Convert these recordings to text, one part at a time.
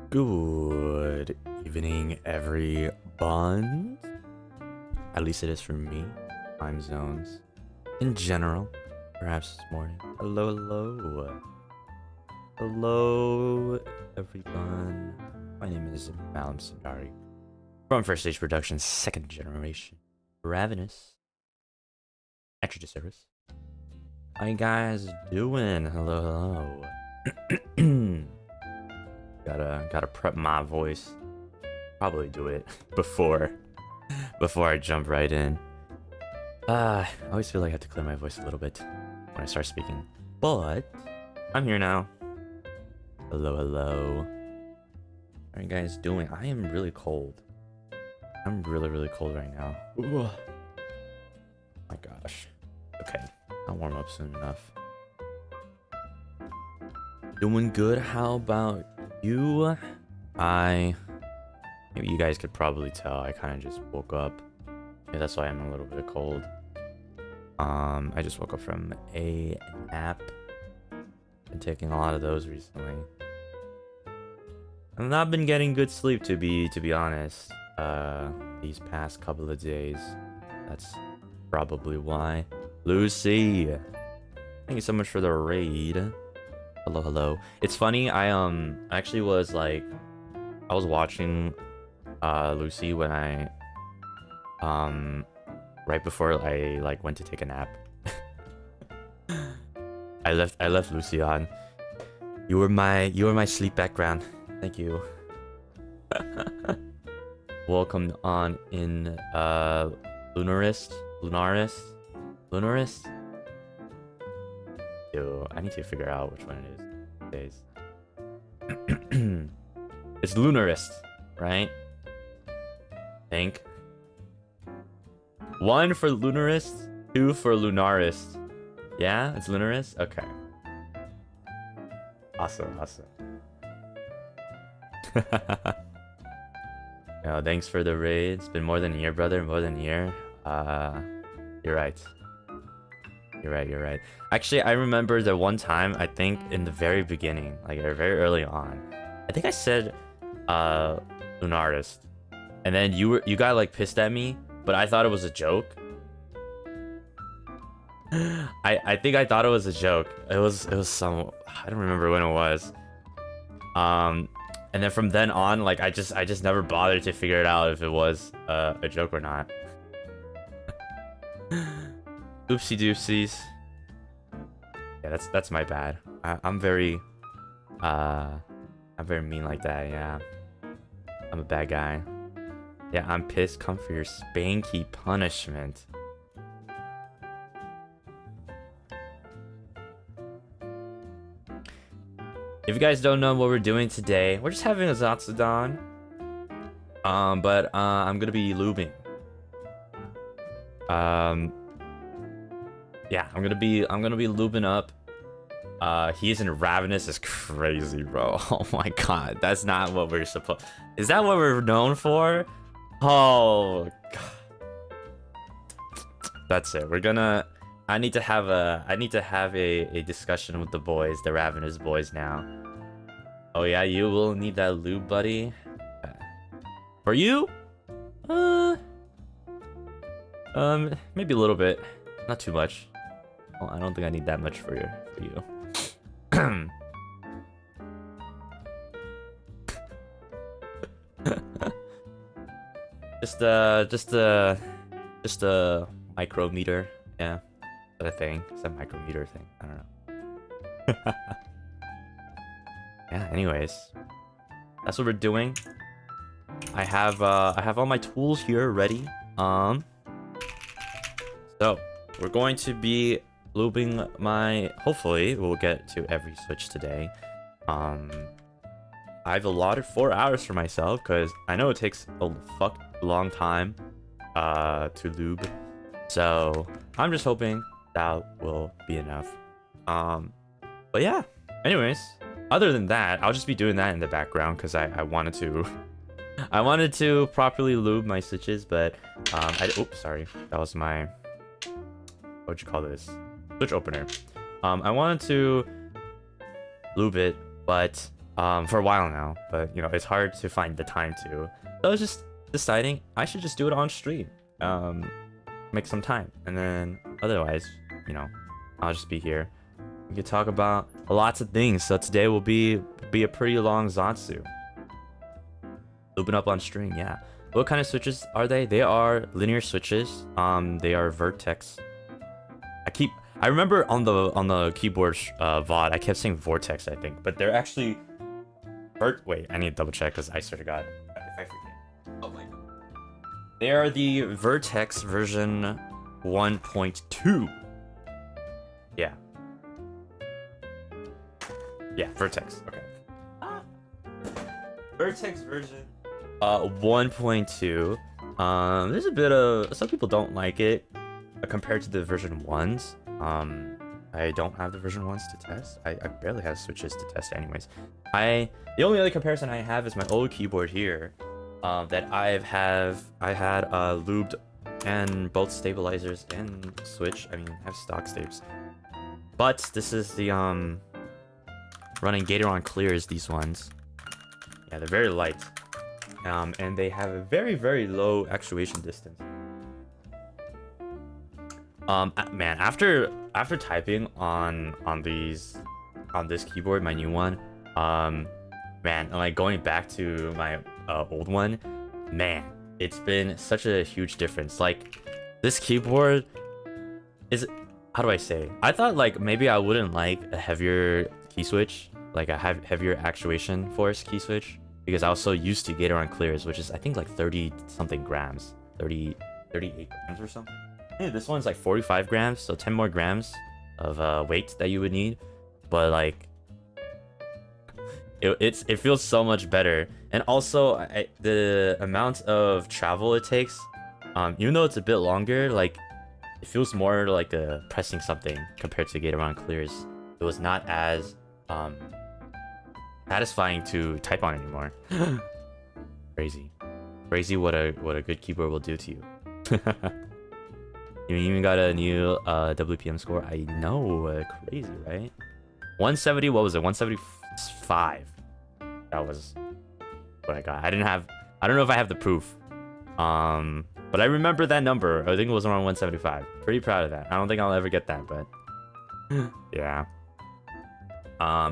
Good evening, everyone. At least it is for me. Time zones in general, perhaps this morning. Hello, everyone. My name is Malim Cendari from First Stage Productions, second generation. Ravenous. At your service. How you guys doing? Hello. Gotta prep my voice. Probably do it before I jump right in. I always feel like I have to clear my voice a little bit when I start speaking. But I'm here now. Hello. How are you guys doing? I am really cold. I'm really cold right now. Ooh. My gosh. Okay, I'll warm up soon enough. Doing good. How about you? Maybe you guys could probably tell I kind of just woke up. Yeah, that's why I'm a little bit cold. I just woke up from a nap. Been taking a lot of those recently. I've not been getting good sleep to be honest. These past couple of days. That's probably why. Lucy, thank you so much for the raid. Hello. It's funny, I actually was like, I was watching Lucy when I right before I like went to take a nap. I left Lucy on. You were my sleep background. Thank you. Welcome on in Lunarist. Yo, I need to figure out which one it is. It's Lunarist, right? Think. 1 for Lunarist, 2 for Lunarist. Yeah, it's Lunarist? Okay. Awesome. Yo, thanks for the raid. It's been more than a year, brother. More than a year. You're right. You're right. Actually, I remember the one time, I think in the very beginning, like very early on, I think I said Lunarist, and then you got like pissed at me, but I thought it was a joke. I think I thought it was a joke. It was some, I don't remember when it was. And then from then on, like I just never bothered to figure it out if it was a joke or not. Oopsie doopsies. Yeah, that's my bad. I'm very mean like that. Yeah, I'm a bad guy. Yeah, I'm pissed. Come for your spanky punishment. If you guys don't know what we're doing today, we're just having a Zatsudan. But I'm gonna be lubing. Yeah, I'm gonna be lubing up. He's in Ravenous is crazy, bro. Oh my god, that's not what we're supposed. Is that what we're known for? Oh god. That's it. I need to have a discussion with the boys, the Ravenous boys now. Oh yeah, you will need that lube, buddy. For you? Maybe a little bit, not too much. Well, I don't think I need that much for you. just a micrometer. Yeah, is that a thing? It's a micrometer thing. I don't know. Yeah. Anyways, that's what we're doing. I have all my tools here ready. So we're going to be lubing my. Hopefully, we'll get to every switch today. I've allotted 4 hours for myself because I know it takes a long time to lube. So I'm just hoping that will be enough. But yeah. Anyways, other than that, I'll just be doing that in the background because I wanted to properly lube my switches, but oops, sorry, that was my, what'd you call this, switch opener. I wanted to lube it, but for a while now, but you know, it's hard to find the time to. So I was just deciding I should just do it on stream. Make some time, and then otherwise, you know, I'll just be here. We can talk about lots of things. So today will be a pretty long Zatsu. Looping up on string, yeah. What kind of switches are they? They are linear switches. They are vertex. I remember on the keyboard VOD, I kept saying vortex, I think, but they're actually wait, I need to double check because I swear to God, if I forget. Oh my God. They are the Vertex version 1.2. Yeah. Yeah, Vertex. Okay. Vertex version 1.2. There's a bit of, some people don't like it compared to the version 1s. I don't have the version 1s to test. I barely have switches to test anyways. The only other comparison I have is my old keyboard here. That I had lubed and both stabilizers and switch. I mean, I have stock stabs. But this is the running Gatoron clears, these ones. Yeah, they're very light. And they have a very, very low actuation distance. Man, after typing on this keyboard, my new one, man, like going back to my old one, man, it's been such a huge difference. Like, this keyboard is, how do I say? I thought like maybe I wouldn't like a heavier key switch, like a heavier actuation force key switch, because I was so used to Gatoron clears, which is I think like 30 something grams, 38 grams or something. Yeah, this one's like 45 grams, so 10 more grams of weight that you would need, but like it feels so much better. And also the amount of travel it takes, even though it's a bit longer, like it feels more like pressing something compared to Gatoron clears. It was not as satisfying to type on anymore. Crazy what a good keyboard will do to you. You even got a new WPM score. I know, crazy, right? 170. What was it? 175. That was what I got. I don't know if I have the proof. But I remember that number. I think it was around 175. Pretty proud of that. I don't think I'll ever get that, but yeah.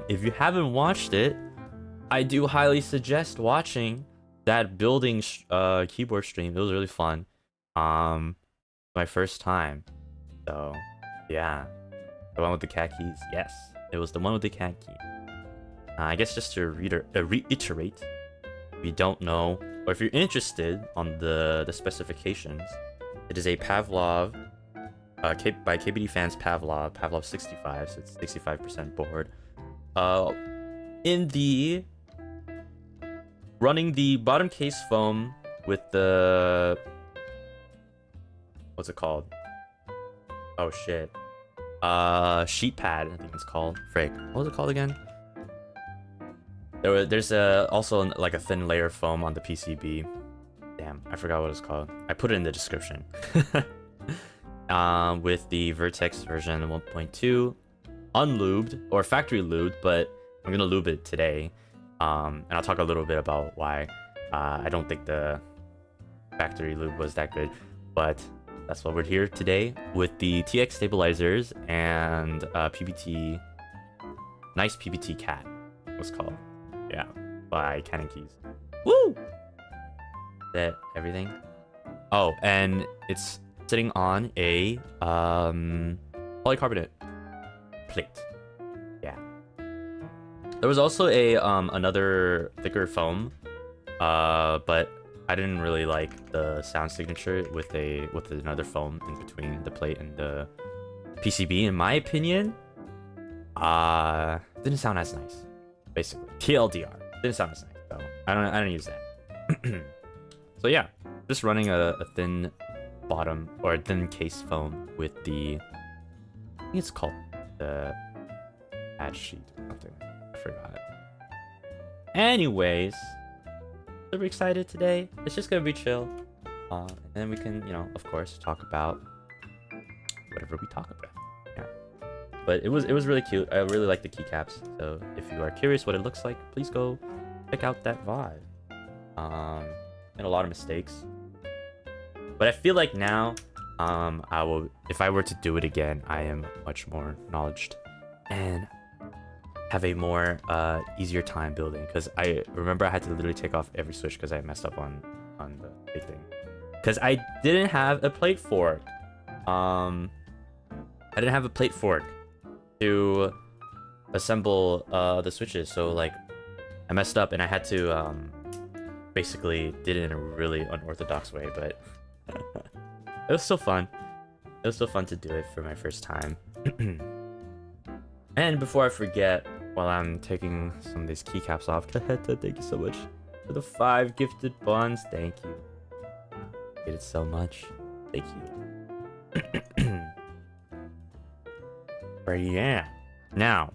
If you haven't watched it, I do highly suggest watching that building keyboard stream. It was really fun. My first time. So yeah, the one with the cat keys. Yes, it was the one with the cat key. I guess just to reiterate, if you don't know, or if you're interested on the specifications, it is a Pavlov by KBD Fans Pavlov 65, so it's 65% board. In the running the bottom case foam with the, what's it called? Oh shit. Sheet pad, I think it's called. Frick. What was it called again? There's also like a thin layer of foam on the PCB. Damn, I forgot what it's called. I put it in the description. With the Vertex version 1.2, unlubed or factory lubed, but I'm gonna lube it today. And I'll talk a little bit about why I don't think the factory lube was that good, but that's why we're here today with the TX stabilizers and PBT, nice PBT cat, what's called, yeah, by Canon Keys. Woo! Is that everything? Oh, and it's sitting on a polycarbonate plate. Yeah. There was also a another thicker foam, but I didn't really like the sound signature with another foam in between the plate and the PCB. In my opinion, didn't sound as nice. Basically, TLDR, didn't sound as nice. So I don't use that. So yeah, just running a thin bottom or a thin case foam with the, I think it's called the pad sheet or something. I forgot. Anyways, super excited today. It's just gonna be chill, and then we can, you know, of course, talk about whatever we talk about. Yeah. but it was really cute. I really like the keycaps. So if you are curious what it looks like, please go check out that VOD. And a lot of mistakes, but I feel like now, I will, if I were to do it again, I am much more knowledged and have a more easier time building, because I remember I had to literally take off every switch because I messed up on the big thing, because I didn't have a plate fork. I didn't have a plate fork to assemble the switches, so like I messed up and I had to basically did it in a really unorthodox way, but it was still fun. It was still fun to do it for my first time. And before I forget, while I'm taking some of these keycaps off, thank you so much for the 5 gifted buns. Thank you. I did it so much. Thank you. But yeah. Now,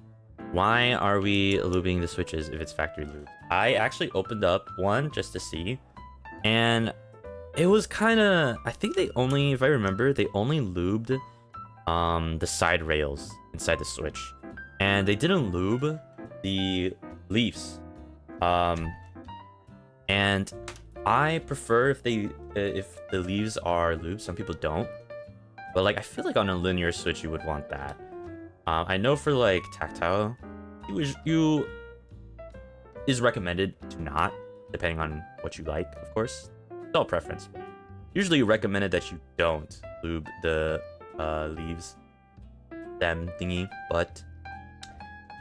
why are we lubing the switches if it's factory lube? I actually opened up one just to see, and it was kind of, I think they only, if I remember, they only lubed the side rails inside the switch, and they didn't lube the leaves. And I prefer if the leaves are lubed. Some people don't, but like I feel like on a linear switch you would want that. I know for like tactile, you is recommended to not, depending on what you like, of course. It's all preference. Usually recommended that you don't lube the leaves stem thingy, but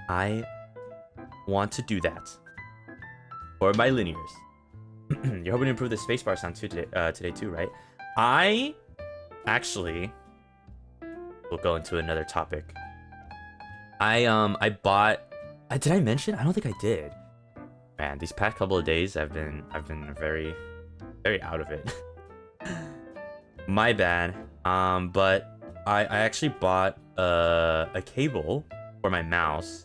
I want to do that for my linears. You're hoping to improve the spacebar sound today too, right? I actually will go into another topic. I bought. Did I mention? I don't think I did. Man, these past couple of days I've been very out of it. My bad. But I actually bought a cable for my mouse,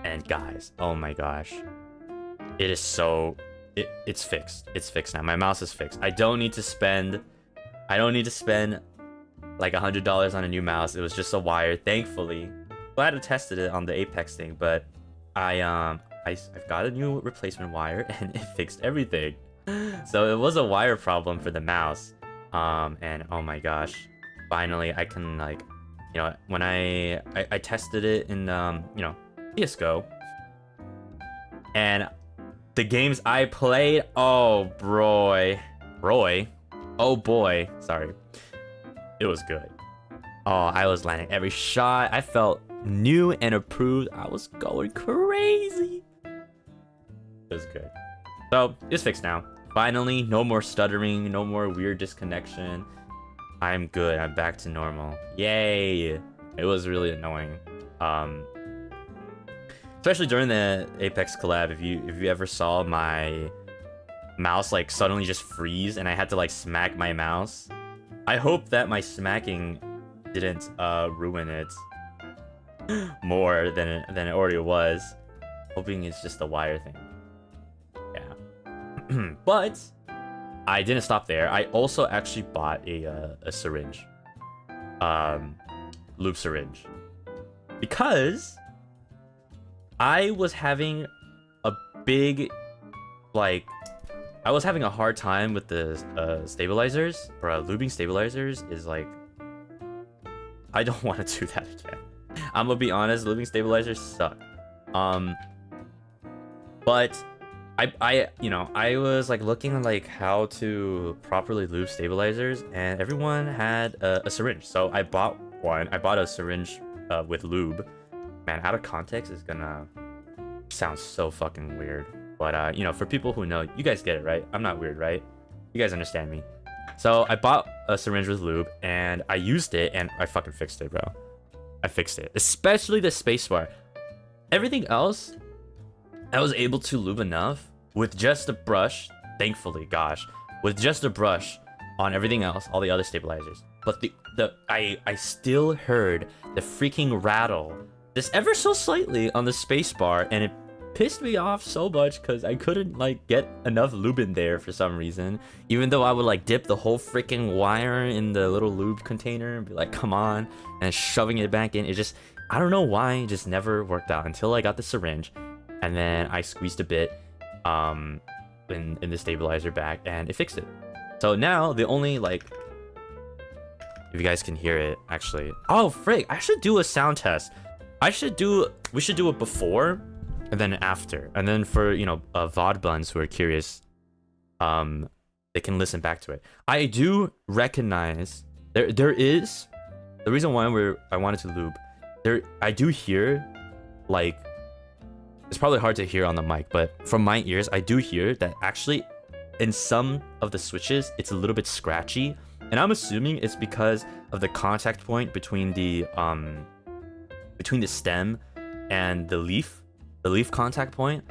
and guys, oh my gosh, it is so it's fixed. It's fixed now. My mouse is fixed. I don't need to spend like $100 on a new mouse. It was just a wire, thankfully. Glad I tested it on the Apex thing, but I've got a new replacement wire and it fixed everything. So it was a wire problem for the mouse. And oh my gosh, finally I can, like, you know, when I tested it in CS:GO, and the games I played, oh boy, sorry, it was good. Oh, I was landing every shot. I felt new and approved. I was going crazy. It was good. So it's fixed now. Finally, no more stuttering, no more weird disconnection. I'm good. I'm back to normal. Yay! It was really annoying. Especially during the Apex collab. If you ever saw my mouse like suddenly just freeze and I had to like smack my mouse. I hope that my smacking didn't ruin it more than it already was. Hoping it's just a wire thing. Yeah. But I didn't stop there. I also actually bought a syringe. Lube syringe. Because I was having a big, like, I was having a hard time with the stabilizers. Bro, lubing stabilizers is like, I don't want to do that again. I'm gonna be honest, lubing stabilizers suck. But I was like looking at like how to properly lube stabilizers, and everyone had a syringe. So I bought one. I bought a syringe with lube. Man, out of context is gonna sound so fucking weird. But for people who know, you guys get it, right? I'm not weird, right? You guys understand me. So I bought a syringe with lube, and I used it, and I fucking fixed it, bro. I fixed it. Especially the spacebar. Everything else, I was able to lube enough with just a brush. Thankfully, gosh, with just a brush on everything else, all the other stabilizers. But I still heard the freaking rattle, just ever so slightly on the spacebar, and it pissed me off so much because I couldn't like get enough lube in there for some reason. Even though I would like dip the whole freaking wire in the little lube container and be like, come on, and shoving it back in. It just, I don't know why it just never worked out until I got the syringe, and then I squeezed a bit in the stabilizer back, and it fixed it. So now the only, like, if you guys can hear it, actually. Oh, frick, I should do a sound test. We should do it before and then after. And then for, you know, VOD buns who are curious, they can listen back to it. I do recognize there is the reason why I wanted to loop. I do hear, like, it's probably hard to hear on the mic, but from my ears, I do hear that actually in some of the switches, it's a little bit scratchy. And I'm assuming it's because of the contact point between the stem and the leaf contact point,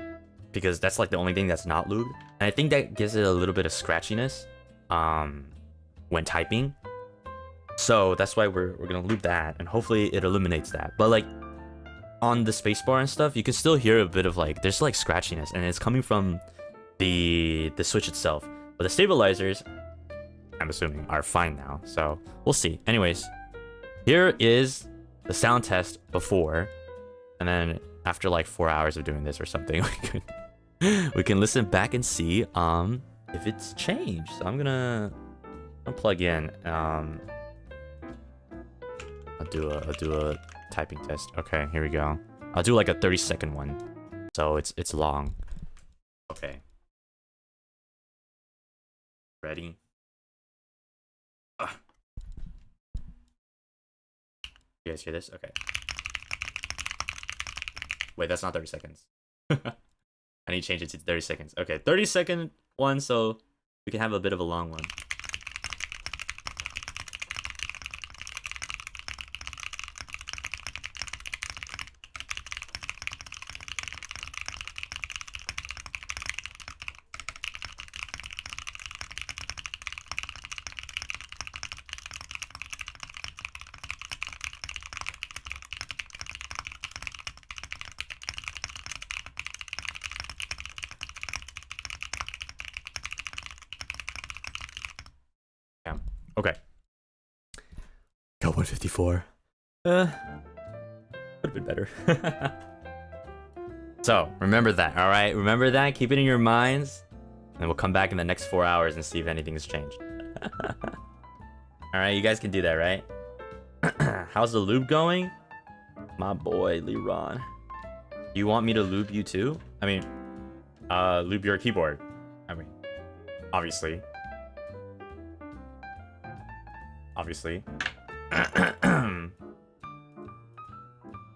because that's like the only thing that's not lubed. And I think that gives it a little bit of scratchiness when typing. So that's why we're gonna lube that, and hopefully it eliminates that. But like on the spacebar and stuff, you can still hear a bit of like there's like scratchiness, and it's coming from the switch itself. But the stabilizers, I'm assuming, are fine now. So we'll see. Anyways, here is the sound test before, and then after like 4 hours of doing this or something, we can listen back and see if it's changed. So I'm gonna plug in. I'll do a typing test. Okay, here we go. I'll do like a 30-second one, so it's long. Okay. Ready? You guys hear this? Okay. Wait, that's not 30 seconds. I need to change it to 30 seconds. Okay, 30-second one, so we can have a bit of a long one. Okay. Got 154. Could have been better. So, remember that, alright? Remember that, keep it in your minds. And we'll come back in the next 4 hours and see if anything has changed. Alright, you guys can do that, right? How's the lube going? My boy, Leron. You want me to lube you too? I mean, lube your keyboard. I mean, obviously. Obviously.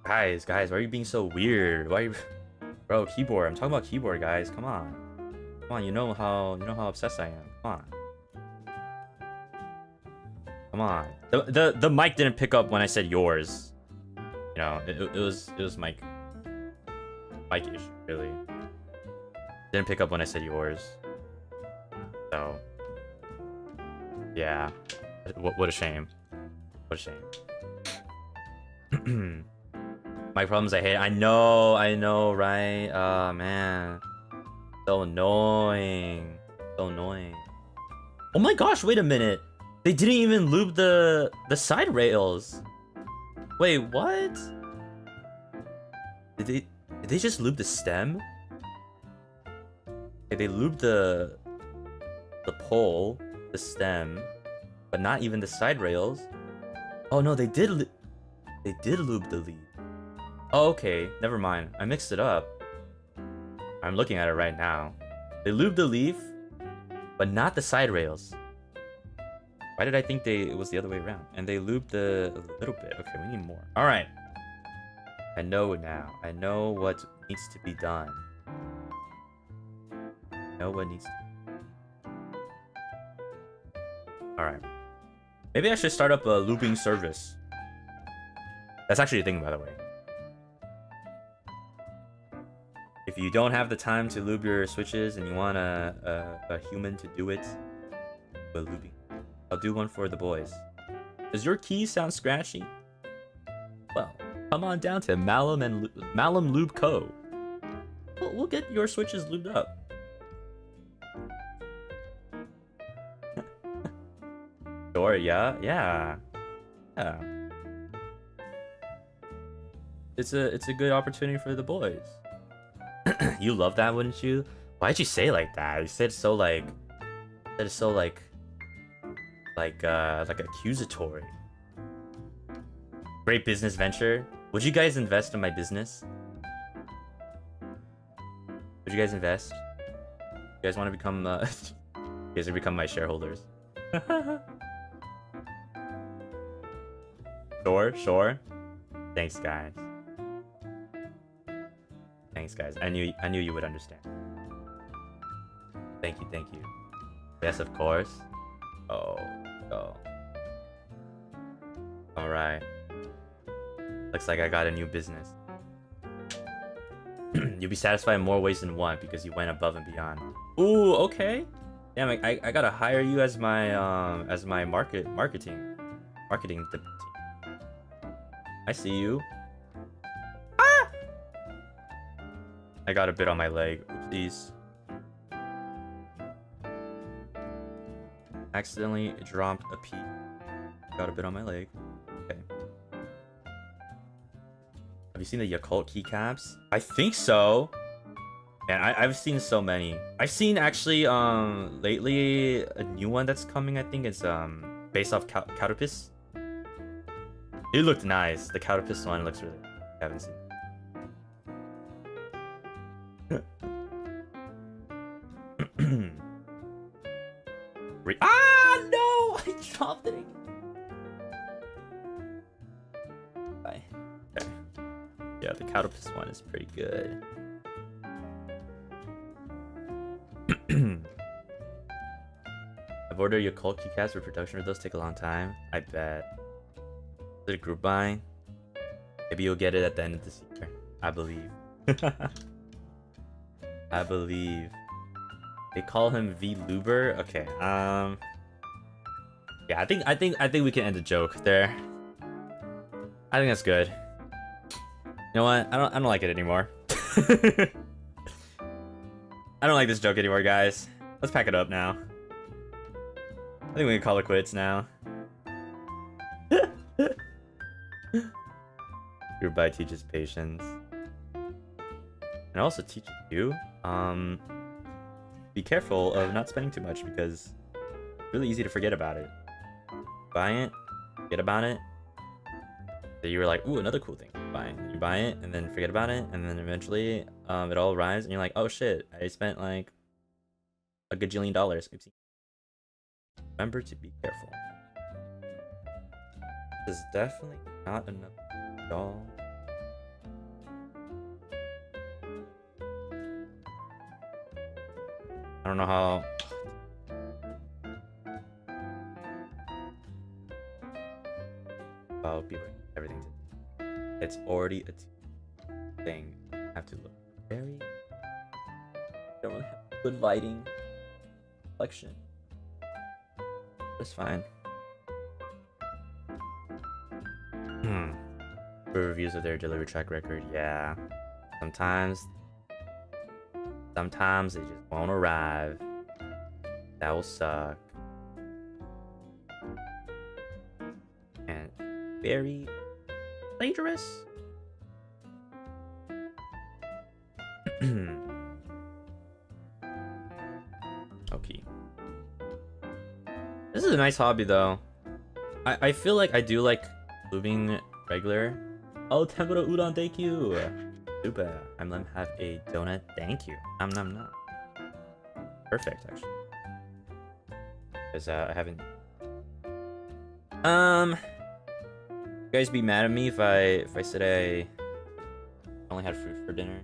Guys, why are you being so weird? Why are you... Bro, keyboard. I'm talking about keyboard, guys. Come on. Come on, you know how obsessed I am. Come on. Come on. The mic didn't pick up when I said yours. You know, it was mic issue, really. Didn't pick up when I said yours. So yeah. What a shame. What a shame. My problems I hate. I know, right? Oh, man. So annoying. So annoying. Oh my gosh, wait a minute. They didn't even lube the side rails. Wait, what? Did they just lube the stem? Okay, they lubed the pole, the stem, but not even the side rails. Oh no, they did lube the lead. Oh, okay, never mind. I mixed it up. I'm looking at it right now. They lubed the leaf, but not the side rails. Why did I think it was the other way around? And they lubed a little bit. Okay, we need more. All right. I know now. I know what needs to be done. I know what needs to be done. All right. Maybe I should start up a lubing service. That's actually a thing, by the way. If you don't have the time to lube your switches and you want a human to do it, a lubing, I'll do one for the boys. Does your key sound scratchy? Well, come on down to Malim and Malim Lube Co. We'll get your switches lubed up. Sure, yeah. it's a good opportunity for the boys. You love that, wouldn't you? Why'd you say it like that? You said so like, like accusatory. Great business venture. Would you guys invest in my business? Would you guys invest? You guys want to become you guys are become my shareholders. Sure. Thanks, guys. Thanks, guys. I knew you would understand. Thank you. Yes, of course. Oh. All right. Looks like I got a new business. You'll be satisfied in more ways than one because you went above and beyond. Ooh, okay. Damn, I gotta hire you as my marketing team. I see you. Ah! I got a bit on my leg. Oopsies. Accidentally dropped a pea. Got a bit on my leg. Okay. Have you seen the Yakult keycaps? I think so. Man, I've seen so many. I've seen actually lately a new one that's coming. I think it's based off Caterpis. It looked nice. The Caterpis one looks really. I haven't seen it. Ah no! I dropped it again. Bye. Okay. Yeah, the Caterpis one is pretty good. I've ordered your Yakult keycaps for production, or those take a long time. I bet. Is it a group buy? Maybe you'll get it at the end of this year. I believe. I believe. They call him VTuber. Okay. Yeah, I think we can end the joke there. I think that's good. You know what? I don't like it anymore. I don't like this joke anymore, guys. Let's pack it up now. I think we can call it quits now. Your bite teaches patience. And also teaches you, be careful of not spending too much because it's really easy to forget about it. Buy it, forget about it. So you were like, ooh, another cool thing. You buy it and then forget about it, and then eventually it all arrives and you're like, oh shit, I spent like a gajillion dollars. Oopsie. Remember to be careful. This is definitely not enough doll. I don't know how. I'll be like everything. It's already a thing. I have to look very. Don't really have good lighting. Reflection. That's fine. For reviews of their delivery track record, yeah. Sometimes they just won't arrive. That will suck. And very dangerous. Okay. This is a nice hobby though. I feel like I do like moving regular. Oh, tempura udon, thank you. Super. I'm gonna have a donut, thank you. Nom nom nom. Perfect, actually. Because I haven't. You guys be mad at me if I said I only had fruit for dinner?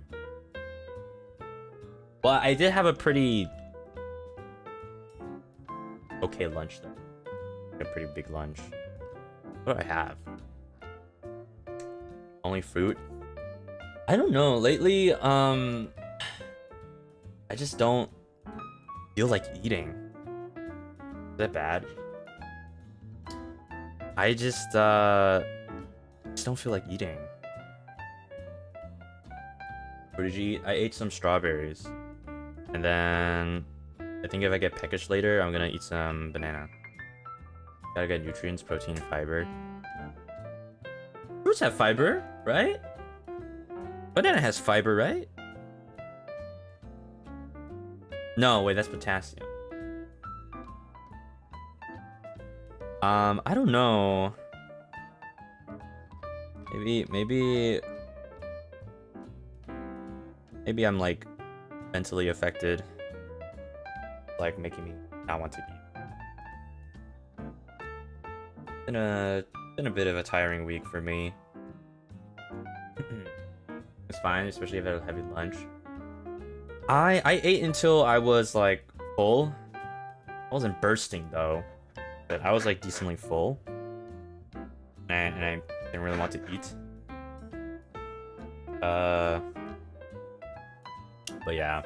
Well, I did have a pretty okay lunch though. A pretty big lunch. What do I have? Only fruit? I don't know. Lately, I just don't feel like eating. Is that bad? I just don't feel like eating. What did you eat? I ate some strawberries. And then I think if I get peckish later, I'm gonna eat some banana. Gotta get nutrients, protein, fiber. Fruits have fiber, right? Banana has fiber, right? No, wait, that's potassium. I don't know. Maybe I'm like mentally affected, like making me not want to eat. Been a bit of a tiring week for me. It's fine, especially if I had a heavy lunch. I ate until I was like full. I wasn't bursting though, but I was like decently full, and I didn't really want to eat. But yeah.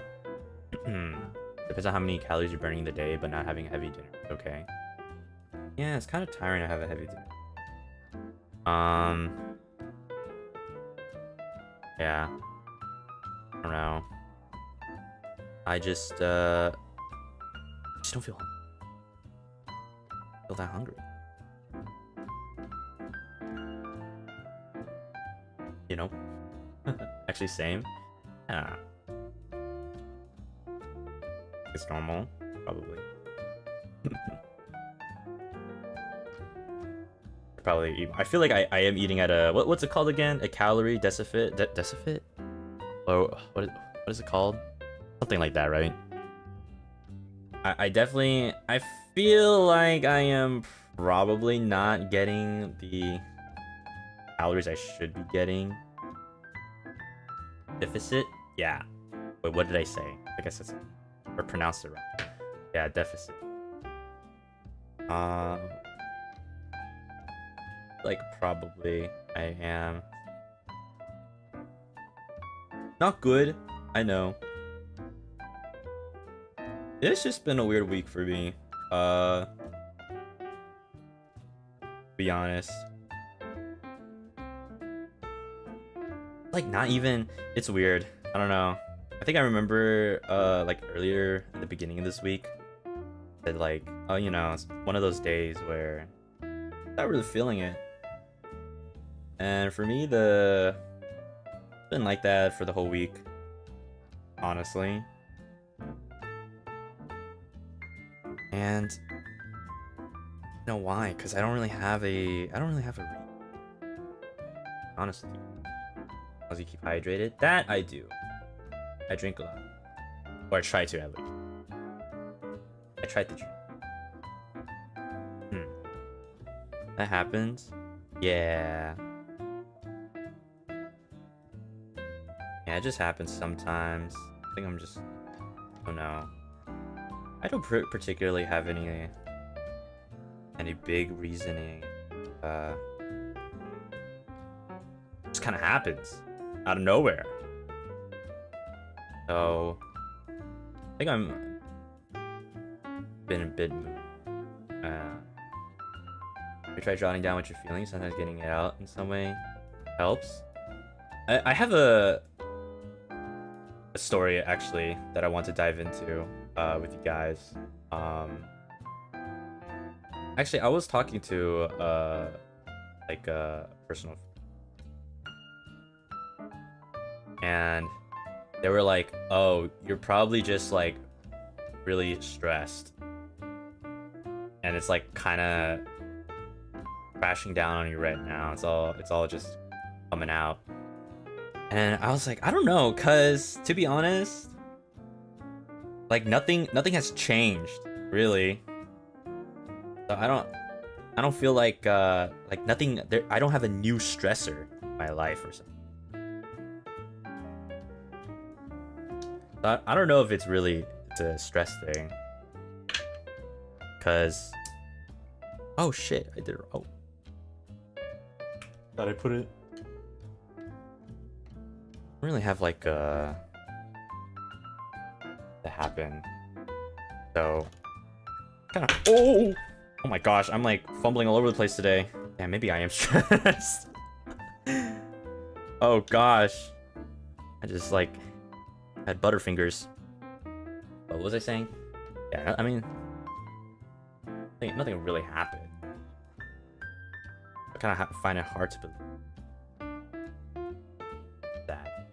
Depends on how many calories you're burning in the day, but not having a heavy dinner. Okay. Yeah, it's kind of tiring to have a heavy dinner. Yeah. I don't know. I just don't feel that hungry. You know? Actually, same. Yeah. It's normal, probably. Probably. I feel like I am eating at a what's it called again? A calorie deficit? Deficit? Or what is it called? Something like that, right? I definitely feel like I am probably not getting the calories I should be getting. Deficit? Yeah. Wait, what did I say? I guess it's or pronounced it wrong. Yeah, deficit. Like probably I am. Not good, I know. It's just been a weird week for me. Be honest. Like not even, it's weird. I don't know. I think I remember like earlier at the beginning of this week that like, oh, you know, it's one of those days where I'm not really feeling it. And for me, it's been like that for the whole week, honestly. And you know why? Because I don't really have a honestly. As you keep hydrated, that I do. I drink a lot, or I try to at least. I tried to drink. That happens. Yeah. Yeah, it just happens sometimes. I think I'm just, I don't know. I don't particularly have any big reasoning. It just kind of happens out of nowhere. So I think I'm been a bit moved. You try jotting down what you're feeling. Sometimes getting it out in some way helps. I have a story actually that I want to dive into with you guys. Actually, I was talking to like a personal, and they were like, "Oh, you're probably just like really stressed, and it's like kind of crashing down on you right now. It's all just coming out." And I was like, I don't know, cause to be honest, like nothing has changed really. So I don't feel like nothing there. I don't have a new stressor in my life or something. So I don't know if it's a stress thing. Cause oh shit, I did it. Oh, thought I put it. I don't really have like that happen. So kind of oh my gosh, I'm like fumbling all over the place today. Yeah, maybe I am stressed. Oh gosh, I just like had butterfingers. What was I saying? Yeah, I mean, nothing really happened. I kind of find it hard to believe that.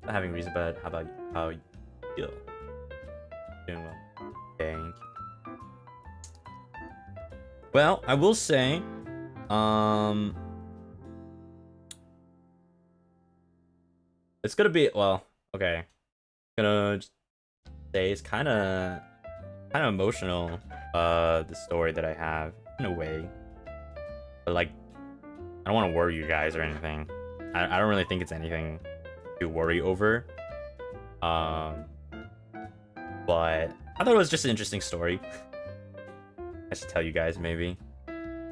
having reason, but how you feel? Doing well. Thank you. Well, I will say, it's gonna be, well, okay. Gonna say it's kind of emotional, the story that I have in a way, but like, I don't want to worry you guys or anything. I don't really think it's anything to worry over. But I thought it was just an interesting story. I should tell you guys maybe.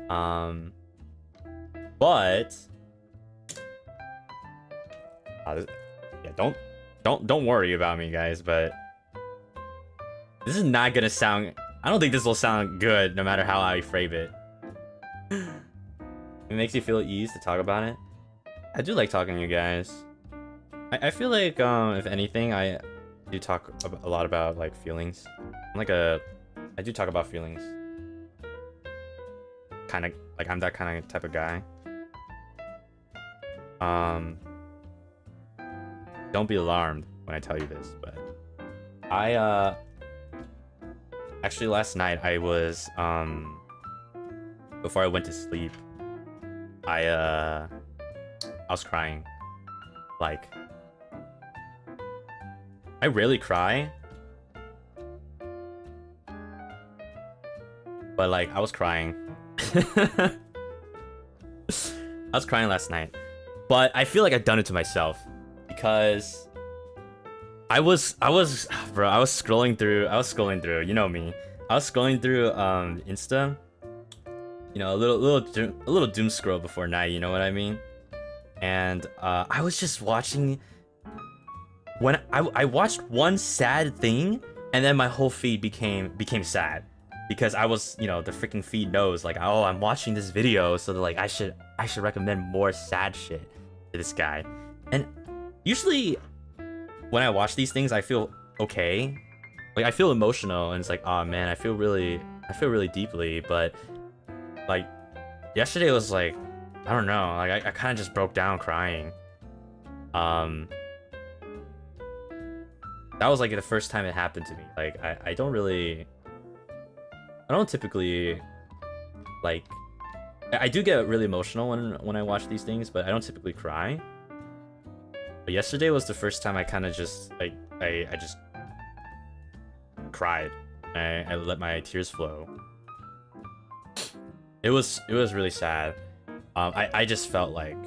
But yeah, don't worry about me, guys. But this is not gonna sound. I don't think this will sound good, no matter how I frame it. It makes you feel at ease to talk about it. I do like talking to you guys. I feel like if anything, I do talk a lot about like feelings. I do talk about feelings. Kind of like I'm that kind of type of guy. Don't be alarmed when I tell you this, but I actually last night I was before I went to sleep, I was crying. Like, I rarely cry, but like I was crying. I was crying last night, but I feel like I've done it to myself because I was scrolling through, you know me. I was scrolling through Insta, you know, a little doom scroll before night, you know what I mean? And I was just watching. When I watched one sad thing, and then my whole feed became sad, because I was, you know, the freaking feed knows like, oh, I'm watching this video, so they're like, I should recommend more sad shit to this guy. And usually when I watch these things, I feel okay, like I feel emotional, and it's like, oh man, I feel really deeply. But like yesterday was like, I don't know, like I kind of just broke down crying. That was like the first time it happened to me. Like I don't typically, like, I do get really emotional when I watch these things, but I don't typically cry. But yesterday was the first time I kind of just like I just cried. I let my tears flow. It was really sad. I just felt like,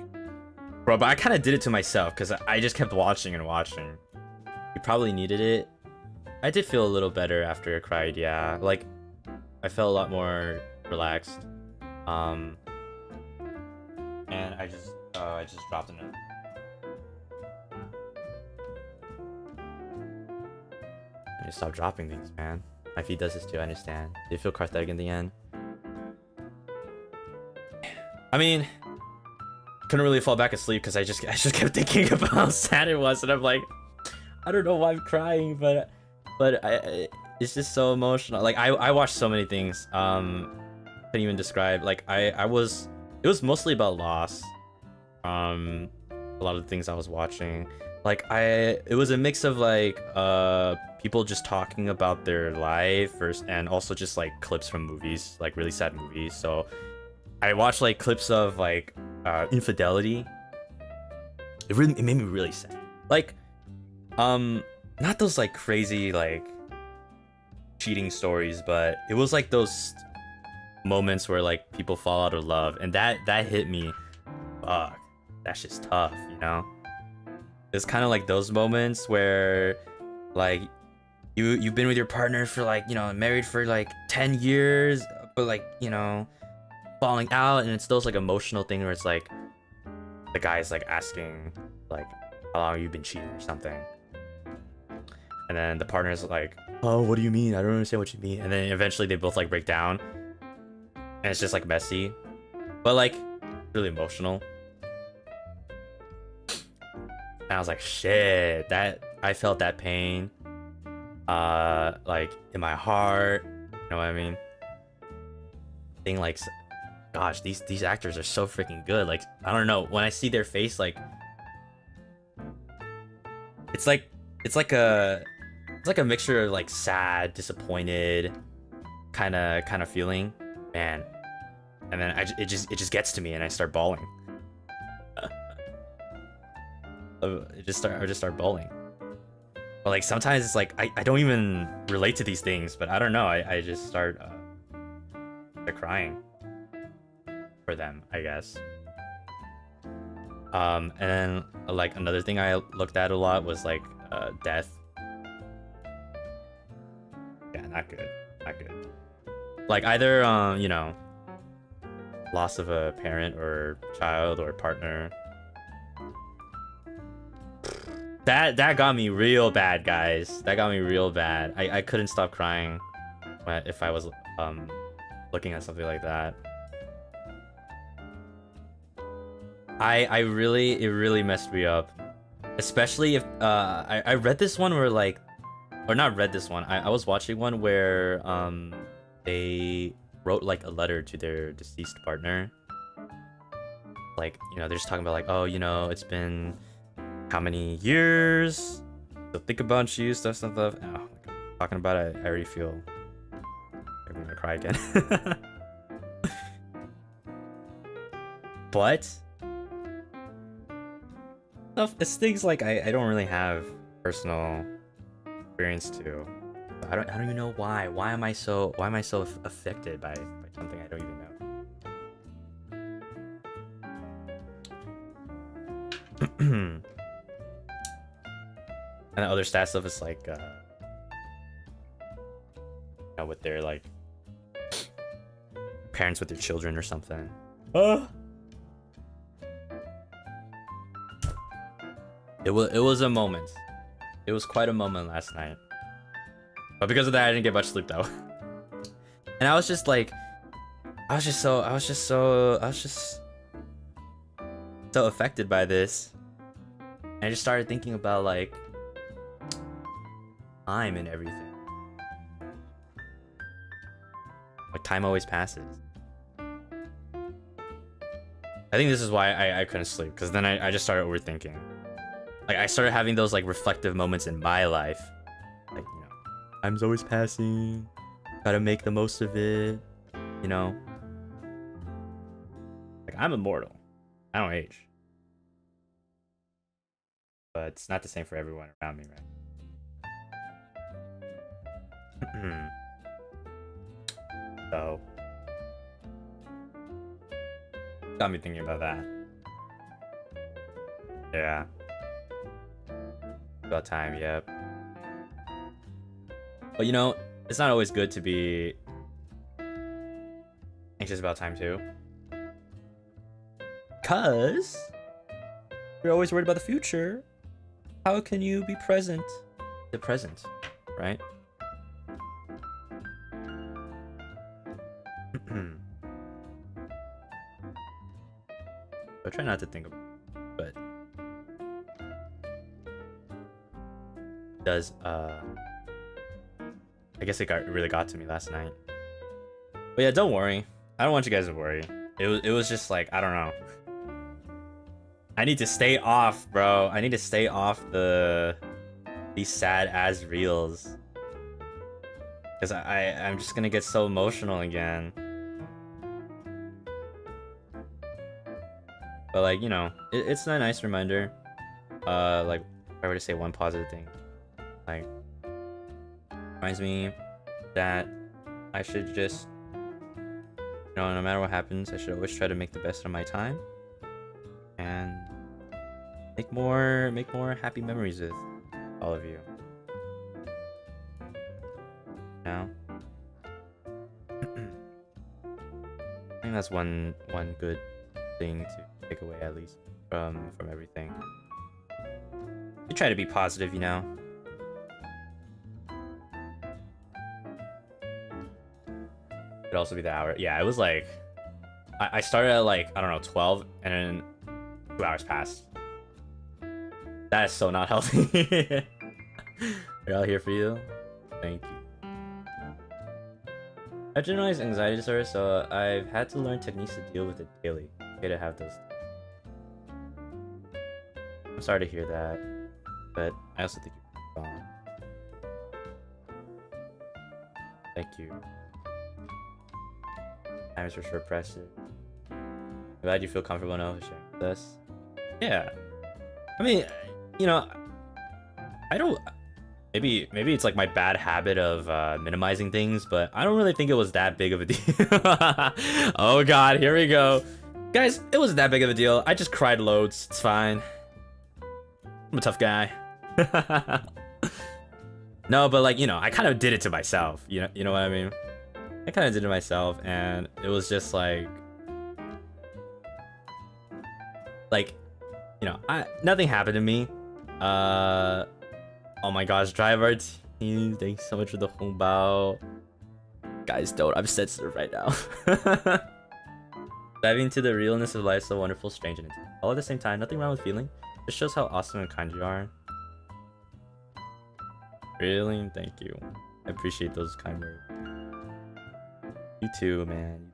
bro, but I kind of did it to myself because I just kept watching and watching. You probably needed it. I did feel a little better after I cried, yeah. Like, I felt a lot more relaxed. And I just dropped in it. I just stopped dropping things, man. My feed does this too, I understand. Did it feel cathartic in the end? I mean, couldn't really fall back asleep because I just kept thinking about how sad it was, and I'm like, I don't know why I'm crying, but it's just so emotional. Like I watched so many things. Couldn't even describe. Like it was mostly about loss. A lot of the things I was watching, like it was a mix of like people just talking about their life first, and also just like clips from movies, like really sad movies. So I watched like clips of like infidelity. It made me really sad. Like not those like crazy like cheating stories, but it was like those moments where like people fall out of love, and that hit me. Fuck, that's just tough, you know. It's kind of like those moments where like you've been with your partner for like, you know, married for like 10 years, but like, you know, falling out, and it's those like emotional thing where it's like the guy's like asking like, how long have you been cheating or something, and then the partner's like, oh, what do you mean? I don't understand what you mean. And then eventually they both like break down, and it's just like messy, but like really emotional. And I was like, shit, that I felt that pain like in my heart, you know what I mean? Thing like, gosh, these actors are so freaking good. Like, I don't know, when I see their face, like it's like it's like a mixture of like sad, disappointed, kind of feeling, man. And then it just gets to me and I start bawling. I just start bawling. But like sometimes it's like I don't even relate to these things, but I don't know. I just start crying for them, I guess. And then like another thing I looked at a lot was like death. Yeah, not good. Not good. Like either you know, loss of a parent or child or partner. That got me real bad, guys. That got me real bad. I couldn't stop crying if I was looking at something like that. It really messed me up. Especially if I read this one where like, or not read this one. I was watching one where they wrote like a letter to their deceased partner. Like, you know, they're just talking about like, oh, you know, it's been how many years? So think about you, stuff. Oh, like, talking about it, I already feel I'm gonna cry again. But it's things like I don't really have personal experience to. I don't even know why. Why am I so affected by something I don't even know? And the other stat stuff is like you know, with their like parents with their children or something. It was a moment. It was quite a moment last night. But because of that, I didn't get much sleep though. And I was just so affected by this. And I just started thinking about like time and everything. Like time always passes. I think this is why I couldn't sleep, because then I just started overthinking. Like I started having those like reflective moments in my life. Like, you know, time's always passing. Gotta make the most of it. You know? Like I'm immortal. I don't age. But it's not the same for everyone around me, right? So got me thinking about that. Yeah. About time, yep. But you know, it's not always good to be anxious about time too. Cause you're always worried about the future. How can you be present? The present, right? I try not to think about it, but it does I guess it really got to me last night. But yeah, don't worry. I don't want you guys to worry. It was just like, I don't know. I need to stay off, bro. I need to stay off these sad ass reels. Cause I'm just gonna get so emotional again. But like, you know, it's a nice reminder. Like if I were to say one positive thing, like reminds me that I should just, you know, no matter what happens, I should always try to make the best of my time and make more happy memories with all of you. Now, I think that's one good thing to take away, at least from everything. You try to be positive, you know. Could also be the hour. Yeah, it was like I started at like, I don't know, 12, and then 2 hours passed. That is so not healthy. We're all here for you. Thank you. I have generalized anxiety disorder, so I've had to learn techniques to deal with it daily. Okay to have those. I'm sorry to hear that. but I also think you're wrong. Thank you. Times for short presses. I'm glad you feel comfortable enough to share with us. Yeah. I mean, you know, I don't. Maybe it's like my bad habit of minimizing things, but I don't really think it was that big of a deal. Oh god, here we go. Guys, it wasn't that big of a deal. I just cried loads. It's fine. I'm a tough guy. No, but like, you know, I kind of did it to myself. You know what I mean? I kind of did it myself, and it was just like, you know, nothing happened to me. Oh my gosh, drive our team. Thanks so much for the hongbao. Guys, don't. I'm sensitive right now. Diving into the realness of life, so wonderful, strange, and intense. All at the same time, nothing wrong with feeling. It shows how awesome and kind you are. Really? Thank you. I appreciate those kind words. You too, man.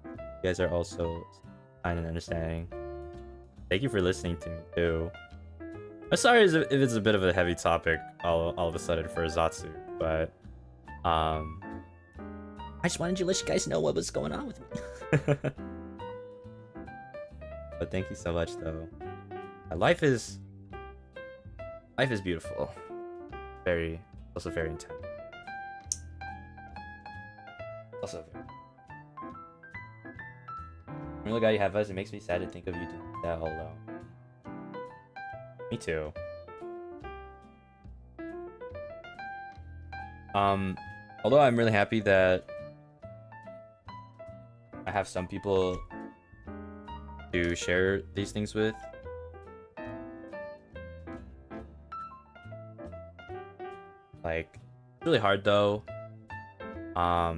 You guys are also kind and understanding. Thank you for listening to me, too. I'm sorry if it's a bit of a heavy topic all of a sudden for Zatsu, but I just wanted to let you guys know what was going on with me. But thank you so much, though. Life is beautiful. Also very intense. Also very. I'm really glad you have us. It makes me sad to think of you doing that all alone. Me too. Although I'm really happy that I have some people to share these things with. Like, it's really hard though. How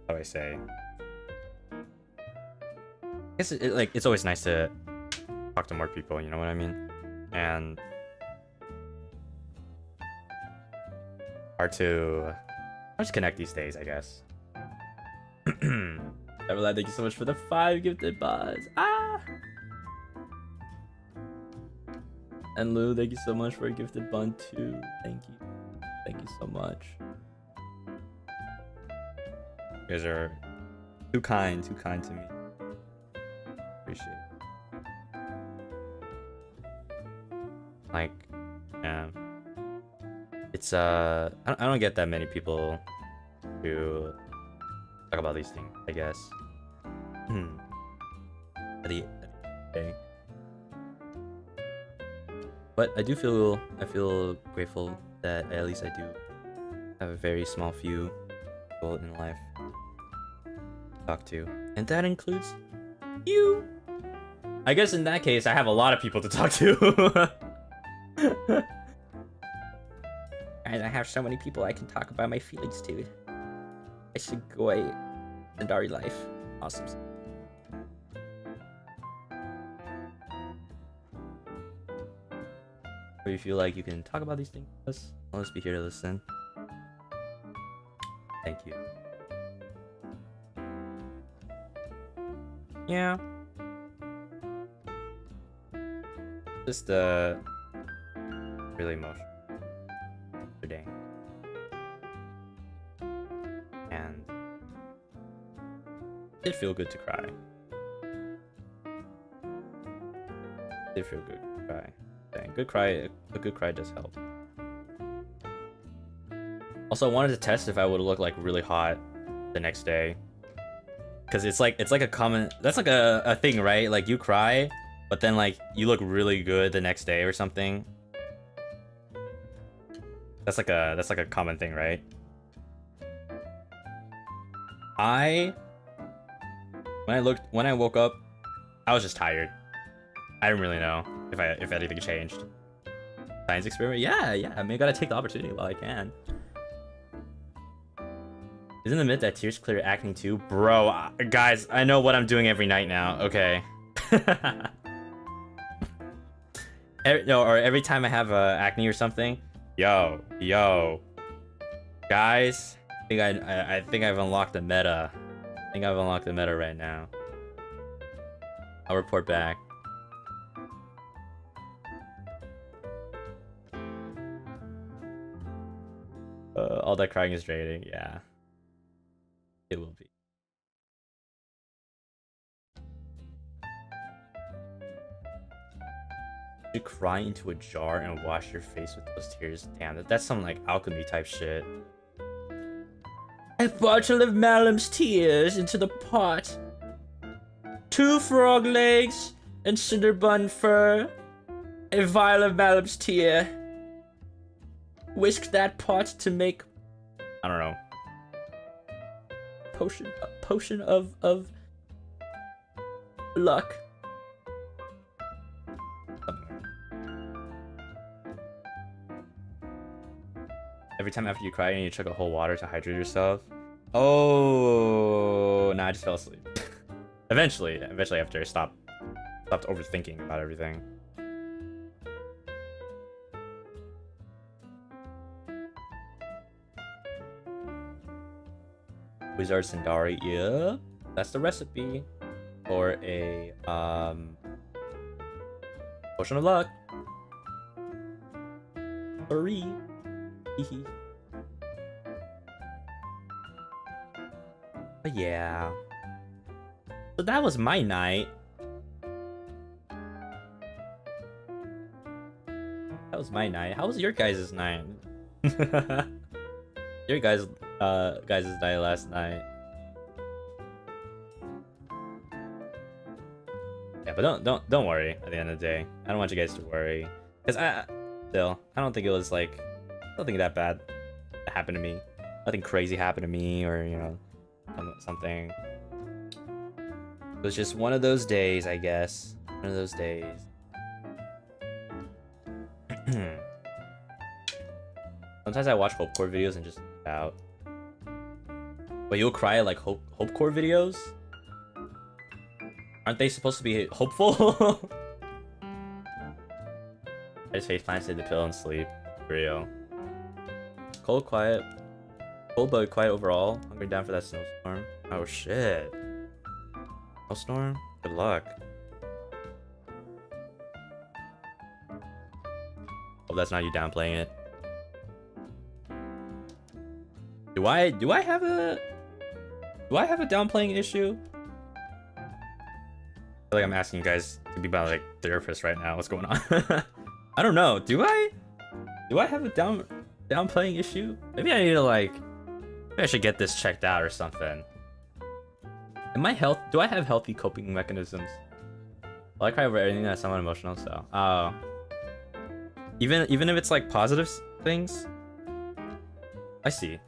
do I say? I guess it's always nice to talk to more people, you know what I mean? And hard to just connect these days, I guess. Everlad, thank you so much for the 5 gifted bots. Ah! And Lou, thank you so much for a gifted bun too. Thank you. Thank you so much. You guys are too kind to me. Appreciate it. Like, yeah. It's I don't get that many people to talk about these things, I guess. Okay. But I feel grateful that at least I do have a very small few people in life to talk to. And that includes you. I guess in that case, I have a lot of people to talk to. And I have so many people I can talk about my feelings to. I should go away. Cendari life. Awesome. Or you feel like you can talk about these things with us, I'll just be here to listen. Thank you. Yeah. Just really emotional today. And it did feel good to cry. It did feel good to cry. Dang, a good cry does help. Also, I wanted to test if I would look like really hot the next day, because it's like a common, that's like a thing, right? Like you cry, but then like you look really good the next day or something. That's like a common thing, right? When I woke up, I was just tired. I didn't really know if anything changed. Science experiment? Yeah. I mean, I gotta take the opportunity while I can. Isn't the myth that tears clear acne too? Bro, guys, I know what I'm doing every night now. Okay. Or every time I have acne or something. Yo. Guys, I think I've unlocked the meta. I think I've unlocked the meta right now. I'll report back. All that crying is draining. Yeah, it will be. You cry into a jar and wash your face with those tears. Damn, that's some like alchemy type shit. A bottle of Malim's tears into the pot. 2 frog legs and cinderbun fur. A vial of Malim's tear. Whisk that pot to make, I don't know, a potion of luck. Every time after you cry, you need to chug a whole water to hydrate yourself. Oh, nah, I just fell asleep. eventually after I stopped overthinking about everything. Wizard Cendari, yeah, that's the recipe for a potion of luck. Hurry. But yeah, so that was my night. How was your guys' night? Your guys' night last night. Yeah, but don't worry. At the end of the day, I don't want you guys to worry, because I don't think it was like, nothing that bad happened to me. Nothing crazy happened to me, or you know, something. It was just one of those days, I guess. One of those days. Sometimes I watch hopecore videos and just out. But you'll cry at like hopecore videos? Aren't they supposed to be hopeful? I just face planted the pill and sleep. For real. Cold but quiet overall. Hungry down for that snowstorm. Oh shit. Snowstorm? Good luck. Hope that's not you downplaying it. Do I have a downplaying issue? I feel like I'm asking you guys to be my like therapist right now. What's going on? I don't know. Do I have a downplaying issue? Maybe I need to maybe I should get this checked out or something. Do I have healthy coping mechanisms? Well, I cry over anything that's somewhat emotional, so even if it's like positive things. I see.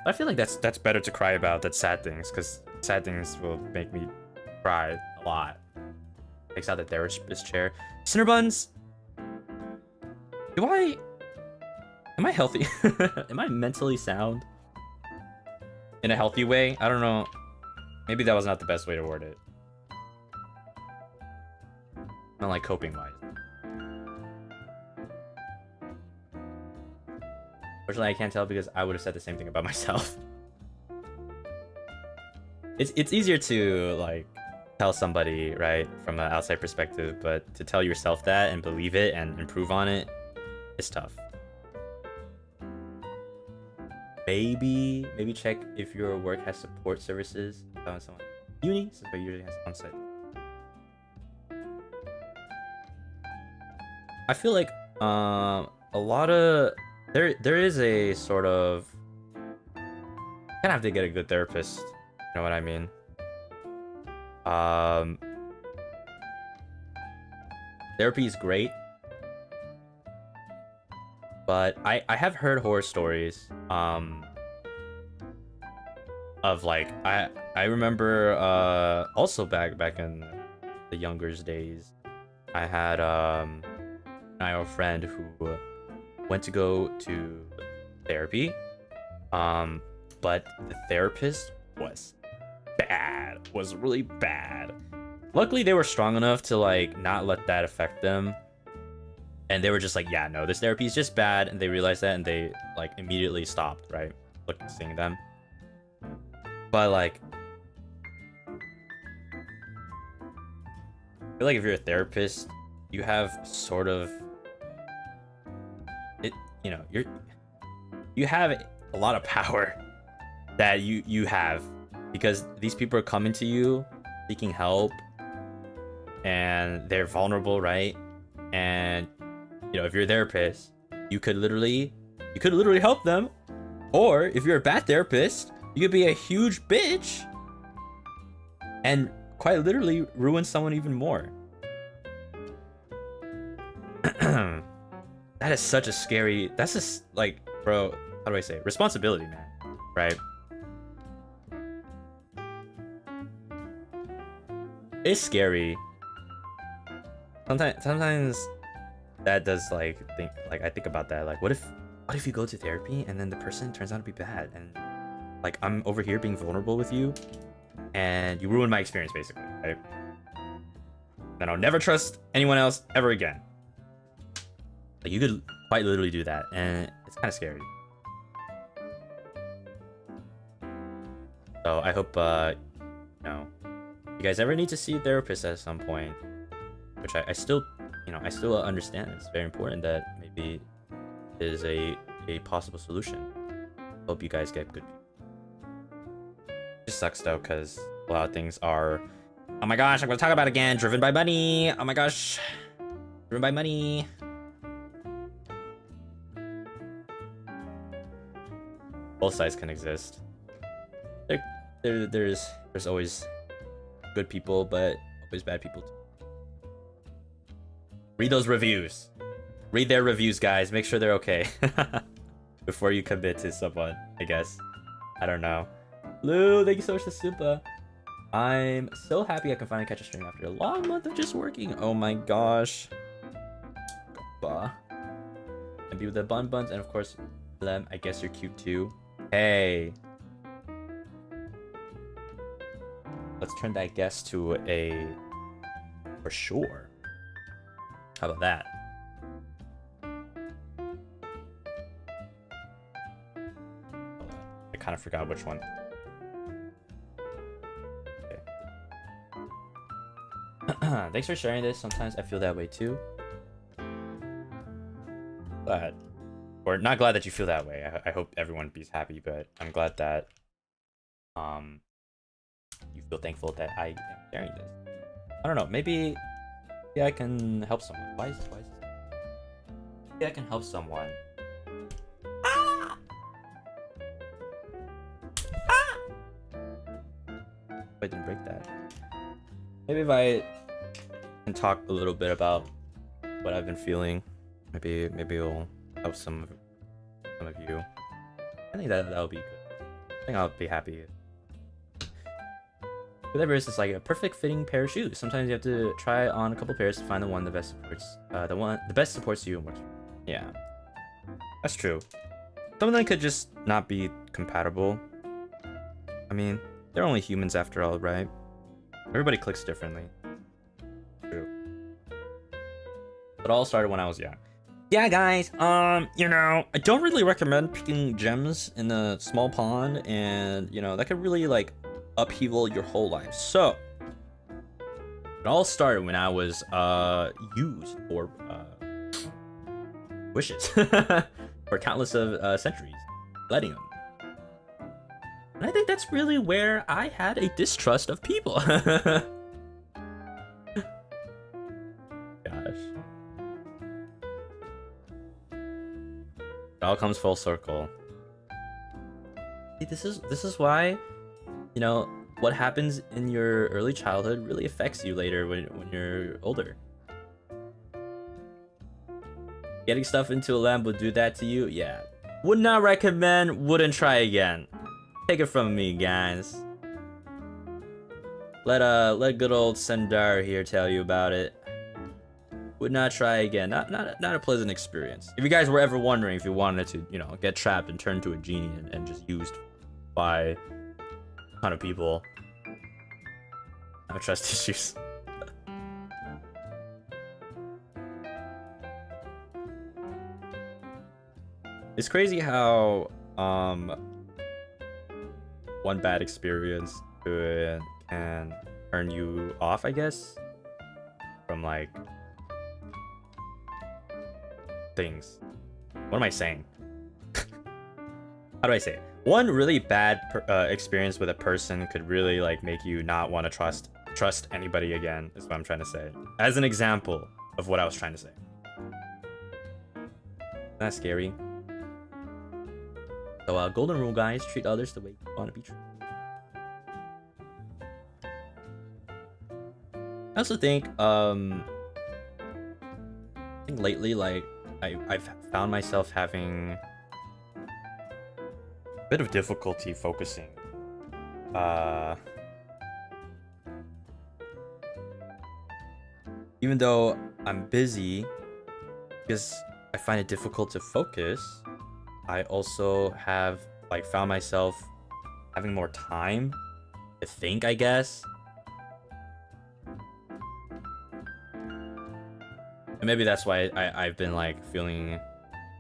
I feel like that's better to cry about than sad things, because sad things will make me cry a lot. Takes out the therapist chair. Cinderbuns. Am I healthy? Am I mentally sound? In a healthy way? I don't know. Maybe that was not the best way to word it. Not like coping wise. Fortunately, I can't tell because I would have said the same thing about myself. It's easier to like tell somebody, right, from an outside perspective, but to tell yourself that and believe it and improve on it, it's tough. Maybe check if your work has support services. Someone uni, since it usually has on-site. I feel like a lot of there is a sort of, kind of have to get a good therapist. You know what I mean? Therapy is great, but I have heard horror stories of like I remember also back in the younger days, I had a friend who went to go to therapy, but the therapist was really bad. Luckily they were strong enough to like not let that affect them, and they were just like, yeah, no, this therapy is just bad, and they realized that and they like immediately stopped, right, seeing them. But like feel like if you're a therapist, you have sort of it. You know, you have a lot of power that you have, because these people are coming to you seeking help, and they're vulnerable, right? And you know, if you're a therapist, you could literally help them, or if you're a bad therapist, you could be a huge bitch and quite literally ruin someone even more. That is such a scary, that's just like, bro, how do I say it? Responsibility, man, right? It's scary. Sometimes that does I think about that, like what if you go to therapy and then the person turns out to be bad, and like I'm over here being vulnerable with you and you ruin my experience basically, right? Then I'll never trust anyone else ever again. Like you could quite literally do that, and it's kind of scary. So I hope you know, you guys ever need to see a therapist at some point, which I still, you know, I still understand it's very important that maybe is a possible solution. Hope you guys get good people. It just sucks though, because a lot of things are, oh my gosh, I'm gonna talk about it again, driven by money. Oh my gosh, driven by money. Both sides can exist. There's always good people, but always bad people too. Read those reviews. Read their reviews, guys. Make sure they're okay before you commit to someone, I guess. I don't know. Lou, thank you so much to Supa. I'm so happy I can finally catch a stream after a long month of just working. Oh my gosh. Bah. And be with the buns, and of course, Lem, I guess you're cute too. Hey. Let's turn that guess to a for sure. How about that? I kind of forgot which one. Okay. Thanks for sharing this. Sometimes I feel that way too. Glad. Or not glad that you feel that way. I hope everyone be happy, but I'm glad that you feel thankful that I am sharing this. I don't know, maybe I can help someone. Why is maybe I can help someone. Ah! Ah! I didn't break that. Maybe if I can talk a little bit about what I've been feeling, maybe it'll help some of you. I think that'll be good. I think I'll be happy. Whatever, like a perfect fitting pair of shoes. Sometimes you have to try on a couple pairs to find the one that best supports the best supports you and works. Yeah, that's true. Some of them could just not be compatible. I mean, they're only humans after all, right? Everybody clicks differently. True. It all started when I was young. Yeah, guys, you know, I don't really recommend picking gems in a small pond, and, you know, that could really, like, upheaval your whole life. So, it all started when I was, used for, wishes. For countless of, centuries. Letting them. And I think that's really where I had a distrust of people. Gosh. It all comes full circle. See, this is why, you know, what happens in your early childhood really affects you later when you're older. Getting stuff into a lamp will do that to you? Yeah. Would not recommend, wouldn't try again. Take it from me, guys. Let good old Cendari here tell you about it. Would not try again. Not a pleasant experience. If you guys were ever wondering if you wanted to, you know, get trapped and turn into a genie and just used by a ton of people, no trust issues. It's crazy how one bad experience can turn you off, I guess. like things. What am I saying? How do I say it? One really bad experience with a person could really like make you not want to trust anybody again, is what I'm trying to say. As an example of what I was trying to say. That's scary. So golden rule, guys, treat others the way you want to be treated. I also think lately, like I've found myself having a bit of difficulty focusing. Even though I'm busy, because I find it difficult to focus, I also have like found myself having more time to think, I guess. And maybe that's why I've been like feeling,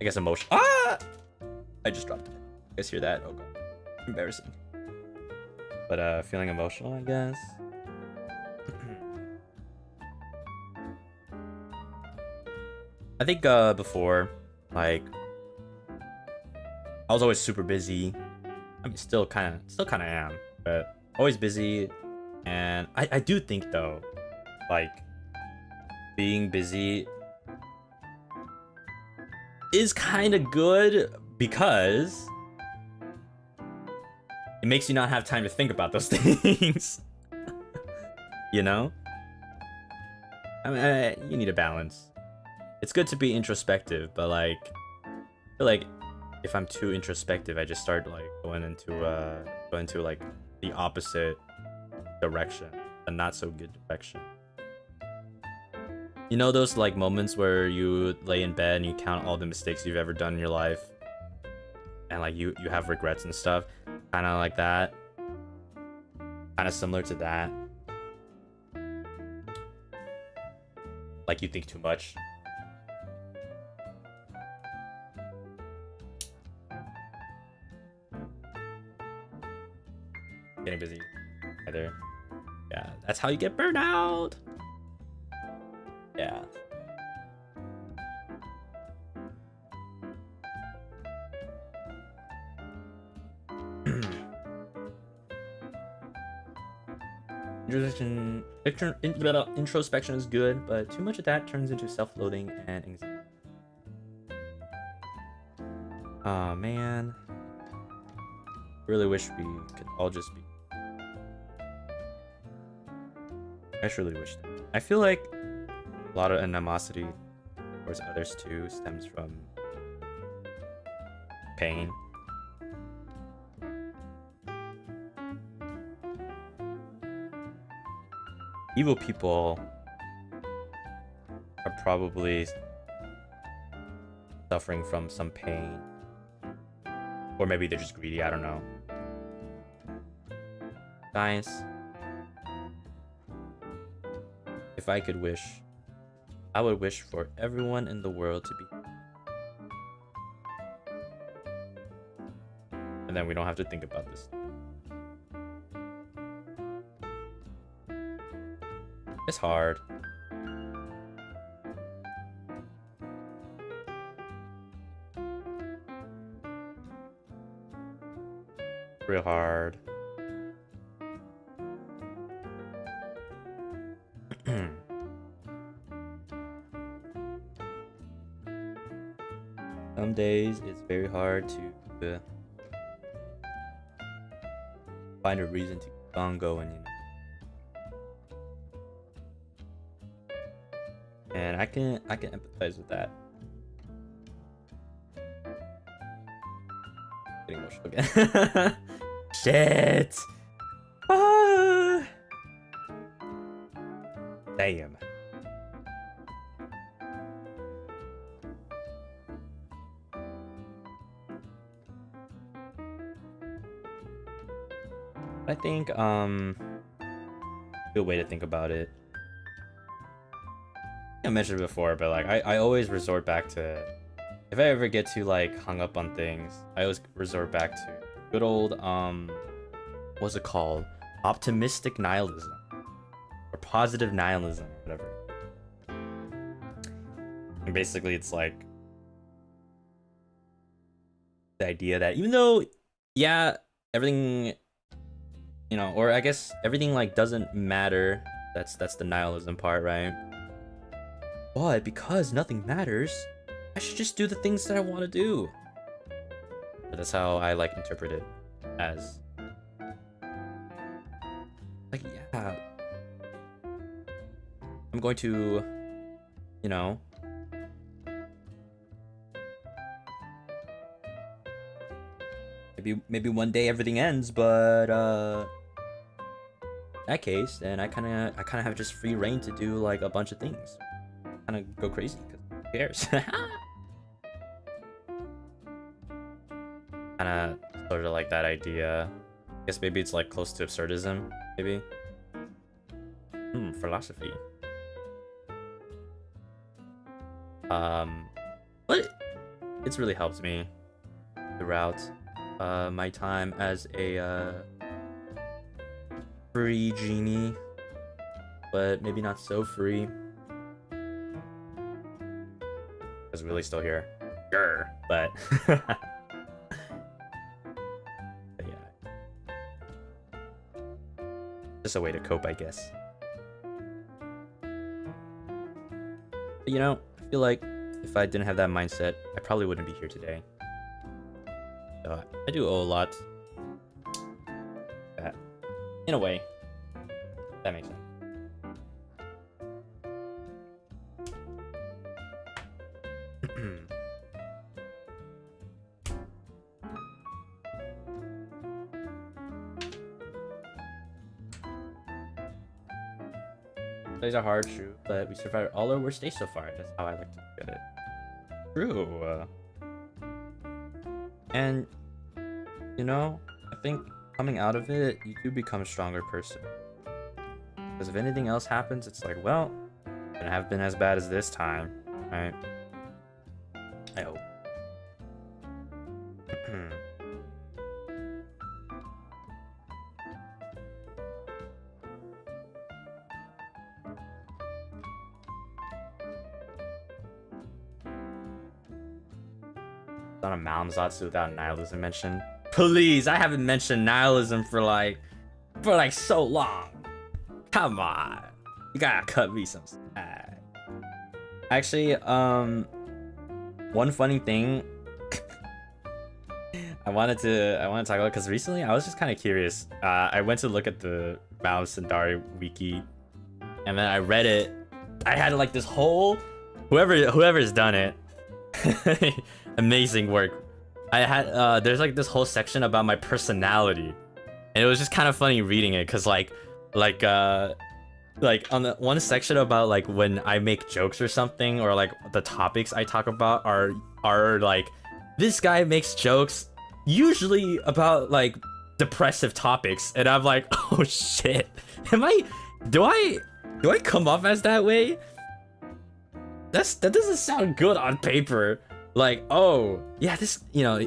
I guess, emotional. Ah! I just dropped it. You guys hear that? Oh god. Embarrassing. But feeling emotional, I guess. I think before, like, I was always super busy. I mean, still kind of am, but always busy. And I do think though, like, being busy is kind of good because it makes you not have time to think about those things. You know? I mean, you need a balance. It's good to be introspective, but like, I feel like if I'm too introspective, I just start like going into like the opposite direction, a not so good direction. You know those like moments where you lay in bed and you count all the mistakes you've ever done in your life, and like you have regrets and stuff, kind of like that, kind of similar to that. Like you think too much. Getting busy either. Yeah, that's how you get burned out. Yeah. Introspection is good, but too much of that turns into self-loathing and anxiety. Oh man. Really wish we could all just be. I truly wish that. I feel like a lot of animosity towards others too stems from pain. Evil people are probably suffering from some pain. Or maybe they're just greedy, I don't know. Guys, if I could wish, I would wish for everyone in the world to be. And then we don't have to think about this. It's hard. Real hard. Some days it's very hard to find a reason to keep on going, you know. And I can empathize with that. Getting emotional again. Shit. Ah. Damn. I think good way to think about it. I mentioned it before, but like I always resort back to, if I ever get too like hung up on things, I always resort back to good old what's it called? Optimistic nihilism or positive nihilism, whatever. And basically, it's like the idea that even though, yeah, everything, you know, or I guess everything like doesn't matter. That's the nihilism part, right? But because nothing matters, I should just do the things that I want to do. But that's how I like interpret it as. Like, yeah, I'm going to, you know, maybe one day everything ends, but in that case, then I kind of have just free reign to do like a bunch of things, kind of go crazy, because who cares? Kind of sort of like that idea. I guess maybe it's like close to absurdism, maybe. Philosophy. But it's really helped me throughout my time as a free genie, but maybe not so free, because Willie's still here. Grr, but yeah, just a way to cope, I guess. But, you know, I feel like if I didn't have that mindset, I probably wouldn't be here today. So I do owe a lot. That, in a way, that makes sense. Days are hard, true, but we survived all our worst days so far. That's how I like to look at it. True. And, you know, I think coming out of it, you do become a stronger person. Because if anything else happens, it's like, well, it couldn't have been as bad as this time, right? I hope. On a Malim Zatsu without nihilism mention. Please, I haven't mentioned nihilism for like so long. Come on, you gotta cut me some slack. Actually, one funny thing I wanted to talk about, because recently I was just kind of curious. I went to look at the Malim Cendari wiki, and then I read it. I had like this whole whoever's done it. Amazing work. I had there's like this whole section about my personality, and it was just kind of funny reading it, because like on the one section about like when I make jokes or something, or like the topics I talk about are like, this guy makes jokes usually about like depressive topics, and I'm like, oh shit, do I come off as that way? That doesn't sound good on paper. Like, oh yeah, this, you know,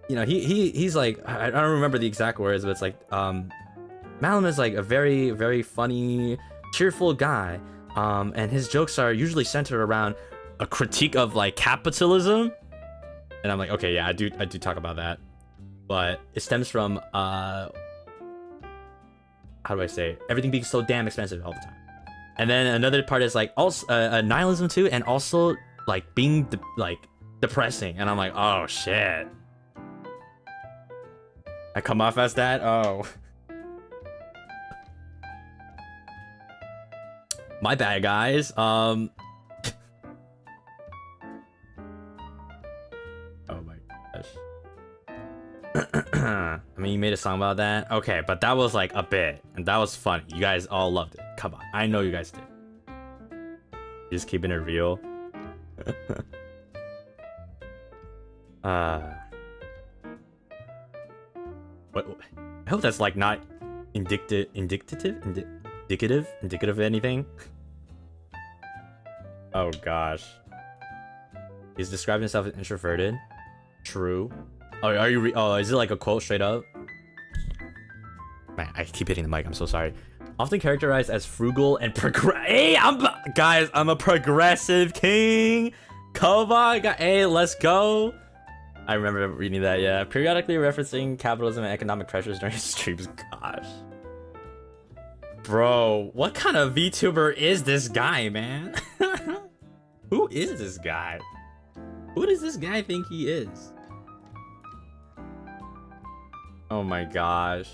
he's like, I don't remember the exact words, but it's like, Malim is like a very, very funny, cheerful guy, and his jokes are usually centered around a critique of like capitalism. And I'm like, okay, yeah, I do talk about that, but it stems from how do I say, everything being so damn expensive all the time. And then another part is like also nihilism too, and also like being depressing. And I'm like, oh shit, I come off as that? Oh, my bad, guys. Oh my gosh. I mean, you made a song about that? Okay, but that was like a bit, and that was funny. You guys all loved it. Come on, I know you guys did. Just keeping it real. What? I hope that's like not indicative of anything. Oh gosh. He's describing himself as introverted. True. Oh, are you? Oh, is it like a quote straight up? Man, I keep hitting the mic. I'm so sorry. Often characterized as frugal and Hey, I'm a progressive king. Tova got A. Let's go. I remember reading that. Yeah, periodically referencing capitalism and economic pressures during streams. Gosh, bro, what kind of VTuber is this guy, man? Who is this guy? Who does this guy think he is? Oh my gosh.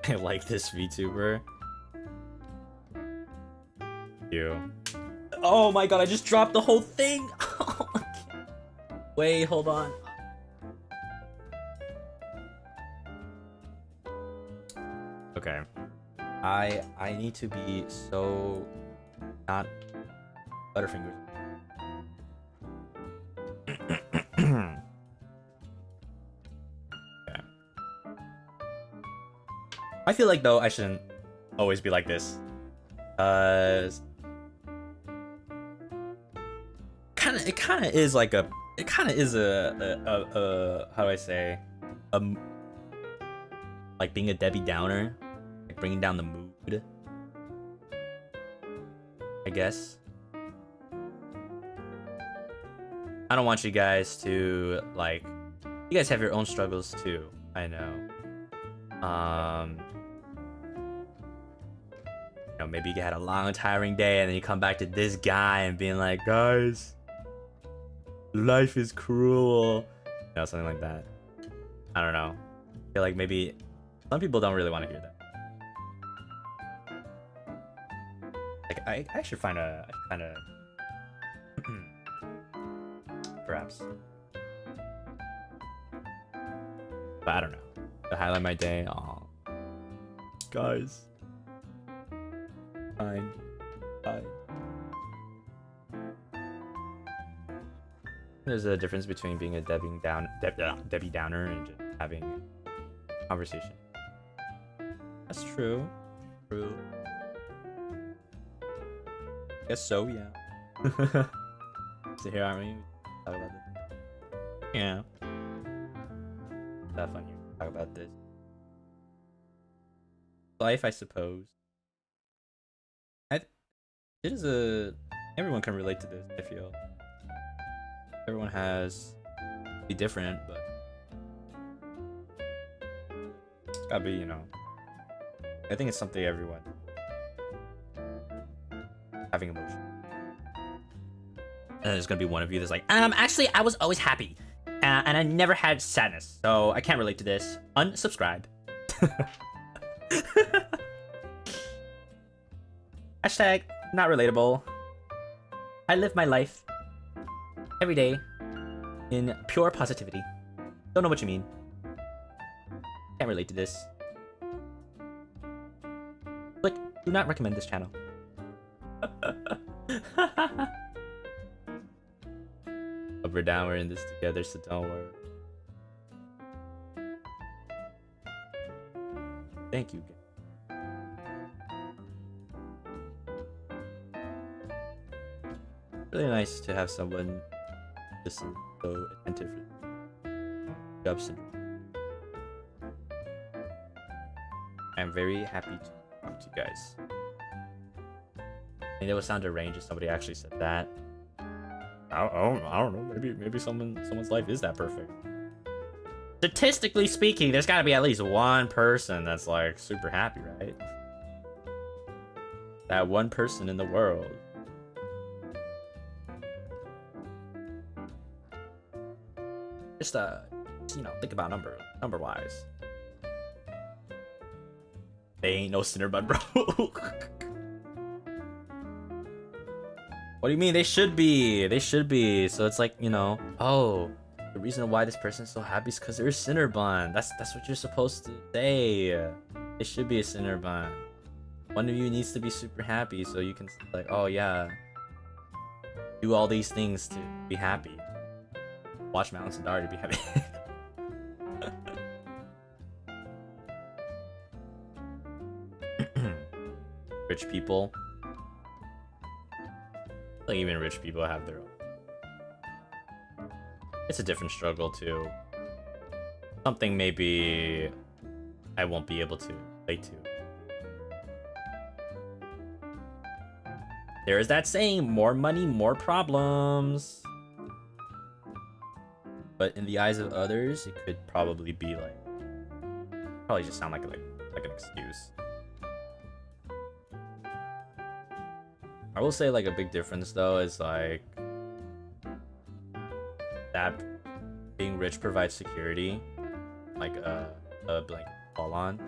I like this VTuber. You. Oh my god, I just dropped the whole thing. Wait, hold on. Okay. I need to be so not Butterfingers. Okay. I feel like though I shouldn't always be like this. It kind of is like a how do I say, like being a Debbie Downer, like bringing down the mood, I guess. I don't want you guys to, like, you guys have your own struggles too, I know. You know, maybe you had a long tiring day and then you come back to this guy and being like, guys, life is cruel, you know, something like that. I don't know. I feel like maybe some people don't really want to hear that. Like, I should find a perhaps, but I don't know. To highlight my day, aw, guys, fine. There's a difference between being a Debbie Downer and just having a conversation. That's true. True. Guess so, yeah. So here, aren't we? Talk about this. Yeah. That fun here. Talk about this. Life, I suppose. It is a. Everyone can relate to this, I feel. Everyone has be different, but it's gotta be, you know. I think it's something everyone having emotion. And there's gonna be one of you that's like, actually, I was always happy, and I never had sadness, so I can't relate to this. Unsubscribe. Hashtag not relatable. I live my life every day in pure positivity. Don't know what you mean. Can't relate to this. Like, do not recommend this channel. Up or down, we're in this together, so don't worry. Thank you. Really nice to have someone listen so attentively. Job syndrome. I'm very happy to talk to you guys. I think it would sound deranged if somebody actually said that. I don't know. Maybe someone's life is that perfect. Statistically speaking, there's got to be at least one person that's like super happy, right? That one person in the world. Just you know, think about number wise. They ain't no Cinnabon, bro. What do you mean? They should be. They should be. So it's like, you know, oh, the reason why this person's so happy is because they're a Cinnabon. That's what you're supposed to say. It should be a Cinnabon. One of you needs to be super happy so you can like, oh yeah, do all these things to be happy. Watch Cendari to be happy. Rich people. Like, even rich people have their own. It's a different struggle too. Something maybe I won't be able to relate to. There is that saying, more money, more problems. But in the eyes of others, it could probably be like, probably just sound like an excuse. I will say like a big difference though is like that being rich provides security, like a blanket fall on,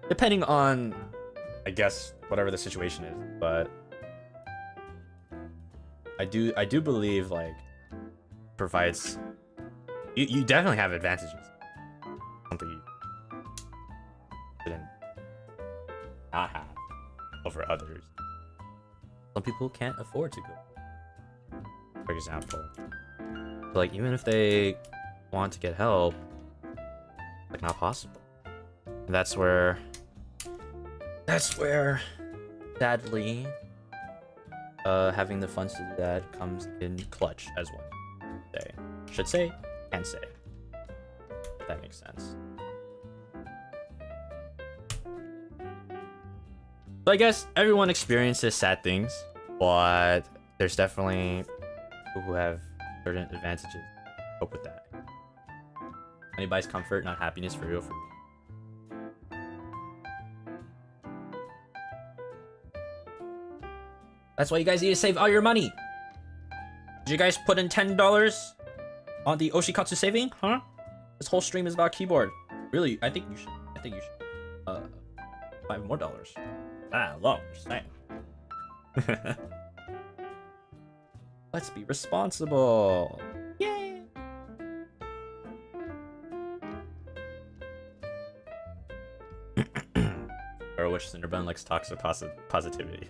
depending on, I guess, whatever the situation is. But I do believe like provides you definitely have advantages. Something you shouldn't not have over others. Some people can't afford to go. For example, so like even if they want to get help, like not possible. And that's where sadly having the funds to do that comes in clutch, as one should say, can say. If that makes sense. So I guess everyone experiences sad things, but there's definitely people who have certain advantages to cope with that. Money buys comfort, not happiness, for real, for me. That's why you guys need to save all your money. Did you guys put in $10 on the Oshikatsu saving? Huh? This whole stream is about keyboard. Really, I think you should. $5 more. Low, just saying. Let's be responsible. Yay! Or which Cinderbun likes toxic positivity.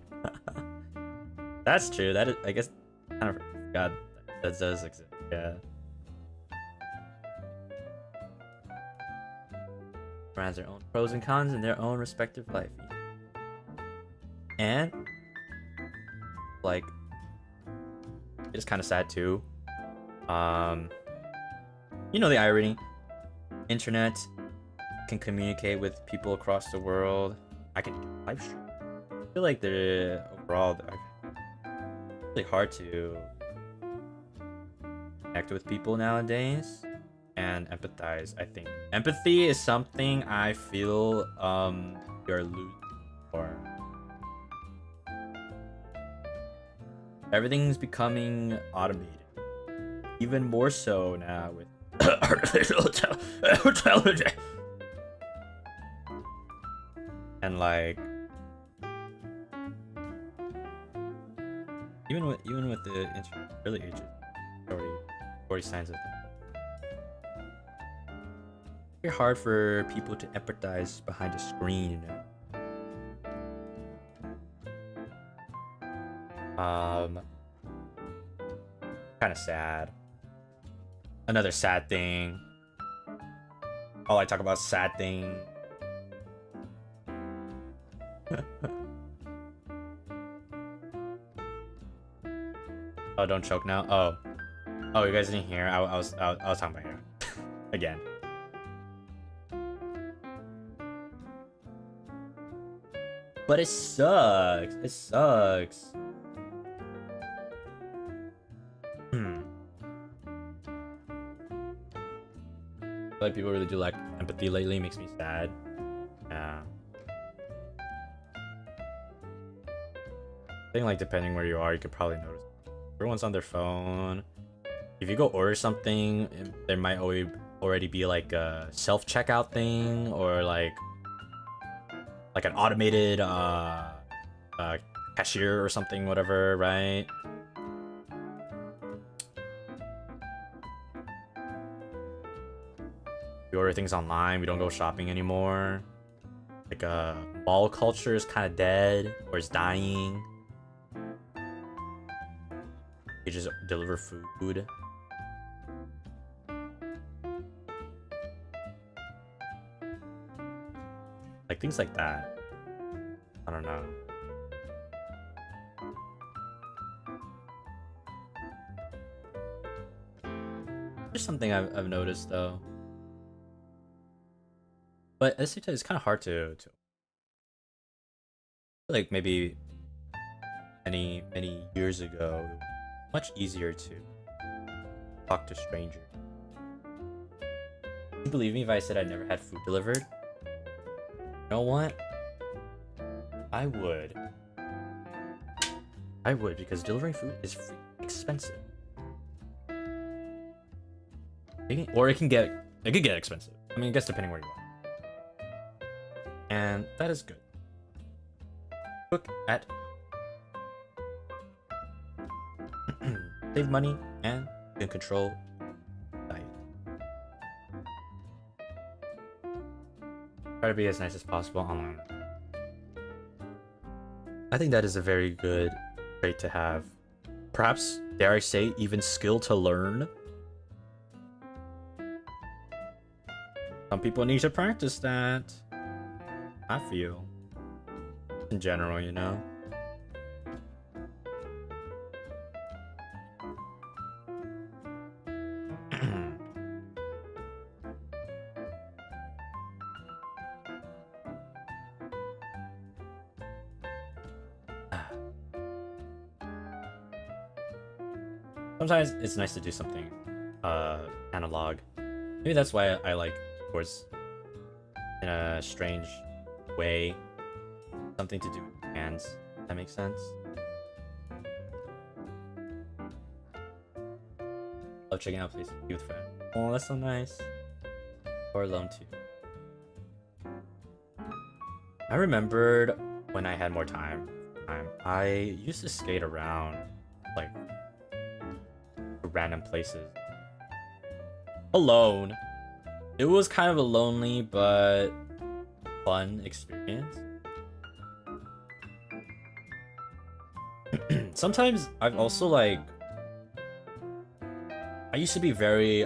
That's true. That is, I guess, kind of forgot that does exist. Yeah. Brands their own pros and cons in their own respective life. And like it is kind of sad too. You know the irony. Internet can communicate with people across the world. I can live stream. I feel like they're overall really hard to connect with people nowadays and empathize. I think empathy is something I feel you're losing for. Everything's becoming automated, even more so now with artificial intelligence. And like even with the early ages, already signs of that. Very hard for people to empathize behind a screen, you know. Kind of sad. Another sad thing. All I talk about is sad thing. Oh, don't choke now. Oh, you guys didn't hear. I was talking about here again. But it sucks. It sucks. I feel like people really do lack empathy lately. It makes me sad. Yeah. I think like depending where you are, you could probably notice. Everyone's on their phone. If you go order something, there might already be like a self-checkout thing or like an automated cashier or something, whatever, right? We order things online. We don't go shopping anymore. Like mall culture is kind of dead or is dying. You just deliver food. Like things like that. I don't know. Just something I've noticed though. But at the same time, it's kind of hard to like maybe many years ago, much easier to talk to strangers. Would you believe me if I said I never had food delivered? You know what? I would. I would, because delivering food is freaking expensive. Or it could get expensive. I mean, I guess depending where you are. And that is good. Cook at save money and can control diet. Try to be as nice as possible online. I think that is a very good trait to have. Perhaps, dare I say, even skill to learn. Some people need to practice that. I feel. In general, you know. Sometimes it's nice to do something analog. Maybe that's why I like chords in a strange way. Something to do with hands. That makes sense. Love checking out places with friends. Oh, that's so nice. Or alone too. I remembered when I had more time. I used to skate around like random places alone. It was kind of a lonely but fun experience. Sometimes I've also like I used to be very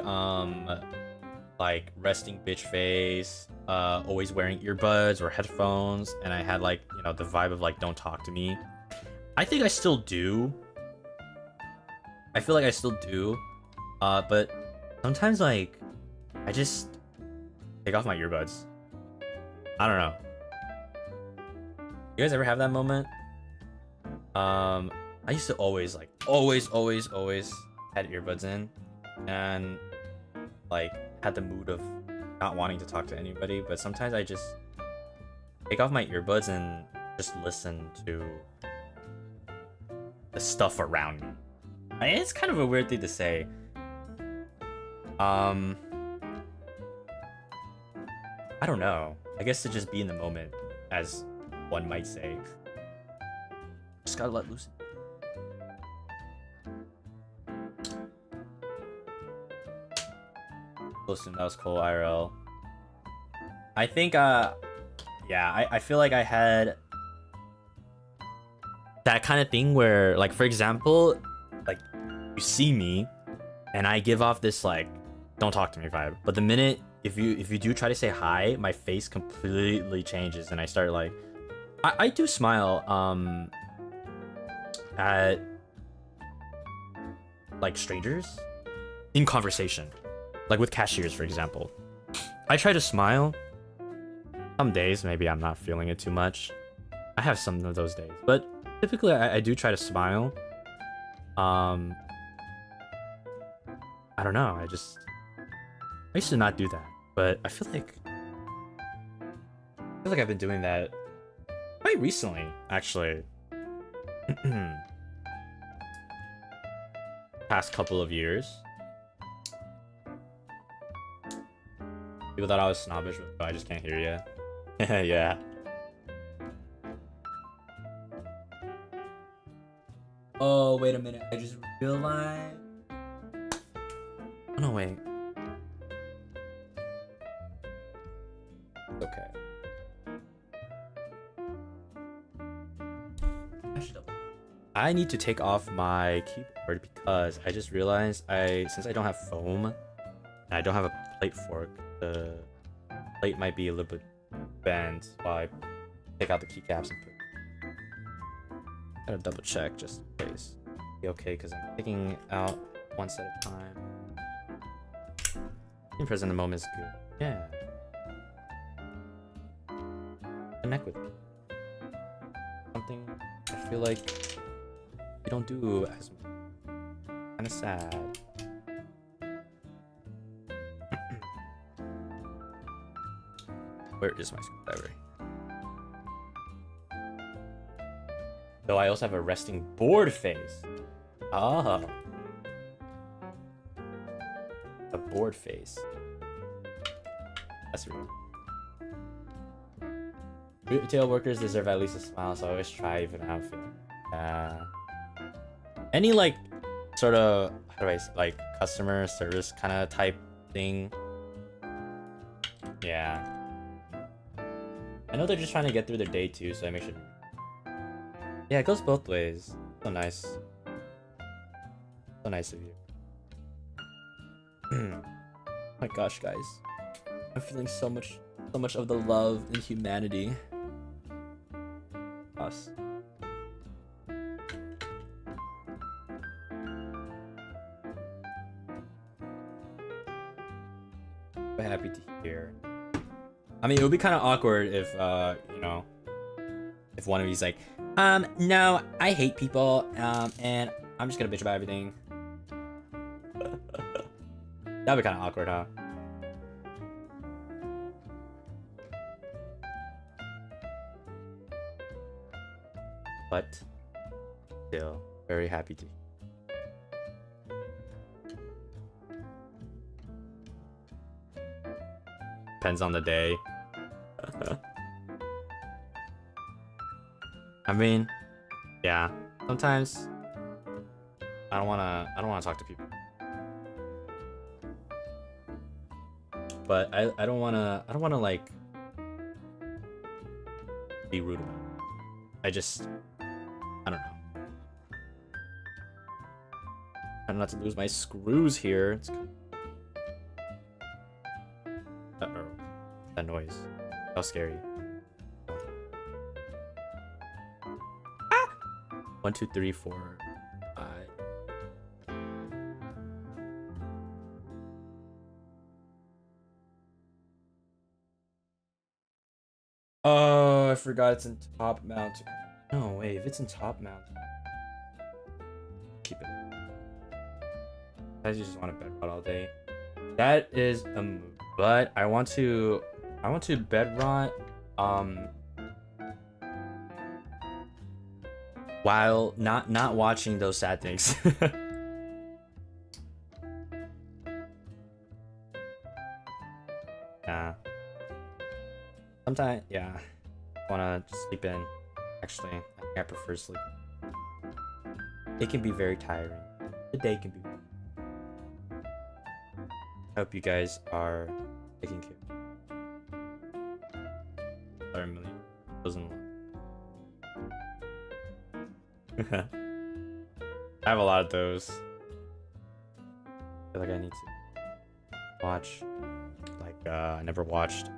like resting bitch face, always wearing earbuds or headphones, and I had like, you know, the vibe of like don't talk to me. I think I still do. I feel like I still do. But sometimes like I just take off my earbuds. I don't know. You guys ever have that moment? I used to always had earbuds in and like had the mood of not wanting to talk to anybody, but sometimes I just take off my earbuds and just listen to the stuff around me. It's kind of a weird thing to say. I don't know. I guess to just be in the moment, as one might say. Just gotta let loose. Listen, that was cool, IRL. I think, yeah, I feel like I had that kind of thing where, like, for example, like, you see me, and I give off this, like, don't talk to me vibe. But the minute, if you do try to say hi, my face completely changes, and I start, like, I do smile, at, like, strangers in conversation. Like with cashiers, for example. I try to smile. Some days, maybe I'm not feeling it too much. I have some of those days. But typically, I do try to smile. I don't know. I used to not do that. But I feel like I've been doing that quite recently, actually. Past couple of years. People thought I was snobbish, but I just can't hear you. Yeah. Oh, wait a minute. I just realized. Oh, no, wait. Okay. I need to take off my keyboard because I just realized since I don't have foam and I don't have a plate fork, the plate might be a little bit bent while I take out the keycaps and put. Gotta double check just in case. Be okay, because I'm taking out one set at a time. Being present in the moment is good. Yeah. connect with you. Something I feel like you don't do as much. Kind of sad. Where is my screwdriver? Though I also have a resting board face. Ah. A board face. That's real. Retail workers deserve at least a smile, so I always try even outfit. Any like sort of, how do I say, like customer service kind of type thing. Yeah. I know they're just trying to get through their day too, so I make sure. Yeah, it goes both ways. So nice. So nice of you. Oh my gosh, guys. I'm feeling so much of the love and humanity. Us. I'm happy to hear. I mean, it would be kind of awkward if, you know, if one of you's like, no, I hate people, and I'm just gonna bitch about everything. That'd be kind of awkward, huh? But still, very happy to. Depends on the day. I mean, yeah. Sometimes I don't wanna talk to people. But I don't wanna like be rude about it. I don't know. Trying not to lose my screws here. It's... Uh-oh. That noise. How scary. Ah! 1, 2, 3, 4, 5. Oh, I forgot it's in top mount. No, wait, if it's in top mount, keep it. I just want to bed rot all day. That is a move, but I want to bed rot while not watching those sad things. Yeah. Sometimes, yeah, I wanna sleep in. Actually, I think I prefer sleep. It can be very tiring. The day can be. I hope you guys are taking care. Sorry, Malim. Doesn't. I have a lot of those. I feel like I need to watch. Like, I never watched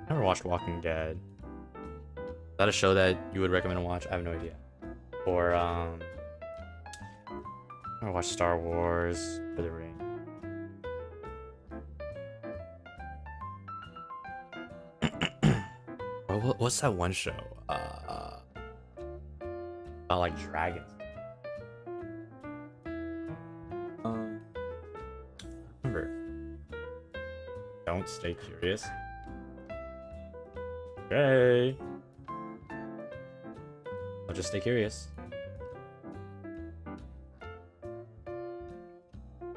Walking Dead. Is that a show that you would recommend to watch? I have no idea. Or I watch Star Wars for the Ring. What's that one show? About like dragons. Remember. Don't stay curious. Okay. I'll just stay curious.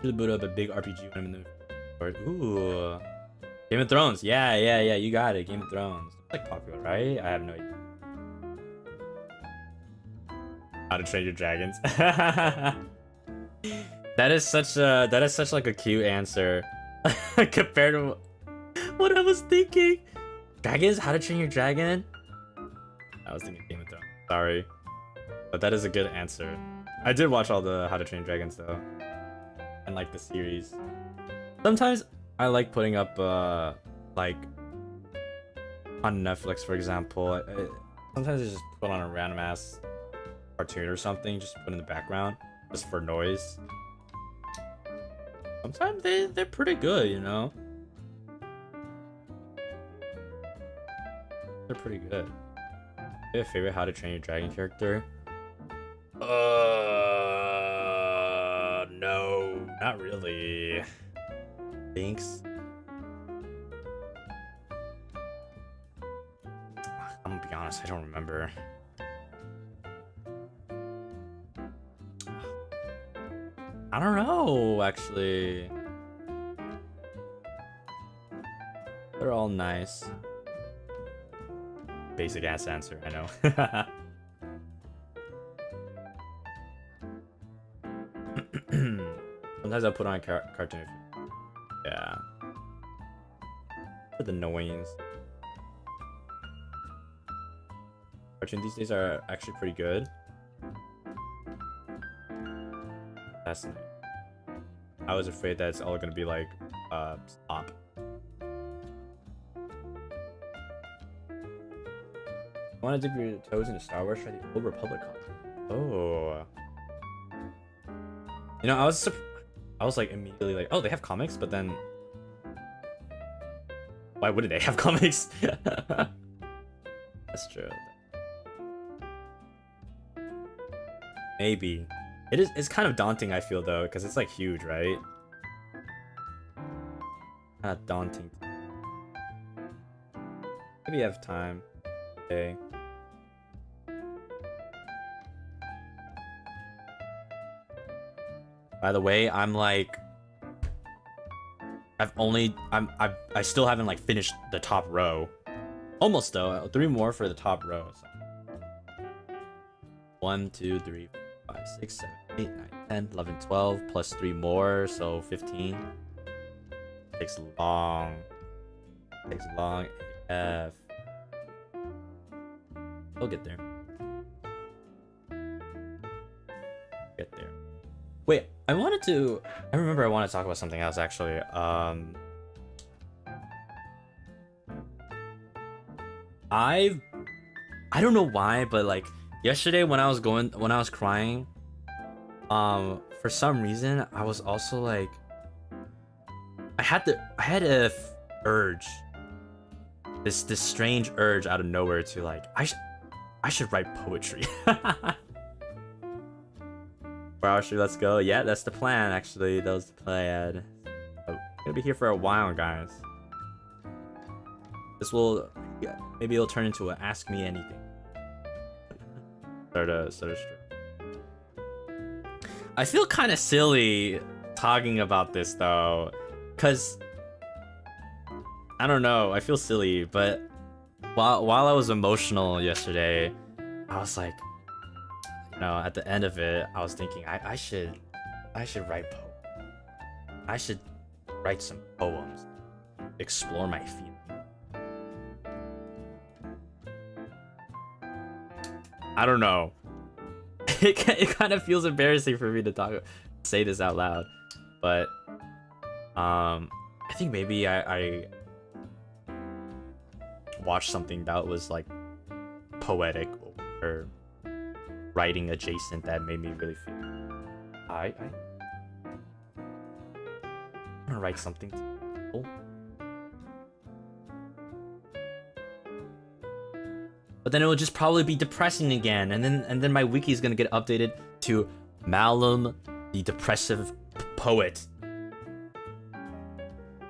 Should boot up a big RPG when I'm in the Discord. Ooh. Game of Thrones. Yeah, you got it. Game of Thrones. It's like popular, right? I have no idea. How to Train Your Dragons. That is such like a cute answer compared to what I was thinking. Dragons? How to Train Your Dragon? I was thinking Game of Thrones. Sorry, but that is a good answer. I did watch all the How to Train Dragons though, and like the series. Sometimes I like putting up like on Netflix, for example. Sometimes I just put on a random ass cartoon or something, just put in the background, just for noise. Sometimes they're pretty good, you know. They're pretty good. Do you have a favorite How to Train Your Dragon character? No, not really. Thanks. I'm gonna be honest, I don't remember. I don't know, actually. They're all nice. Basic ass answer, I know. Sometimes I'll put on a cartoon. Yeah. For the noise. Cartoons these days are actually pretty good. Fascinating. I was afraid that it's all gonna be like, stop. Want to dip your toes into Star Wars? Try the Old Republic comic. Oh. You know, I was like immediately like, oh, they have comics, but then why wouldn't they have comics? That's true. Maybe. It's kind of daunting, I feel, though, because it's like huge, right? Kind of daunting. Maybe you have time. Okay. By the way, I'm like, I still haven't like finished the top row. Almost though. 3 more for the top row. So. 1, 2, 3, 4, 5, 6, 7, 8, 9, 10, 11, 12 plus 3 more, so 15. Takes long. Takes long AF. We'll get there. Get there. Wait, I remember I wanted to talk about something else actually. I don't know why, but like yesterday when I was crying, for some reason I was also like, I had a urge, this strange urge out of nowhere to like, I should write poetry. 4 hours stream, let's go. Yeah, that's the plan, actually. That was the plan. I'm gonna be here for a while, guys. This will... Yeah, maybe it'll turn into a Ask Me Anything. Start a stream. I feel kind of silly talking about this, though. Because... I don't know. I feel silly, but... While I was emotional yesterday, I was like... You know, at the end of it, I was thinking I should write poems. I should write some poems. Explore my feelings. I don't know. It kind of feels embarrassing for me to say this out loud, but I think maybe I watched something that was like poetic or writing adjacent that made me really feel. I'm gonna write something cool. But then it will just probably be depressing again, and then my wiki is gonna get updated to Malim, the depressive poet.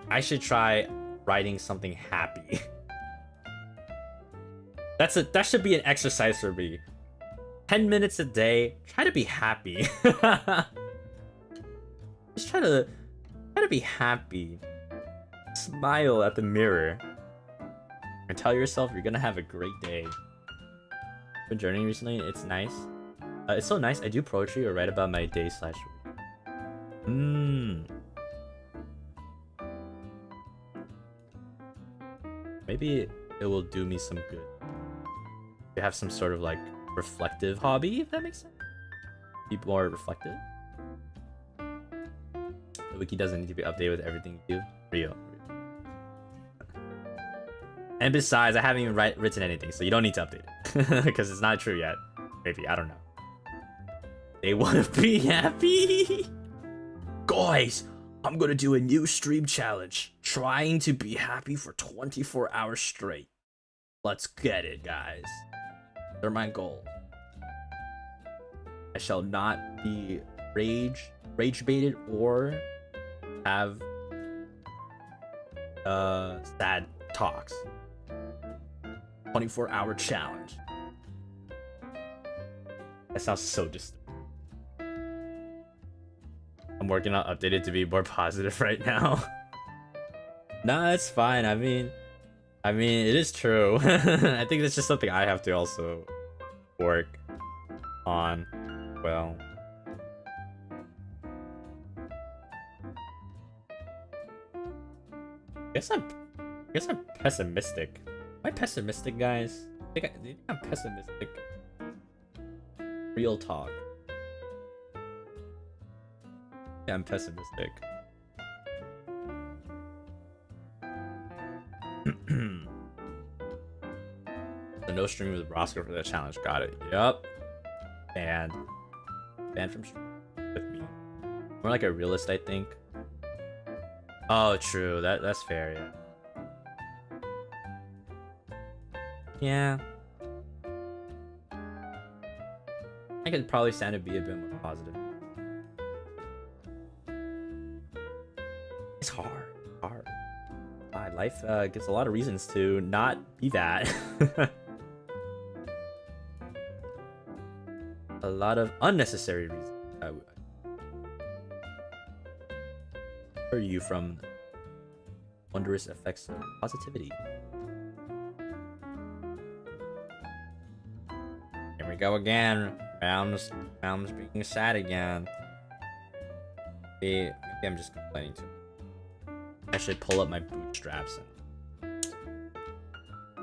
I should try writing something happy. That should be an exercise for me. 10 minutes a day, try to be happy. Just try to be happy. Smile at the mirror. And tell yourself you're gonna have a great day. Been journaling recently, it's nice. It's so nice. I do poetry or write about my day / week. Maybe it will do me some good. To have some sort of like reflective hobby, if that makes sense. Be more reflective. The wiki doesn't need to be updated with everything you do. Real. And besides, I haven't even written anything, so you don't need to update it. Because it's not true yet. Maybe, I don't know. They want to be happy? Guys, I'm gonna do a new stream challenge. Trying to be happy for 24 hours straight. Let's get it, guys. They're my goals. I shall not be rage baited or have sad talks. 24-hour challenge. That sounds so distant. I'm working on updated to be more positive right now. Nah, it's fine. I mean, it is true. I think that's just something I have to also work on. Well, I guess I'm pessimistic. Am I pessimistic, guys? I think I'm pessimistic. Real talk. Yeah, I'm pessimistic. So no streaming with Roscoe for the challenge. Got it. Yup. Banned from streaming with me. More like a realist, I think. Oh, true. That's fair. Yeah. I could probably stand to be a bit more positive. It's hard. Life gives a lot of reasons to not be that. A lot of unnecessary reasons. Are you from wondrous effects of positivity? Here we go again. Mounds being sad again. Maybe I'm just complaining too. I should pull up my bootstraps and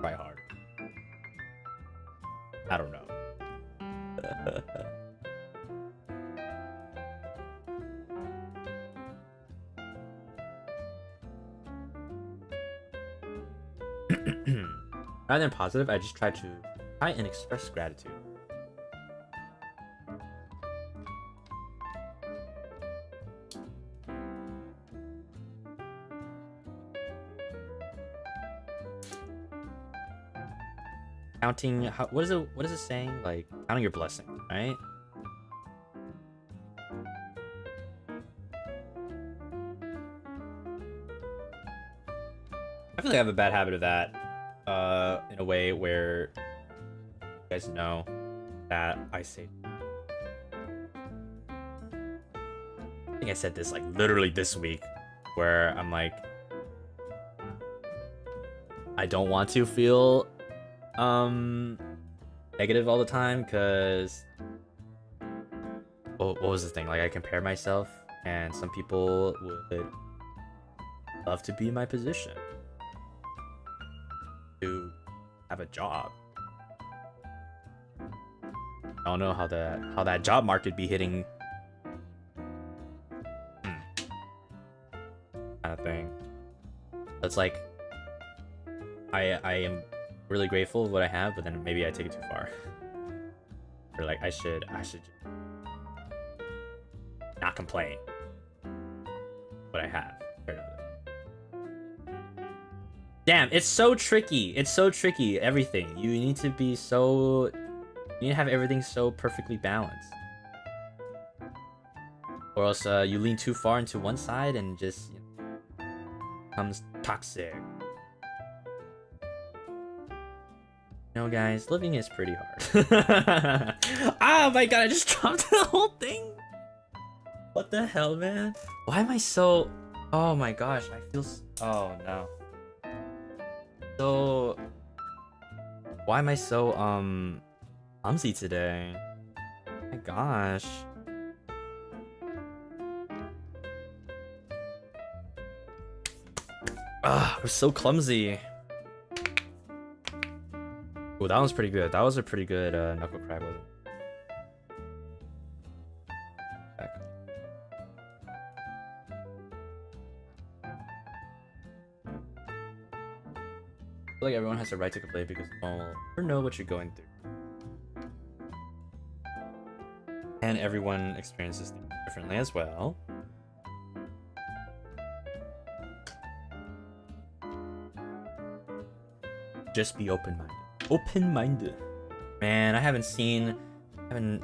try hard. I don't know. Rather than positive, I just try and express gratitude. Counting, what is it saying? Like counting your blessings, right? I feel like I have a bad habit of that, in a way where you guys know that I say. I think I said this like literally this week, where I'm like, I don't want to feel negative all the time, because what was the thing? Like I compare myself, and some people would love to be in my position, to have a job. I don't know how that job market be hitting, kind of thing. It's like I am really grateful of what I have, but then maybe I take it too far. Or like I should not complain what I have. Damn, it's so tricky. Everything. You need to have everything so perfectly balanced. Or else you lean too far into one side and just becomes toxic. You know, guys, living is pretty hard. Oh my god, I just dropped the whole thing. What the hell, man? Why am I so... Oh my gosh, I feel... Oh no. So... Why am I so, clumsy today? Oh my gosh. I'm so clumsy. Oh, that was pretty good. That was a pretty good knuckle crack, wasn't it? Back. I feel like everyone has a right to complain because no one will ever know what you're going through. And everyone experiences things differently as well. Just be open-minded. Open-minded. Man, I haven't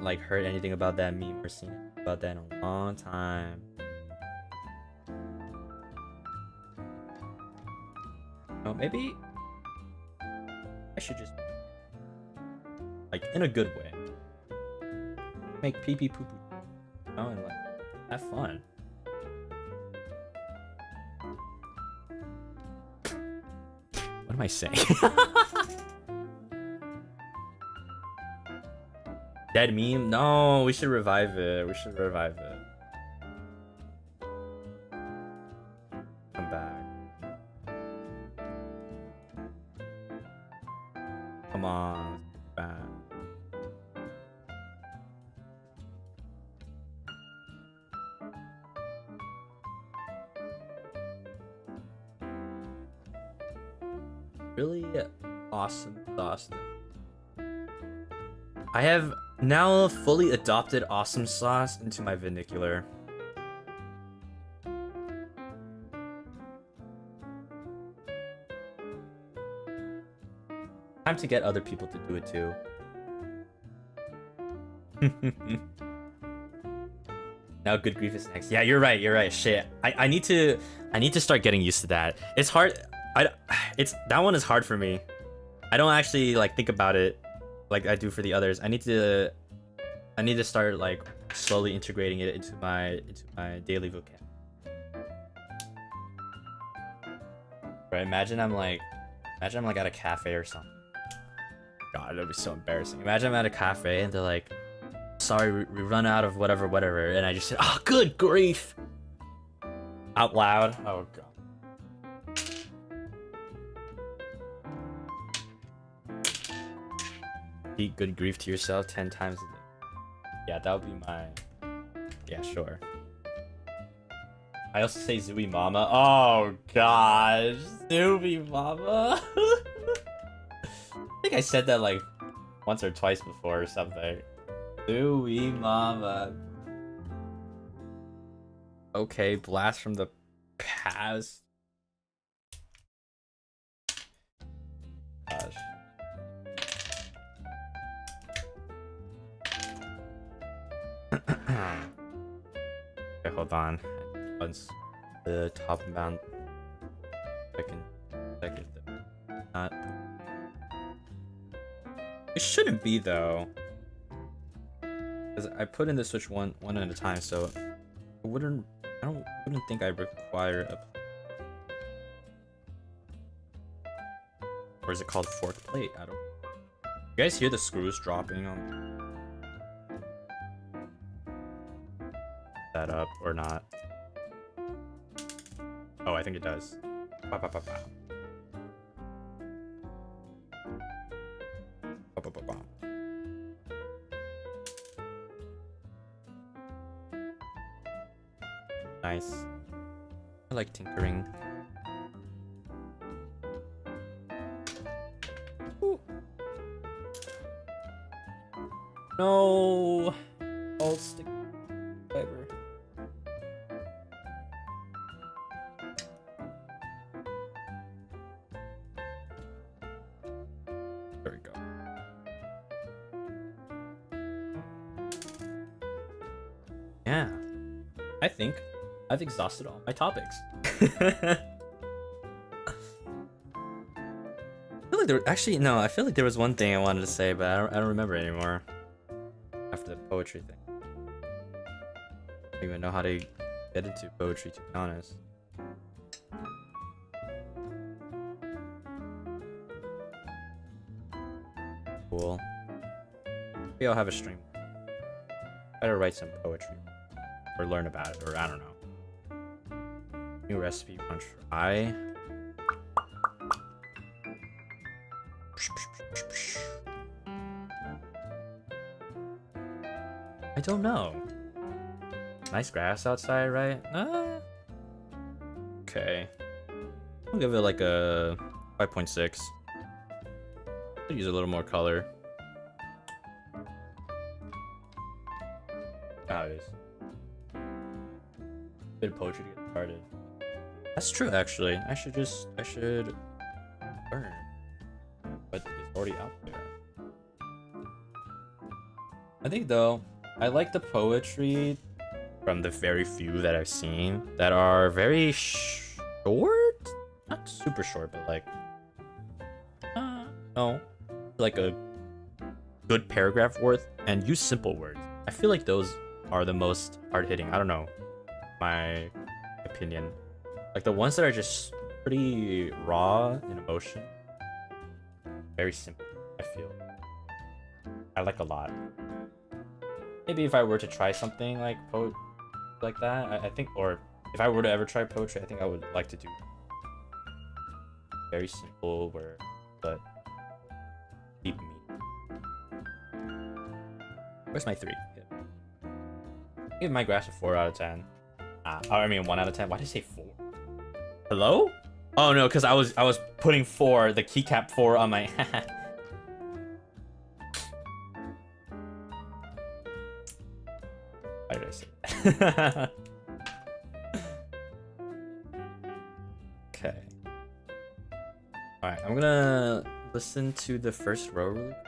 like heard anything about that meme or seen about that in a long time. Oh, maybe I should just, like, in a good way, make pee pee poo poo, you know, and like have fun. What am I saying? Dead meme? No, we should revive it. We should revive it. Come back. Come on. Back. Really awesome sauce. I have now fully adopted awesome sauce into my vernacular. Time to get other people to do it too. Now good grief is next. Yeah, you're right. You're right. Shit. I need to start getting used to that. It's hard. That one is hard for me. I don't actually like think about it like I do for the others. I need to start like slowly integrating it into my daily vocab. Right? Imagine I'm like at a cafe or something. God, that'd be so embarrassing. Imagine I'm at a cafe and they're like, sorry, we run out of whatever, and I just said, oh, good grief, out loud. Oh god. Eat good grief to yourself 10 times a day. Yeah, that would be my... Yeah, sure. I also say Zooey Mama. Oh gosh, Zooey Mama. I think I said that like once or twice before or something. Zooey Mama. Okay, blast from the past. Gosh. Okay, hold on. Once the top and bound second not. It shouldn't be though, because I put in the switch one at a time, so I wouldn't think I require a, or is it called fork plate? I don't. You guys hear the screws dropping on that up or not? Oh, I think it does. Ba, ba, ba, ba. Ba, ba, ba, ba. Nice. I like tinkering. Ooh. No. All stick fiber. There we go. Yeah, I think I've exhausted all my topics. I feel like I feel like there was one thing I wanted to say, but I don't remember anymore. After the poetry thing. I don't even know how to get into poetry, to be honest. Cool. Maybe I'll have a stream. Better write some poetry. Or learn about it, or I don't know. New recipe you want to try. I don't know. Nice grass outside, right? Okay. I'll give it like a 5.6. I'll use a little more color. Oh, it is. Bit of poetry to get started. That's true, actually. I should learn. But it's already out there. I think though, I like the poetry from the very few that I've seen that are very short, not super short, but like, no, like a good paragraph worth, and use simple words. I feel like those are the most hard hitting. I don't know, my opinion. Like the ones that are just pretty raw in emotion, very simple. I feel I like a lot. Maybe if I were to try something like like that, I think, or if I were to ever try poetry, I think I would like to do very simple words, but deep meaning. Where's my 3? Give my grass a 4 out of 10. I mean 1 out of 10. Why did I say 4? Hello? Oh no, because I was putting 4, the keycap 4 on my. Why did I say that? Okay. Alright, I'm gonna listen to the first row really quick.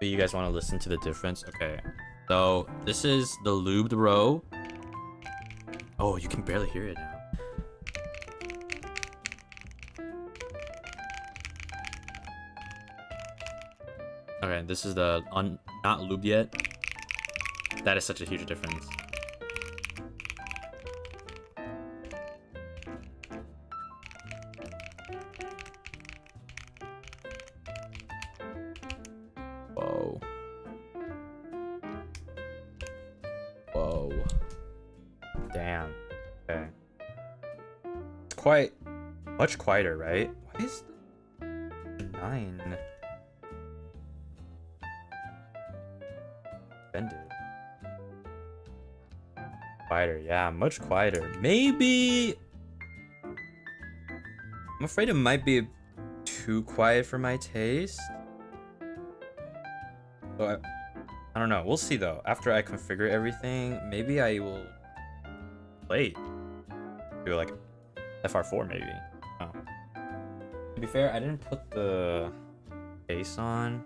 Do you guys want to listen to the difference? Okay. So this is the lubed row. Oh, you can barely hear it now. Okay, this is the not lubed yet. That is such a huge difference. Whoa. Whoa. Damn. Okay. It's quite much quieter, right? Why is the 9 bended? Quieter, yeah, much quieter. Maybe I'm afraid it might be too quiet for my taste. So I don't know. We'll see though. After I configure everything, maybe I will play do like FR4 maybe. Oh. To be fair, I didn't put the bass on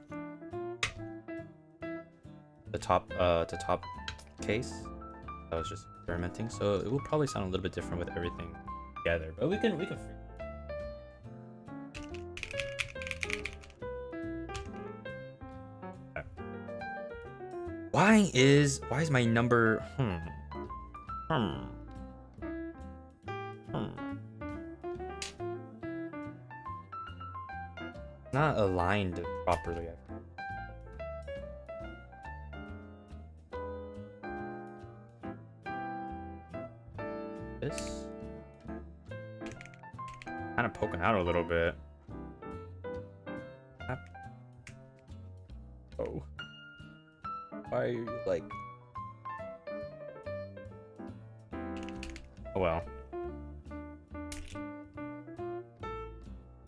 the top case. I was just experimenting, so it will probably sound a little bit different with everything together. But we can figure. Why is my number not aligned properly? This kind of poking out a little bit. Oh. Why are you like... Oh well.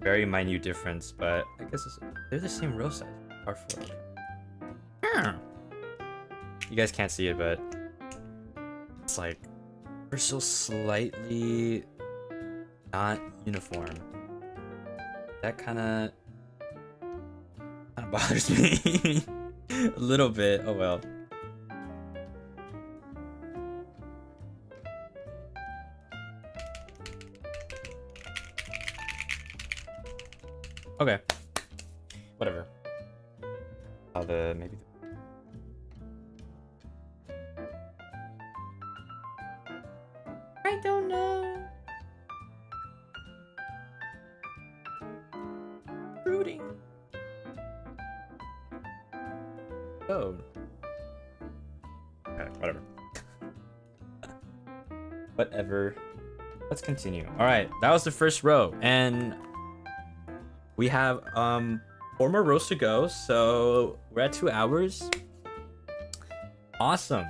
Very minute difference, but I guess they're the same row size. R4. You guys can't see it, but it's like we're so slightly not uniform. That kind of bothers me. A little bit. Oh well. Okay. Whatever. Maybe I don't know. Brooding. Oh. Okay, whatever. Whatever. Let's continue. All right, that was the first row, and we have 4 more rows to go, so we're at 2 hours. Awesome.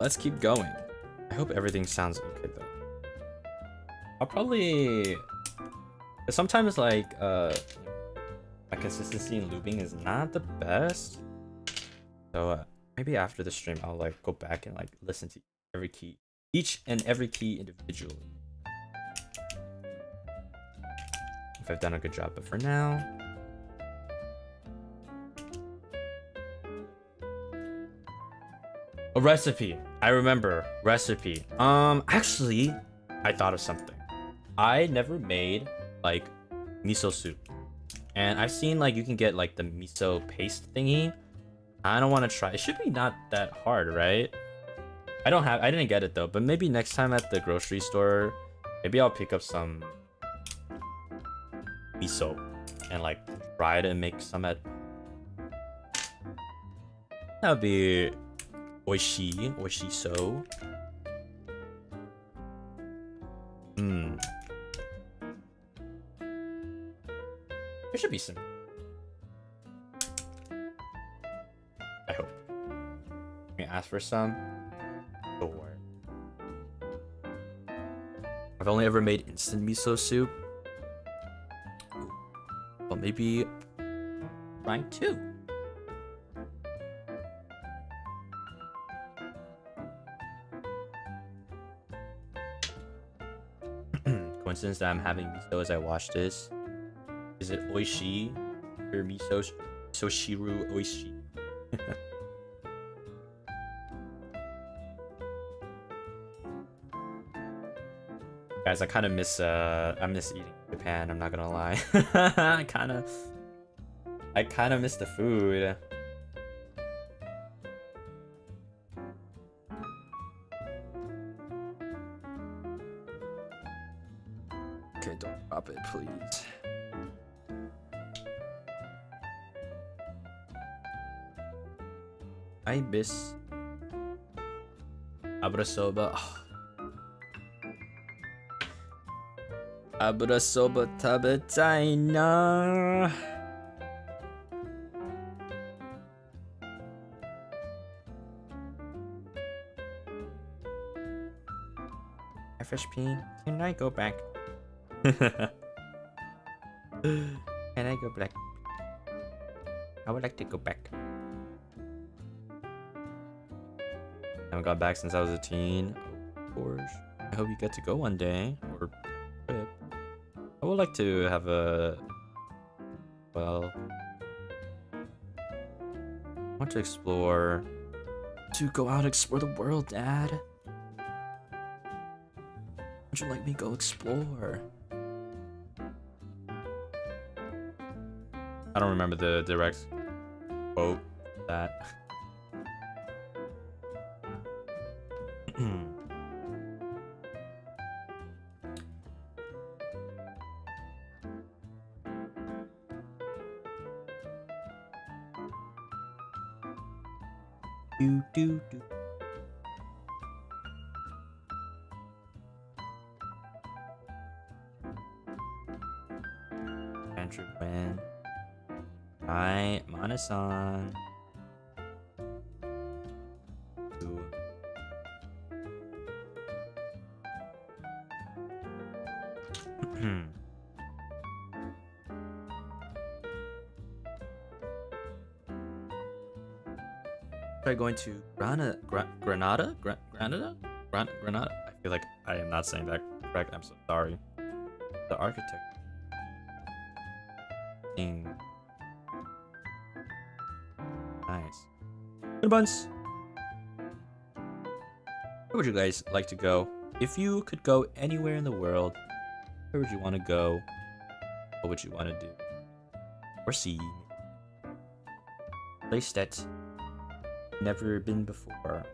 Let's keep going. I hope everything sounds okay though. I'll probably, sometimes like my consistency in lubing is not the best, so maybe after the stream I'll like go back and like listen to every key, each and every key individually, if I've done a good job. But for now, A recipe. I remember. Recipe. Actually, I thought of something. I never made, like, miso soup. And I've seen, like, you can get, like, the miso paste thingy. I don't want to try. It should be not that hard, right? I didn't get it, though. But maybe next time at the grocery store, maybe I'll pick up some miso and, like, try it and make some at... That would be... Oishi so. There should be some. I hope. Can we ask for some? Sure. I've only ever made instant miso soup. Well, maybe trying two. Coincidence that I'm having miso as I watch this. Is it oishi or miso soshiru oishi? Guys, I kind of miss eating Japan. I'm not gonna lie. I kind of miss the food. Okay, don't drop it, please. I miss aburasoba. Oh. Aburasoba tabetai na. FHP, can I go back? Can I go back? I would like to go back. I haven't got back since I was a teen. Of course. I hope you get to go one day. Or trip. I would like to have a... Well... I want to explore... To go out and explore the world, Dad. Would you like me to go explore? I don't remember the direct quote that. Do. Andrew Wynn. Hi, Mana-san. Try going to Granada. I feel like I am not saying that correct. I'm so sorry. The architect. Nice. Good buns. Where would you guys like to go? If you could go anywhere in the world, where would you want to go? What would you want to do? Or see? Place that never been before.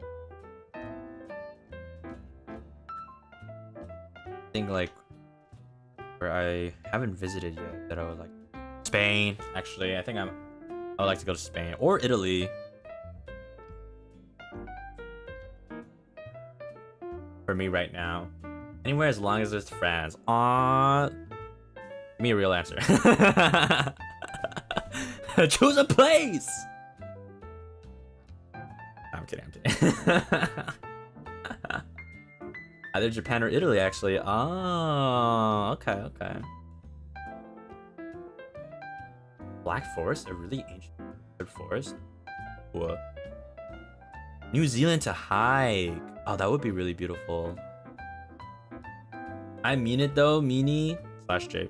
Thing like where I haven't visited yet that I would like. Spain, actually. I would like to go to Spain or Italy. For me right now. Anywhere as long as it's France. Give me a real answer. Choose a place! I'm kidding. Either Japan or Italy, actually. Oh, okay. Black Forest? A really ancient forest? What? New Zealand to hike. Oh, that would be really beautiful. I mean it though, Meanie/J.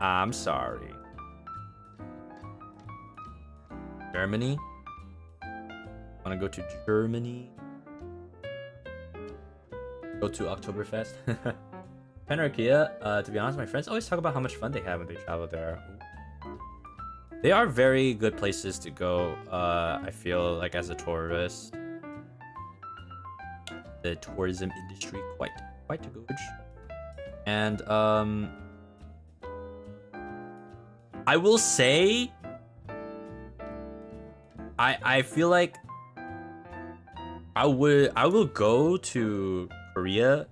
I'm sorry. Germany. Want to go to Germany? Go to Oktoberfest. Panarchia, to be honest, my friends always talk about how much fun they have when they travel there. They are very good places to go, I feel like, as a tourist. The tourism industry quite good. And I will say I feel like I will go to Korea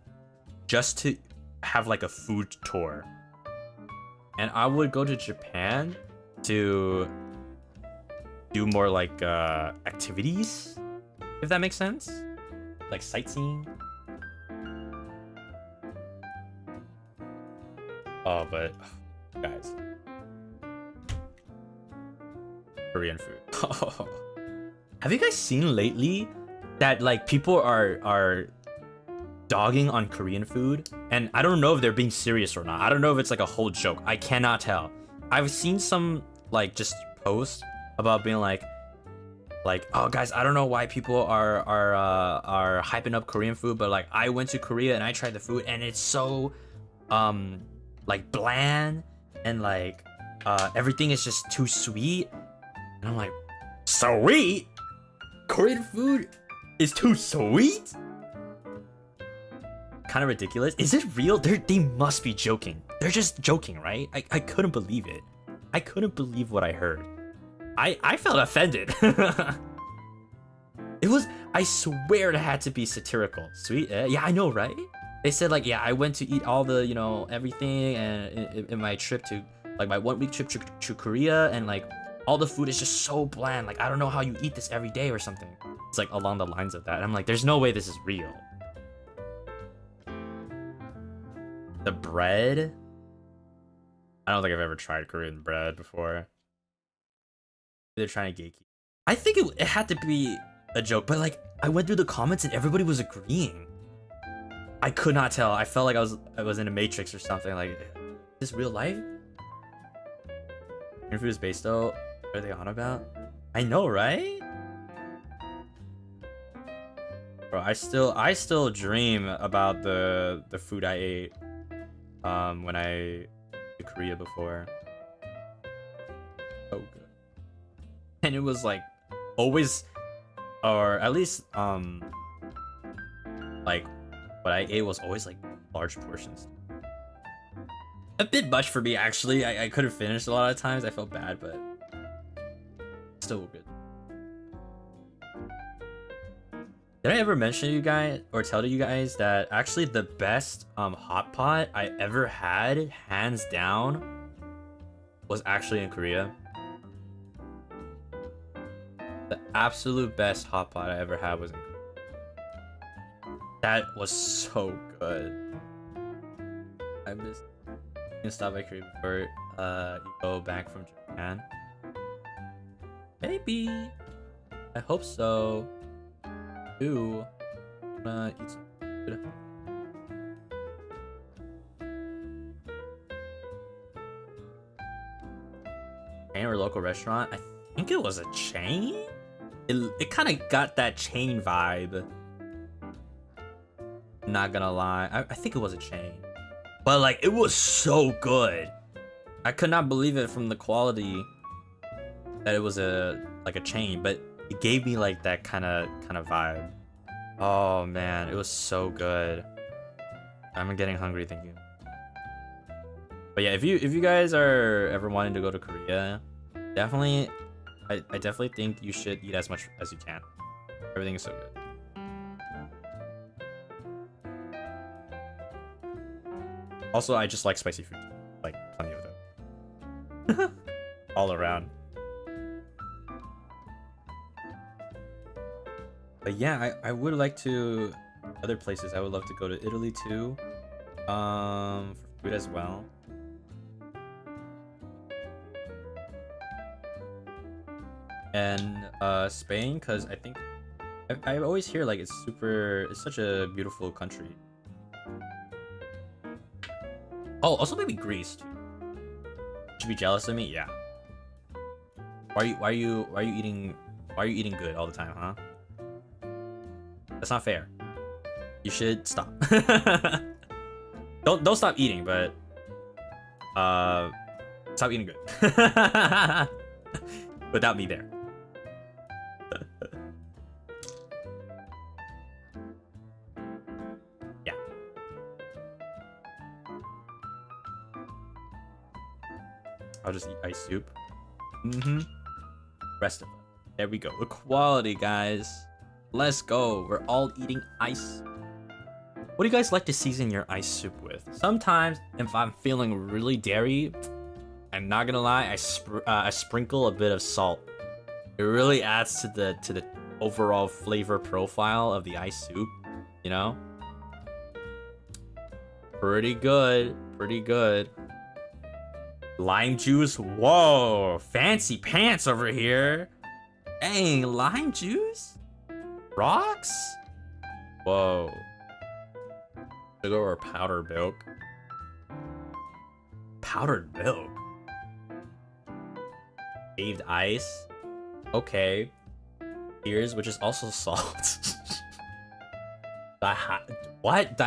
just to have like a food tour. And I would go to Japan to do more like activities, if that makes sense. Like sightseeing. Oh, but guys, Korean food. Have you guys seen lately that like people are dogging on Korean food? And I don't know if they're being serious or not. I don't know if it's like a whole joke. I cannot tell. I've seen some like just posts about being like, oh guys, I don't know why people are hyping up Korean food, but like I went to Korea and I tried the food and it's so like bland and like everything is just too sweet. And I'm like, sweet? Korean food is too sweet? Kind of ridiculous. Is it real? They must be joking. They're just joking, right? I couldn't believe it. I couldn't believe what I heard. I felt offended. It was, I swear it had to be satirical. Sweet, yeah, I know, right? They said like, yeah, I went to eat all the, you know, everything, and in my trip to, like my 1 week trip to Korea, and like all the food is just so bland. Like, I don't know how you eat this every day or something. It's like along the lines of that. I'm like, there's no way this is real. The bread? I don't think I've ever tried Korean bread before. They're trying to gatekeep. I think it had to be a joke, but like I went through the comments and everybody was agreeing. I could not tell. I felt like I was in a Matrix or something. Like, is this real life? Korean food is based though. What are they on about? I know, right? Bro, I still dream about the food I ate when I to Korea before. So good. And it was like always, or at least like what I ate was always like large portions. A bit much for me actually. I couldn't finish a lot of times. I felt bad, but still good. Did I ever mention to you guys or tell to you guys that actually the best hot pot I ever had, hands down, was actually in Korea? The absolute best hot pot I ever had was in Korea. That was so good. I missed. You can stop by Korea before you go back from Japan. Maybe. I hope so. Ooh. Eat some food. Chain or local restaurant? I think it was a chain? It kind of got that chain vibe. Not gonna lie. I think it was a chain. But like, it was so good. I could not believe it from the quality that it was a chain, but it gave me like that kind of vibe. Oh man, it was so good. I'm getting hungry thinking. But yeah, if you guys are ever wanting to go to Korea, definitely, I definitely think you should eat as much as you can. Everything is so good. Also, I just like spicy food, like plenty of it. All around. But yeah, I would like to other places. I would love to go to Italy too, for food as well. And Spain, because I think I always hear like it's such a beautiful country. Oh, also maybe Greece too. Should be jealous of me? Yeah. Why are you eating good all the time, huh? That's not fair. You should stop. Don't stop eating, but stop eating good. Without me there. Yeah. I'll just eat ice soup. Rest of it. There we go. Equality, guys. Let's go. We're all eating ice. What do you guys like to season your ice soup with? Sometimes, if I'm feeling really dairy, I'm not gonna lie, I sprinkle a bit of salt. It really adds to the overall flavor profile of the ice soup, you know? Pretty good, pretty good. Lime juice? Whoa, fancy pants over here. Dang, lime juice? Rocks? Whoa. Sugar or powdered milk? Powdered milk? Shaved ice? Okay. Tears, which is also salt. What?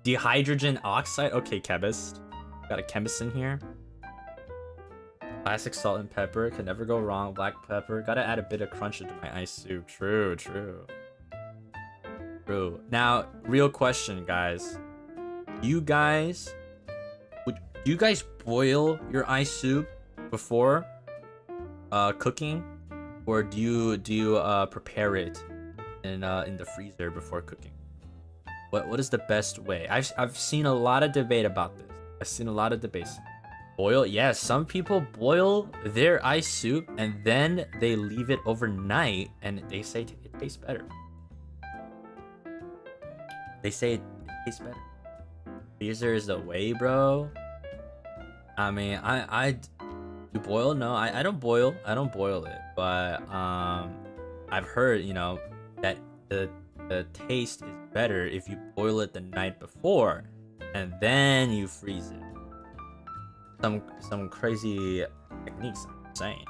Dihydrogen oxide? Okay, chemist. Got a chemist in here. Classic salt and pepper. Can never go wrong. Black pepper. Gotta add a bit of crunch into my ice soup. True, true. True. Now, real question, guys. Do you guys boil your ice soup before cooking? Or do you prepare it in the freezer before cooking? What is the best way? I've seen a lot of debate about this. I've seen a lot of debates. Boil? Yes, some people boil their ice soup and then they leave it overnight and they say it tastes better. They say it tastes better. Freezer is the way, bro. I mean, you boil? No, I don't boil. I don't boil it, but I've heard, you know, that the taste is better if you boil it the night before and then you freeze it. Some crazy techniques, I'm saying.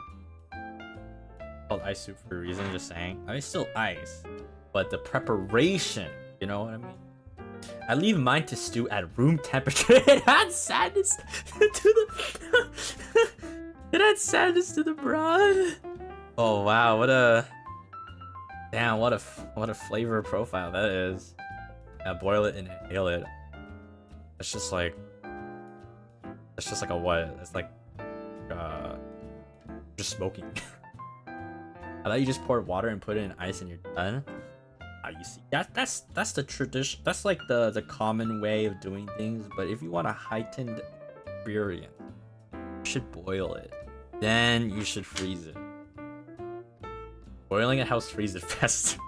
Called ice soup for a reason, just saying. I mean, it's still ice, but the preparation, you know what I mean? I leave mine to stew at room temperature. It adds sadness to the it adds sadness to the broth. Oh wow, what a flavor profile that is. Boil it and inhale it. It's just like a what? It's like just smoking. I thought you just poured water and put it in ice and you're done. You see, that's the tradition. That's like the common way of doing things. But if you want a heightened experience, you should boil it. Then you should freeze it. Boiling it helps freeze it faster.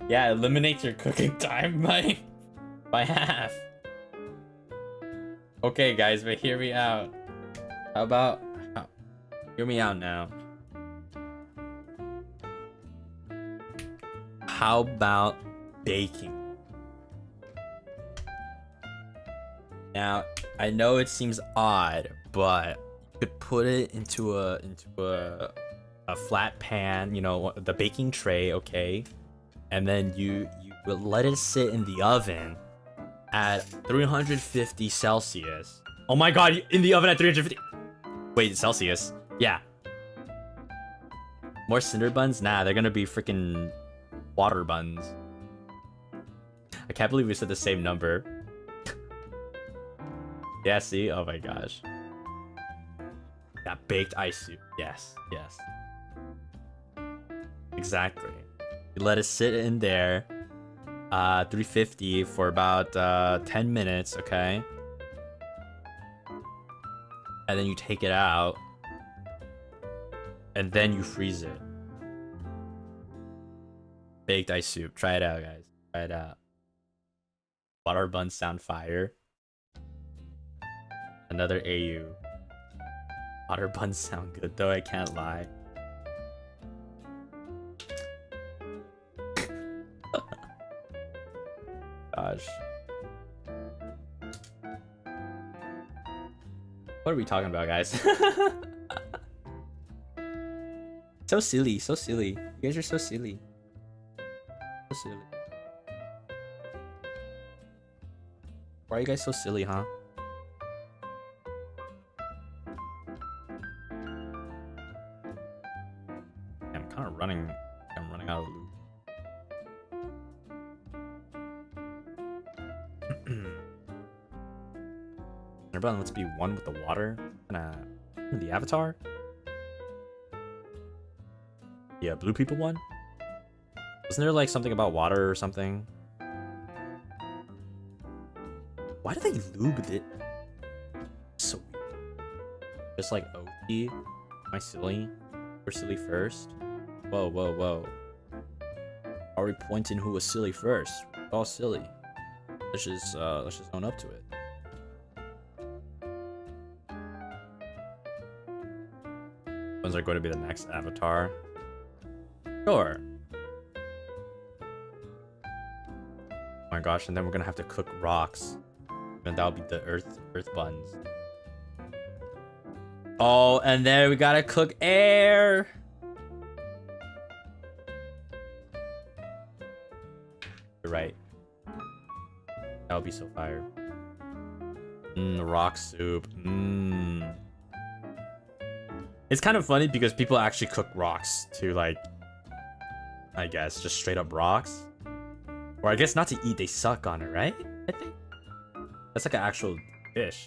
Yeah, eliminate your cooking time by half. Okay, guys, but hear me out. How about hear me out now. How about baking? Now, I know it seems odd, but you could put it into a flat pan, you know, the baking tray, okay? And then you will let it sit in the oven at 350 Celsius. Oh my god, in the oven at 350. Wait, Celsius. Yeah. More cinder buns? Nah, they're gonna be freaking water buns. I can't believe we said the same number. Yeah, see? Oh my gosh. That baked ice soup. Yes, yes. Exactly. You let it sit in there. 350 for about 10 minutes, okay? And then you take it out. And then you freeze it. Baked ice soup. Try it out, guys. Try it out. Water buns sound fire. Another AU. Water buns sound good, though, I can't lie. Gosh. What are we talking about, guys? So silly, so silly. You guys are so silly. So silly. Why are you guys so silly, huh? I'm kind of running. I'm running out of loot. Everyone, let's be one with the water. The avatar. Yeah, blue people one. Wasn't there like something about water or something? Why do they lube it? So weird. Just like OT. Am I silly? We're silly first. Whoa, whoa, whoa. Are we pointing who was silly first? We're all silly. Let's just own up to it. Ones are going to be the next avatar. Sure. Oh my gosh, and then we're gonna have to cook rocks. And that'll be the earth buns. Oh, and then we gotta cook air. You're right. That would be so fire. Rock soup. It's kind of funny because people actually cook rocks to, like, I guess, just straight up rocks. Or I guess not to eat, they suck on it, right? I think. That's like an actual fish.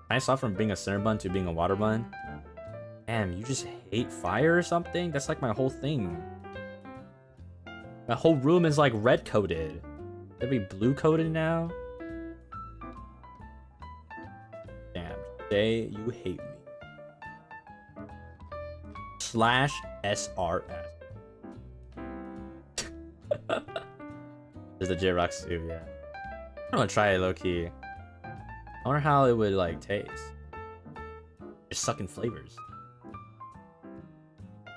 I saw from being a cinnamon to being a water bun. Damn, you just hate fire or something? That's like my whole thing. My whole room is like red coated. It'll be blue coated now. Damn, Jay, you hate me. /SRS. There's the J-Rock soup, yeah. I want to try it low key. I wonder how it would like taste. Just sucking flavors.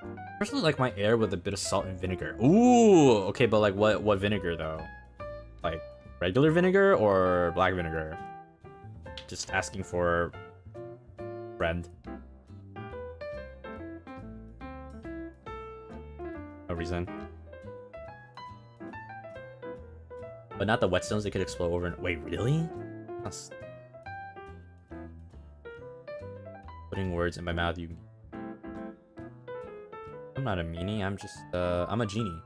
I personally like my air with a bit of salt and vinegar. Ooh, okay, but like what vinegar though? Like regular vinegar or black vinegar? Just asking for friend. No reason. But not the whetstones, they could explode over and wait, really? That's... Putting words in my mouth, you... I'm not a meanie, I'm just, I'm a genie.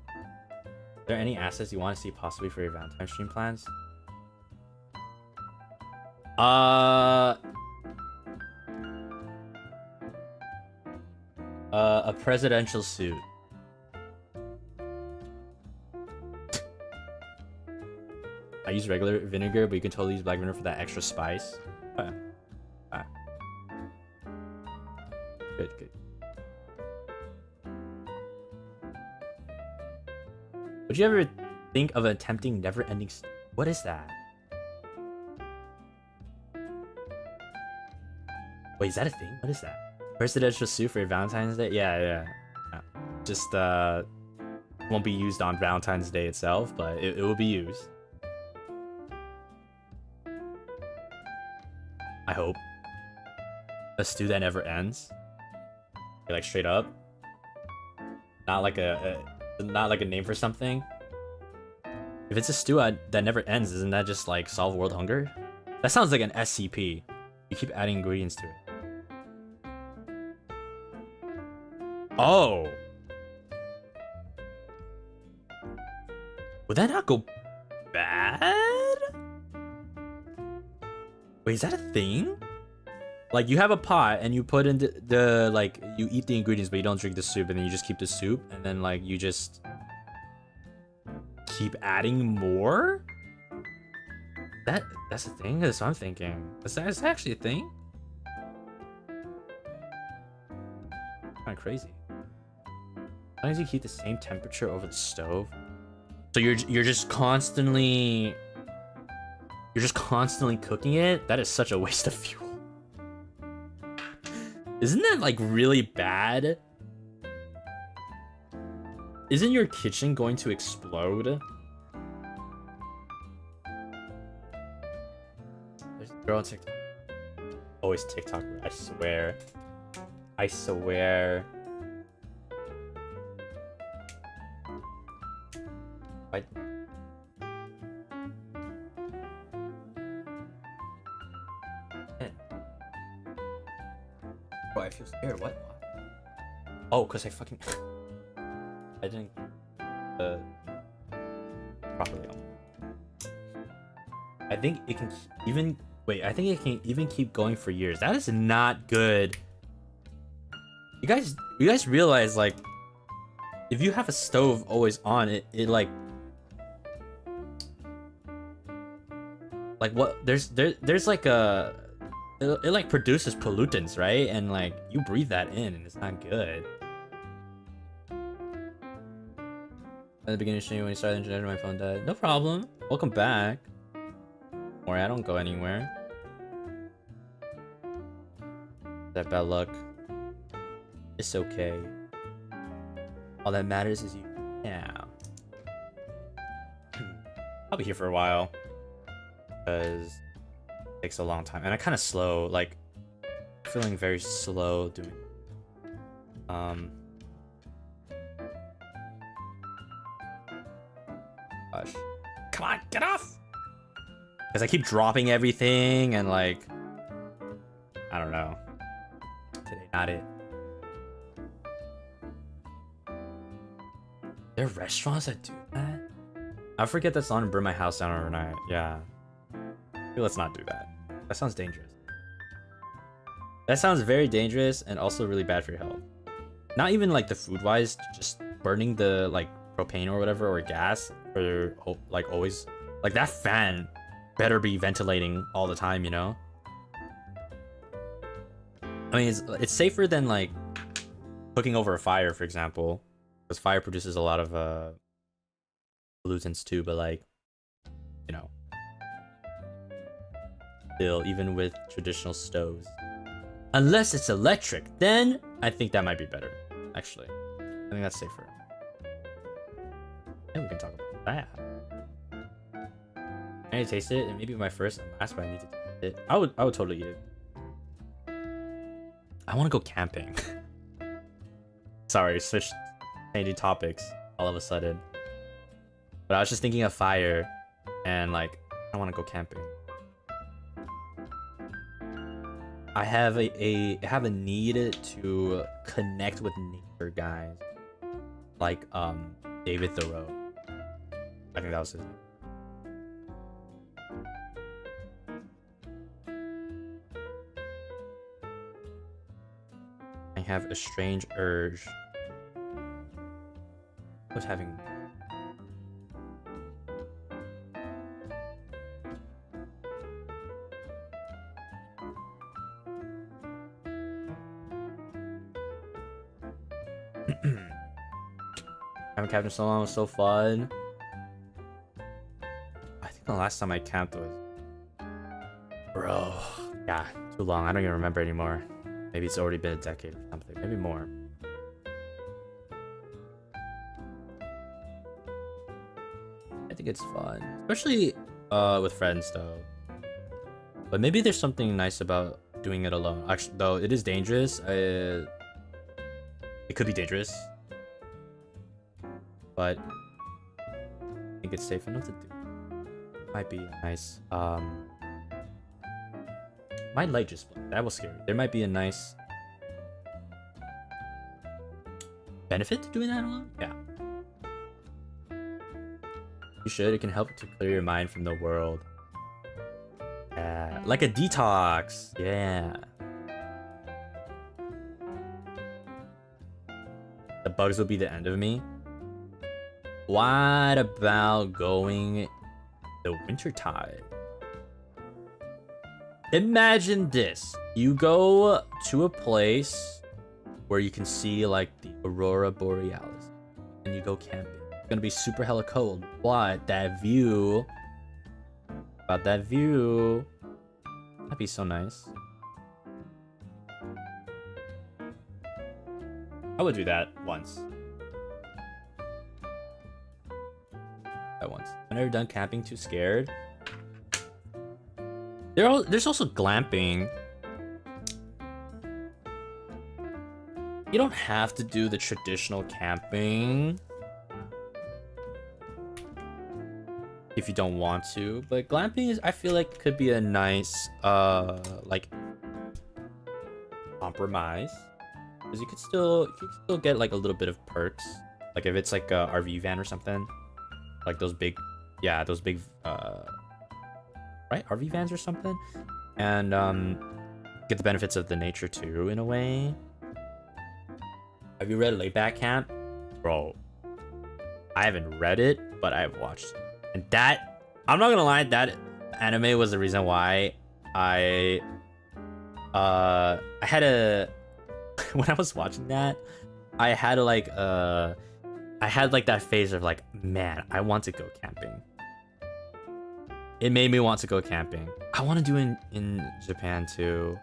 Are there any assets you want to see possibly for your Valentine's stream plans? A presidential suit. I use regular vinegar, but you can totally use black vinegar for that extra spice. Good, good. Would you ever think of attempting never-ending? What is that? Wait, is that a thing? What is that? Presidential suit for your Valentine's Day? Yeah. Just won't be used on Valentine's Day itself, but it will be used. I hope. A stew that never ends. Like straight up. Not like a name for something. If it's a stew that never ends, isn't that just like solve world hunger? That sounds like an SCP. You keep adding ingredients to it. Oh. Would that not go bad? Wait, is that a thing? Like, you have a pot and you put in the like, you eat the ingredients, but you don't drink the soup, and then you just keep the soup, and then like you just keep adding more? That's a thing? That's what I'm thinking. Is that actually a thing? Kind of crazy. As long as you keep the same temperature over the stove. So you're just constantly cooking it? That is such a waste of fuel. Isn't that like really bad? Isn't your kitchen going to explode? There's a girl on TikTok. Always TikTok. I swear. I swear. I... Bro, I feel scared. What? Oh, cause I fucking I didn't properly. I think it can even wait. I think it can even keep going for years. That is not good. You guys realize, like, if you have a stove always on, it like what there's like a it like produces pollutants, right? And like you breathe that in and it's not good. At the beginning of stream when you started the internet, my phone died. No problem. Welcome back. Don't worry, I don't go anywhere. That bad luck. It's okay. All that matters is you now. I'll be here for a while. Because it takes a long time. And I kind of slow, like feeling very slow doing gosh. Come on, get off! Because I keep dropping everything and like I don't know. Today not it. There are restaurants that do that? I forget that's on and burn my house down overnight. Yeah. Let's not do that. That sounds dangerous. That sounds very dangerous and also really bad for your health. Not even like the food wise, just burning the like propane or whatever or gas or like always like that fan better be ventilating all the time, you know? I mean, it's safer than like cooking over a fire, for example, because fire produces a lot of pollutants too, but like, you know, still, even with traditional stoves, unless it's electric, then I think that might be better. Actually, I think that's safer. And we can talk about that. I need to taste it, and maybe my first and last, but I need to taste it. I would totally eat it. I want to go camping. Sorry, switched changing topics all of a sudden. But I was just thinking of fire, and like I want to go camping. I have a need to connect with nature, guys. Like David Thoreau. I think that was his name. I have a strange urge. I was having having camped in so long was so fun. I think the last time I camped was, bro, yeah, too long. I don't even remember anymore. Maybe it's already been a decade or something. Maybe more. I think it's fun, especially with friends though. But maybe there's something nice about doing it alone. Actually, though it is dangerous. It could be dangerous, but I think it's safe enough to do. Might be nice. My light just blinked. That was scary. There might be a nice benefit to doing that alone. Yeah. You should. It can help to clear your mind from the world. Yeah. Like a detox. Yeah. The bugs will be the end of me. What about going the wintertide? Imagine this. You go to a place where you can see like the aurora borealis and you go camping. It's gonna be super hella cold, but that view, that'd be so nice. I would do that once. I've never done camping, too scared. There's also glamping. You don't have to do the traditional camping if you don't want to, but glamping is, I feel like, could be a nice like compromise, because you could still get like a little bit of perks, like if it's like a RV van or something, like those big right, RV vans or something, and get the benefits of the nature too in a way. Have you read Layback Camp? Bro, I haven't read it, but I've watched it. And that, I'm not gonna lie, that anime was the reason why I had a when I was watching that, I had like that phase of like, man, I want to go camping. It made me want to go camping. I want to do it in Japan too.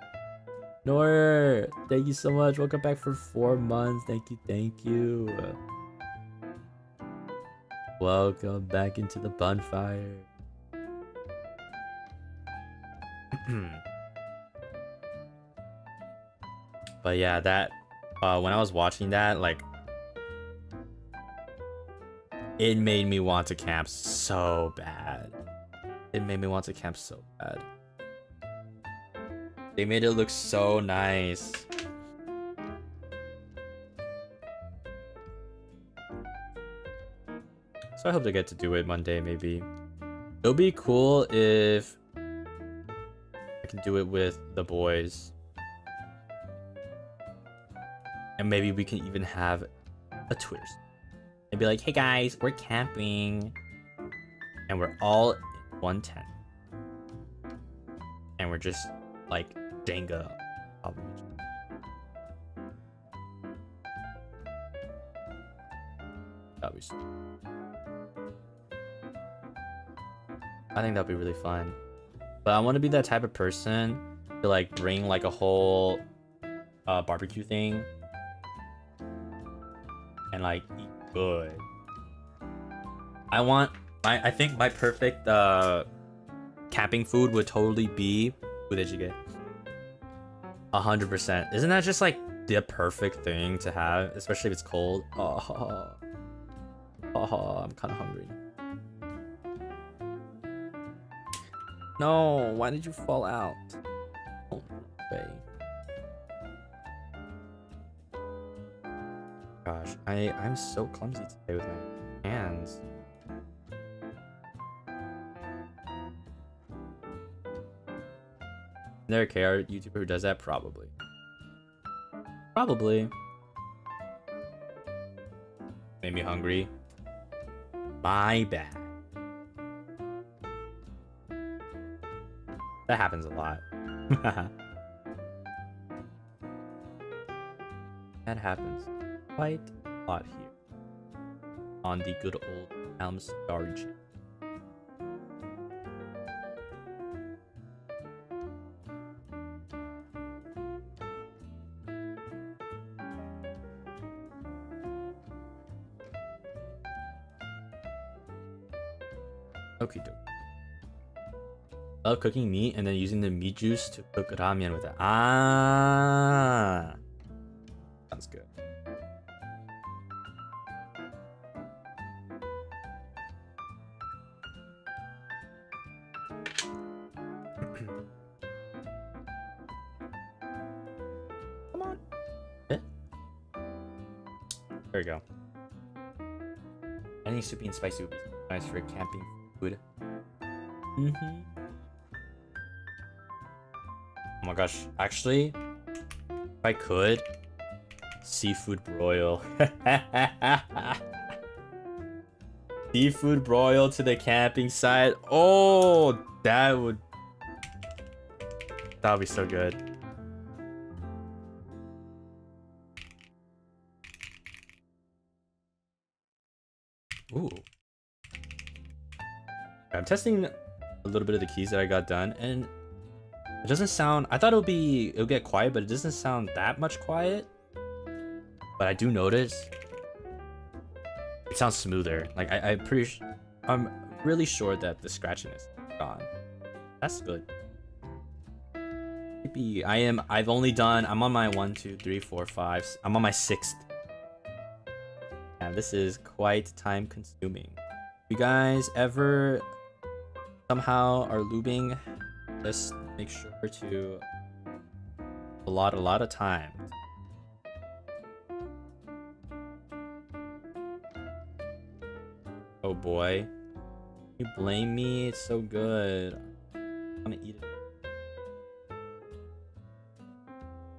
Nor, thank you so much. Welcome back for 4 months. Thank you. Welcome back into the bonfire. But yeah, that when I was watching that, like, it made me want to camp so bad. It made me want to camp so bad. They made it look so nice. So I hope to get to do it Monday, maybe. It'll be cool if I can do it with the boys. And maybe we can even have a Twitter. And be like, hey guys, we're camping. And we're all in one tent. And we're just like Danga. That'd be sweet. I think that'd be really fun. But I want to be that type of person to like bring like a whole barbecue thing and like eat good. I think my perfect camping food would totally be, who did you get? 100%. Isn't that just like the perfect thing to have, especially if it's cold? Oh, I'm kind of hungry. No, why did you fall out? Oh, way. Gosh, I'm so clumsy today with my hands. Is there a KR YouTuber who does that? Probably. Probably. Made me hungry. My bad. That happens a lot. That happens quite a lot here on the good old Cendari channel. Okay, doke. Love cooking meat and then using the meat juice to cook ramen with it. Ah, sounds good. Come on. There we go. Any soupy and spicy would be nice for camping food. Oh my gosh, actually, if I could, seafood broil. Seafood broil to the camping site. Oh, that would be so good. Ooh. I'm testing a little bit of the keys that I got done, and it doesn't sound, I thought it'll get quiet, but it doesn't sound that much quiet. But I do notice it sounds smoother. Like I'm really sure that the scratchiness is gone. That's good. sleepy. I've only done, I'm on my 1, 2, 3, 4, 5. I'm on my 6th. And this is quite time consuming. You guys ever somehow are lubing, just make sure to allot a lot of time. Oh boy. You blame me? It's so good. I'm gonna eat it.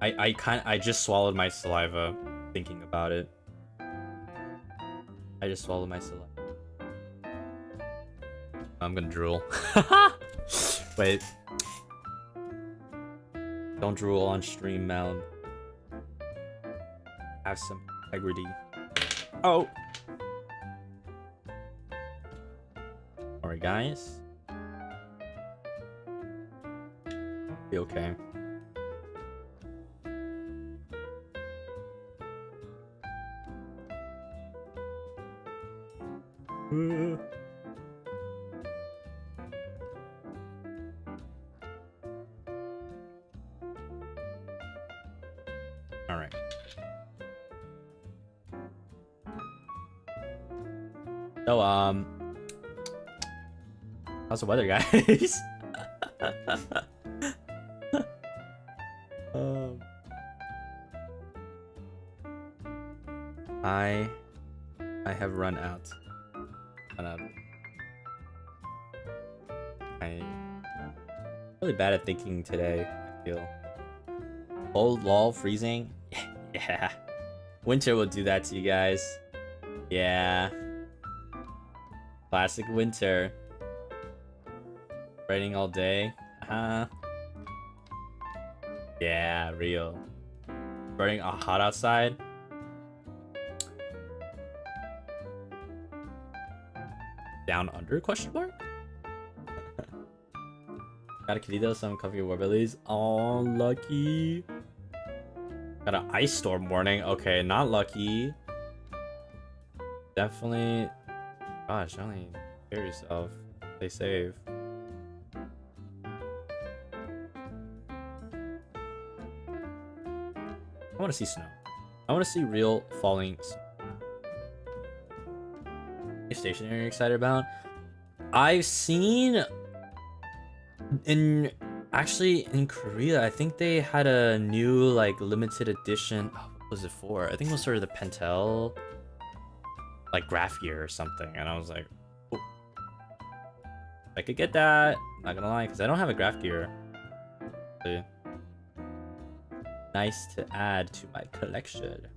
I just swallowed my saliva thinking about it. I just swallowed my saliva. I'm gonna drool. Wait. Don't drool on stream, Malim. Have some integrity. Oh! Alright, guys. Be okay. Alright. So, how's the weather, guys? I have run out. I'm really bad at thinking today, I feel. Cold, lol, freezing? Yeah. Winter will do that to you guys. Yeah. Classic winter. Raining all day. Yeah, real. Burning hot outside. Down under? Question mark? Got a querido, some comfy war bellies. Oh, lucky. Got an ice storm warning. Okay, not lucky. Definitely. Gosh, only care yourself. Stay safe. I want to see snow. I want to see real falling snow. Station are you excited about? I've seen actually in Korea, I think they had a new like limited edition. Oh, what was it for? I think it was sort of the Pentel like graph gear or something, and I was like, oh, I could get that. Not gonna lie, because I don't have a graph gear. So, nice to add to my collection.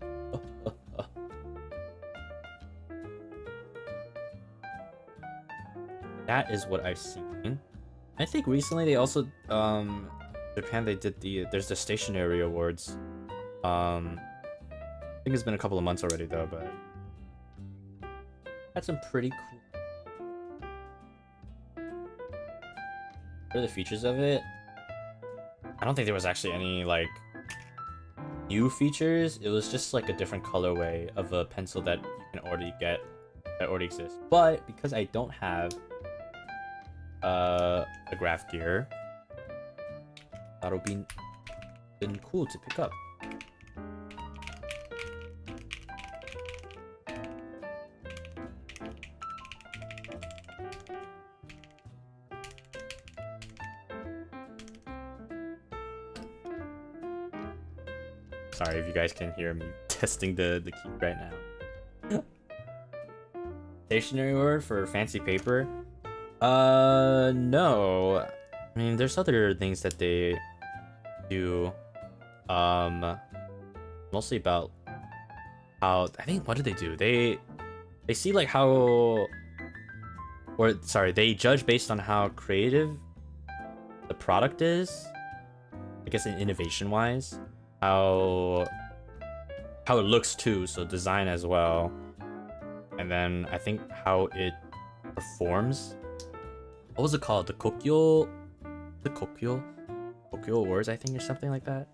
That is what I've seen. I think recently they also Japan, they did there's the stationery awards. I think it's been a couple of months already though, but that's some pretty cool. What are the features of it? I don't think there was actually any like new features. It was just like a different colorway of a pencil that you can already get, that already exists. But because I don't have a graph gear, that'll be been cool to pick up. Sorry if you guys can hear me testing the key right now. Stationery word for fancy paper? No. I mean, there's other things that they do. Mostly about how, I think, what did they do? They see like how, or sorry, they judge based on how creative the product is. I guess in innovation wise, how it looks too, so design as well. And then I think how it performs. What was it called? The Kokyo Awards, I think, or something like that.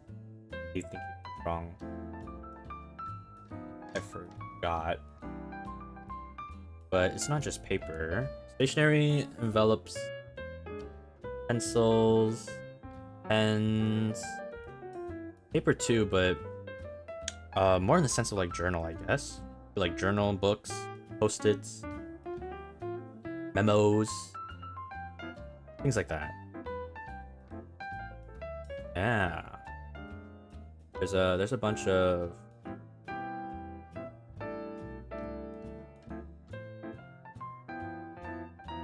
You think it's wrong? I forgot. But it's not just paper. Stationery envelops pencils, and paper too, but more in the sense of like journal, I guess. Like journal, books, post-its, memos, things like that. Yeah. There's a bunch of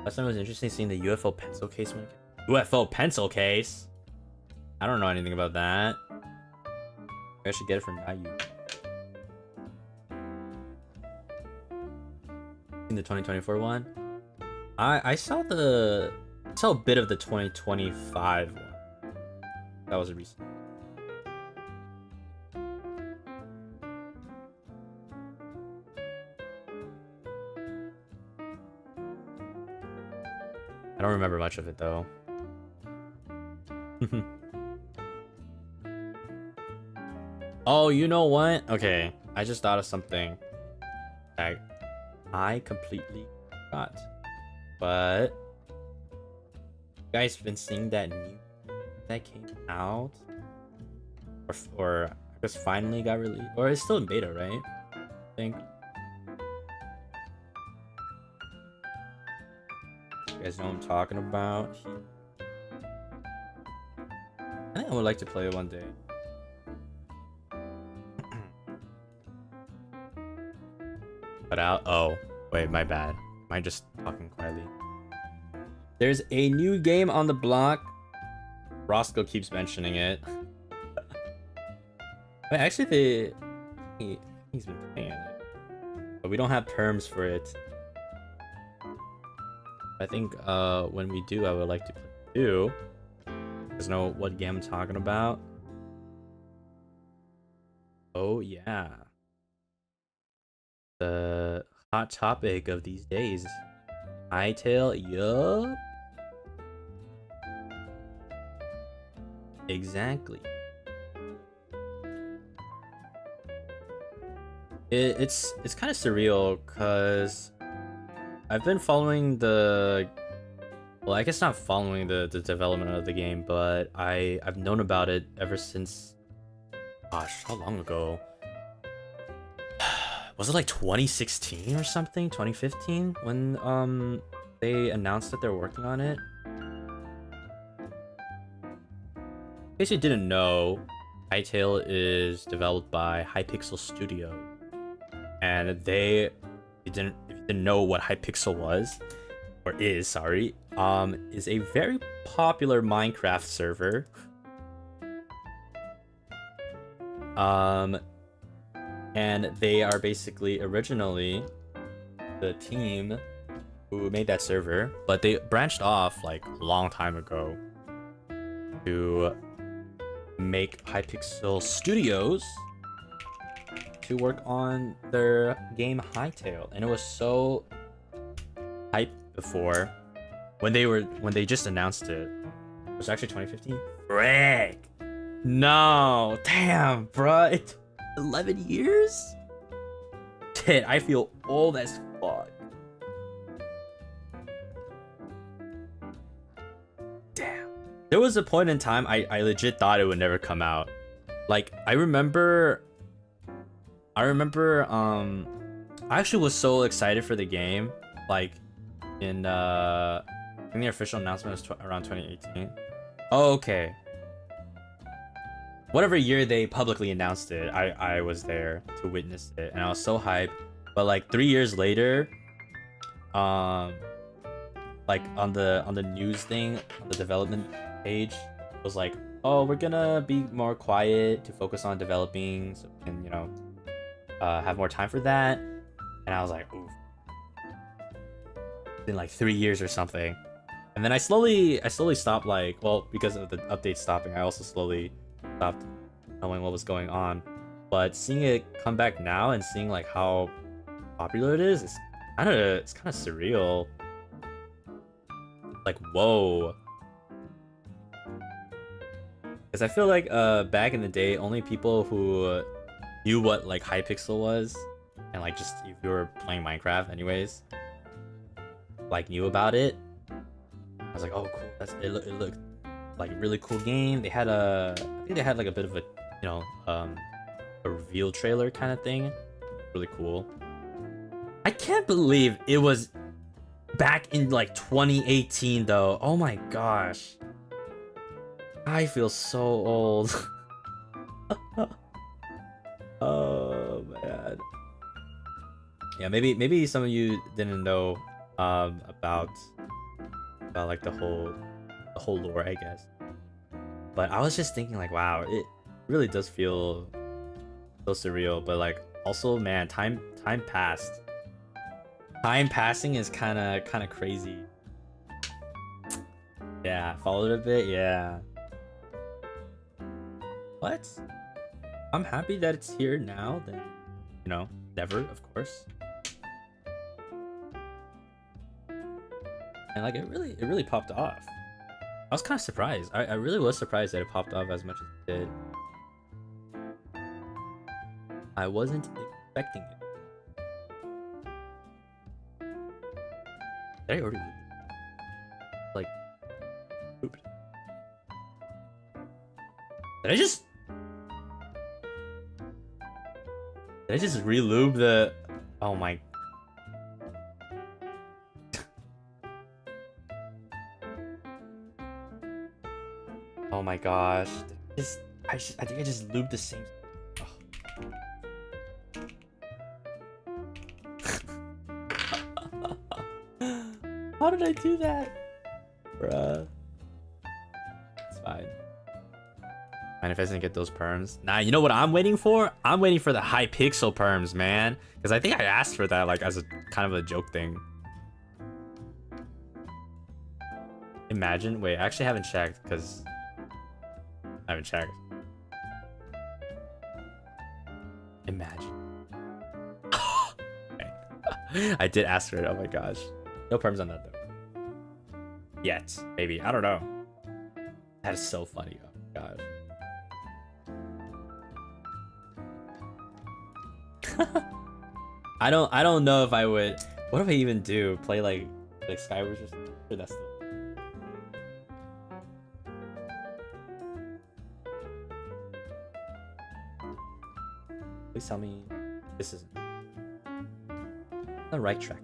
last time it was interesting seeing the UFO pencil case when UFO pencil case. I don't know anything about that. I should get it from Mayu. In the 2024 one, I saw a bit of the 2025 one. That was a recent. I don't remember much of it though. Oh, you know what? Okay, I just thought of something. I completely forgot. But you guys been seeing that new that came out, or I guess finally got released, or it's still in beta, right? I think. You guys know what I'm talking about? I think I would like to play it one day. But oh, wait, my bad. Am I just talking quietly? There's a new game on the block. Roscoe keeps mentioning it. Wait, actually, he's been playing it, but we don't have terms for it. I think when we do, I would like to play it too. You guys know what game I'm talking about? Oh yeah. The hot topic of these days. Hytale, yup. Exactly. It's kind of surreal because I've been following the, well, I guess not following the development of the game, but I've known about it ever since, gosh, how long ago? Was it like 2016 or something? 2015 when they announced that they're working on it? In case you didn't know, Hytale is developed by Hypixel Studio, and if you didn't know what Hypixel was, or is, sorry, is a very popular Minecraft server. And they are basically originally the team who made that server, but they branched off like a long time ago to make Hypixel Studios to work on their game Hytale, and it was so hype before when they just announced it. It was actually 2015. Frick! No, damn, bruh. 11 years? Shit, I feel old as fuck. Damn. There was a point in time I legit thought it would never come out. Like, I remember I actually was so excited for the game. Like, in I think the official announcement was around 2018. Oh, okay. Whatever year they publicly announced it, I was there to witness it, and I was so hyped. But like 3 years later, like on the news thing, on the development page, it was like, oh, we're gonna be more quiet to focus on developing, so we can, you know, have more time for that. And I was like, oof. It's been like 3 years or something. And then I slowly stopped, like, well, because of the update stopping, I also slowly stopped knowing what was going on. But seeing it come back now and seeing like how popular it is, it's kind of surreal. Like, whoa. Because I feel like back in the day, only people who knew what like Hypixel was, and like just if you were playing Minecraft anyways, like knew about it. I was like, oh cool, it looked like really cool game. They had I think they had like a bit of a, you know, a reveal trailer kind of thing. Really cool. I can't believe it was back in like 2018 though. Oh my gosh. I feel so old. Oh man. Yeah, maybe some of you didn't know about like the whole lore, I guess. But I was just thinking like, wow, it really does feel so surreal, but like also, man, time passed. Time passing is kind of crazy. Yeah, followed a bit, yeah. What? I'm happy that it's here now, then, you know, never, of course. And like it really popped off. I was kind of surprised. I really was surprised that it popped off as much as it did. I wasn't expecting it. Did I already lose? Like, oops. Did I just re-lube the... Oh my... Oh my gosh. I think I just lubed the same... How did I do that? Bruh. It's fine. Mind if I didn't get those perms? Nah, you know what I'm waiting for? I'm waiting for the high pixel perms, man. Because I think I asked for that like as a kind of a joke thing. Imagine. Wait, I actually haven't checked because I haven't checked. Imagine. Okay. I did ask for it. Oh my gosh. No perms on that though. Yet, maybe. I don't know. That is so funny. Oh my gosh. I don't know if I would. What if I even do? Play like Skyward or something? Or that's still... Please tell me this isn't the right track.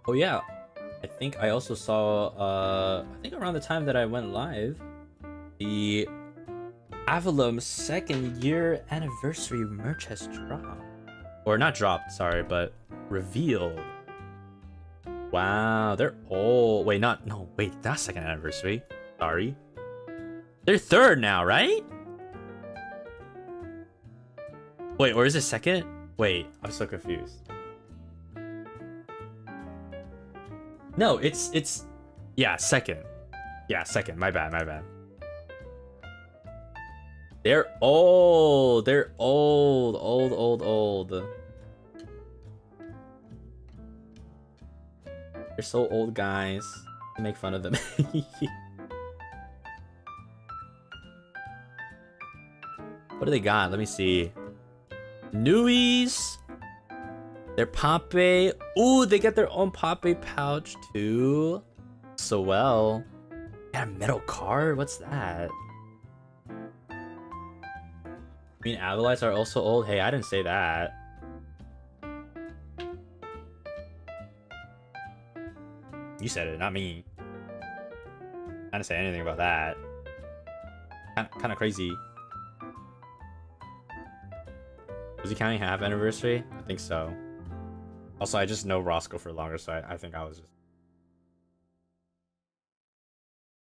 Oh yeah, I think I also saw I think around the time that I went live, the Avalum 2nd year anniversary merch has dropped. Or not dropped, sorry, but revealed. Wow, they're all... Wait, not 2nd anniversary. Sorry. They're 3rd now, right? Wait, or is it 2nd? Wait, I'm so confused. No, it's yeah, 2nd. Yeah, 2nd. My bad. They're old. They're old. They're so old, guys. Make fun of them. What do they got? Let me see. Newies. They're Poppy. Ooh, they got their own Poppy pouch too. So well. Got a metal card? What's that? I mean, Avalites are also old. Hey, I didn't say that. You said it, not me. I didn't say anything about that. Kind of crazy. Was he counting half anniversary? I think so. Also, I just know Roscoe for longer, so I think I was just...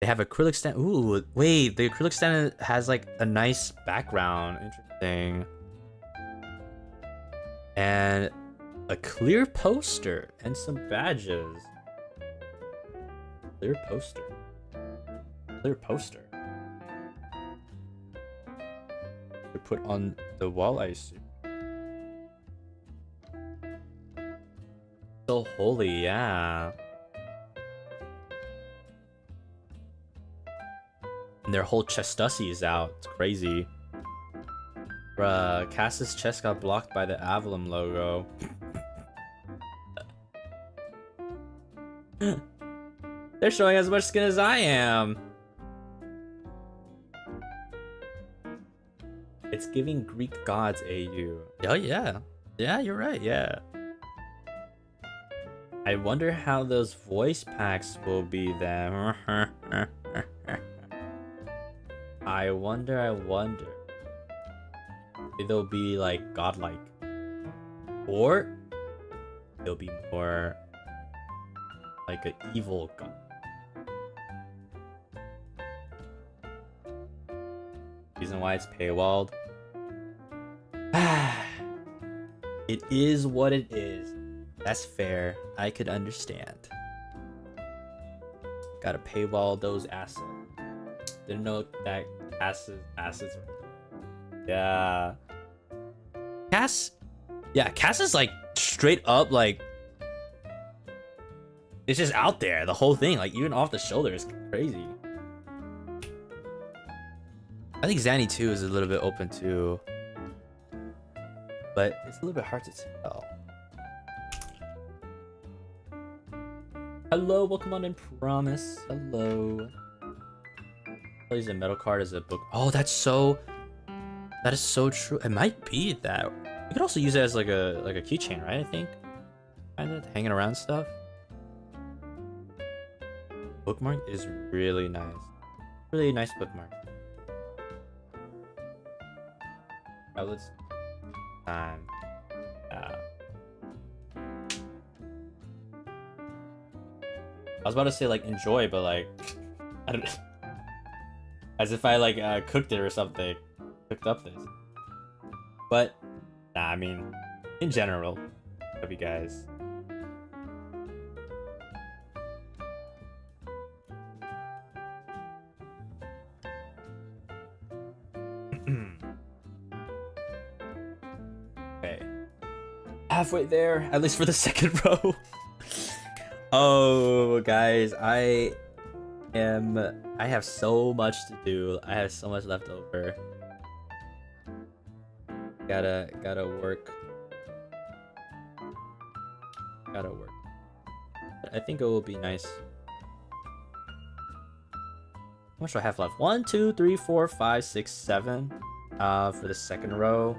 They have acrylic stand. Ooh, wait, the acrylic stand has like a nice background. Interesting. And a clear poster and some badges. Clear poster. Clear poster. To put on the wall, I assume. So holy, yeah. And their whole chestussy is out. It's crazy. Bruh, Cass's chest got blocked by the Avalon logo. They're showing as much skin as I am. It's giving Greek gods AU. Oh yeah. Yeah, you're right, yeah. I wonder how those voice packs will be then. I wonder. Maybe they'll be like godlike. Or they'll be more like an evil god. Reason why it's paywalled. It is what it is. That's fair. I could understand. Gotta paywall those assets. Didn't know that assets. Yeah. Cass is like straight up like it's just out there, the whole thing, like even off the shoulder is crazy. I think Zanny too is a little bit open too, but it's a little bit hard to tell. Hello, welcome on in, Promise. Hello. I'll use a metal card as a book. Oh, that is so true. It might be that. You could also use it as like a keychain, right? I think, kind of hanging around stuff. Bookmark is really nice. Really nice bookmark. Alright, let's time. I was about to say like enjoy, but like I don't. As if I like cooked it or something. Cooked up this. But nah, I mean, in general, love you guys. Okay. Halfway there, at least for the second row. Oh, guys, I have so much to do. I have so much left over. Gotta work. I think it will be nice. How much do I have left? 1, 2, 3, 4, 5, 6, 7. For the second row.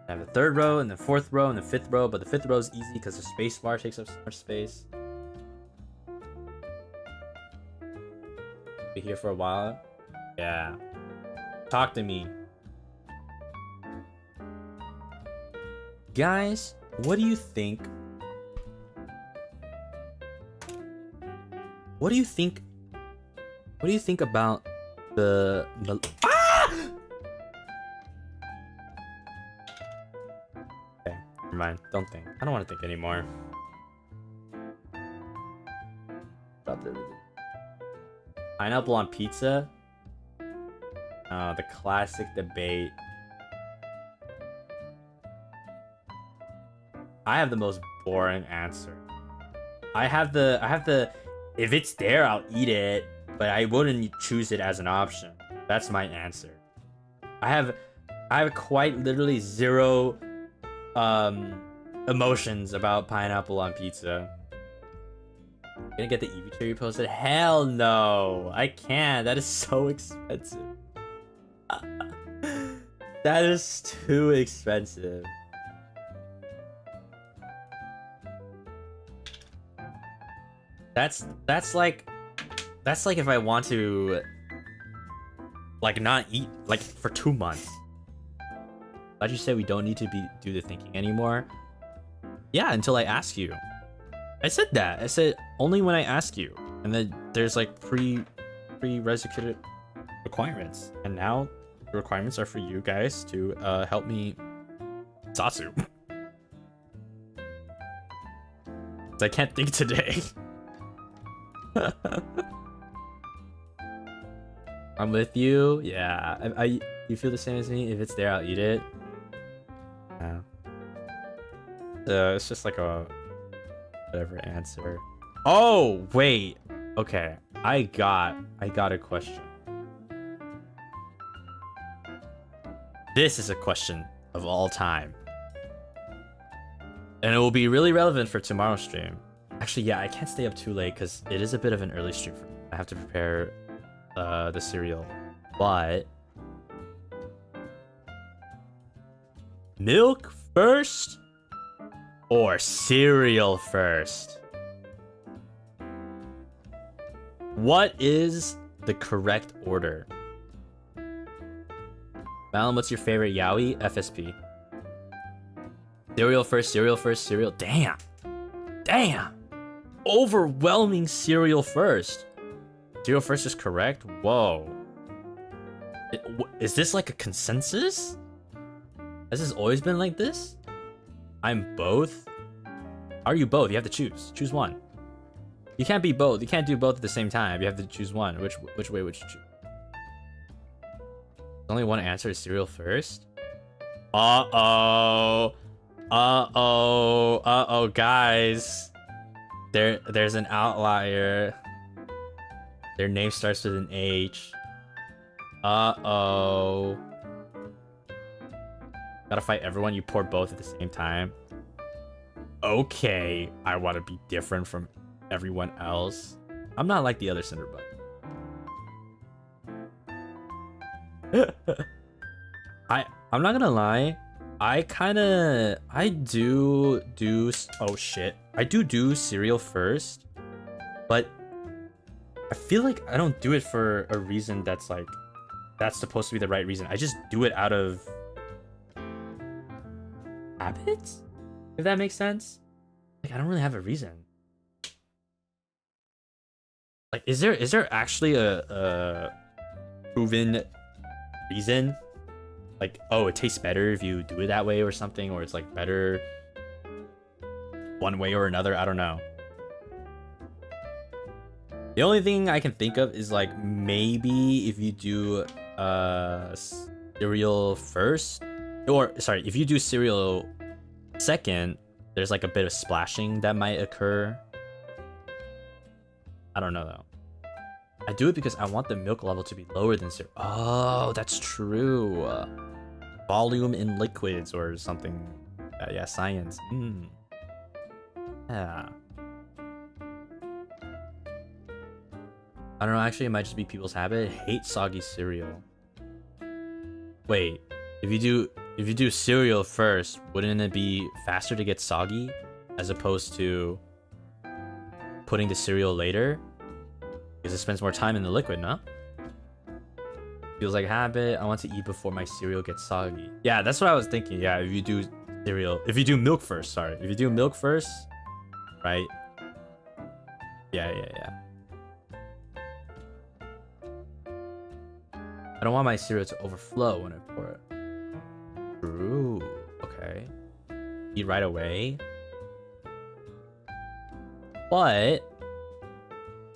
I have a third row, and the fourth row, and the fifth row. But the fifth row is easy because the space bar takes up so much space. Be here for a while. Yeah. Talk to me. Guys, what do you think? What do you think about the ah! Okay, never mind. Don't think. I don't want to think anymore. Stop there. Pineapple on pizza? The classic debate. I have the most boring answer. I have the if it's there, I'll eat it, but I wouldn't choose it as an option. That's my answer. I have quite literally zero emotions about pineapple on pizza. Gonna get the VTuber posted? Hell no, I can't. That is so expensive. That is too expensive. That's like if I want to like not eat like for 2 months. Thought you said we don't need to do the thinking anymore. Yeah, until I ask you. I said that. I said only when I ask you. And then there's like prerequisite requirements. And now the requirements are for you guys to help me Satsu. I can't think today. I'm with you. Yeah. You feel the same as me? If it's there, I'll eat it. Yeah. It's just like a Whatever answer. Oh, wait. Okay. I got a question. This is a question of all time. And it will be really relevant for tomorrow's stream. Actually, yeah, I can't stay up too late because it is a bit of an early stream for me. I have to prepare the cereal. But milk first or cereal first? What is the correct order? Malim, what's your favorite yaoi? FSP. Cereal first, cereal first, cereal. Damn. Damn. Overwhelming cereal first. Cereal first is correct? Whoa. Is this like a consensus? Has this always been like this? I'm both? Are you both? You have to choose. Choose one. You can't be both. You can't do both at the same time. You have to choose one. Which way would you choose? Only one answer is cereal first? Uh-oh. Uh-oh. Uh-oh, guys. There's an outlier. Their name starts with an H. Uh-oh. Gotta fight everyone. You pour both at the same time. Okay. I want to be different from everyone else. I'm not like the other Cinderbug. I'm not gonna lie. I do oh shit. I do cereal first, but I feel like I don't do it for a reason that's like that's supposed to be the right reason. I just do it out of habit, if that makes sense. Like I don't really have a reason. Like is there actually a proven reason? Like, oh, it tastes better if you do it that way or something, or it's like better one way or another. I don't know. The only thing I can think of is like maybe if you do cereal first, or sorry, if you do cereal second, there's like a bit of splashing that might occur. I don't know though. I do it because I want the milk level to be lower than cereal. Oh, that's true. Volume in liquids or something. Yeah, science. Yeah. I don't know, actually it might just be people's habit. I hate soggy cereal. Wait, if you do cereal first, wouldn't it be faster to get soggy as opposed to putting the cereal later? Because it spends more time in the liquid, no? Feels like a habit. I want to eat before my cereal gets soggy. Yeah, that's what I was thinking. Yeah, if you do milk first, sorry. If you do milk first, right? Yeah. I don't want my cereal to overflow when I pour it. True. Okay. Eat right away. But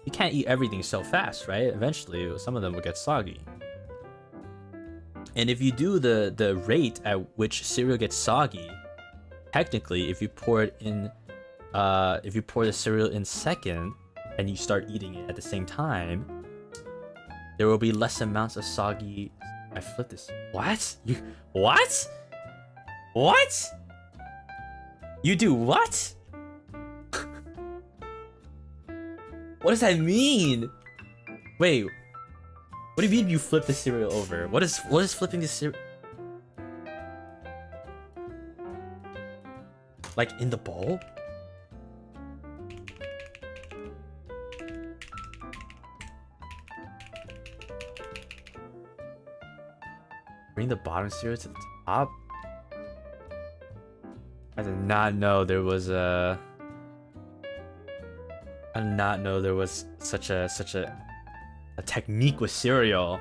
you can't eat everything so fast, right? Eventually, some of them will get soggy. And if you do the rate at which cereal gets soggy, technically, if you pour it in, if you pour the cereal in second and you start eating it at the same time, there will be less amounts of soggy. I flipped this. What? What? What? You do what? What does that mean? Wait. What do you mean you flip the cereal over? What is flipping the cereal? Like in the bowl? Bring the bottom cereal to the top? I did not know there was a... I did not know there was such a technique with cereal.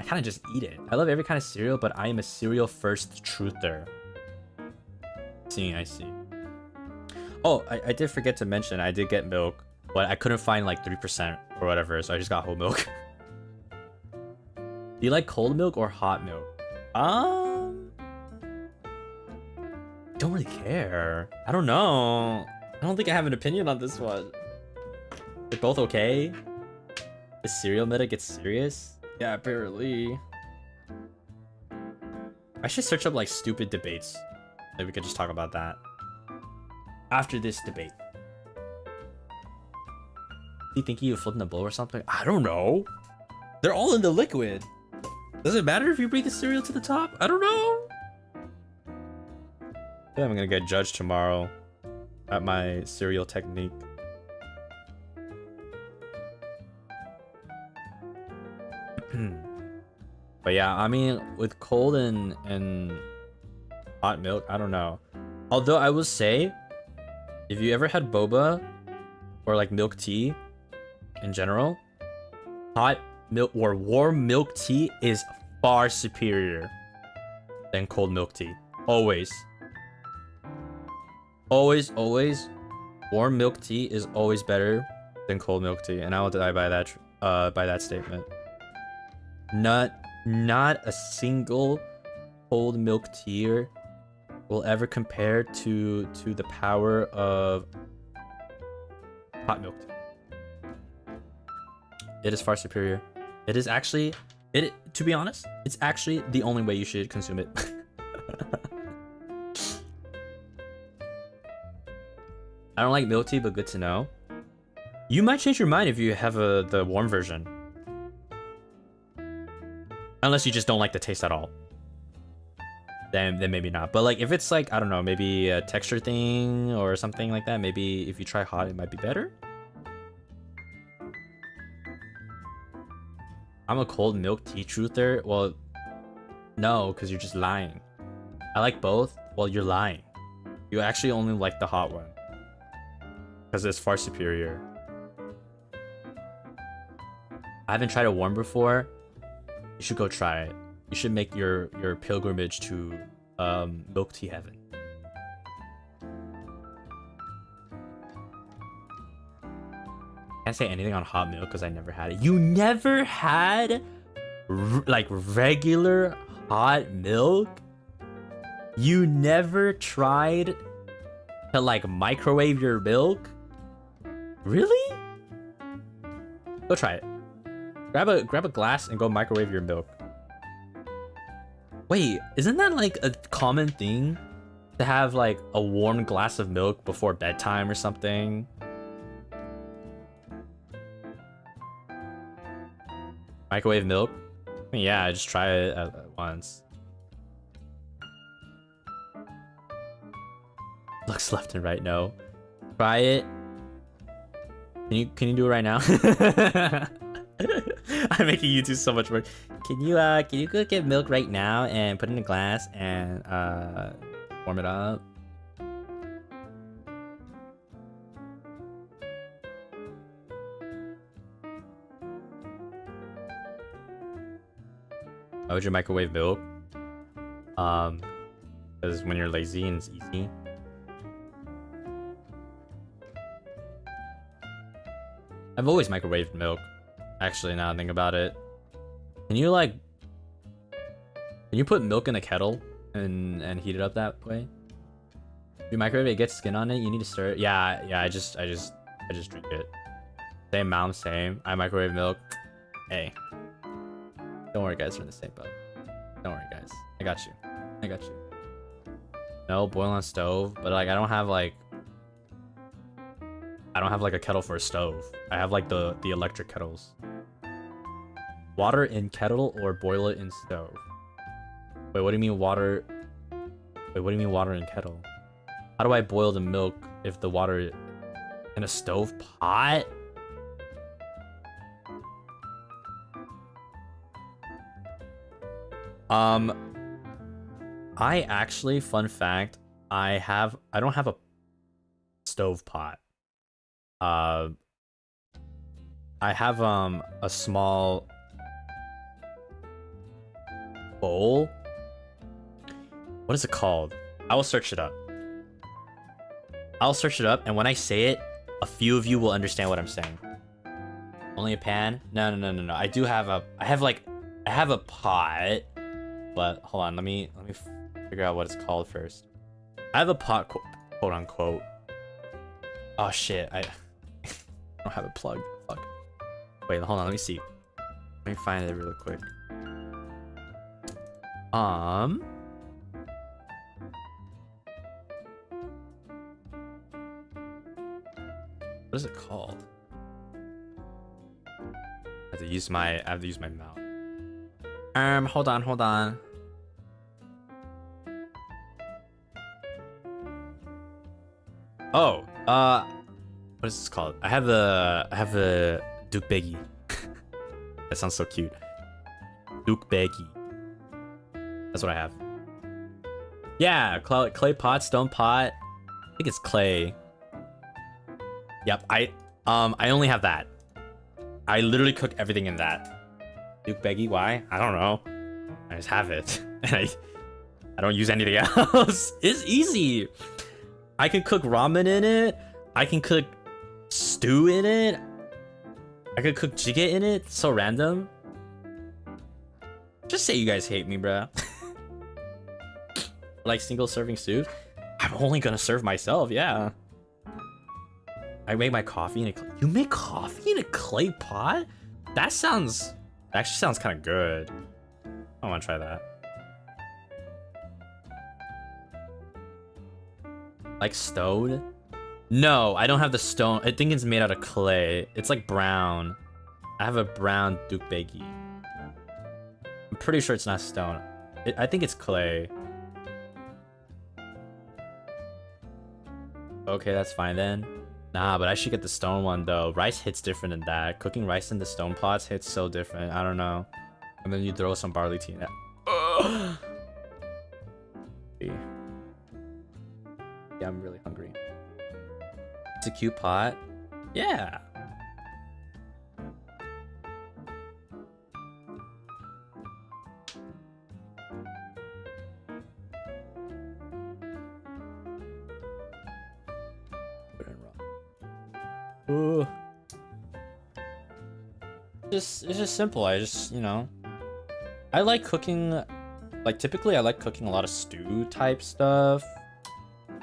I kind of just eat it. I love every kind of cereal, but I am a cereal first truther. I see. Oh, I did forget to mention I did get milk, but I couldn't find like 3% or whatever, so I just got whole milk. Do you like cold milk or hot milk? Don't really care. I don't know. I don't think I have an opinion on this one. They're both okay. The cereal meta gets serious. Yeah, apparently. I should search up like stupid debates. Maybe we could just talk about that after this debate. Do you think you flip in the bowl or something? I don't know. They're all in the liquid. Does it matter if you bring the cereal to the top? I don't know. Yeah, I'm gonna get judged tomorrow at my cereal technique. But yeah, I mean, with cold and hot milk, I don't know. Although I will say, if you ever had boba or like milk tea in general, hot milk or warm milk tea is far superior than cold milk tea. Always. Always, always, warm milk tea is always better than cold milk tea, and I will die by that statement. Not a single cold milk tea will ever compare to the power of hot milk tea. It is far superior. It is actually, to be honest, it's actually the only way you should consume it. I don't like milk tea, but good to know. You might change your mind if you have the warm version. Unless you just don't like the taste at all. Then maybe not. But like if it's like, I don't know, maybe a texture thing or something like that, maybe if you try hot, it might be better. I'm a cold milk tea truther. Well, no, because you're just lying. I like both. Well, you're lying. You actually only like the hot one. Because it's far superior. I haven't tried it warm before. You should go try it. You should make your pilgrimage to milk tea heaven. Can't say anything on hot milk because I never had it. You never had like regular hot milk? You never tried to like microwave your milk? Really? Go try it. Grab a glass and go microwave your milk. Wait, isn't that like a common thing to have like a warm glass of milk before bedtime or something? Microwave milk? I mean, yeah, just try it at once. Looks left and right, no. Try it. Can you do it right now? I'm making you do so much work. Can you go get milk right now and put it in a glass and warm it up? Why would you microwave milk? Because when you're lazy and it's easy. I've always microwaved milk. Actually, now I think about it. Can you put milk in a kettle and heat it up that way? If you microwave it, gets skin on it, you need to stir it. Yeah, I just drink it. Same mom, same. I microwave milk. Hey. Don't worry guys, we're in the same boat. Don't worry guys. I got you. No, boil on stove, but like I don't have like a kettle for a stove. I have like the electric kettles. Water in kettle or boil it in stove? Wait, what do you mean water? Wait, what do you mean water in kettle? How do I boil the milk if the water in a stove pot? I actually, fun fact, I don't have a stove pot. I have a small bowl. What is it called? I will search it up. And when I say it, a few of you will understand what I'm saying. Only a pan? No. I have a pot, but hold on, let me figure out what it's called first. I have a pot, quote unquote. Oh shit, I don't have it plugged. Fuck. Wait, hold on, let me see. Let me find it real quick. What is it called? I have to use my mouth. Hold on. Oh, what is this called? I have the Duke Beggy. That sounds so cute. Duke Beggy. That's what I have. Yeah, clay pot, stone pot. I think it's clay. Yep, I only have that. I literally cook everything in that. Duke Beggy, why? I don't know. I just have it. And I don't use anything else. It's easy. I can cook ramen in it. I can cook stew in it. I could cook jjigae in it. So random. Just say you guys hate me, bro. Like single serving stew. I'm only gonna serve myself, yeah. I make my coffee in a You make coffee in a clay pot? That actually sounds kind of good. I want to try that. Like stone? No, I don't have the stone. I think it's made out of clay. It's like brown. I have a brown Duke Beggy. I'm pretty sure it's not stone. I think it's clay. Okay, that's fine then. Nah, but I should get the stone one though. Rice hits different than that. Cooking rice in the stone pots hits so different. I don't know. And then you throw some barley tea in it. Yeah, I'm really hungry. It's a cute pot. Yeah. Ooh. It's just simple. I just, you know, I like cooking. Like typically I like cooking a lot of stew type stuff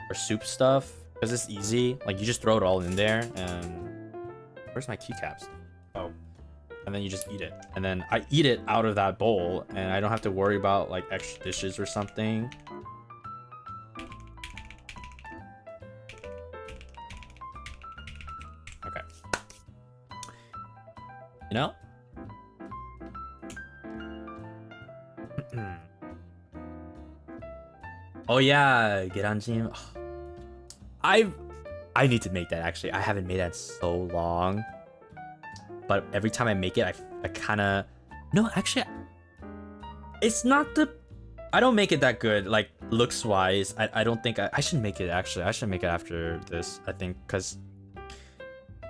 or soup stuff because it's easy. Like you just throw it all in there and where's my keycaps? Oh, and then you just eat it. And then I eat it out of that bowl and I don't have to worry about like extra dishes or something. Okay. You know? Oh yeah, Geranjin. I need to make that actually. I haven't made that in so long. But every time I make it, I kind of... No, actually, it's not the... I don't make it that good, like, looks-wise. I don't think... I should make it, actually. I should make it after this, I think, because...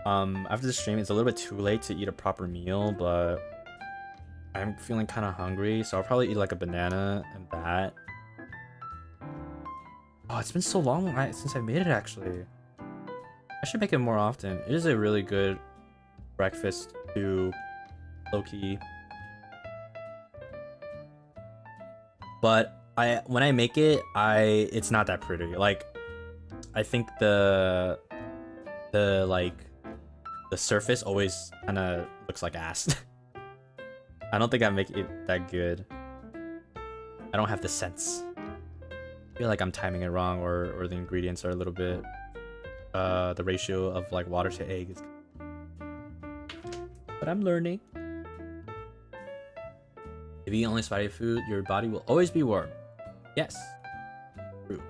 after the stream, it's a little bit too late to eat a proper meal, but... I'm feeling kind of hungry, so I'll probably eat, like, a banana and that. Oh, it's been so long since I made it, actually. I should make it more often. It is a really good breakfast to low-key. But when I make it, it's not that pretty. Like, I think the surface always kind of looks like ass. I don't think I make it that good. I don't have the sense. I feel like I'm timing it wrong, or the ingredients are a little bit the ratio of like water to egg is, but I'm learning. If you eat only spicy food, your body will always be warm. Yes, true.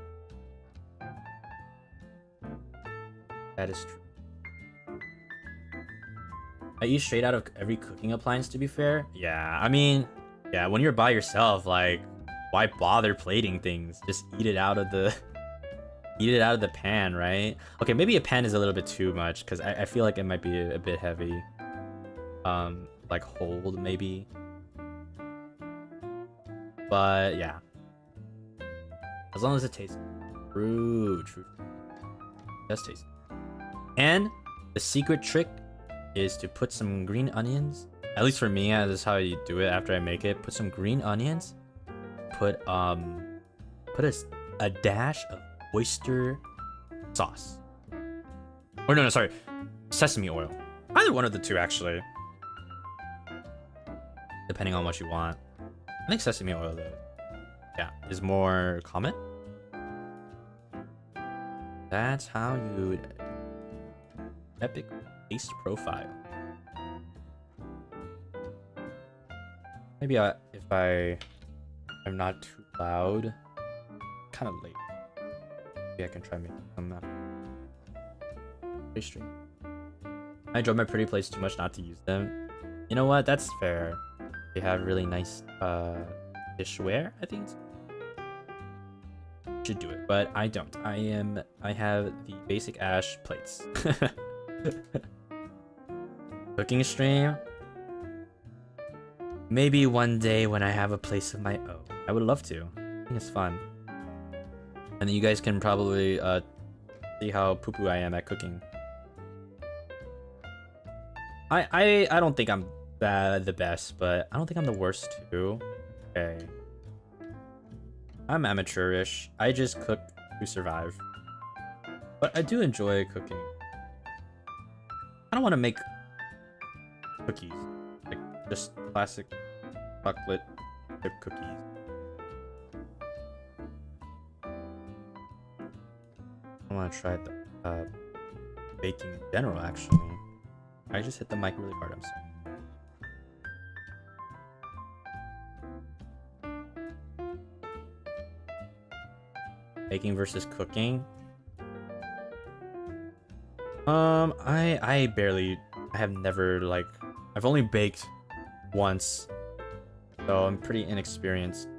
That is true. I eat straight out of every cooking appliance, to be fair. Yeah, I mean, yeah, when you're by yourself, like, why bother plating things? Just eat it out of the pan, right? Okay, maybe a pan is a little bit too much because I feel like it might be a bit heavy. Like hold maybe. But yeah, as long as it tastes true. It does taste. And the secret trick is to put some green onions. At least for me, this is how you do it after I make it. Put some green onions. Put a dash of oyster sauce. Or no, sorry, sesame oil. Either one of the two, actually. Depending on what you want. I think sesame oil, though, yeah, is more common. That's how you epic taste profile. Maybe if I'm not too loud, kind of late. Maybe I can try making some pretty straight. I enjoy my pretty plates too much not to use them. You know what? That's fair. They have really nice dishware, I think. Should do it, but I don't. I have the basic ash plates. Cooking stream. Maybe one day when I have a place of my own. I would love to. I think it's fun. And then you guys can probably see how poo-poo I am at cooking. I don't think I'm the best, but I don't think I'm the worst too. Okay. I'm amateurish. I just cook to survive. But I do enjoy cooking. I don't want to make cookies. Like just classic chocolate chip cookies. I want to try the baking in general, actually. I just hit the mic really hard, I'm sorry. Baking versus cooking. I have never, like, I've only baked once, so I'm pretty inexperienced.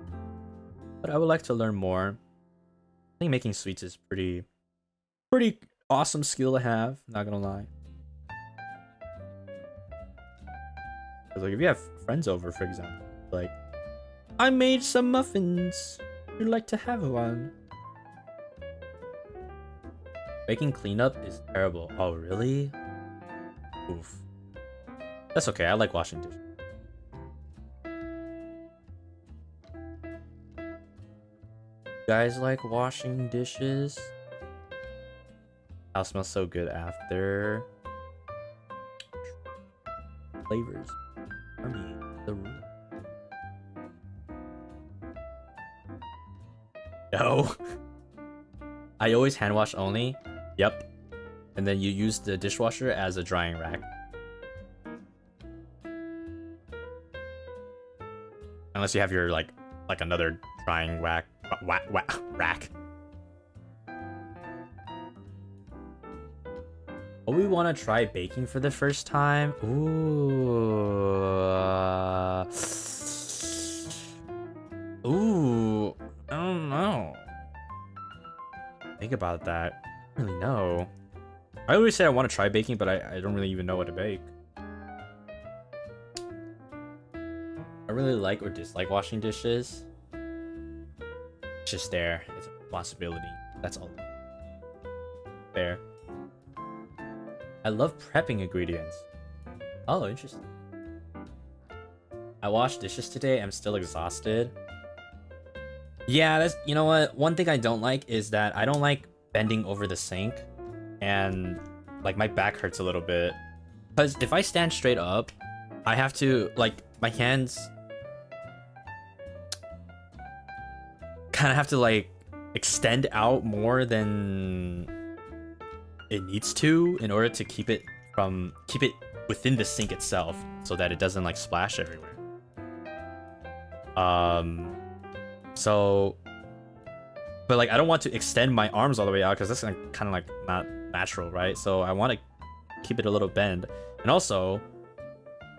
But I would like to learn more. I think making sweets is pretty awesome skill to have, not gonna lie. Like, if you have friends over, for example, like, I made some muffins. You'd like to have one? Baking cleanup is terrible. Oh, really? Oof. That's okay. I like washing dishes. You guys like washing dishes? House smells so good after. Flavors. I mean, the room. No. I always hand wash only. Yep. And then you use the dishwasher as a drying rack. Unless you have your like another drying rack. Oh, we want to try baking for the first time. Ooh. Ooh. I don't know. Think about that. I don't really know. I always say I want to try baking, but I don't really even know what to bake. I really like or dislike washing dishes. It's just there. It's a responsibility. That's all. Fair. I love prepping ingredients. Oh, interesting. I washed dishes today. I'm still exhausted. Yeah, that's, you know what? One thing I don't like is that I don't like bending over the sink, and like my back hurts a little bit. Because if I stand straight up, I have to, like, my hands kind of have to like extend out more than it needs to in order to keep it within the sink itself so that it doesn't like splash everywhere. So, but like I don't want to extend my arms all the way out because that's kind of like not natural, right? So I want to keep it a little bend, and also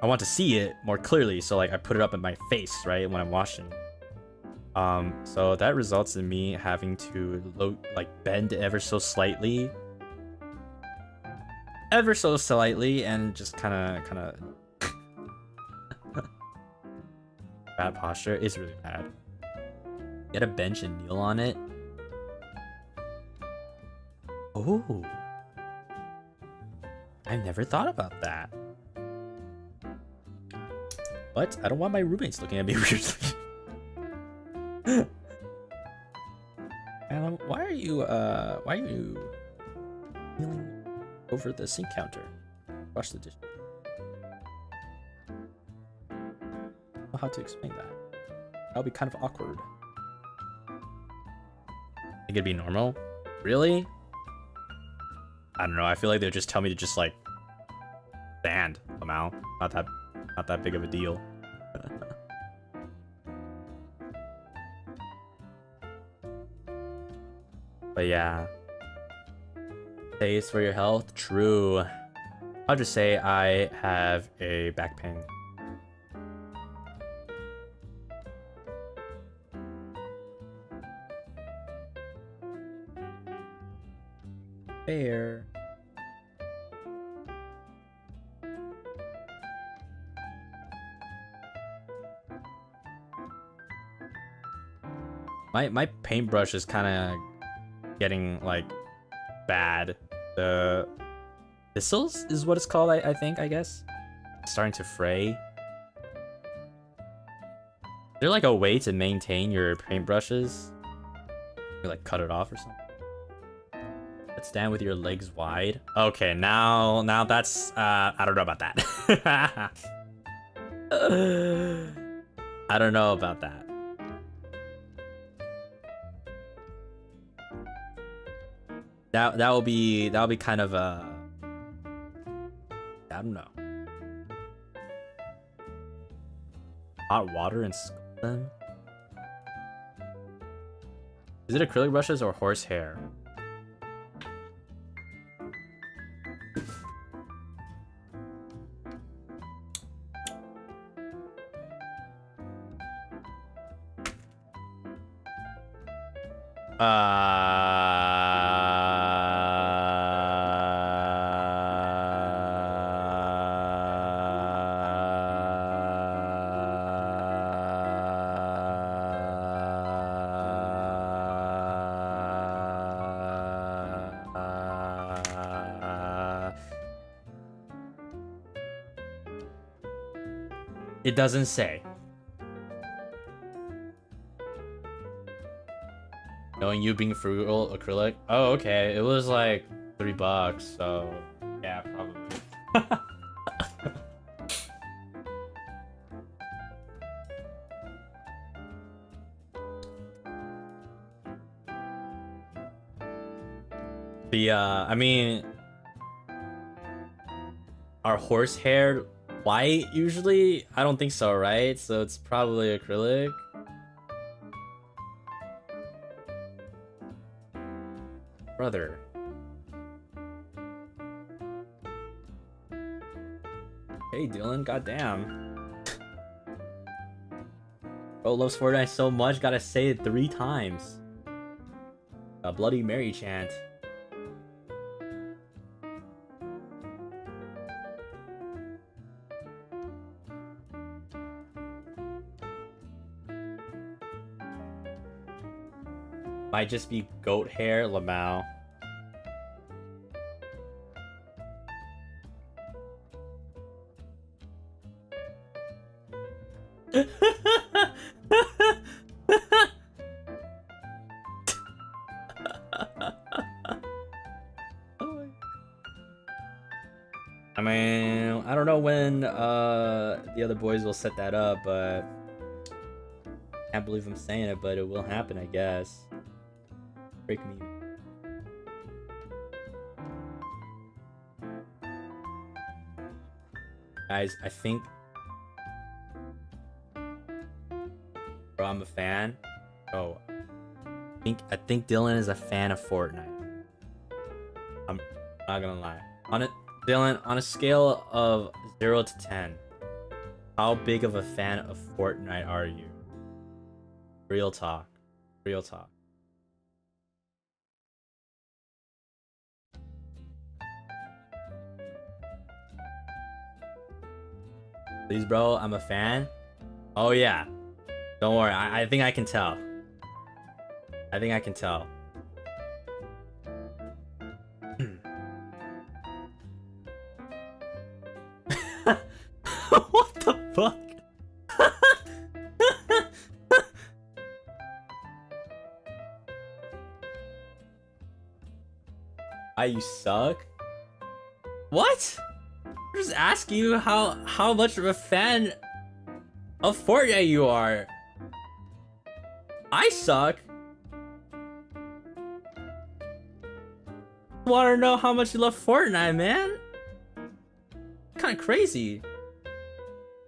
I want to see it more clearly, so like I put it up in my face, right, when I'm washing. So that results in me having to bend ever so slightly, and just kind of bad posture. It's really bad. Get a bench and kneel on it. Oh, I've never thought about that. But I don't want my roommates looking at me weirdly. Alan, why are you kneeling? over the sink counter. Wash the dish. I don't know how to explain that. That would be kind of awkward. Think it'd be normal? Really? I don't know. I feel like they'd just tell me to just like stand somehow. Not that big of a deal. But yeah. Taste for your health? True. I'll just say I have a back pain. Fair. My paintbrush is kind of getting like bad. The thistles is what it's called, I think, I guess. It's starting to fray. Is there like a way to maintain your paintbrushes? You like cut it off or something? Let's stand with your legs wide. Okay, now that's I don't know about that. I don't know about that. That will be kind of a I don't know. Hot water and scald them. Is it acrylic brushes or horsehair? It doesn't say. Knowing you being frugal, acrylic. Oh, okay. It was like $3, so yeah, probably. I mean, are horsehair white usually? I don't think so, right? So it's probably acrylic. Brother. Hey Dylan, goddamn. Bro loves Fortnite so much, gotta say it 3 times. A Bloody Mary chant. Might just be goat hair, Lamau. I mean, I don't know when the other boys will set that up, but can't believe I'm saying it, but it will happen, I guess. Break me. Guys, I think bro, I'm a fan. Oh, I think Dylan is a fan of Fortnite. I'm not gonna lie. Dylan, on a scale of 0 to 10, how big of a fan of Fortnite are you? Real talk. Real talk. Please, bro, I'm a fan. Oh, yeah. Don't worry. I think I can tell. I think I can tell. What the fuck? You suck? What? I'm just asking you how much of a fan of Fortnite you are. I suck. Want to know how much you love Fortnite, man? Kind of crazy.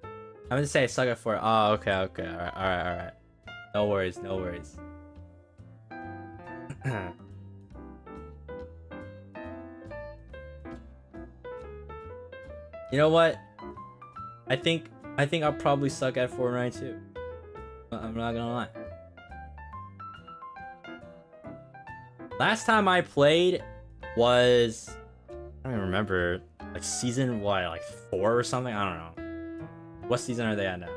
I'm gonna say I suck at Fortnite. Oh, okay, all right. No worries. You know what? I think I'll probably suck at Fortnite too. I'm not gonna lie. Last time I played was, I don't even remember, like season what, like 4 or something? I don't know. What season are they at now?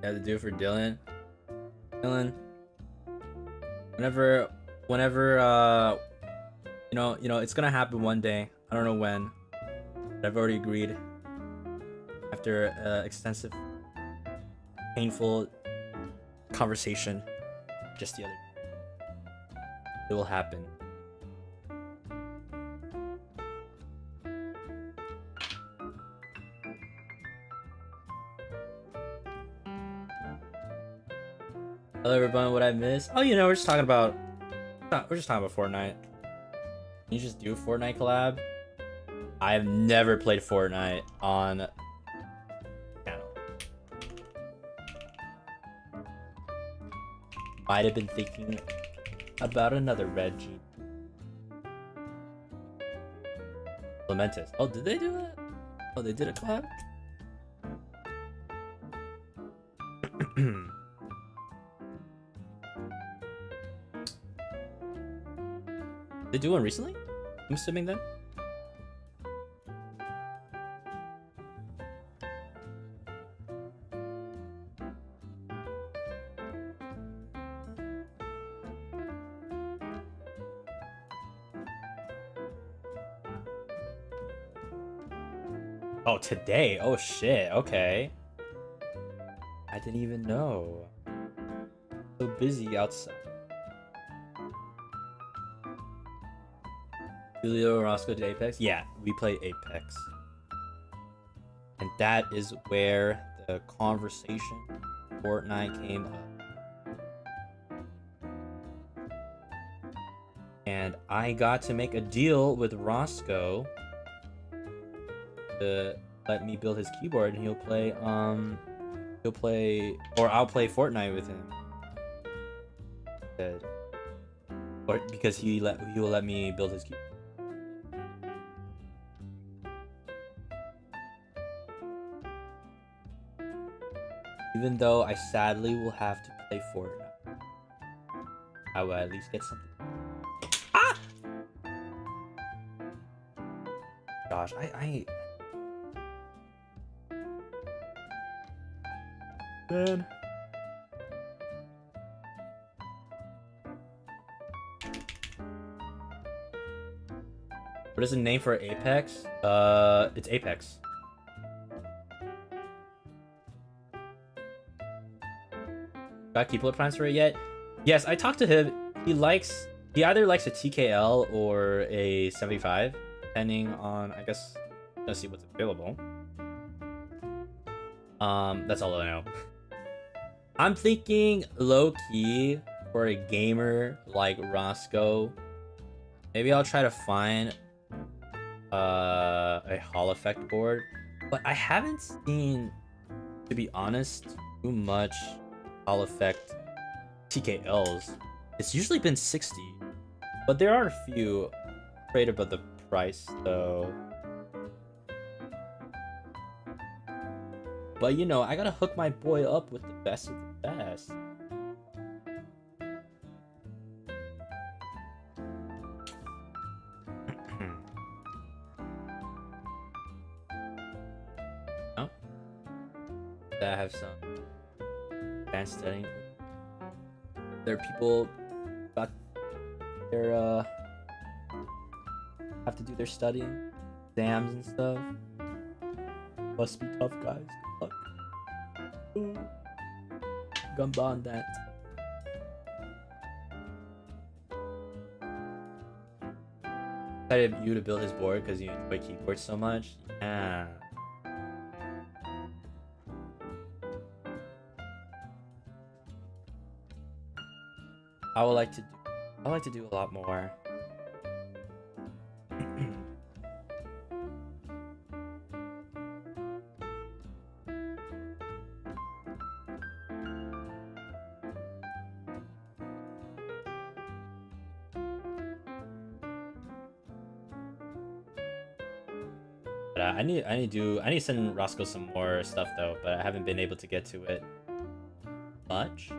You have to do it for Dylan. Dylan. Whenever you know, it's gonna happen one day. I don't know when. But I've already agreed. After extensive, painful conversation just the other day. It will happen. Hello everyone, what I missed? Oh, you know, we're just talking about Fortnite. Can you just do a Fortnite collab? I have never played Fortnite on channel. Might have been thinking about another red gene. Lamentus. Oh, did they do that? Oh, they did a collab? They do one recently? I'm assuming then. Oh, today? Oh shit, okay. I didn't even know. So busy outside. Julio Roscoe did Apex? Yeah, we play Apex. And that is where the conversation Fortnite came up. And I got to make a deal with Roscoe to let me build his keyboard, and I'll play Fortnite with him. Or because he will let me build his keyboard. Even though I sadly will have to play Fortnite, I will at least get something. Ah! Gosh, I man. What is the name for Apex? It's Apex. Got keyboard plans for it yet? Yes, I talked to him. He either likes a TKL or a 75, depending on, I guess, let's see what's available. That's all I know. I'm thinking low-key for a gamer like Roscoe. Maybe I'll try to find a Hall effect board, but I haven't seen, to be honest, too much Hall effect TKLs. It's usually been 60, but there are a few. Afraid about the price though. But you know, I gotta hook my boy up with the best of the best. Oh, I have some advanced studying. There are people got their have to do their studying, exams and stuff. Must be tough, guys. Good luck. Ooh. Gumba on that. Excited you to build his board because you enjoy keyboards so much. Yeah. I would like to do a lot more. But I need to send Roscoe some more stuff though, but I haven't been able to get to it much.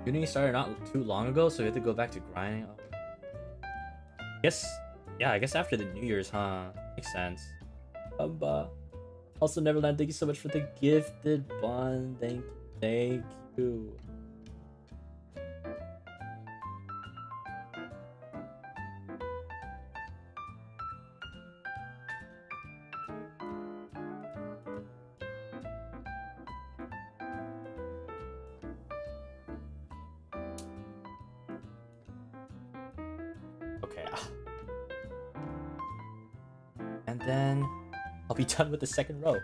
Uni started not too long ago, so you have to go back to grinding. I guess after the New Year's, huh? Makes sense. Also, Neverland, thank you so much for the gifted bond. Thank you. Okay. And then I'll be done with the second row.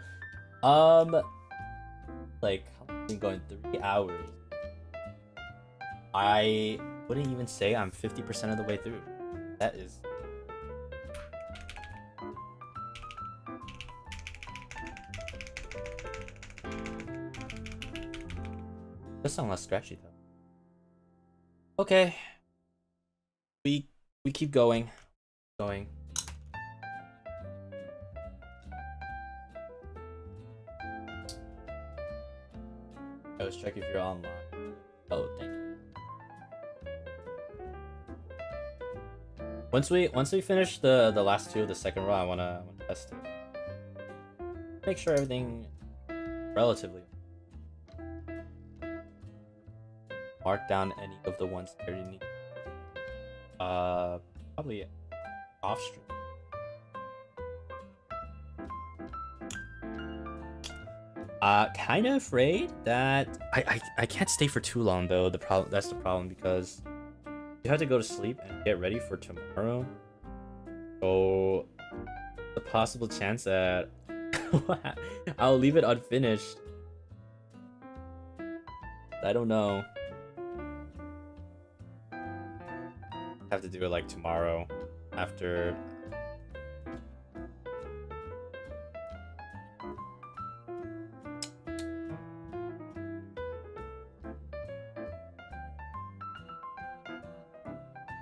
Like, I've been going 3 hours. I wouldn't even say I'm 50% of the way through. That is... Does sound less scratchy though. Okay. We keep going. Let's check if you're online. Oh, thank you. Once we finish the last two of the second row, I wanna test it. Make sure everything relatively. Mark down any of the ones that you need. Probably off stream. Kind of afraid that I can't stay for too long though. That's the problem because you have to go to sleep and get ready for tomorrow. So the possible chance that I'll leave it unfinished. I don't know. Have to do it like tomorrow after.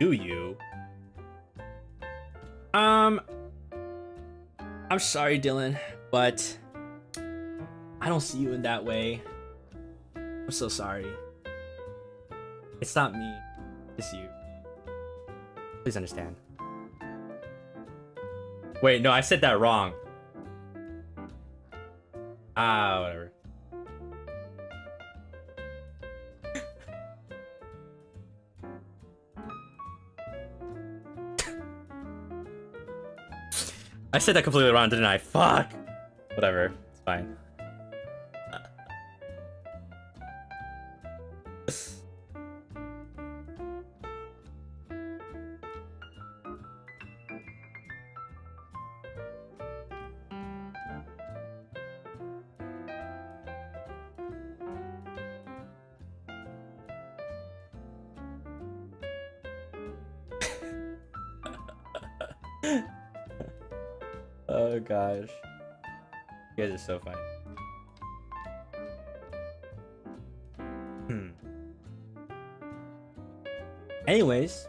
Do you? I'm sorry, Dylan, but I don't see you in that way. I'm so sorry. It's not me, it's you. Please understand. Wait, no, I said that wrong. Whatever. I said that completely wrong, didn't I? Fuck! Whatever, it's fine. Oh gosh. You guys are so funny. Anyways.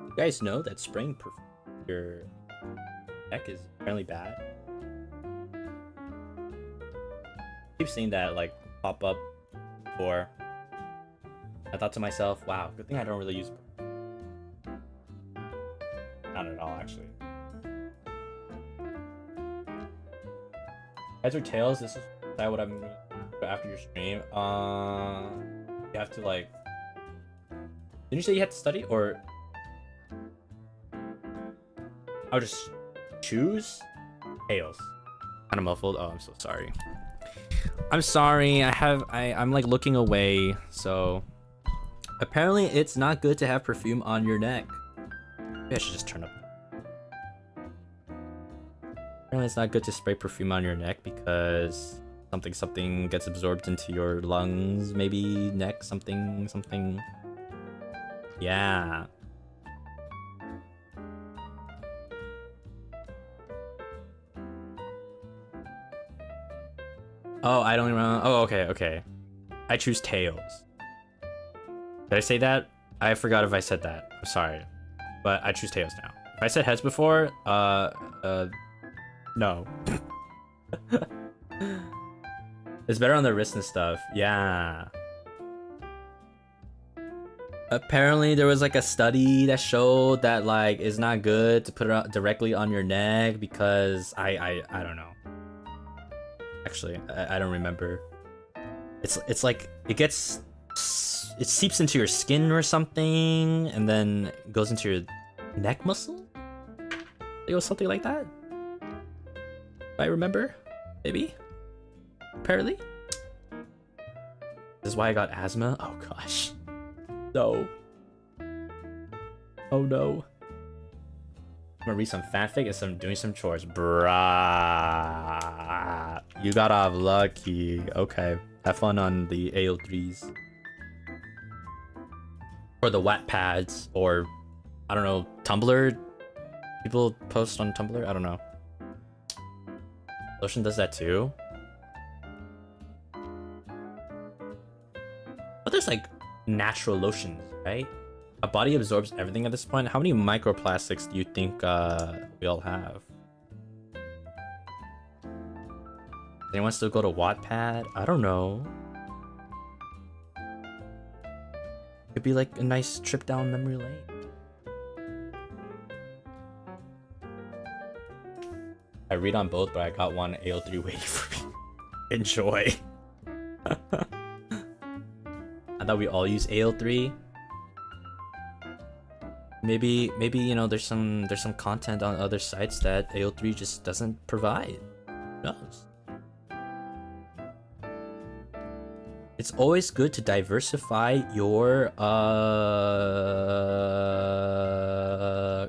You guys know that spraying your deck is apparently bad. I keep seeing that like pop up before. I thought to myself, wow, good thing I don't really use. Not at all, actually. Heads or tails, this is what I'm gonna do after your stream. You have to like. Didn't you say you had to study or? I'll just choose tails. Kind of muffled. Oh, I'm so sorry. I'm sorry. I'm like looking away. So apparently it's not good to have perfume on your neck. Maybe I should just turn up. Apparently it's not good to spray perfume on your neck because something gets absorbed into your lungs, maybe neck, something. Yeah. Oh, I don't even know. Oh, okay. I choose tails. Did I say that? I forgot if I said that. I'm sorry. But I choose tails now. If I said heads before, no. It's better on the wrist and stuff. Yeah. Apparently there was like a study that showed that like it's not good to put it directly on your neck because I don't know. Actually, I don't remember. It's like it seeps into your skin or something and then goes into your neck muscle. It was something like that. If I remember, maybe. Apparently. This is why I got asthma. Oh gosh. No. Oh no. I'm gonna read some fanfic as I'm doing some chores. Bruh. You got off lucky. Okay. Have fun on the AO3s. Or the Wattpads. Or, I don't know, Tumblr? People post on Tumblr? I don't know. Lotion does that too? But there's like natural lotions, right? A body absorbs everything at this point. How many microplastics do you think we all have? Does anyone still go to Wattpad? I don't know. Could be like a nice trip down memory lane. I read on both, but I got one AO3 waiting for me. Enjoy. I thought we all use AO3. Maybe you know there's some content on other sites that AO3 just doesn't provide. Who knows? It's always good to diversify your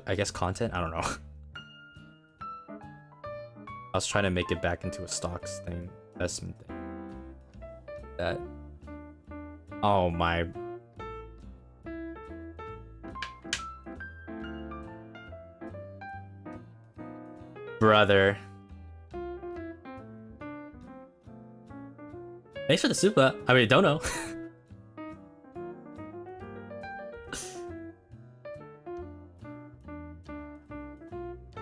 I guess content. I don't know. I was trying to make it back into a stocks thing, investment thing. That. Oh my. Brother. Thanks for the super. I mean, don't know.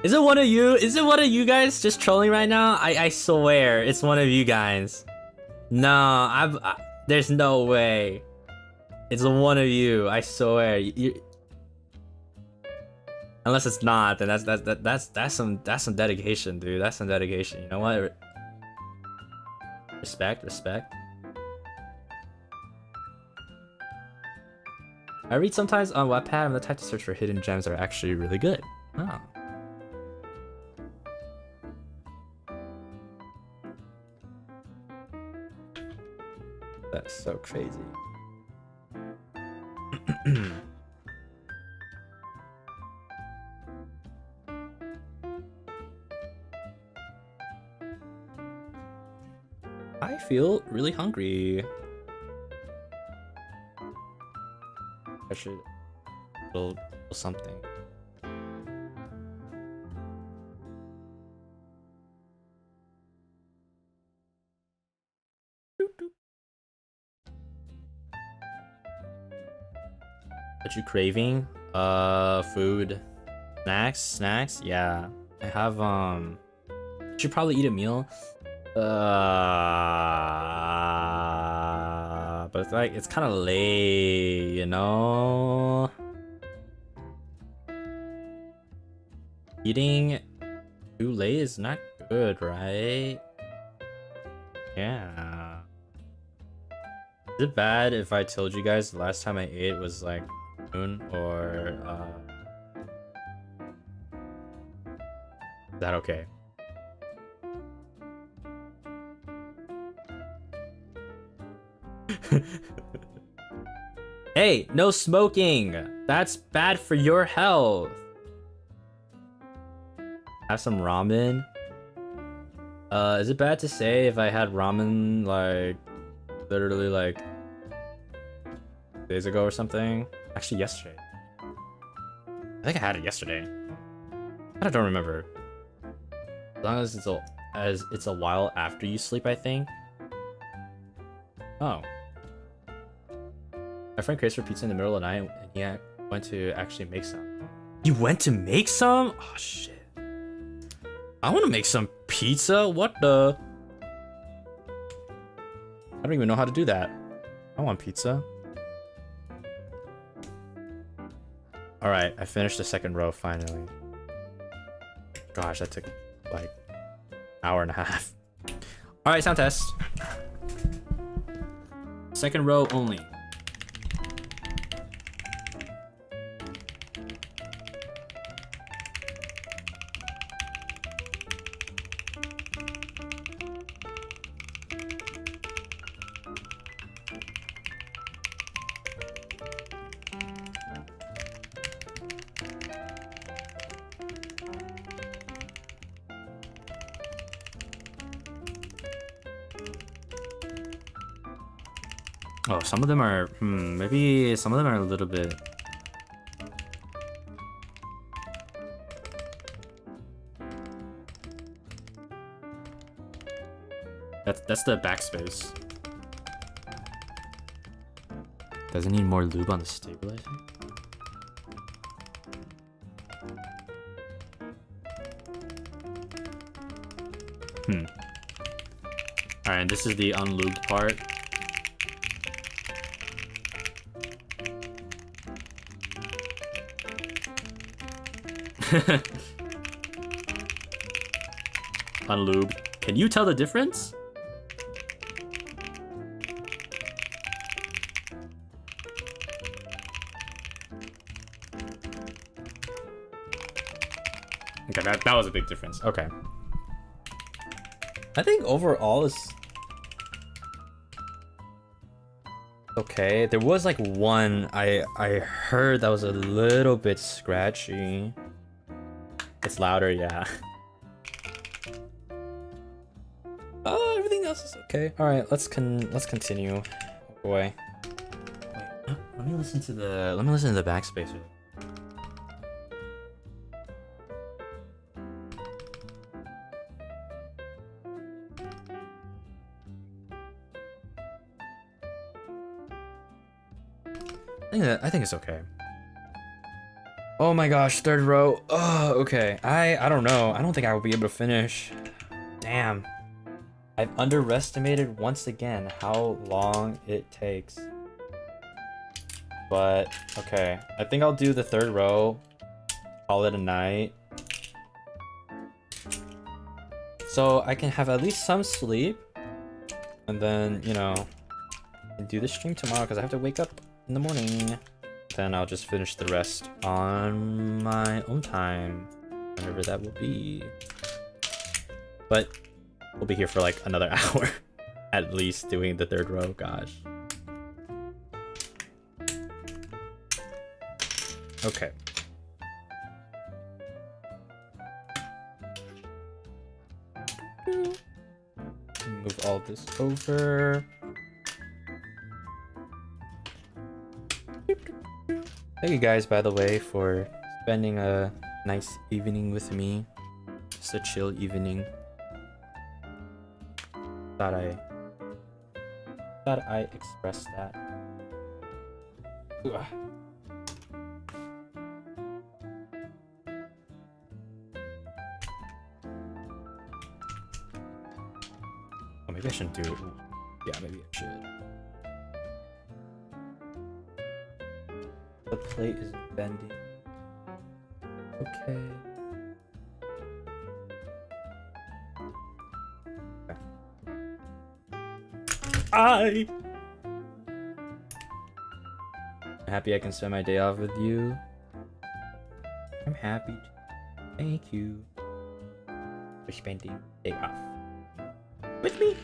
Is it one of you? Is it one of you guys just trolling right now? I swear it's one of you guys. No, there's no way. It's one of you. I swear. Unless it's not, then that's some dedication, dude. That's some dedication. You know what? Respect. I read sometimes on Wattpad. I'm the type to search for hidden gems that are actually really good. Oh. That's so crazy. I feel really hungry. I should build something. What you craving? Food. Snacks? Yeah. I have should probably eat a meal. But it's like it's kind of late, you know. Eating too late is not good, right? Yeah. Is it bad if I told you guys the last time I ate was like noon or Is that okay? Hey, no smoking! That's bad for your health! Have some ramen? Is it bad to say if I had ramen, like, literally, like, days ago or something? Actually, yesterday. I think I had it yesterday. I don't remember. As long as it's a while after you sleep, I think. Oh. My friend craves for pizza in the middle of the night, and he went to actually make some. You went to make some? Oh shit. I want to make some pizza. What the? I don't even know how to do that. I want pizza. All right, I finished the second row finally. Gosh, that took like an hour and a half. All right, sound test. Second row only. Oh, some of them are, maybe some of them are a little bit. That's the backspace. Doesn't need more lube on the stabilizer? Alright, this is the unlubed part. Unlubed. Can you tell the difference? Okay, that was a big difference. Okay. I think overall is okay. There was like one I heard that was a little bit scratchy. It's louder, yeah. Oh, everything else is okay. All right, let's continue. Oh boy. Wait, let me listen to the backspacer. I think it's okay. Oh my gosh, third row. Oh, okay. I don't know. I don't think I will be able to finish. Damn. I've underestimated once again how long it takes. But okay, I think I'll do the third row. Call it a night. So I can have at least some sleep. And then, you know, do the stream tomorrow because I have to wake up in the morning. Then I'll just finish the rest on my own time, whenever that will be. But we'll be here for like another hour, at least, doing the third row. Gosh. Okay. Move all this over. Thank you guys, by the way, for spending a nice evening with me. Just a chill evening. Thought I expressed that. Ugh. Oh, maybe I shouldn't do it. Yeah, maybe I should. The plate is bending. Okay. I'm happy I can spend my day off with you. I'm happy. Thank you. spending day off with me.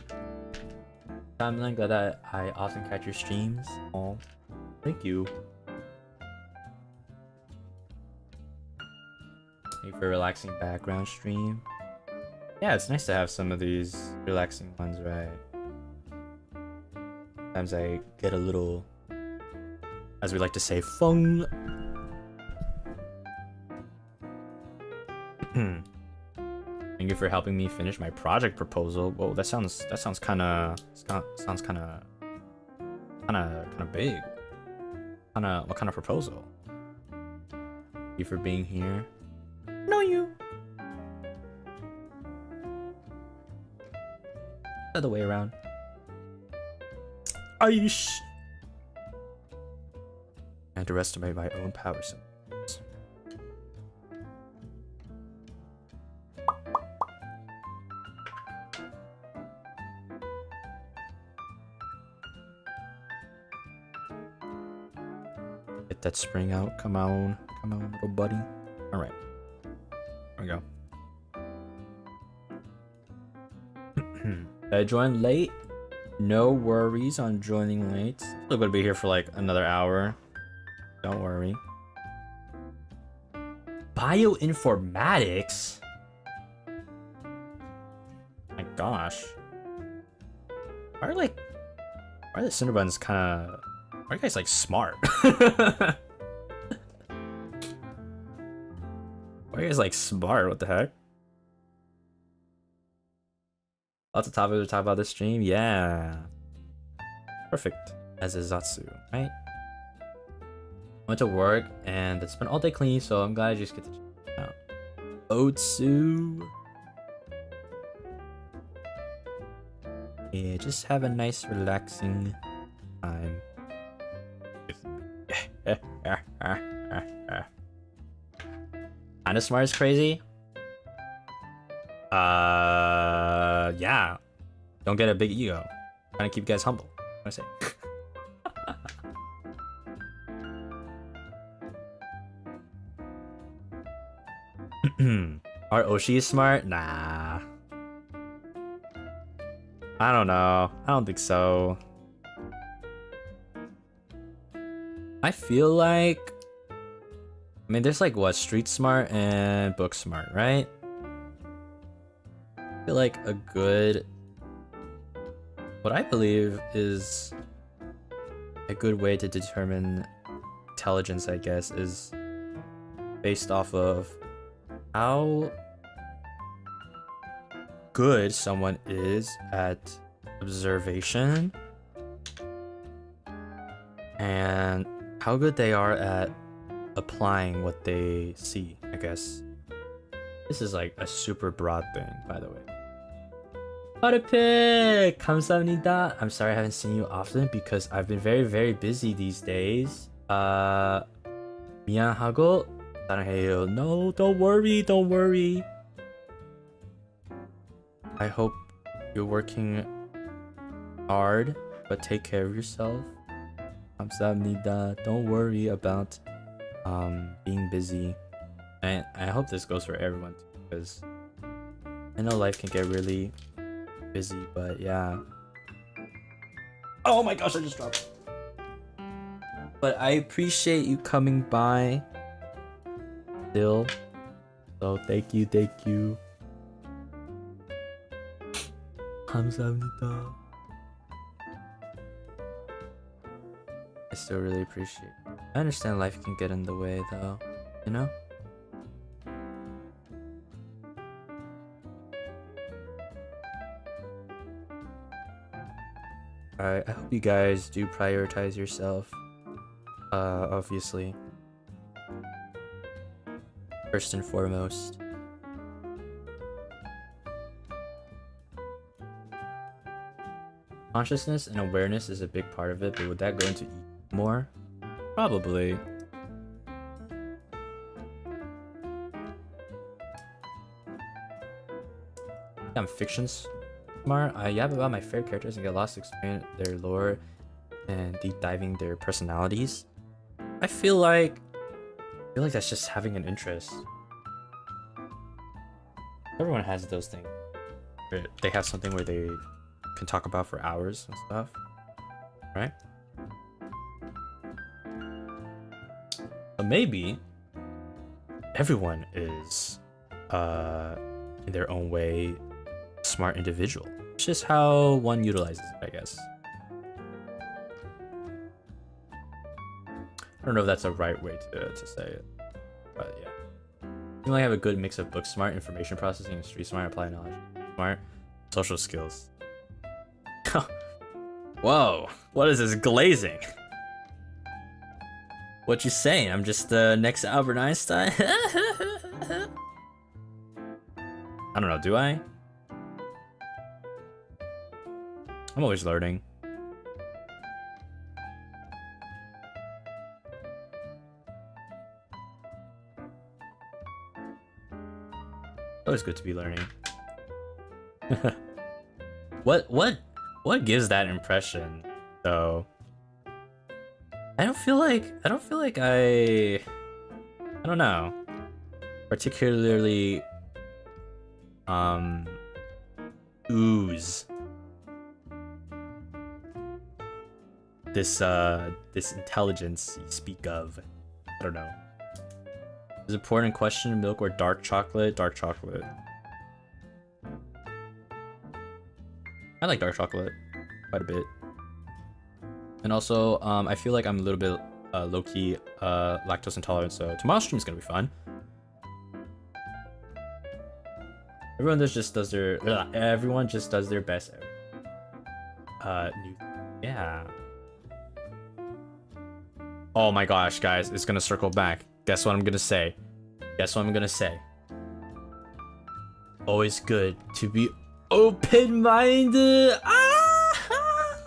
I'm really glad that I often catch your streams. Oh, thank you. Thank you for a relaxing background stream. Yeah, it's nice to have some of these relaxing ones, right? Sometimes I get a little, as we like to say, fun. Thank you for helping me finish my project proposal. Whoa, that sounds kind of big. What kind of proposal? Thank you for being here. No, you. Other way around. Aish. I underestimate my own power sometimes. Get that spring out. Come on, little buddy. All right, here we go. I joined late. No worries on joining late. Still gonna be here for like another hour. Don't worry. Bioinformatics? My gosh. Why are the Cinderbuns kinda... Why are you guys like smart? Why are you guys like smart? What the heck? Lots of topics to talk about this stream. Yeah. Perfect. As is Zatsu, right? Went to work and it's been all day cleaning, so I'm glad I just get to check it out. Otsu. Yeah, just have a nice relaxing time. Kinda smart is crazy. Yeah. Don't get a big ego. Trying to keep you guys humble. What do I say? Are Oshi smart? Nah. I don't know. I don't think so. I feel like... I mean, there's like what? Street smart and book smart, right? I feel like a good... What I believe is a good way to determine intelligence, I guess, is based off of how good someone is at observation and how good they are at applying what they see, I guess. This is like a super broad thing, by the way. Pick! 감사합니다. I'm sorry I haven't seen you often because I've been very, very busy these days. 미안하고 사랑해요. No, don't worry, don't worry. I hope you're working hard, but take care of yourself. 감사합니다. Don't worry about being busy. And I hope this goes for everyone too, because I know life can get really busy, but yeah. Oh my gosh, I just dropped. But I appreciate you coming by still. So thank you, thank you. 감사합니다. I still really appreciate it. I understand life can get in the way though, you know? Alright, I hope you guys do prioritize yourself. Obviously. First and foremost. Consciousness and awareness is a big part of it, but would that go into more? Probably. I'm fiction smart. I yap about my favorite characters and get lost to experience their lore and deep diving their personalities. I feel like that's just having an interest. Everyone has those things. Where they have something where they can talk about for hours and stuff, right? So maybe everyone is, in their own way, smart individual. It's just how one utilizes it, I guess. I don't know if that's the right way to say it, but yeah. You only have a good mix of book smart, information processing, and street smart, applied knowledge, smart, social skills. Whoa, what is this glazing? What you saying? I'm just the next Albert Einstein? I don't know, do I? I'm always learning. Always good to be learning. What gives that impression though? I don't feel like I don't know, particularly ooze this intelligence you speak of. I don't know. Is it important question, milk or dark chocolate? Dark chocolate. I like dark chocolate quite a bit. And also, I feel like I'm a little bit low-key lactose intolerant, so tomorrow's stream is gonna be fun. Everyone just does their best. Yeah. Oh my gosh, guys, it's gonna circle back. Guess what I'm gonna say? Always good to be open-minded. Oh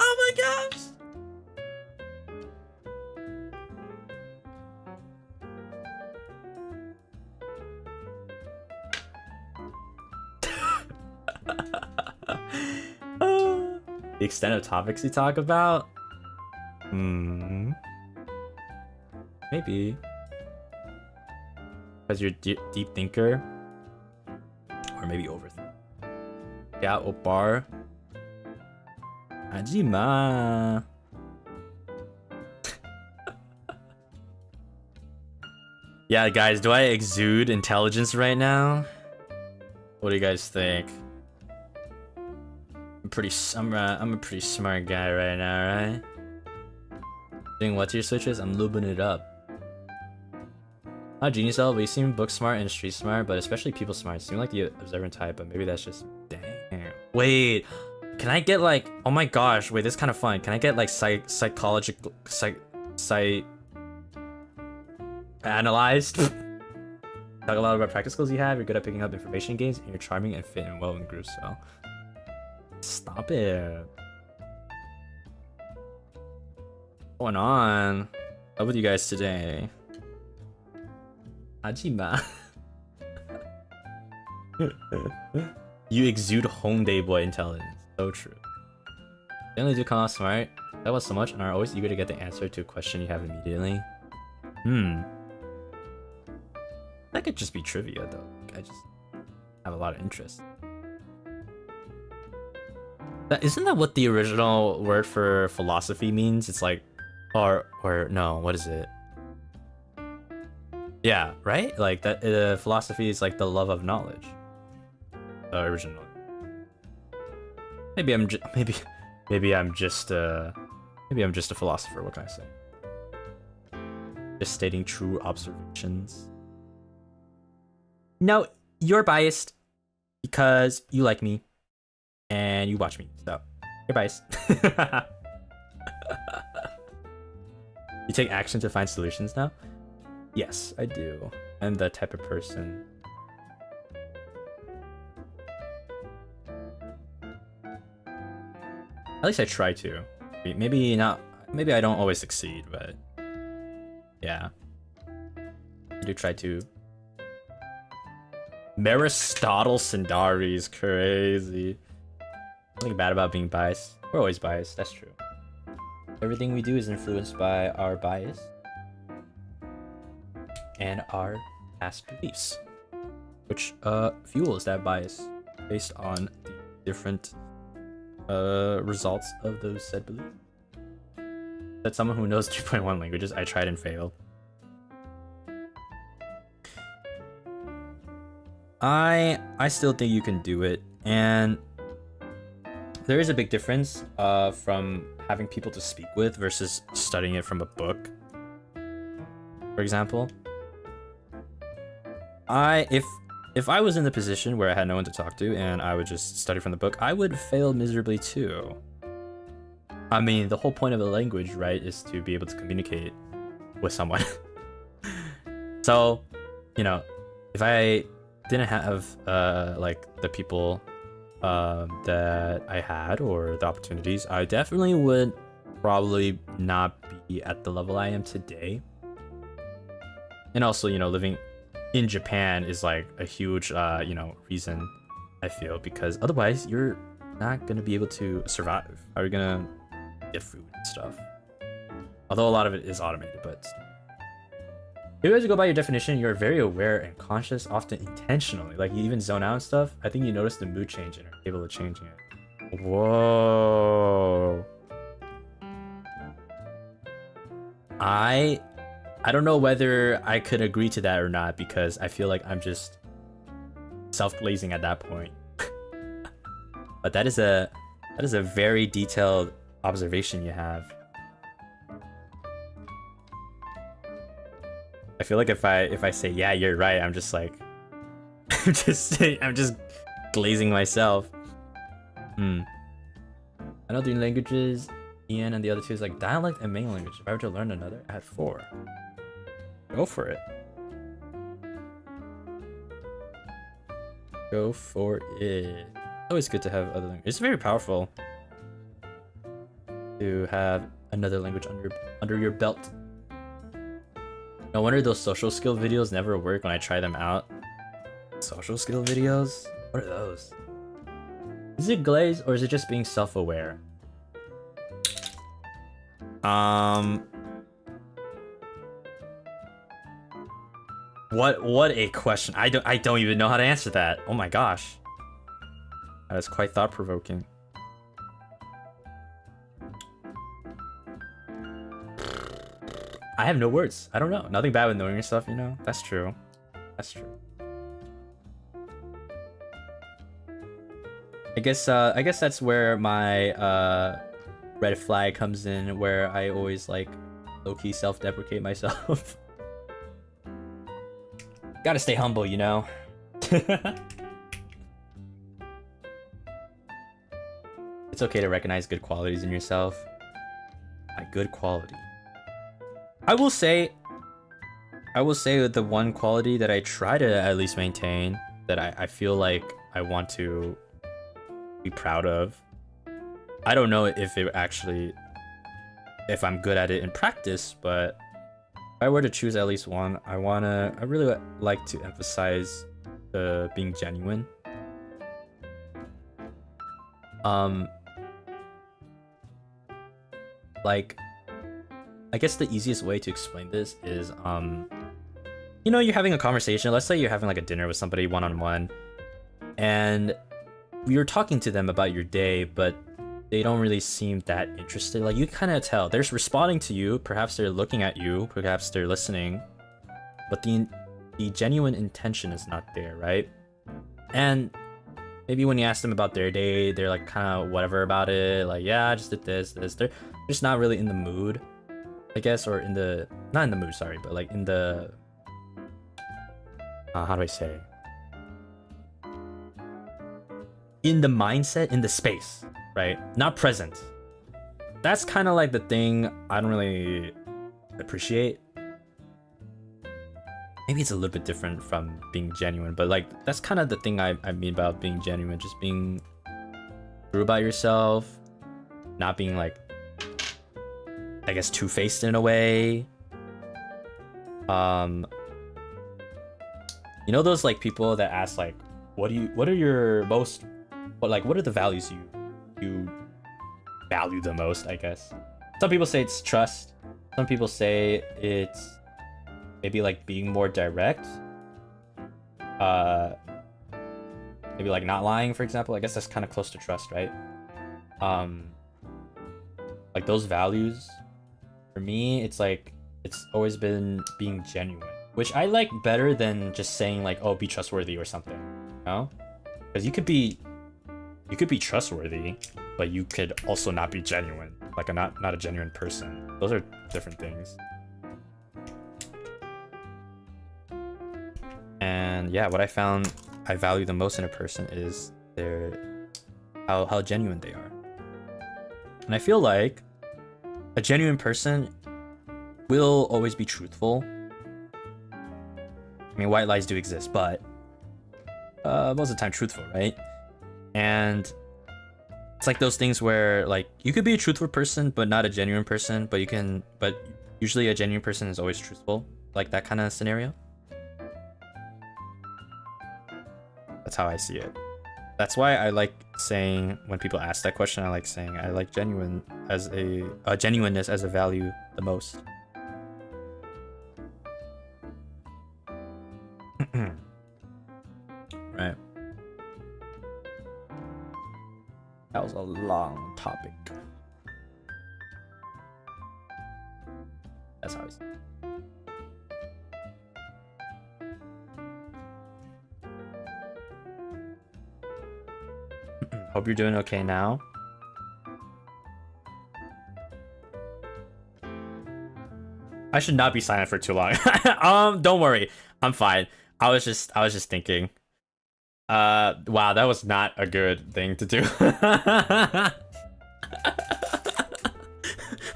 my gosh. The extent of topics you talk about? Maybe. Because you're deep thinker? Or maybe overthink. Yeah, Opar. Hajima. Yeah, guys, do I exude intelligence right now? What do you guys think? I'm a pretty smart guy right now, right? Doing what to your switches? I'm lubing it up. Not genius level, but you seem book smart and street smart, but especially people smart. You seem like the observant type, but maybe that's just damn. Wait, can I get like? Oh my gosh! Wait, this is kind of fun. Can I get like psychological analyzed? Talk a lot about practice skills you have. You're good at picking up information gains, and you're charming and fit in well in groups. So stop it. What's going on? What with you guys today? Hajima. You exude Hongdae boy intelligence. So true. Generally do come out smart. That was so much and are always eager to get the answer to a question you have immediately. That could just be trivia though. I just have a lot of interest. Isn't that what the original word for philosophy means? It's like, or no, what is it? Yeah, right? Like that. Philosophy is like the love of knowledge. Originally. Maybe I'm just a philosopher. What can I say? Just stating true observations. No, you're biased because you like me and you watch me. So you're biased. You take action to find solutions now? Yes, I do. I'm the type of person. At least I try to. Maybe not. Maybe I don't always succeed, but yeah, I do try to. Aristotle Cendari is crazy. Nothing bad about being biased. We're always biased. That's true. Everything we do is influenced by our bias and our past beliefs. which fuels that bias based on the different results of those said beliefs. That's someone who knows 2.1 languages. I tried and failed. I still think you can do it, and there is a big difference from having people to speak with versus studying it from a book. For example, if I was in the position where I had no one to talk to and I would just study from the book, I would fail miserably too. I mean, the whole point of a language, right, is to be able to communicate with someone. So, you know, if I didn't have like the people that I had or the opportunities, I definitely would probably not be at the level I am today. And also, you know, living in Japan is like a huge you know, reason, I feel, because otherwise you're not gonna be able to survive. How are you gonna get food and stuff? Although a lot of it is automated, but if you guys go by your definition, you're very aware and conscious, often intentionally. Like, you even zone out and stuff. I think you notice the mood change and are able to changing it. Whoa. I don't know whether I could agree to that or not, because I feel like I'm just self-glazing at that point. But that is a very detailed observation you have. I feel like if I say, yeah, you're right, I'm just like I'm just glazing myself. I know 3 languages, Ian, and the other 2 is like dialect and main language. If I were to learn another, I had 4. Go for it. Go for it. Always good to have other languages. It's very powerful to have another language under your belt. No wonder those social skill videos never work when I try them out. Social skill videos? What are those? Is it glaze or is it just being self-aware? What a question. I don't even know how to answer that. Oh my gosh. That is quite thought-provoking. I have no words. I don't know. Nothing bad with knowing yourself, you know? That's true. That's true. I guess that's where my red flag comes in, where I always like low-key self-deprecate myself. Gotta stay humble, you know? It's okay to recognize good qualities in yourself. A good quality. I will say that the one quality that I try to at least maintain, that I feel like I want to be proud of. I don't know if I'm good at it in practice, but if I were to choose at least one, I really like to emphasize being genuine. Like, I guess the easiest way to explain this is, you know, you're having a conversation. Let's say you're having like a dinner with somebody one-on-one, and you're talking to them about your day, but they don't really seem that interested. Like, you kind of tell they're responding to you. Perhaps they're looking at you. Perhaps they're listening, but the genuine intention is not there, right? And maybe when you ask them about their day, they're like kind of whatever about it. Like, yeah, I just did this. They're just not really in the mood, I guess, or not in the mood, sorry, but like in the, how do I say? In the mindset, in the space, right? Not present. That's kind of like the thing I don't really appreciate. Maybe it's a little bit different from being genuine, but like that's kind of the thing I mean about being genuine, just being true about yourself, not being like, I guess, two-faced in a way. You know those like people that ask like, what are the values you value the most, I guess. Some people say it's trust. Some people say it's maybe like being more direct. maybe like not lying, for example. I guess that's kind of close to trust, right? Like those values, for me, it's like it's always been being genuine, which I like better than just saying like, oh, be trustworthy or something, you know? Because you could be trustworthy, but you could also not be genuine, like not a genuine person. Those are different things. And yeah, what I found I value the most in a person is how genuine they are. And I feel like a genuine person will always be truthful. I mean, white lies do exist, but most of the time truthful, right? And it's like those things where like you could be a truthful person but not a genuine person, but usually a genuine person is always truthful, like that kind of scenario. That's how I see it. That's why I like saying, when people ask that question, I like saying I like genuineness as a value the most. Right. That was a long topic. That's how I see it. Hope you're doing okay now. I should not be silent for too long. Don't worry, I'm fine. I was just thinking. Wow, that was not a good thing to do.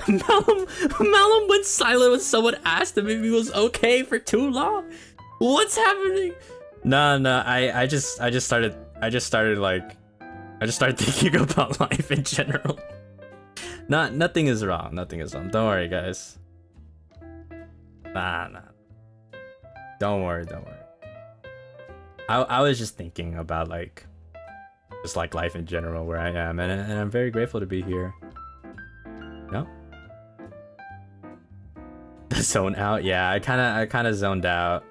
Malim went silent when someone asked him if he was okay for too long. What's happening? No, I just started thinking about life in general. Nothing is wrong. Nothing is wrong. Don't worry, guys. Nah. Don't worry. I was just thinking about like just like life in general, where I am, and I'm very grateful to be here. No? Zone out? Yeah, I kinda zoned out.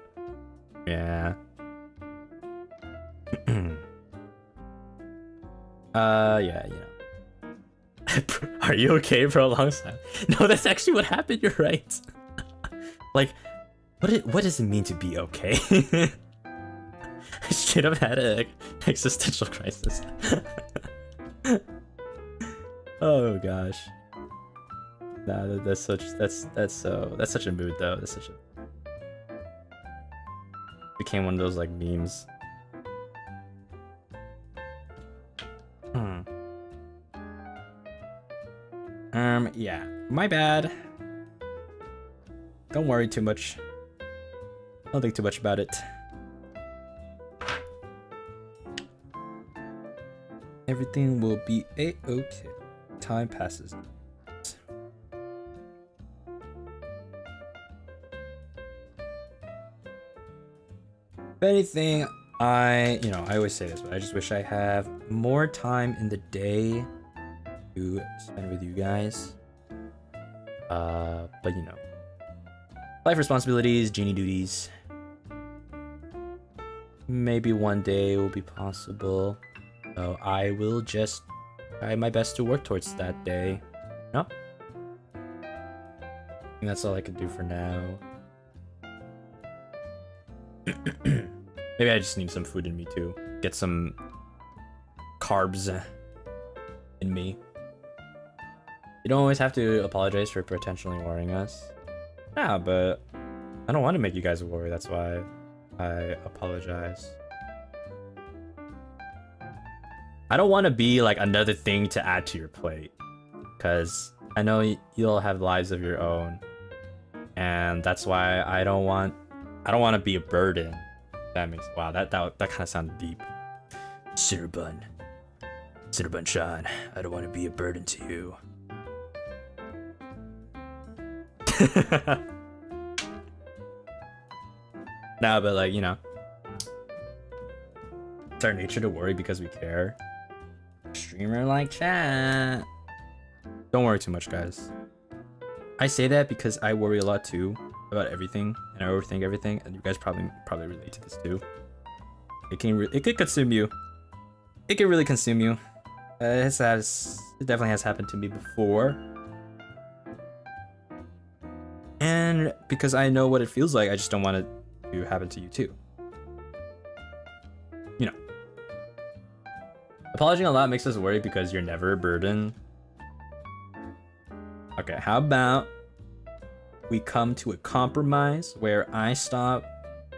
Yeah. Yeah, you know. Are you okay for a long time? No, that's actually what happened. You're right. Like, what does it mean to be okay? I straight up had an existential crisis. Oh gosh. Nah, that's such a mood though. That's such a became one of those like memes. Yeah, my bad. Don't worry too much. Don't think too much about it. Everything will be a-okay. Time passes. If anything, I always say this, but I just wish I have more time in the day to spend with you guys. But you know, life responsibilities, genie duties. Maybe one day it will be possible. So I will just try my best to work towards that day. No? I think that's all I can do for now. Maybe I just need some food in me too. Get some carbs in me. You don't always have to apologize for potentially worrying us. Yeah, but I don't want to make you guys worry. That's why I apologize. I don't want to be like another thing to add to your plate, because I know you'll have lives of your own, and that's why I don't want to be a burden. That makes that kind of sounded deep. Cinnabon Sean, I don't want to be a burden to you. No, but like, you know, it's our nature to worry because we care. Streamer like chat. Don't worry too much, guys. I say that because I worry a lot too about everything, and I overthink everything, and you guys probably relate to this too. it could consume you. It could really consume you. It definitely has happened to me before. And because I know what it feels like, I just don't want it to happen to you too. You know. Apologizing a lot makes us worry because you're never a burden. Okay, how about we come to a compromise where I stop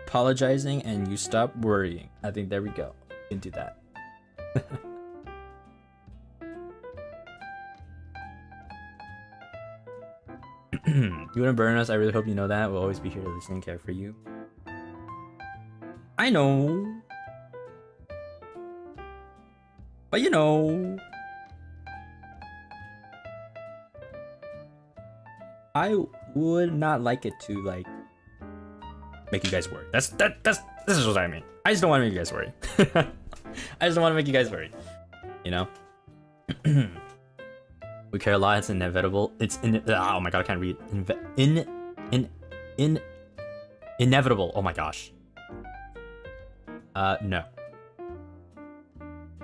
apologizing and you stop worrying. I think there we go. We can do that. You wouldn't burn us. I really hope you know that. We'll always be here to listen and care for you. I know. But you know. I would not like it to like make you guys worry. This is what I mean. I just don't want to make you guys worry. I just don't want to make you guys worry. You know? We care a lot, it's inevitable. Oh my god, I can't read. Inevitable. Oh my gosh. No.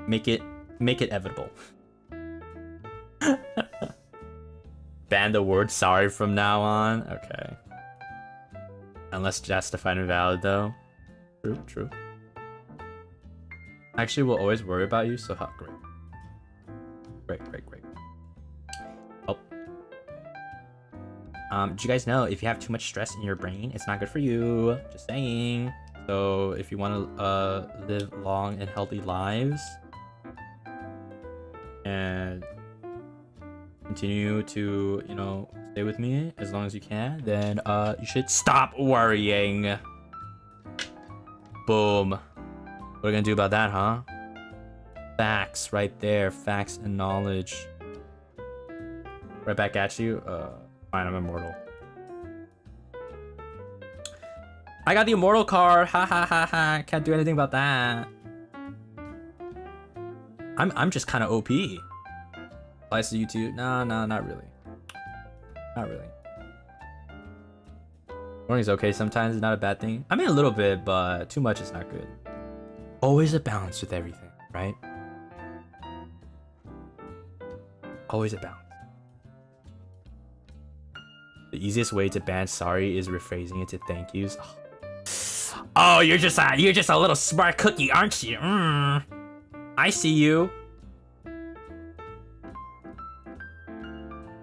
Make it evitable. Ban the word sorry from now on. Okay. Unless justified and valid though. True. Actually, we'll always worry about you, so great. Great. Oh. Did you guys know if you have too much stress in your brain, it's not good for you? Just saying. So if you want to live long and healthy lives and continue to, you know, stay with me as long as you can, then you should stop worrying. Boom. What are we gonna do about that, huh? Facts right there. Facts and knowledge. Right back at you. Fine, I'm immortal. I got the immortal card. Ha ha ha ha. Can't do anything about that. I'm just kind of OP. Applies to YouTube? No, not really. Not really. Boring is okay sometimes. It's not a bad thing. I mean, a little bit, but too much is not good. Always a balance with everything, right? Always a balance. The easiest way to ban sorry is rephrasing it to thank yous. Oh, you're just a little smart cookie, aren't you? I see you.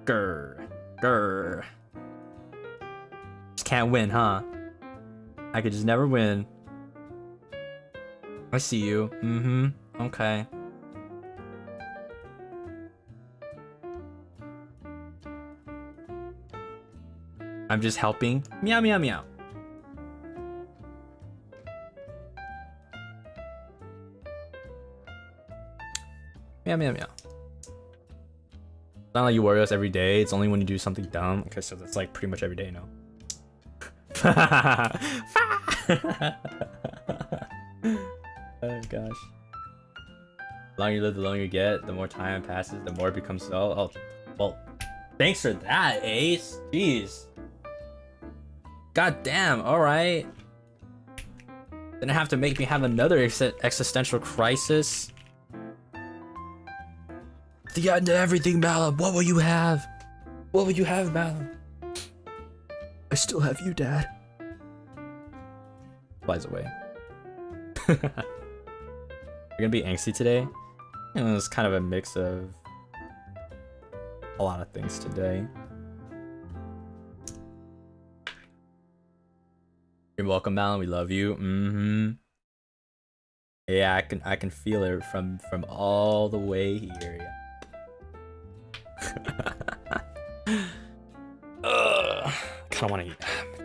Grr. Just can't win, huh? I could just never win. I see you. Okay. I'm just helping. Meow, meow, meow. Meow, meow, meow. It's not like you worry us every day. It's only when you do something dumb. Okay, so that's like pretty much every day, no? Oh gosh. The longer you live, the longer you get. The more time passes, the more it becomes so. Oh, well, thanks for that, Ace. Jeez. God damn. All right. Didn't have to make me have another existential crisis. The end of everything, Malim. What will you have? What will you have, Malim? I still have you, Dad. Flies away. You're gonna be angsty today? You know, it's kind of a mix of a lot of things today. You're welcome, Malim. We love you. Yeah, I can feel it from all the way here. Yeah. I kind of want to eat,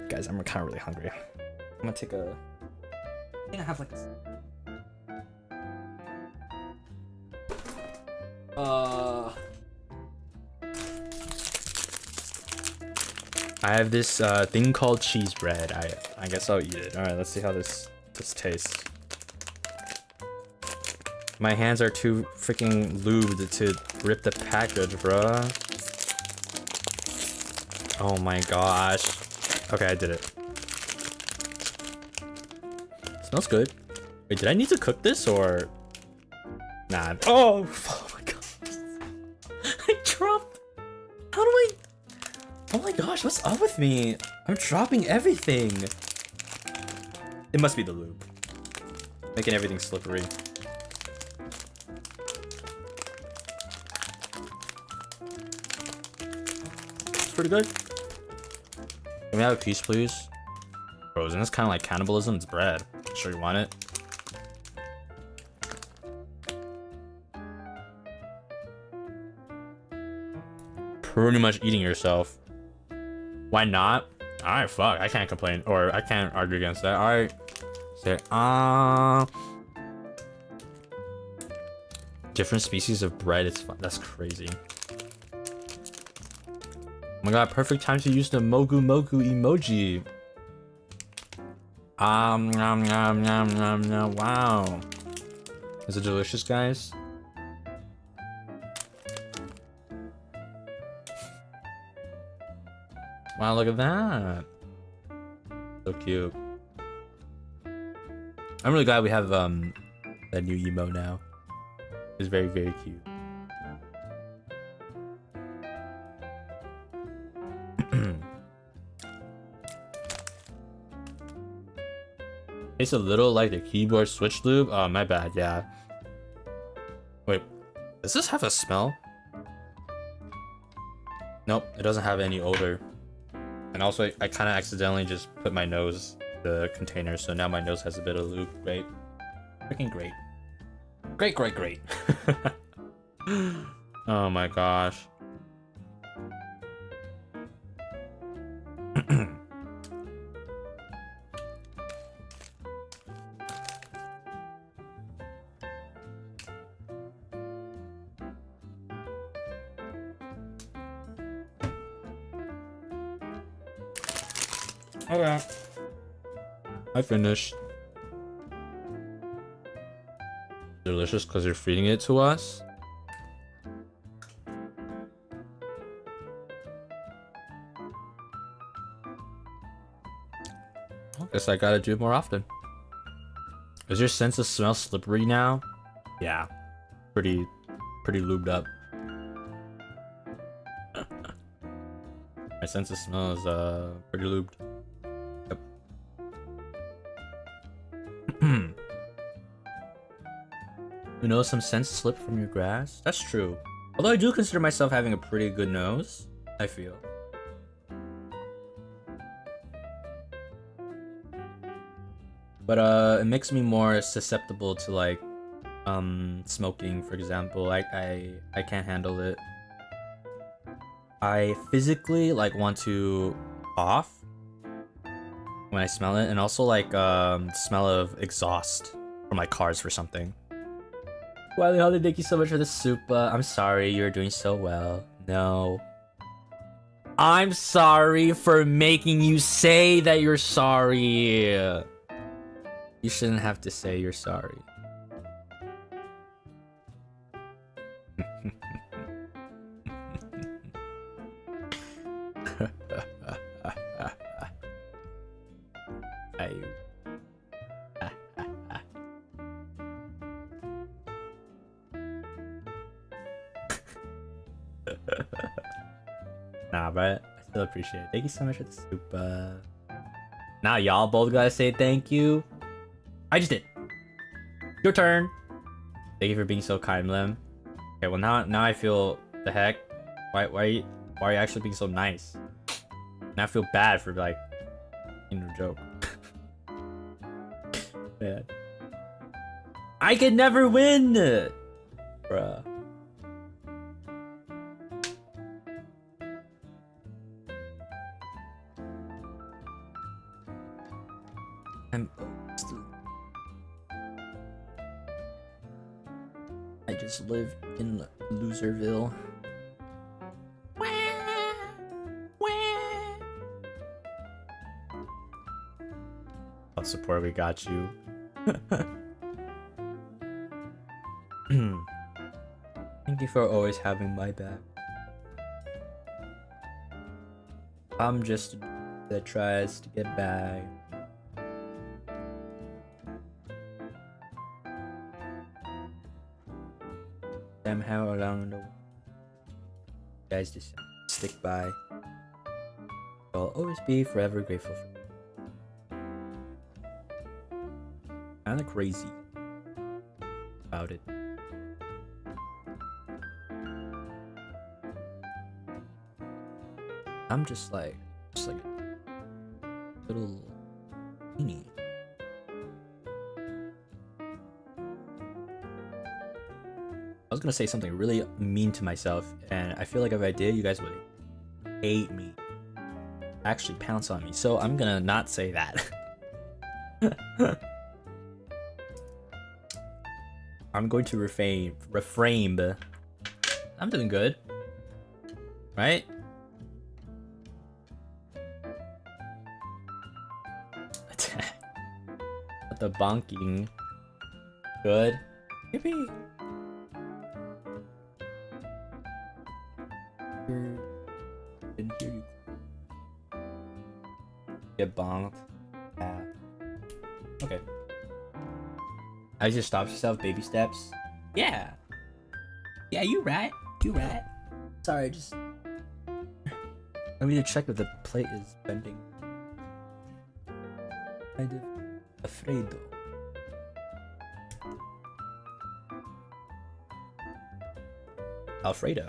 guys. I'm kind of really hungry. I'm gonna take a. I think I have like a. I have this thing called cheese bread. I guess I'll eat it. All right, let's see how this tastes. My hands are too freaking lubed to rip the package, bruh. Oh my gosh. Okay, I did it. Smells good. Wait, did I need to cook this or? Nah. Oh, oh my god. I dropped. How do I? Oh my gosh, what's up with me? I'm dropping everything. It must be the lube. Making everything slippery. It's pretty good. Can we have a piece, please? Bro, isn't this kind of like cannibalism? It's bread. Sure you want it? Pretty much eating yourself. Why not? Alright, fuck. I can't complain. Or I can't argue against that. Alright. Say, different species of bread. It's fun. That's crazy. Oh my god, perfect time to use the Mogu Mogu emoji. Nom nom nom nom nom. Wow. Is it delicious, guys? Wow, look at that. So cute. I'm really glad we have that new emo now. It's very, very cute. Tastes a little like the keyboard switch lube. Oh, my bad, yeah. Wait, does this have a smell? Nope, it doesn't have any odor. And also, I kind of accidentally just put my nose in the container, so now my nose has a bit of lube. Great. Freaking great. Great, great, great. Oh my gosh. Okay. I finished. Delicious because you're feeding it to us. I guess I gotta do it more often. Is your sense of smell slippery now? Yeah. Pretty lubed up. My sense of smell is pretty lubed. Yep. You know, some scents slip from your grass? That's true. Although I do consider myself having a pretty good nose, I feel. But it makes me more susceptible to like smoking, for example. I can't handle it. I physically like want to cough when I smell it, and also like smell of exhaust from my cars for something. Wiley Holly, thank you so much for the soup. I'm sorry, you're doing so well. No. I'm sorry for making you say that you're sorry. You shouldn't have to say you're sorry. Nah, but I still appreciate it. Thank you so much for the soup. Now y'all both gotta say thank you. I just did. Your turn. Thank you for being so kind, Lim. Okay, well now I feel the heck. Why are you actually being so nice? Now I feel bad for like, you know, joke. Man. I could never win, bruh. I just live in Loserville. What support we got you. Thank you for always having my back. I'm just a dude that tries to get back. somehow along the way. You guys just stick by. I'll always be forever grateful for you. Kinda crazy about it. I'm just like a little teeny. I was gonna say something really mean to myself, and I feel like if I did, you guys would hate me. Actually pounce on me. So I'm gonna not say that. I'm going to refrain. I'm doing good. Right? The bonking. Good. Yippee. Didn't hear you. Get bonked. Yeah. Okay. I just stopped yourself, baby steps. Yeah. Yeah, you right. You right. Sorry, just. I need to check if the plate is bending. Kind of afraid though. Alfredo.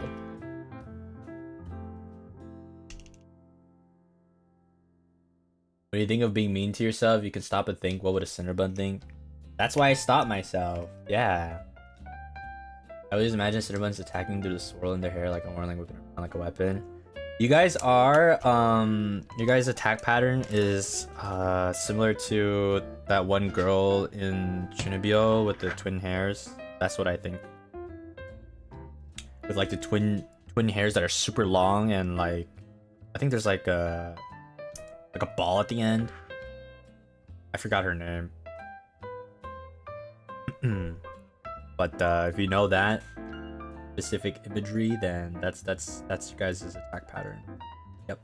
When you think of being mean to yourself, you can stop and think, what would a Cinnabon think? That's why I stopped myself. Yeah. I always imagine Cinnabons attacking through the swirl in their hair like I'm wearing like a weapon. You guys are, your guys' attack pattern is similar to that one girl in Chunibyo with the twin hairs. That's what I think. With like the twin hairs that are super long and like, I think there's like a ball at the end. I forgot her name. But if you know that specific imagery, then that's you guys' attack pattern. Yep.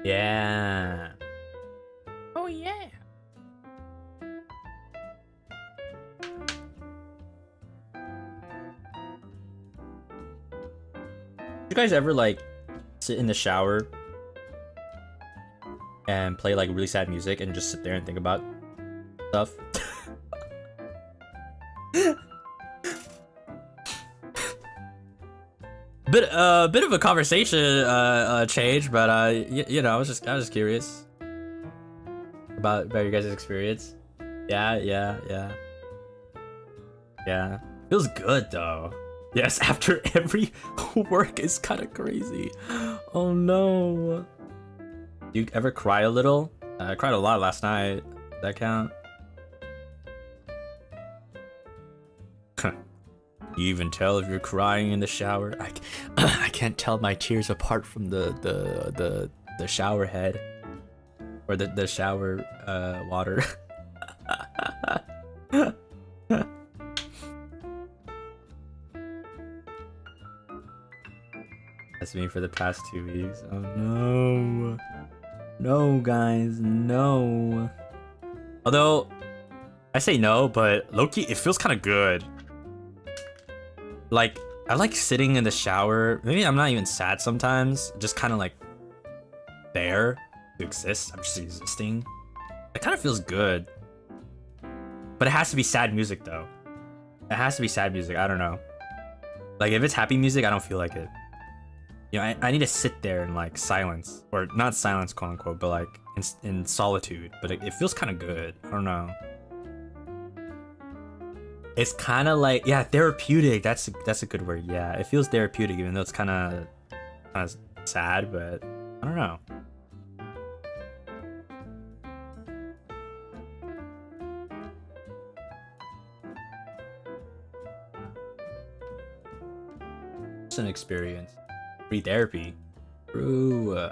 Yeah. Oh yeah. You guys ever like sit in the shower and play like really sad music and just sit there and think about stuff? bit of a conversation change, but you know, I was just curious about your guys' experience. Yeah. Feels good though. Yes, after every work is kind of crazy. Oh no. You ever cry a little? I cried a lot last night. Does that count? You even tell if you're crying in the shower? I can't tell my tears apart from the shower head or the shower water. That's me for the past 2 weeks. Oh no. No, guys, no. Although, I say no, but low-key, it feels kind of good. Like, I like sitting in the shower. Maybe I'm not even sad sometimes. Just kind of like there to exist. I'm just existing. It kind of feels good. But it has to be sad music, though. It has to be sad music. I don't know. Like, if it's happy music, I don't feel like it. You know, I need to sit there in like silence, or not silence, quote unquote, but like in solitude. But it feels kind of good. I don't know. It's kind of like, yeah, therapeutic. That's a good word. Yeah, it feels therapeutic, even though it's kind of sad. But I don't know. It's an experience. Free therapy. True.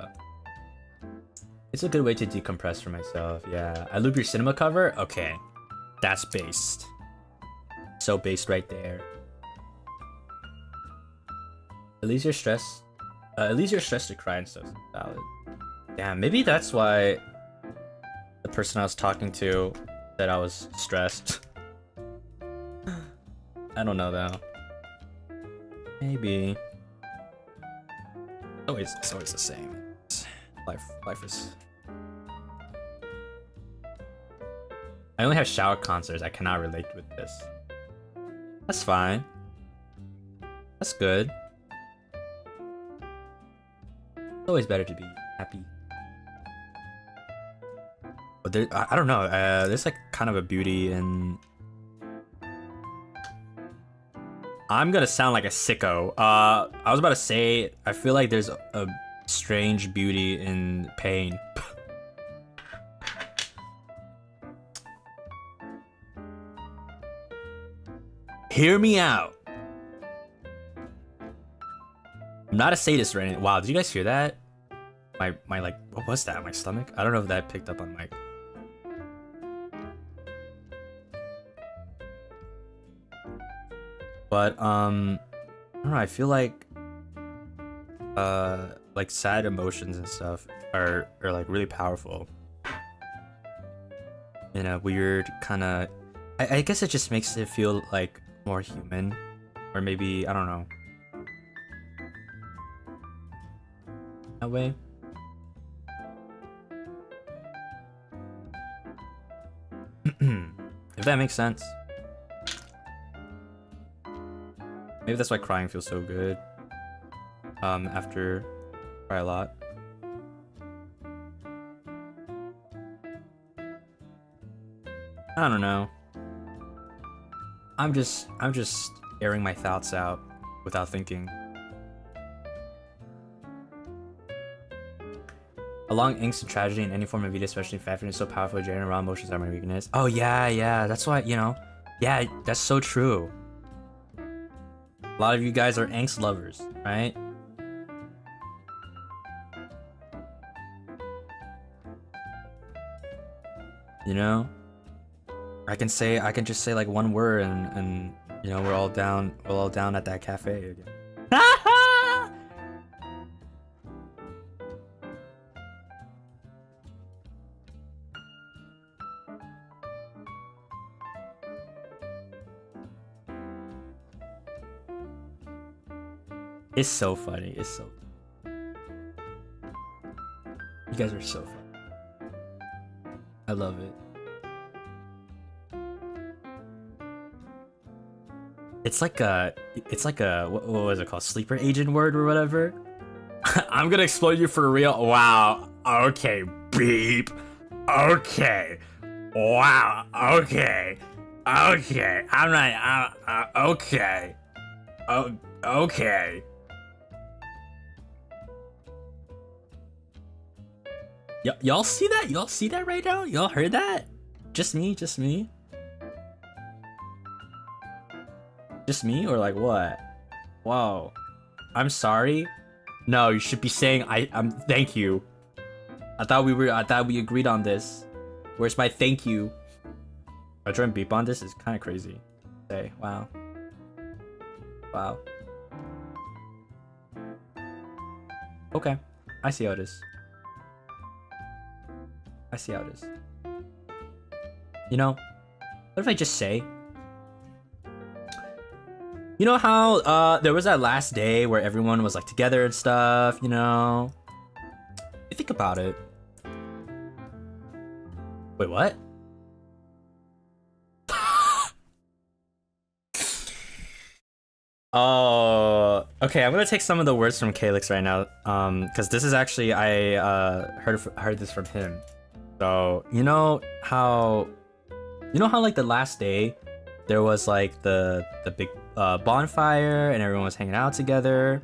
It's a good way to decompress for myself. Yeah. I loop your cinema cover? Okay. That's based. So based right there. At least you're stressed to cry and stuff. Valid. Damn, maybe that's why the person I was talking to said I was stressed. I don't know though. Maybe. It's always the same. Life is. I only have shower concerts. I cannot relate with this. That's fine. That's good. It's always better to be happy. But there, I don't know. There's like kind of a beauty in. I'm gonna sound like a sicko. I was about to say, I feel like there's a strange beauty in pain. Hear me out. I'm not a sadist or anything. Wow, did you guys hear that? My like, what was that? My stomach? I don't know if that picked up on mic. But I don't know, I feel like sad emotions and stuff are like really powerful. In a weird kind of, I guess it just makes it feel like more human, or maybe I don't know. That way. If that makes sense. Maybe that's why crying feels so good. After cry a lot. I don't know. I'm just airing my thoughts out without thinking. Along angst and tragedy in any form of media, especially fashion, is so powerful. Generating raw emotions are my weakness. Oh yeah, that's why, you know. Yeah, that's so true. A lot of you guys are angst lovers, right? You know, I can just say like one word and you know we're all down at that cafe again. It's so funny. It's so funny. You guys are so funny. I love it. It's like a what was it called? Sleeper agent word or whatever. I'm gonna explode you for real. Wow. Okay. Beep. Okay. Wow. Okay. Okay. I'm not. Okay. Oh. Okay. Y'all see that? Y'all see that right now? Y'all heard that? Just me? Just me? Just me or like what? Whoa. I'm sorry? No, you should be saying I'm thank you. I thought we agreed on this. Where's my thank you? I try and beep on this is kind of crazy. Say, wow. Wow. Okay. I see how it is. I see how it is. You know, what if I just say, you know how there was that last day where everyone was like together and stuff, you know? You think about it. Wait, what? Oh, okay. I'm gonna take some of the words from Calyx right now, because this is actually I heard this from him. So you know how like the last day there was like the big bonfire and everyone was hanging out together.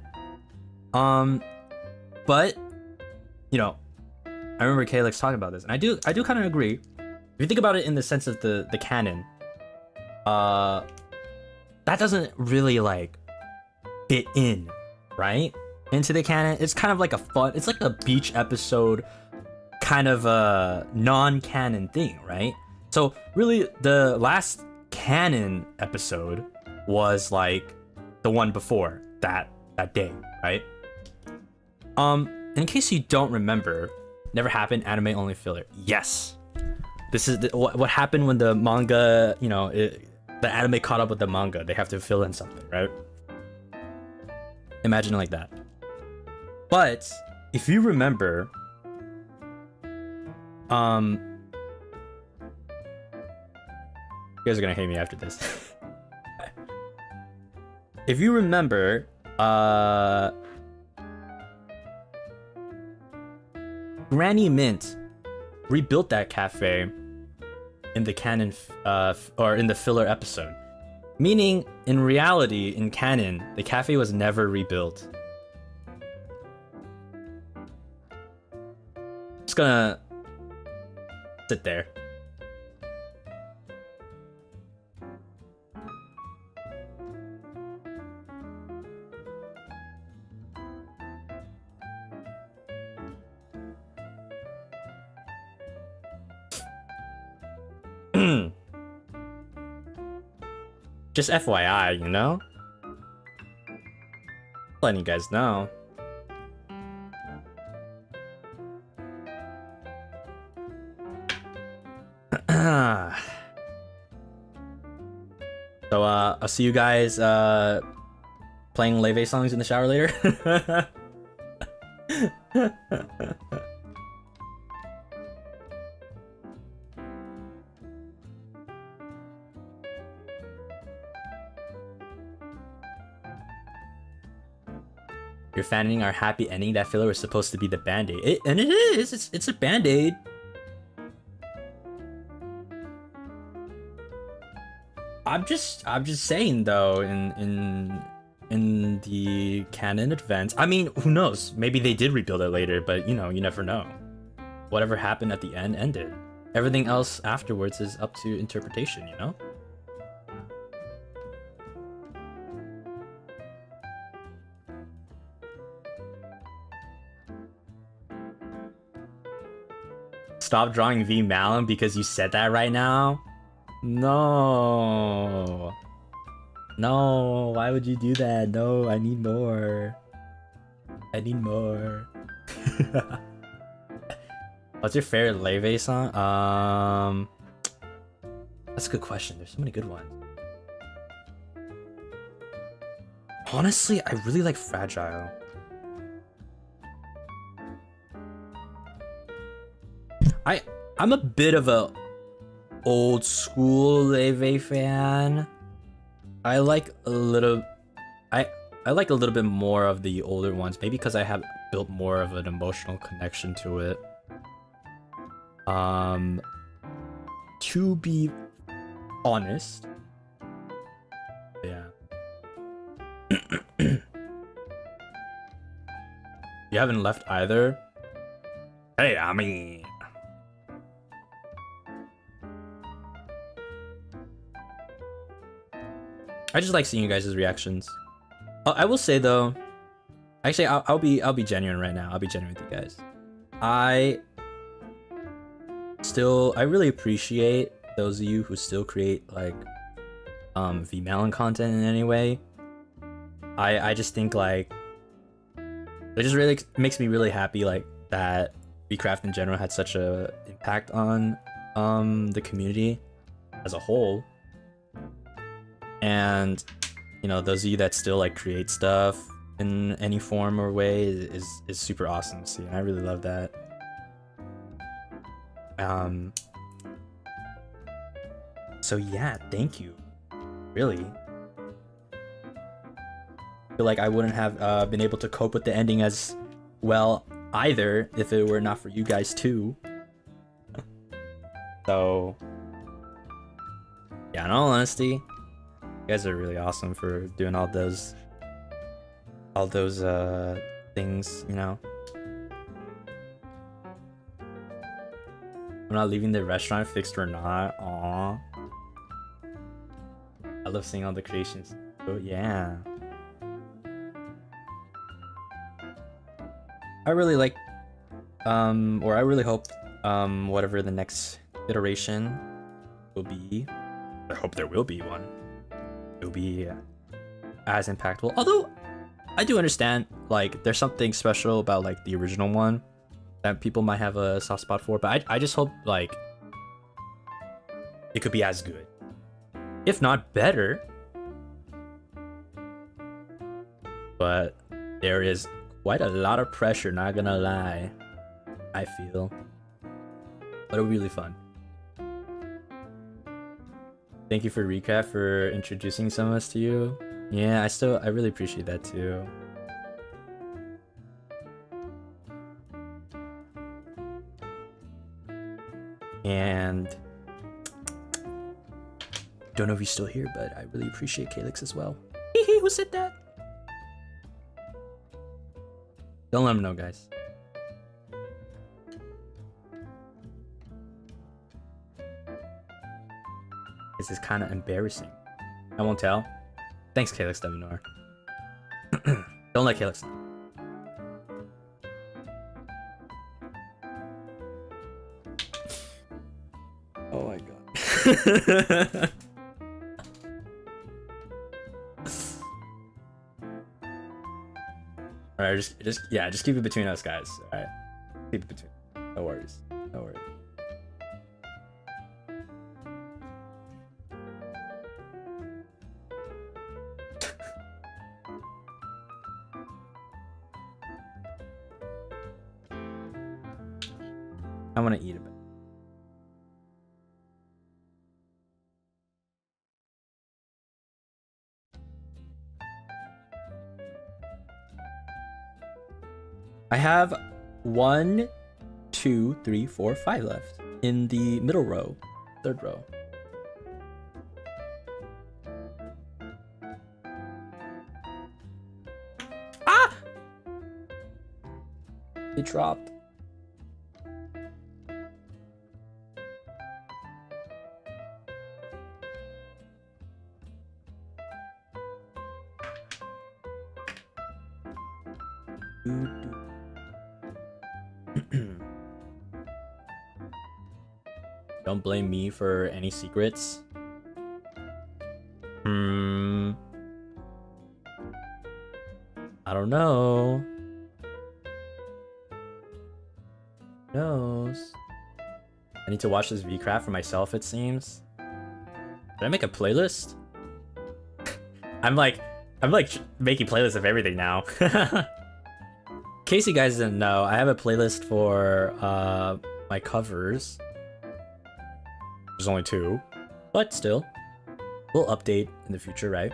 But you know, I remember Calyx talking about this, and I do kind of agree. If you think about it in the sense of the canon, that doesn't really like fit in, right? Into the canon. It's kind of like it's like a beach episode kind of a non-canon thing, right? So really the last canon episode was like the one before that day, right? In case you don't remember, Never happened. Anime only filler. Yes. This is what happened when the manga, you know, the anime caught up with the manga. They have to fill in something, right? Imagine it like that. But if you remember, you guys are gonna hate me after this. If you remember, Granny Mint rebuilt that cafe in the canon, or in the filler episode. Meaning, in reality, in canon, the cafe was never rebuilt. Just gonna sit there. Just FYI, you know? Letting you guys know. So, I'll see you guys, playing leve songs in the shower later. You're fanning our happy ending. That filler was supposed to be the band-aid. And it is. It's a band-aid. I'm just saying though, in the canon events. I mean, who knows? Maybe they did rebuild it later, but you know, you never know. Whatever happened at the end ended. Everything else afterwards is up to interpretation, you know? Stop drawing V Malim because you said that right now? No. No, why would you do that? No, I need more. I need more. What's your favorite leve song? That's a good question. There's so many good ones. Honestly, I really like Fragile. I'm a bit of a old school leve fan. I like a little bit more of the older ones, maybe because I have built more of an emotional connection to it. To be honest, yeah. You haven't left either? Hey, I mean, I just like seeing you guys' reactions. I will say though, actually, I'll be genuine right now. I'll be genuine with you guys. I really appreciate those of you who still create like V-Melon content in any way. I just think like it just really makes me really happy like that VCraft in general had such a impact on the community as a whole. And you know, those of you that still like create stuff in any form or way is super awesome to see, and I really love that. So yeah, thank you. Really. I feel like I wouldn't have been able to cope with the ending as well either if it were not for you guys too. So yeah, in all honesty, you guys are really awesome for doing all those things, you know. I'm not leaving the restaurant, fixed or not. Aww. I love seeing all the creations. Oh yeah. I really like, or I really hope, whatever the next iteration will be, I hope there will be one. It'll be as impactful. Although, I do understand, like, there's something special about, like, the original one that people might have a soft spot for, but I just hope like it could be as good, if not better. But there is quite a lot of pressure, not gonna lie, I feel. But it'll be really fun. Thank you for Recap for introducing some of us to you. Yeah, I really appreciate that too. And don't know if he's still here, but I really appreciate Calyx as well. Who said that? Don't let him know, guys. This is kind of embarrassing. I won't tell. Thanks, Calyx Devinor. Don't let Calyx know. Oh my god. Alright, just keep it between us, guys. Alright. Keep it between. No worries. No worries. I want to eat a bit. I have 1, 2, 3, 4, 5 left in the middle row, third row. Ah! It dropped. Don't blame me for any secrets. I don't know. Who knows? I need to watch this VCraft for myself, it seems. Did I make a playlist? I'm like making playlists of everything now. In case you guys didn't know, I have a playlist for my covers. There's only 2, but still, we'll update in the future, right?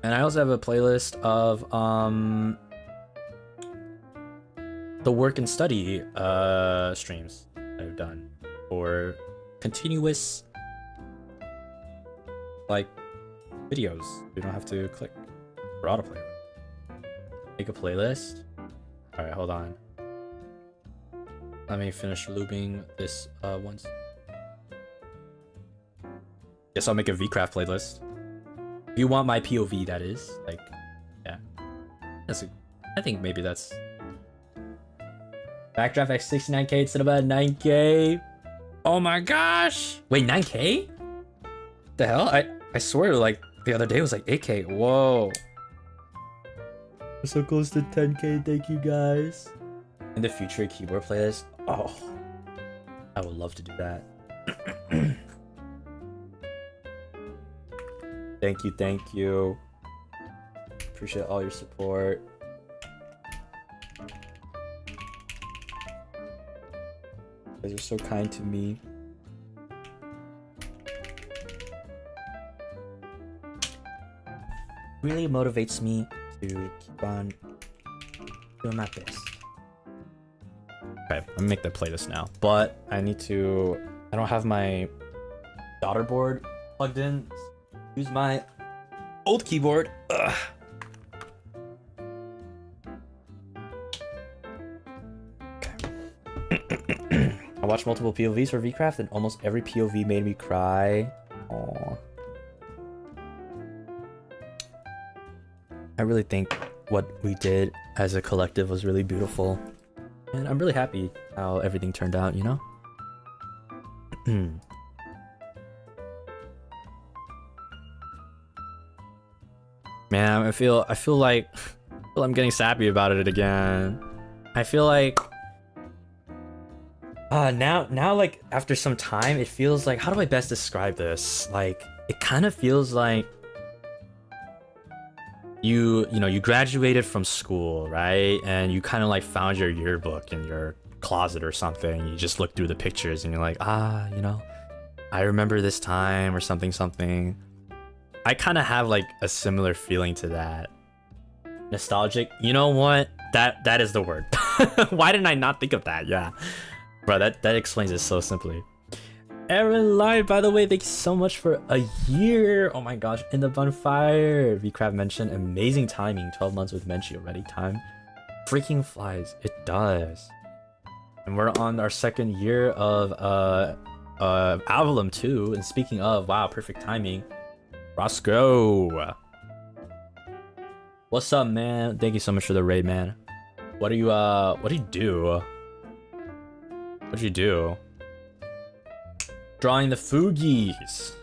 And I also have a playlist of the work and study streams that I've done for continuous like videos. You don't have to click for autoplay. Make a playlist. All right, hold on. Let me finish lubing this once. Guess I'll make a VCraft playlist. If you want my POV, that is. Like, yeah. I think maybe that's... Backdraft at 69k instead of at 9k. Oh my gosh! Wait, 9k? The hell? I swear, like, the other day was like 8k. Whoa. We're so close to 10k, thank you guys. In the future, a keyboard playlist. Oh. I would love to do that. Thank you. Appreciate all your support. You guys are so kind to me. Really motivates me to keep on doing my best. Okay, let me make the playlist now. But I don't have my daughter board plugged in. Use my old keyboard. Ugh. Okay. I watched multiple POVs for VCraft and almost every POV made me cry. Aww. I really think what we did as a collective was really beautiful. And I'm really happy how everything turned out, you know? Man, I feel like I'm getting sappy about it again. I feel like Now like after some time it feels like, how do I best describe this? Like it kind of feels like you graduated from school, right? And you kind of like found your yearbook in your closet or something. You just look through the pictures and you're like, I remember this time or something. I kind of have like a similar feeling to that. Nostalgic. You know what? That is the word. Why didn't I not think of that? Yeah. Bro, that explains it so simply. Aaron Live, by the way, thank you so much for a year. Oh my gosh, in the bonfire. VCraft mentioned amazing timing. 12 months with Menchie already. Time freaking flies. It does. And we're on our second year of Avalum 2. And speaking of, wow, perfect timing. Roscoe. What's up, man? Thank you so much for the raid, man. What do you do? What'd you do? Drawing the Fugies.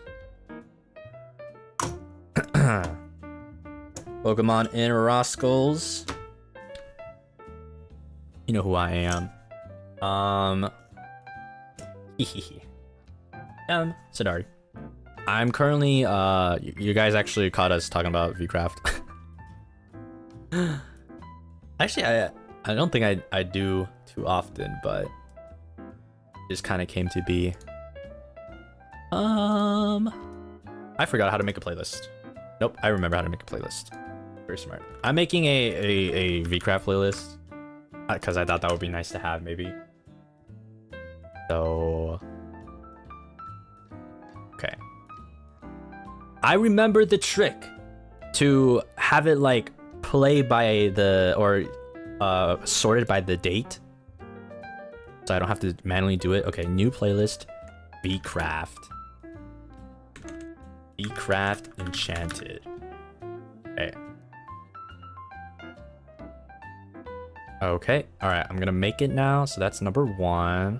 Pokemon in Roscoe's. You know who I am. Cendari. I'm currently you guys actually caught us talking about VCraft. Actually, I don't think I do too often, but just kind of came to be. I forgot how to make a playlist. Nope, I remember how to make a playlist. Very smart. I'm making a VCraft playlist because I thought that would be nice to have, maybe. So, okay. I remember the trick to have it like play by the sorted by the date, so I don't have to manually do it. Okay, new playlist, VCraft. VCraft Enchanted. Okay. Okay. All right. I'm gonna make it now. So that's number 1.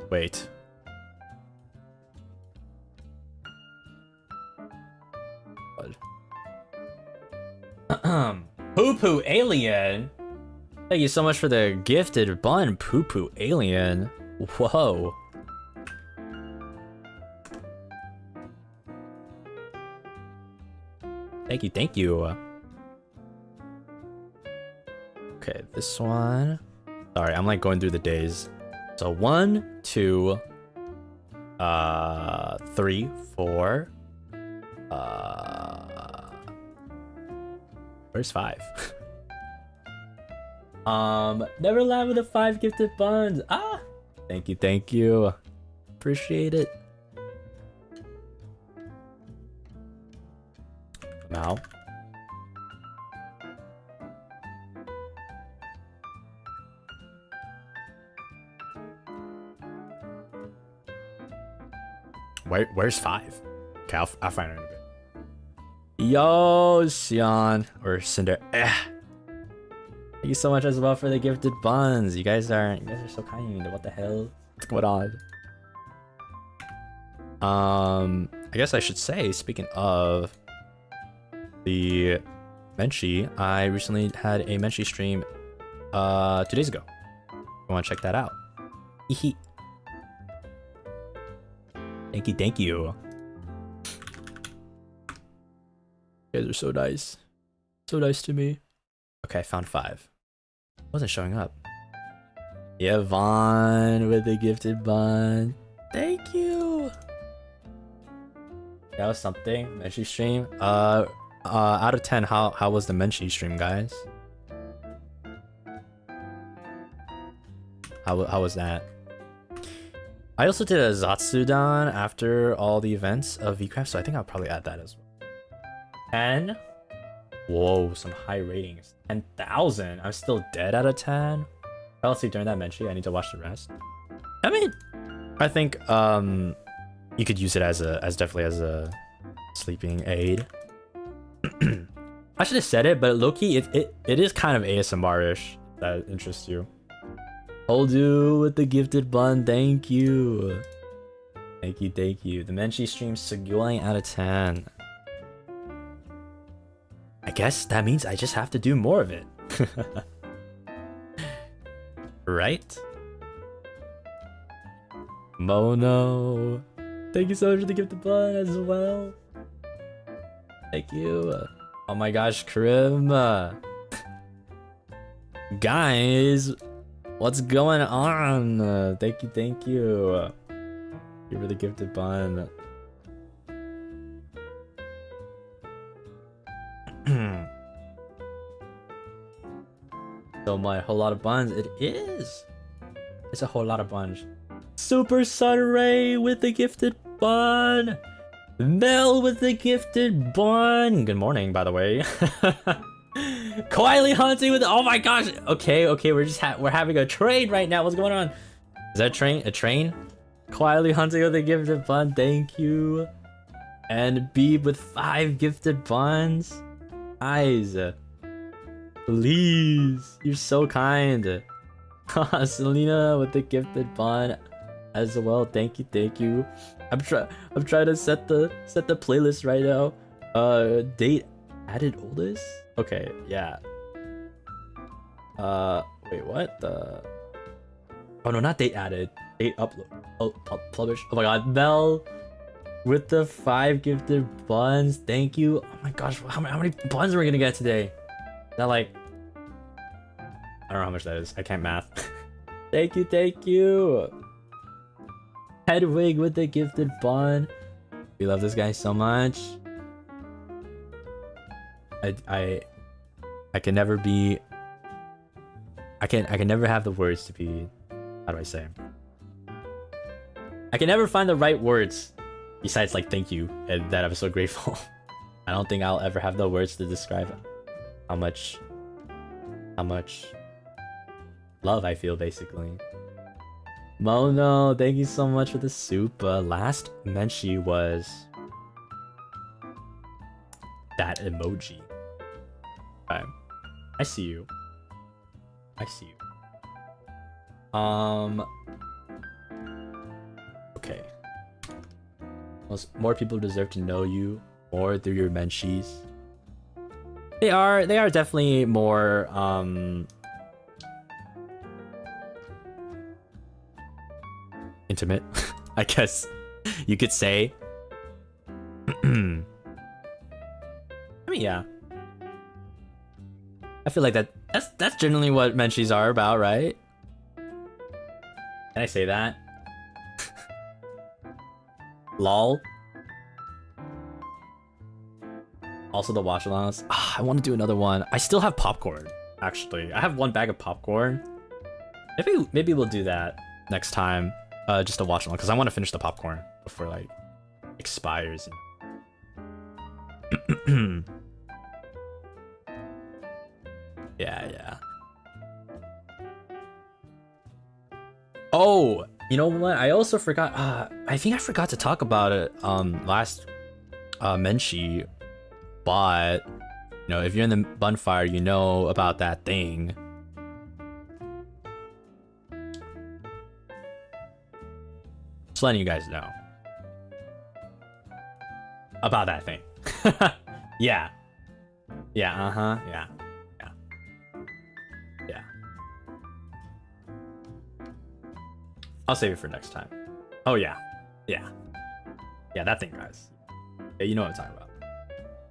Wait. Poo Poo Alien. Thank you so much for the gifted bun, Poo Poo Alien. Whoa. Thank you. Okay, this one. Sorry, I'm like going through the days. So 1, 2, 3, 4. Where's 5? Neverland with the 5 gifted buns. Ah, thank you. Appreciate it. Now. Where's 5? Okay, I'll find her in a bit. Yo, Xion or Cinder. Thank you so much as well for the gifted buns. You guys are so kind. What the hell? What's going on? I guess I should say, speaking of the Menchie, I recently had a Menchie stream 2 days ago. You want to check that out? Thank you. You guys are so nice. So nice to me. Okay, I found 5. Wasn't showing up. Yeah, Vaughn with the gifted bun. Thank you. That was something. Menchie stream. Out of 10, how was the Menchie stream, guys? How was that? I also did a Zatsudan after all the events of VCraft, so I think I'll probably add that as well. 10. Whoa, some high ratings. 10,000. I'm still dead out of 10. Fell asleep during that Menchie. I need to watch the rest. I mean, I think you could use it as definitely as a sleeping aid. I should have said it, but low-key, it is kind of ASMR-ish. That interests you. Holdu with the gifted bun. Thank you. Thank you. The Menchie stream, Seguin out of 10. guess that means I just have to do more of it. Right? Mono. Thank you so much for the gift bun as well. Thank you. Oh my gosh, Krim. Guys, what's going on? Thank you, thank you. You for the gifted bun. So my whole lot of buns. It is. It's a whole lot of buns. Super Sunray with the gifted bun. Mel with the gifted bun. Good morning, by the way. Quietly hunting with. Oh my gosh. Okay, we're having a train right now. What's going on? Is that a train? Quietly hunting with a gifted bun. Thank you. And Beeb with 5 gifted buns. Guys, please, you're so kind. Selena with the gifted bun as well. Thank you. I'm trying to set the playlist right now. Date added oldest. Okay, yeah. Wait, what? Oh no, not date added. Date upload. Oh, publish. Oh my god, Mel with the 5 gifted buns. Thank you. Oh my gosh, how many buns are we gonna get today? Is that like, I don't know how much that is. I can't math. Thank you. Hedwig with the gifted bun. We love this guy so much. I can never be. I can never have the words to be. How do I say? I can never find the right words besides like thank you and that I'm so grateful. I don't think I'll ever have the words to describe how much love I feel, basically. Mono, thank you so much for the soup. Last mention was that emoji. Okay. I see you. Okay. More people deserve to know you more through your menchies. They are definitely more intimate, I guess you could say. I mean, yeah. I feel like that's generally what menchies are about, right? Can I say that? Lol. Also the watch alongs. I want to do another one. I still have popcorn, actually. I have 1 bag of popcorn. Maybe we'll do that next time. Just a watch along, because I want to finish the popcorn before like expires. Yeah. Oh, you know what? I also forgot. I think I forgot to talk about it last menchie, but you know, if you're in the bonfire, you know about that thing. Just letting you guys know about that thing. Yeah. Yeah. I'll save it for next time. Oh yeah, that thing, guys. Yeah, you know what I'm talking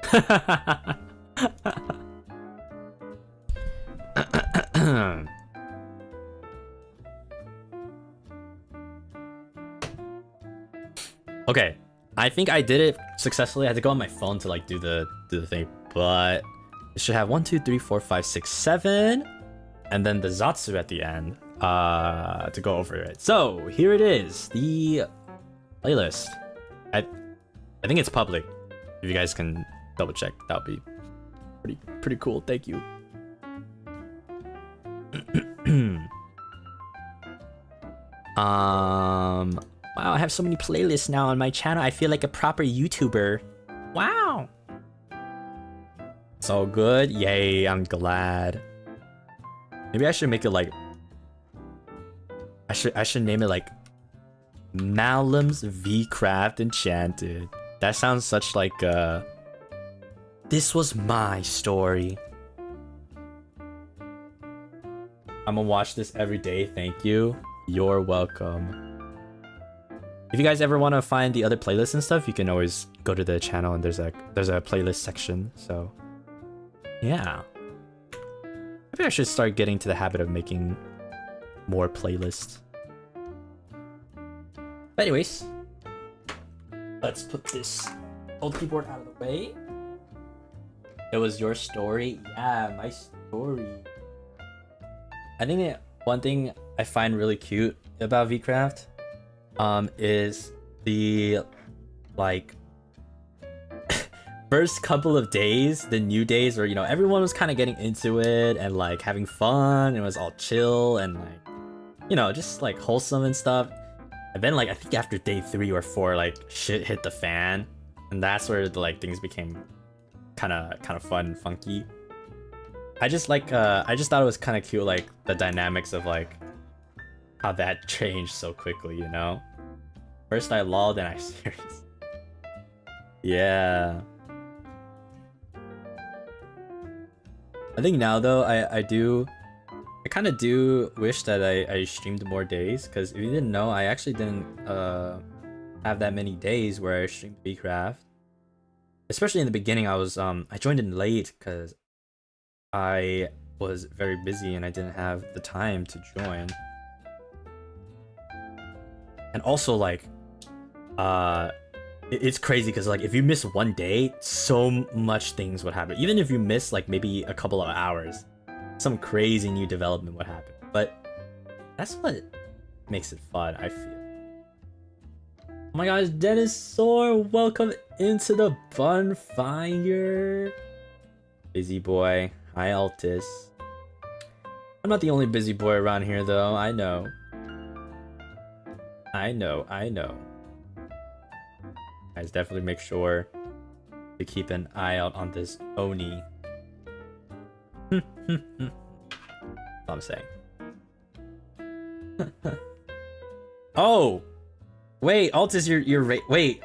about. Okay, I think I did it successfully. I had to go on my phone to like do the thing, but it should have 1, 2, 3, 4, 5, 6, 7, and then the Zatsu at the end to go over it. So here it is, the playlist. I think it's public. If you guys can double check, that would be pretty cool. Thank you. Wow, I have so many playlists now on my channel. I feel like a proper YouTuber. Wow. So good. Yay, I'm glad. Maybe I should make it like I should name it like Malim's V Craft Enchanted. That sounds such like this was my story. I'm gonna watch this every day. Thank you. You're welcome. If you guys ever want to find the other playlists and stuff, you can always go to the channel and there's a playlist section. So yeah, maybe I should start getting to the habit of making more playlists. But anyways, let's put this old keyboard out of the way. It was your story. Yeah, my story. I think one thing I find really cute about VCraft is the like first couple of days, the new days where, you know, everyone was kind of getting into it and like having fun. It was all chill and like, you know, just like wholesome and stuff. And then like I think after day 3 or 4, like shit hit the fan, and that's where the like things became kind of fun and funky. I just thought it was kind of cute, like the dynamics of like how that changed so quickly, you know? First I lulled, then I serious. Yeah. I think now though, I kind of do wish that I streamed more days, because if you didn't know, I actually didn't have that many days where I streamed VCraft. Especially in the beginning, I joined in late because I was very busy and I didn't have the time to join. And also like it's crazy because like if you miss one day, so much things would happen. Even if you miss like maybe a couple of hours, some crazy new development would happen. But that's what makes it fun, I feel. Oh my gosh, Dennis Soar, welcome into the bonfire. Busy boy. Hi, Altis. I'm not the only busy boy around here, though. I know. Guys, definitely make sure to keep an eye out on this Oni. That's all I'm saying. Oh! Wait, Altis, you're wait.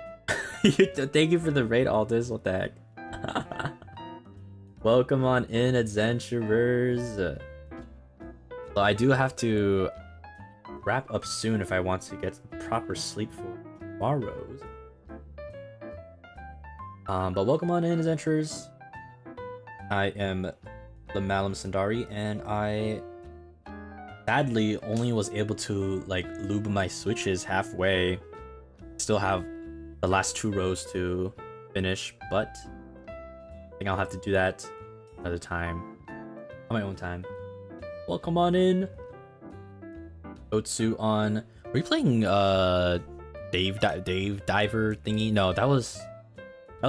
Thank you for the raid, Altis. What the heck? Welcome on in, adventurers. So I do have to wrap up soon if I want to get proper sleep for tomorrow's. But welcome on in, adventurers. I am the Malim Cendari, and I sadly only was able to like lube my switches halfway. Still have the last 2 rows to finish, but I think I'll have to do that another time, on my own time. Welcome on in. Otsu on. Were you playing Dave Diver thingy? No, that was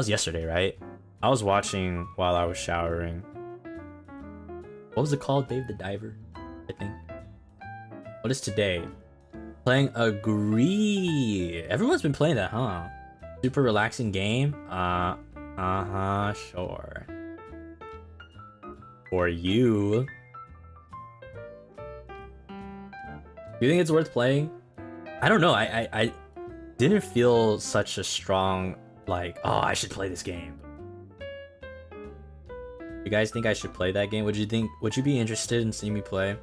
yesterday, right? I was watching while I was showering. What was it called? Dave the Diver, I think. What is today? Playing Agree. Everyone's been playing that, huh? Super relaxing game. Sure. For you. Do you think it's worth playing? I don't know. I didn't feel such a strong like, oh, I should play this game. You guys think I should play that game? Would you be interested in seeing me play?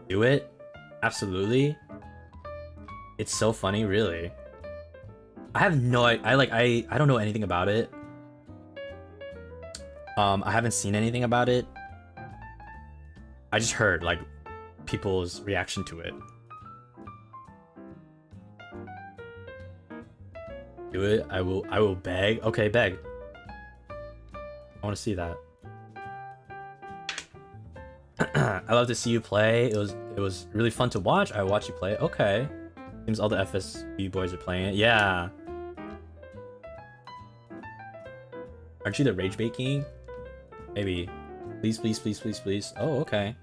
Do it? Absolutely. It's so funny, really. I have no I don't know anything about it. I haven't seen anything about it. I just heard like people's reaction to it. Do it. I will beg. Okay, beg. I want to see that. I love to see you play. It was really fun to watch. I watched you play. Okay. Seems all the FSB boys are playing it. Yeah. Aren't you the Rage Bait King? Maybe. Please, please, please, please, please. Oh, okay.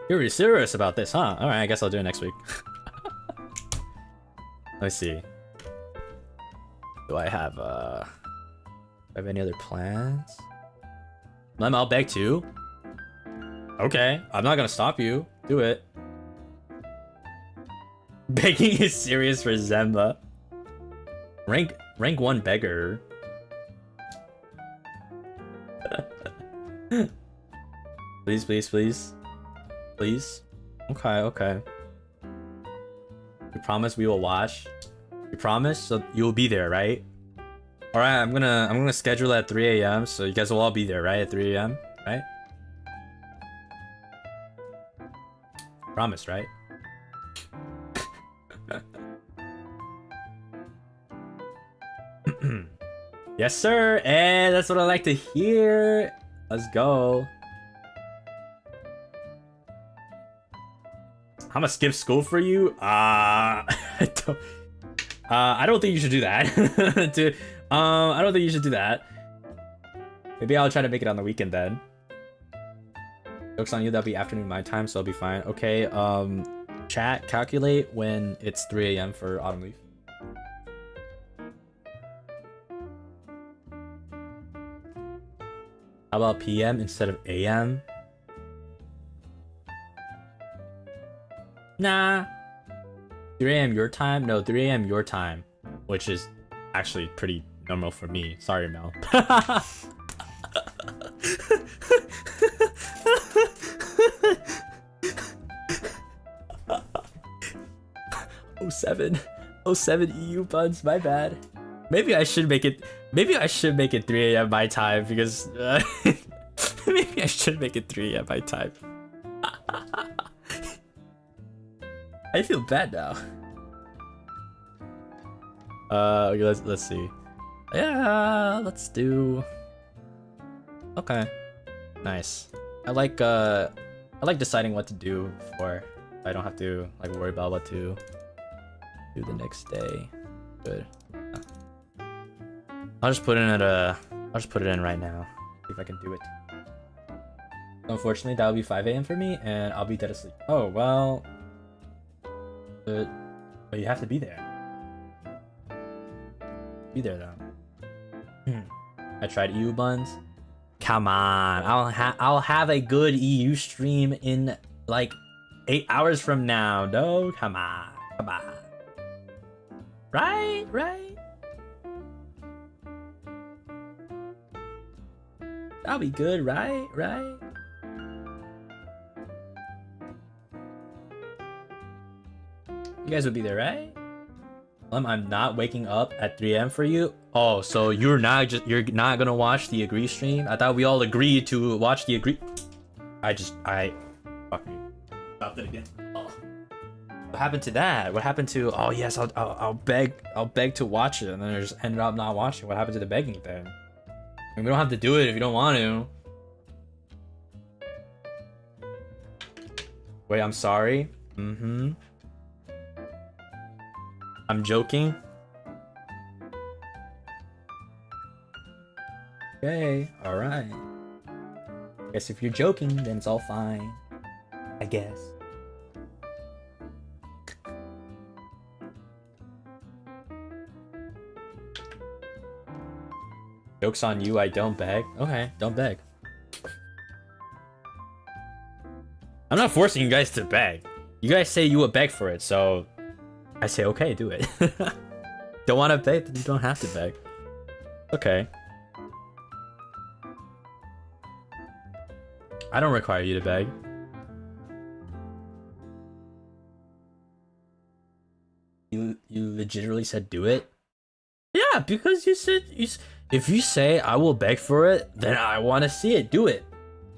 You're really serious about this, huh? Alright, I guess I'll do it next week. Let's see. Do I have any other plans? I'll beg too. Okay, I'm not gonna stop you. Do it. Begging is serious for Zemba. Rank 1 beggar. Please, please, please. Please. Okay, okay. You promise we will watch? You promise? So you'll be there, right? Alright, I'm gonna schedule it at 3 a.m. so you guys will all be there, right? At 3 a.m. right? Promise, right? Yes, sir. And that's what I like to hear. Let's go. I'm gonna skip school for you. I don't think you should do that. Dude, I don't think you should do that. Maybe I'll try to make it on the weekend then. Jokes on you, that'll be afternoon my time, so I'll be fine. Okay, chat, calculate when it's 3 a.m. for autumn leaf. How about PM instead of AM? Nah. 3 a.m. your time? No, 3 a.m. your time. Which is actually pretty normal for me. Sorry, Mel. 07 EU buds, my bad. Maybe I should make it 3 a.m. my time because maybe I should make it 3 a.m. my time. I feel bad now. Okay, let's see. Yeah, let's do. Okay, nice. I like deciding what to do before I don't have to like worry about what to do the next day. Good. I'll just put it in right now. See if I can do it. Unfortunately, that would be 5 a.m. for me, and I'll be dead asleep. Oh well. But you have to be there. Be there though. I tried EU buns. Come on, I'll have a good EU stream in like 8 hours from now. No, come on. Right. That'll be good, right? You guys would be there, right? I'm not waking up at 3 a.m. for you. Oh, so you're not gonna watch the agree stream? I thought we all agreed to watch the agree. Fuck me. Stopped it again. Oh. What happened to that? What happened to? Oh yes, I'll beg to watch it, and then I just ended up not watching. What happened to the begging thing? I mean, we don't have to do it if you don't want to. Wait, I'm sorry. I'm joking. Okay, alright. Guess if you're joking, then it's all fine. I guess. Joke's on you, I don't beg. Okay, don't beg. I'm not forcing you guys to beg. You guys say you would beg for it, so I say okay, do it. Don't want to beg, then you don't have to beg. Okay. I don't require you to beg. You legitimately said do it? Yeah, because you said if you say I will beg for it, then I want to see it. Do it.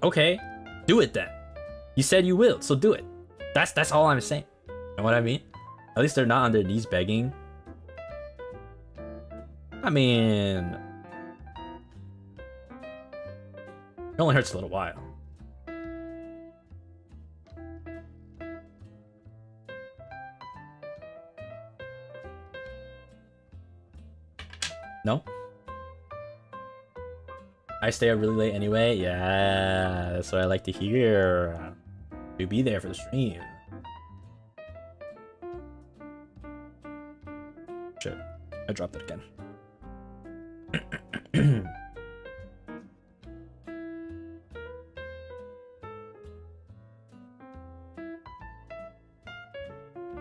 Okay, do it then. You said you will, so do it. That's all I'm saying. You know what I mean? At least they're not on their knees begging. I mean, it only hurts a little while. No? I stay up really late anyway? Yeah, that's what I like to hear. To be there for the stream. Shit, I dropped it again.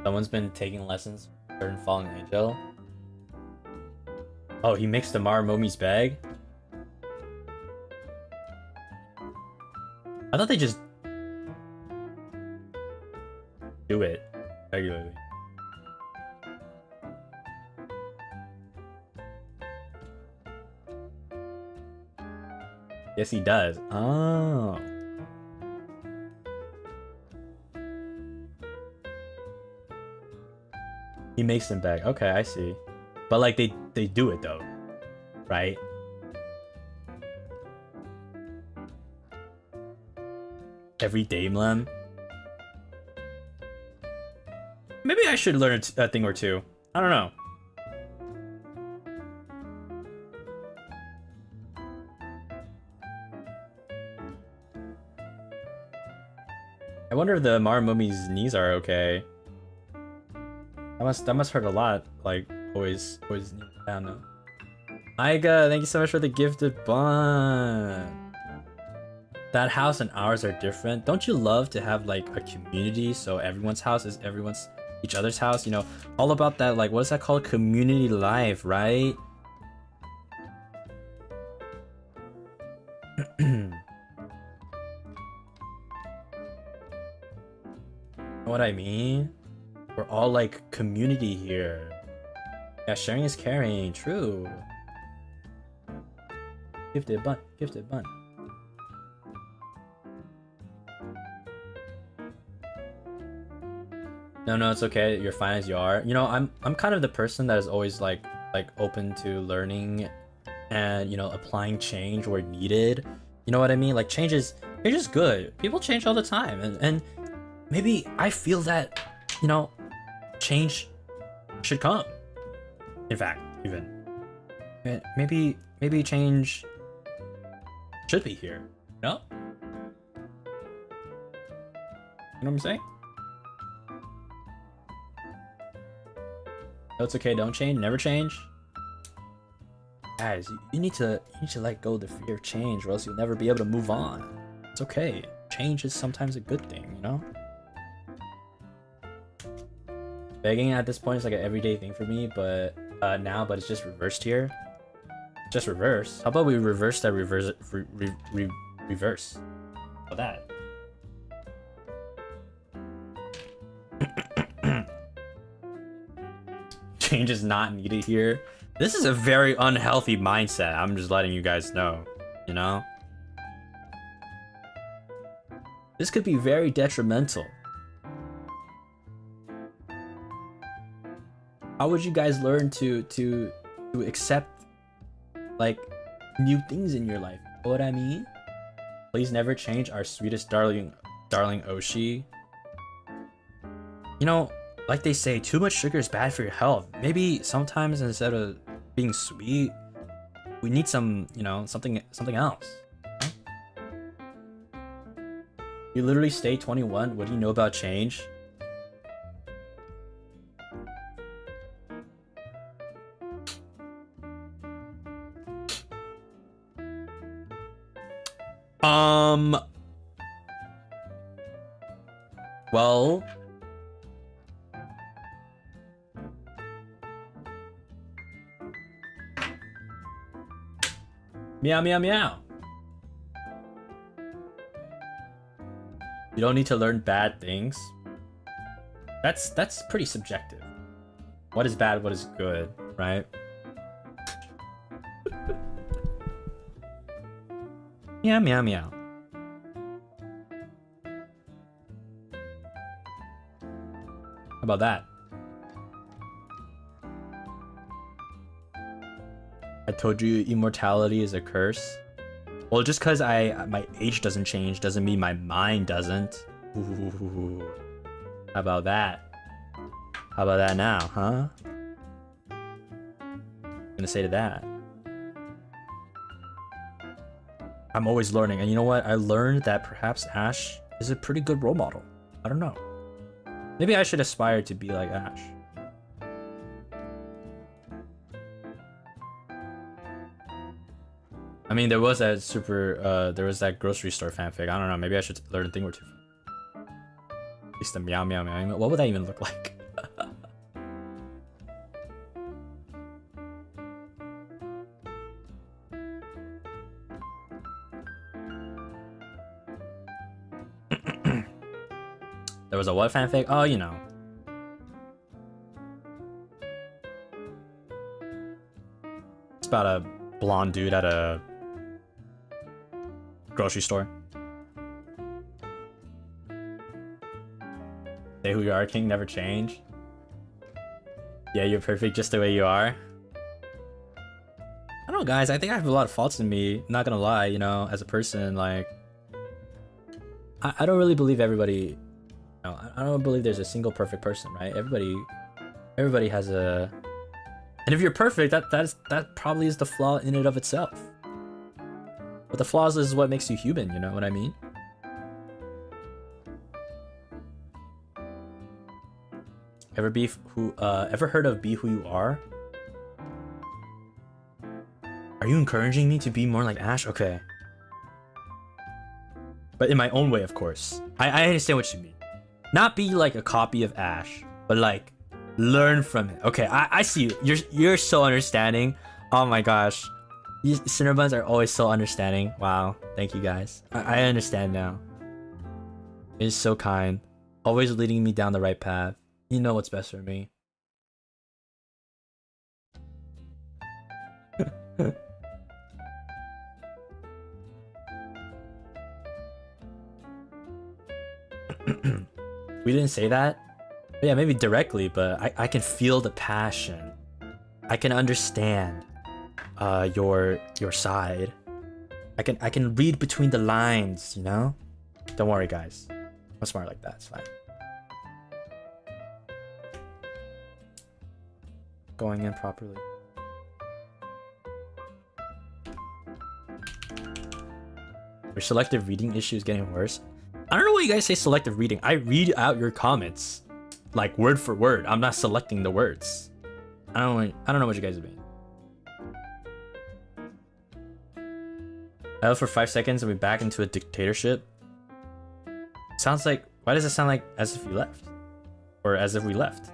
Someone's been taking lessons from Fallen Angel. Oh, he makes the Maramomi's bag? I thought they just do it regularly. Yes, he does. Oh. He makes them bag. Okay, I see. But like they do it though, right? Every day, Malim. Maybe I should learn a thing or two. I don't know. I wonder if the Maramomi's knees are okay. That must hurt a lot. Like always down though. Aiga, thank you so much for the gifted bun. That house and ours are different. Don't you love to have like a community so everyone's house is each other's house? You know, all about that, like, what is that called? Community life, right? Know what I mean? We're all like community here. Yeah, sharing is caring. True. Gifted bun. Gifted bun. No, it's okay. You're fine as you are. You know, I'm kind of the person that is always like open to learning and, you know, applying change where needed. You know what I mean? Like change is good. People change all the time, and maybe I feel that, you know, change should come. In fact, even maybe change should be here. No? You know what I'm saying? No, it's okay. Don't change. Never change. Guys, you need to let go of the fear of change, or else you'll never be able to move on. It's okay. Change is sometimes a good thing, you know? Begging at this point is like an everyday thing for me, but now it's just reversed here. Just reverse. How about we reverse that reverse? Reverse. How about that? Change is not needed here. This is a very unhealthy mindset. I'm just letting you guys know, you know? This could be very detrimental. How would you guys learn to accept like new things in your life? You know what I mean? Please never change, our sweetest darling Oshi. You know, like they say, too much sugar is bad for your health. Maybe sometimes instead of being sweet, we need some, you know, something else. You literally stay 21. What do you know about change? Well, meow meow meow. You don't need to learn bad things. That's pretty subjective. What is bad, what is good, right? Meow meow meow. How about that? I told you immortality is a curse. Well, just cause my age doesn't change doesn't mean my mind doesn't. Ooh. How about that? How about that now, huh? Gonna say to that. I'm always learning, and you know what? I learned that perhaps Ash is a pretty good role model. I don't know. Maybe I should aspire to be like Ash. I mean, there was that grocery store fanfic. I don't know. Maybe I should learn a thing or two. At least the meow meow meow. What would that even look like? There was a what fanfic? Oh, you know. It's about a blonde dude at a grocery store. Say who you are, king, never change. Yeah, you're perfect just the way you are. I don't know, guys. I think I have a lot of faults in me. Not gonna lie, you know, as a person, like, I don't really believe everybody. No, I don't believe there's a single perfect person, right? Everybody has a. And if you're perfect, that probably is the flaw in and of itself. But the flaws is what makes you human. You know what I mean? Ever heard of Be Who You Are? Are you encouraging me to be more like Ash? Okay. But in my own way, of course. I understand what you mean. Not be like a copy of Ash, but like learn from it. Okay, I see you. You're so understanding. Oh my gosh. These Cinnabuns are always so understanding. Wow. Thank you guys. I understand now. It is so kind. Always leading me down the right path. You know what's best for me. We didn't say that? Yeah, maybe directly, but I can feel the passion. I can understand your side. I can read between the lines, you know? Don't worry, guys. I'm smart like that, it's fine. Going in properly. Your selective reading issue is getting worse. I don't know why you guys say selective reading. I read out your comments like word for word. I'm not selecting the words. I don't know what you guys mean. I left for 5 seconds and we're back into a dictatorship. Sounds like, why does it sound like as if you left? Or as if we left?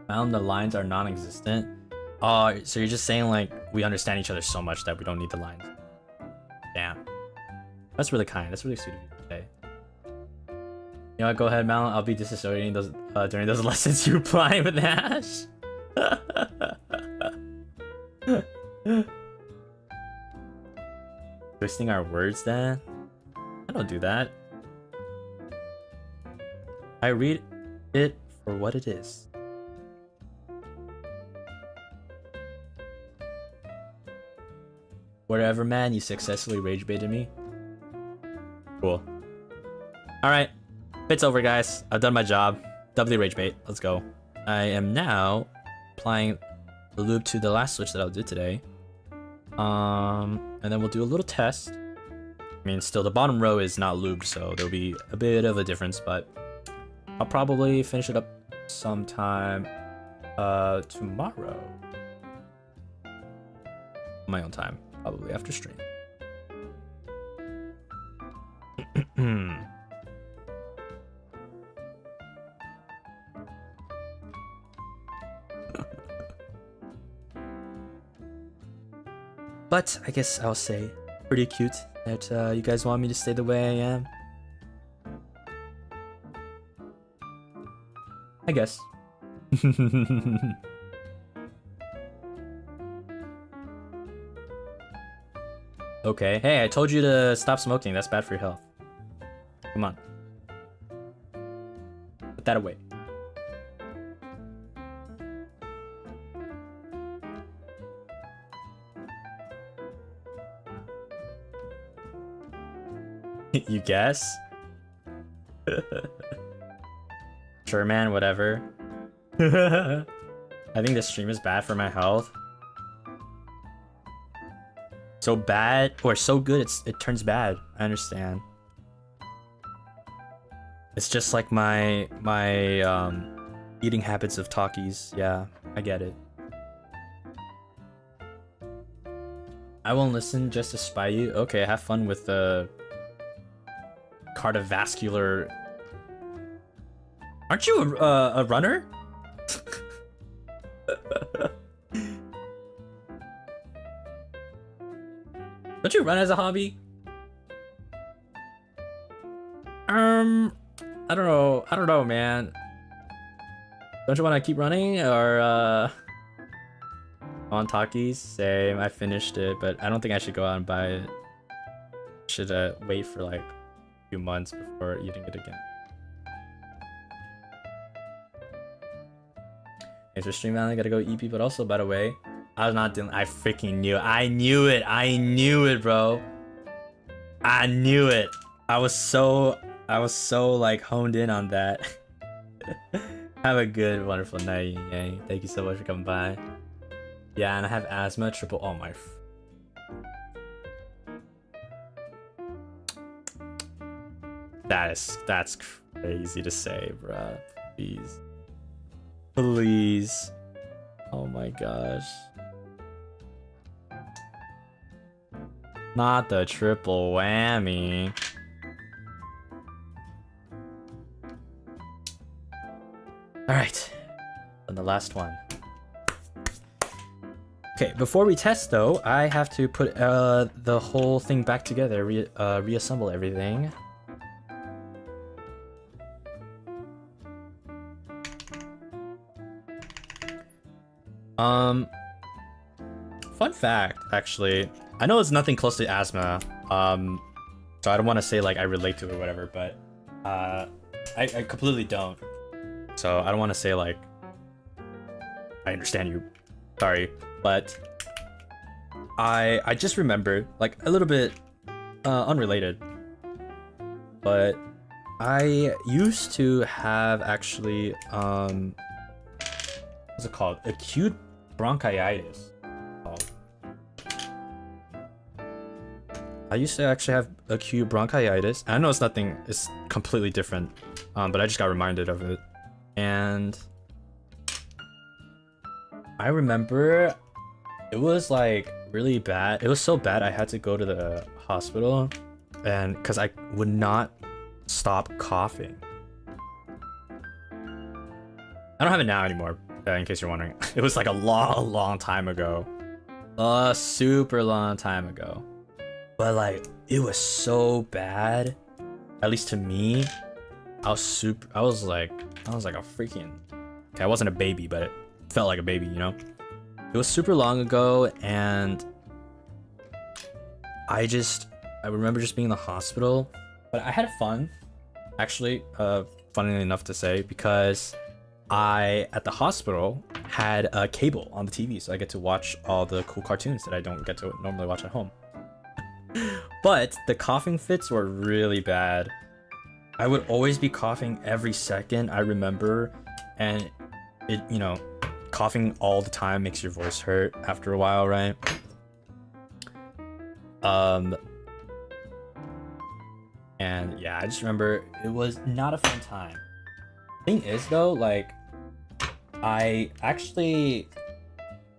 Found the lines are non-existent. Oh, so you're just saying like we understand each other so much that we don't need the lines. Damn. That's really kind. That's really sweet of you to say. You know what? Go ahead, Mal. I'll be disassociating those during those lessons you playing with Ash. Twisting our words, then? I don't do that. I read it for what it is. Whatever, man, you successfully rage baited me. Cool. Alright. It's over, guys. I've done my job. W rage bait. Let's go. I am now applying the lube to the last switch that I'll do today. And then we'll do a little test. I mean, still, the bottom row is not lubed, so there'll be a bit of a difference, but I'll probably finish it up sometime tomorrow. My own time. Probably after stream. But I guess I'll say pretty cute that you guys want me to stay the way I am. I guess. Okay. Hey, I told you to stop smoking. That's bad for your health. Come on. Put that away. You guess? Sure, man, whatever. I think this stream is bad for my health. So bad or so good it turns bad. I understand. It's just like my eating habits of talkies. Yeah, I get it. I won't listen just to spy you. Okay, have fun with the cardiovascular. Aren't you a runner? Don't you run as a hobby? I don't know, man. Don't you want to keep running or on Takis? Same. I finished it, but I don't think I should go out and buy it. Should wait for like a few months before eating it again. Thanks for streaming, I gotta go EP, but also, by the way, I was not doing. I freaking knew it. I knew it, bro. I knew it. I was so like honed in on that. Have a good, wonderful night, Yang. Thank you so much for coming by. Yeah, and I have asthma, triple. Oh my. That's crazy to say, bruh. Please. Please. Oh my gosh. Not the triple whammy. Alright. And the last one. Okay, before we test though, I have to put the whole thing back together, reassemble everything. Fun fact, actually, I know it's nothing close to asthma, so I don't want to say like I relate to it or whatever, but I completely don't. So I don't want to say like I understand you. Sorry, but I just remembered like a little bit unrelated, but I used to have actually what's it called? Acute bronchitis. I used to actually have acute bronchitis. I know it's nothing, it's completely different, but I just got reminded of it. And I remember it was like really bad. It was so bad I had to go to the hospital, and because I would not stop coughing. I don't have it now anymore, in case you're wondering. It was like a long time ago. A super long time ago. But like, it was so bad, at least to me. I was like a freaking, okay, I wasn't a baby, but it felt like a baby, you know? It was super long ago, and I remember just being in the hospital, but I had fun, actually, funnily enough to say, because I, at the hospital, had a cable on the TV, so I get to watch all the cool cartoons that I don't get to normally watch at home. But the coughing fits were really bad. I would always be coughing every second, I remember, and it, you know, coughing all the time makes your voice hurt after a while, right? And yeah, I just remember it was not a fun time. Thing is though, like, I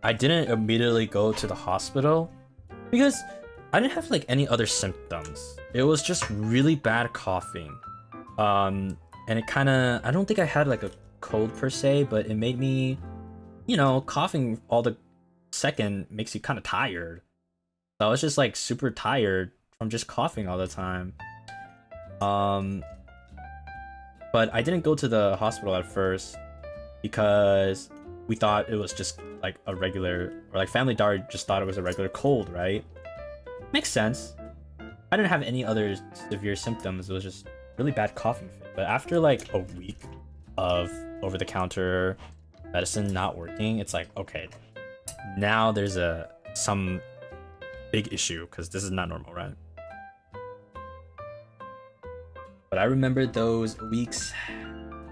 didn't immediately go to the hospital because I didn't have like any other symptoms. It was just really bad coughing. And it kind of, I don't think I had like a cold per se, but it made me, you know, coughing all the second makes you kind of tired. So I was just like super tired from just coughing all the time. But I didn't go to the hospital at first because we thought it was just like a regular, or like Family Dollar just thought it was a regular cold, right? Makes sense. I didn't have any other severe symptoms. It was just really bad coughing fit. But after like a week of over-the-counter medicine not working, it's like, okay, now there's some big issue because this is not normal, right? But I remember those weeks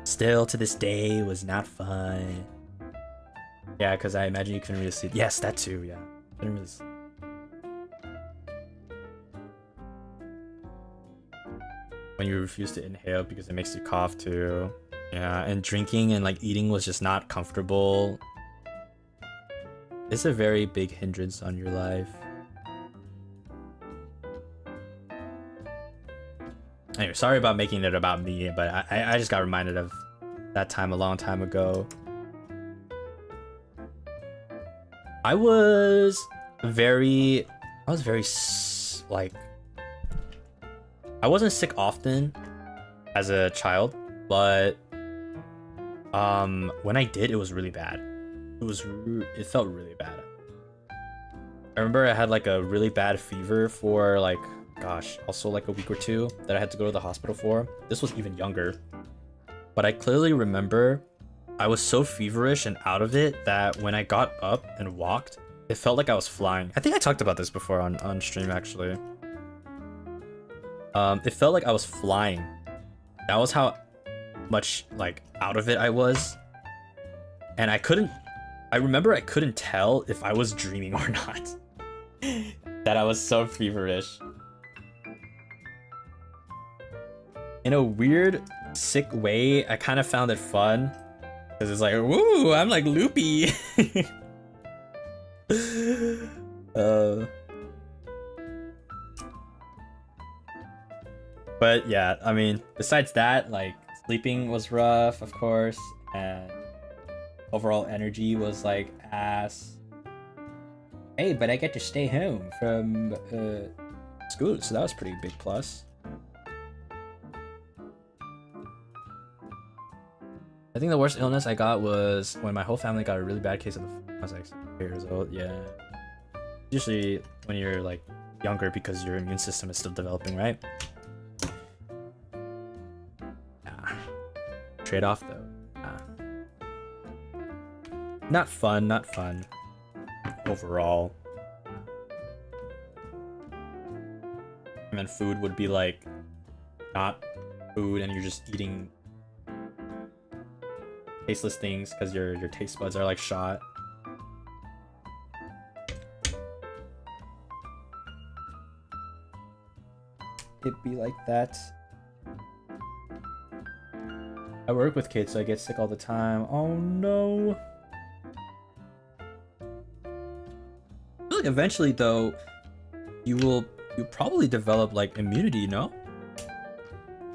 still to this day was not fun. Yeah, because I imagine you couldn't really sleep. Yes, that too, yeah. Couldn't really sleep. When you refuse to inhale because it makes you cough too. Yeah, and drinking and like eating was just not comfortable. It's a very big hindrance on your life. Anyway, sorry about making it about me, but I just got reminded of that time a long time ago. I was very like, I wasn't sick often as a child, but when I did, it was really bad. It felt really bad. I remember I had like a really bad fever for like, gosh, also like a week or two that I had to go to the hospital for. This was even younger. But I clearly remember I was so feverish and out of it that when I got up and walked, it felt like I was flying. I think I talked about this before on stream actually. It felt like I was flying. That was how much like out of it I was. And I remember I couldn't tell if I was dreaming or not. That I was so feverish. In a weird, sick way, I kind of found it fun. Because it's like, woo, I'm like loopy. But yeah, I mean, besides that, like, sleeping was rough, of course. And overall energy was like ass. Hey, but I get to stay home from school, so that was pretty big plus. I think the worst illness I got was when my whole family got a really bad case of the flu. I was like 6 years old. Yeah. Usually when you're like younger because your immune system is still developing, right? Yeah. Trade off though. Not fun, not fun. Overall. And then food would be like not food and you're just eating tasteless things because your taste buds are like shot. It'd be like that. I work with kids, so I get sick all the time. Oh no. I feel like eventually though, you'll probably develop like immunity, no?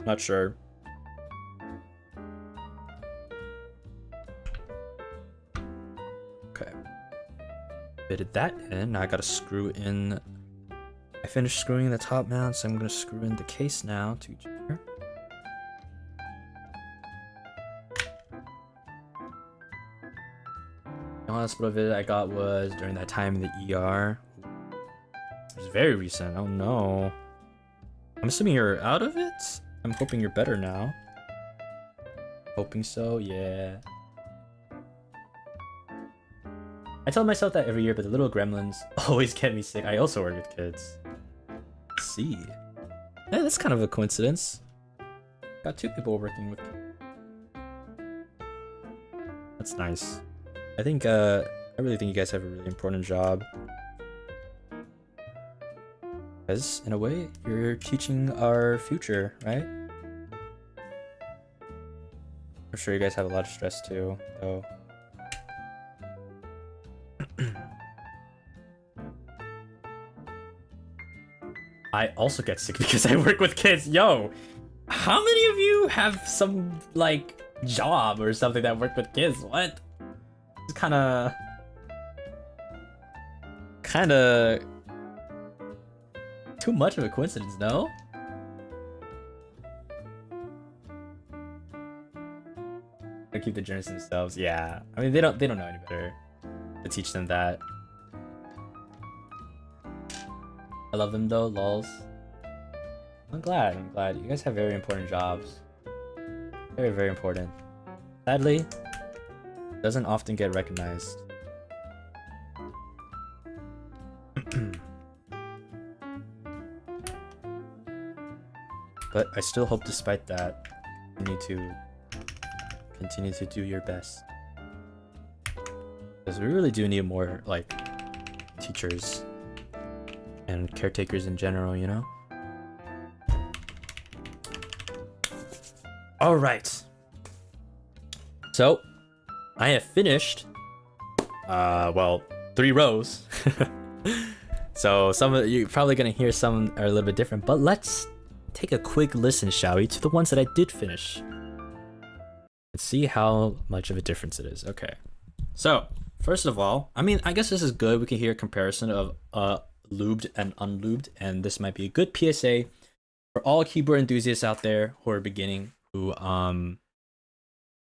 Not sure. Okay. Fitted that in. Now I gotta screw in. I finished screwing the top mount, so I'm gonna screw in the case now to here. The hospital visit I got was during that time in the ER. It was very recent. Oh no. I'm assuming you're out of it? I'm hoping you're better now. Hoping so, yeah. I tell myself that every year, but the little gremlins always get me sick. I also work with kids. Let's see. Yeah, that's kind of a coincidence. Got 2 people working with kids. That's nice. I think, I really think you guys have a really important job. Because, in a way, you're teaching our future, right? I'm sure you guys have a lot of stress too, though. I also get sick because I work with kids. Yo, how many of you have some, like, job or something that work with kids? What? It's kinda too much of a coincidence, no? They keep the germs themselves. Yeah, I mean they don't know any better to teach them that. I love them though, lols. I'm glad. You guys have very important jobs. Very, very important. Sadly, doesn't often get recognized. But I still hope despite that, you need to continue to do your best. Because we really do need more, like, teachers and caretakers in general, you know? Alright. So, I have finished, well, 3 rows. So some of you're probably gonna hear some are a little bit different, but let's take a quick listen, shall we, to the ones that I did finish. Let's see how much of a difference it is. Okay. So, first of all, I mean, I guess this is good. We can hear a comparison of lubed and unlubed, and this might be a good PSA for all keyboard enthusiasts out there who are beginning, who don't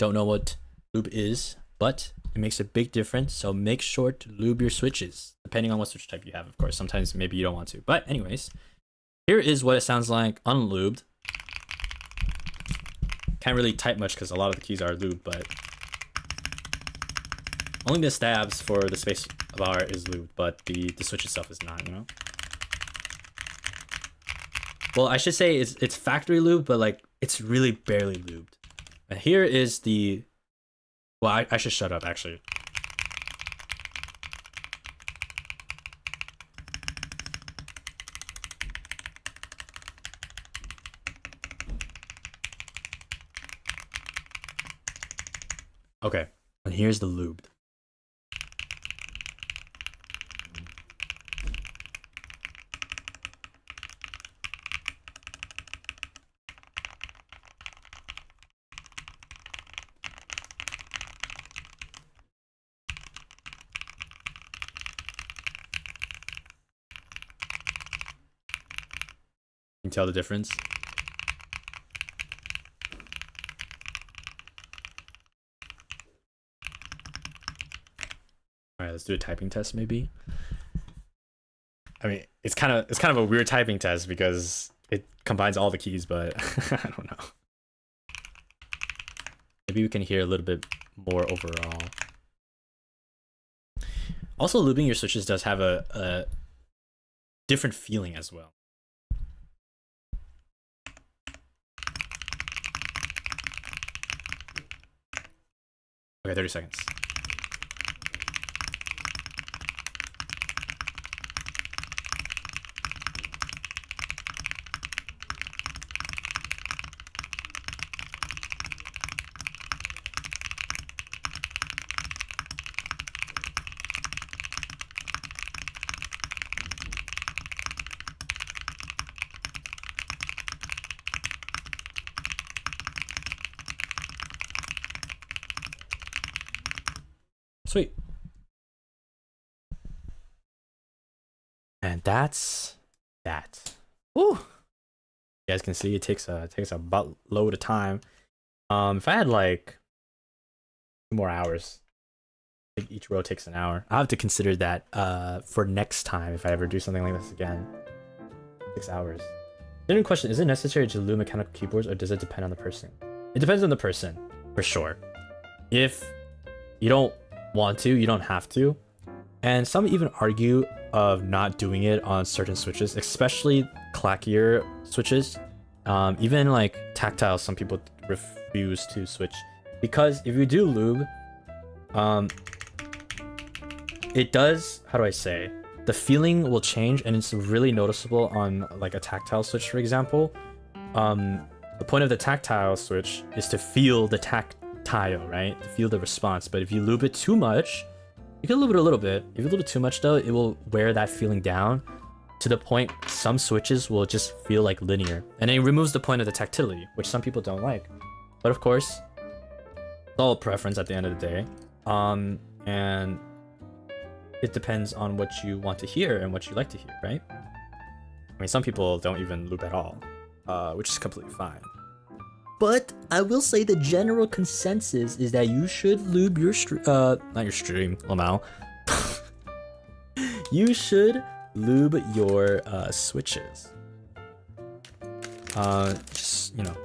know what lube is, but it makes a big difference. So make sure to lube your switches, depending on what switch type you have, of course. Sometimes maybe you don't want to, but anyways, here is what it sounds like unlubed. Can't really type much because a lot of the keys are lubed, but only the stabs for the space bar is lubed, but the switch itself is not, you know? Well, I should say it's factory lube, but like it's really barely lubed. And here is the, well, I should shut up actually. Okay, and here's the lubed. You can tell the difference. All right, let's do a typing test maybe. I mean, it's kind of a weird typing test because it combines all the keys, but I don't know. Maybe we can hear a little bit more overall. Also, looping your switches does have a different feeling as well. Okay, 30 seconds. Sweet. And that's that. Woo! You guys can see it takes a buttload of time. If I had like 2 more hours, I think each row takes an hour. I'll have to consider that for next time if I ever do something like this again. 6 hours. Second question: is it necessary to lube mechanical keyboards, or does it depend on the person? It depends on the person, for sure. If you don't want to, you don't have to. And some even argue of not doing it on certain switches, especially clackier switches. Even like tactile, some people refuse to switch because if you do lube, it does, how do I say, the feeling will change, and it's really noticeable on like a tactile switch, for example. The point of the tactile switch is to feel the tactile, right? To feel the response. But if you lube it too much, you can lube it a little bit. If you lube it too much though, it will wear that feeling down to the point some switches will just feel like linear. And it removes the point of the tactility, which some people don't like. But of course, it's all preference at the end of the day. And it depends on what you want to hear and what you like to hear, right? I mean, some people don't even lube at all, which is completely fine. But I will say the general consensus is that you should lube your not your stream, Lamau. You should lube your switches. Just, you know,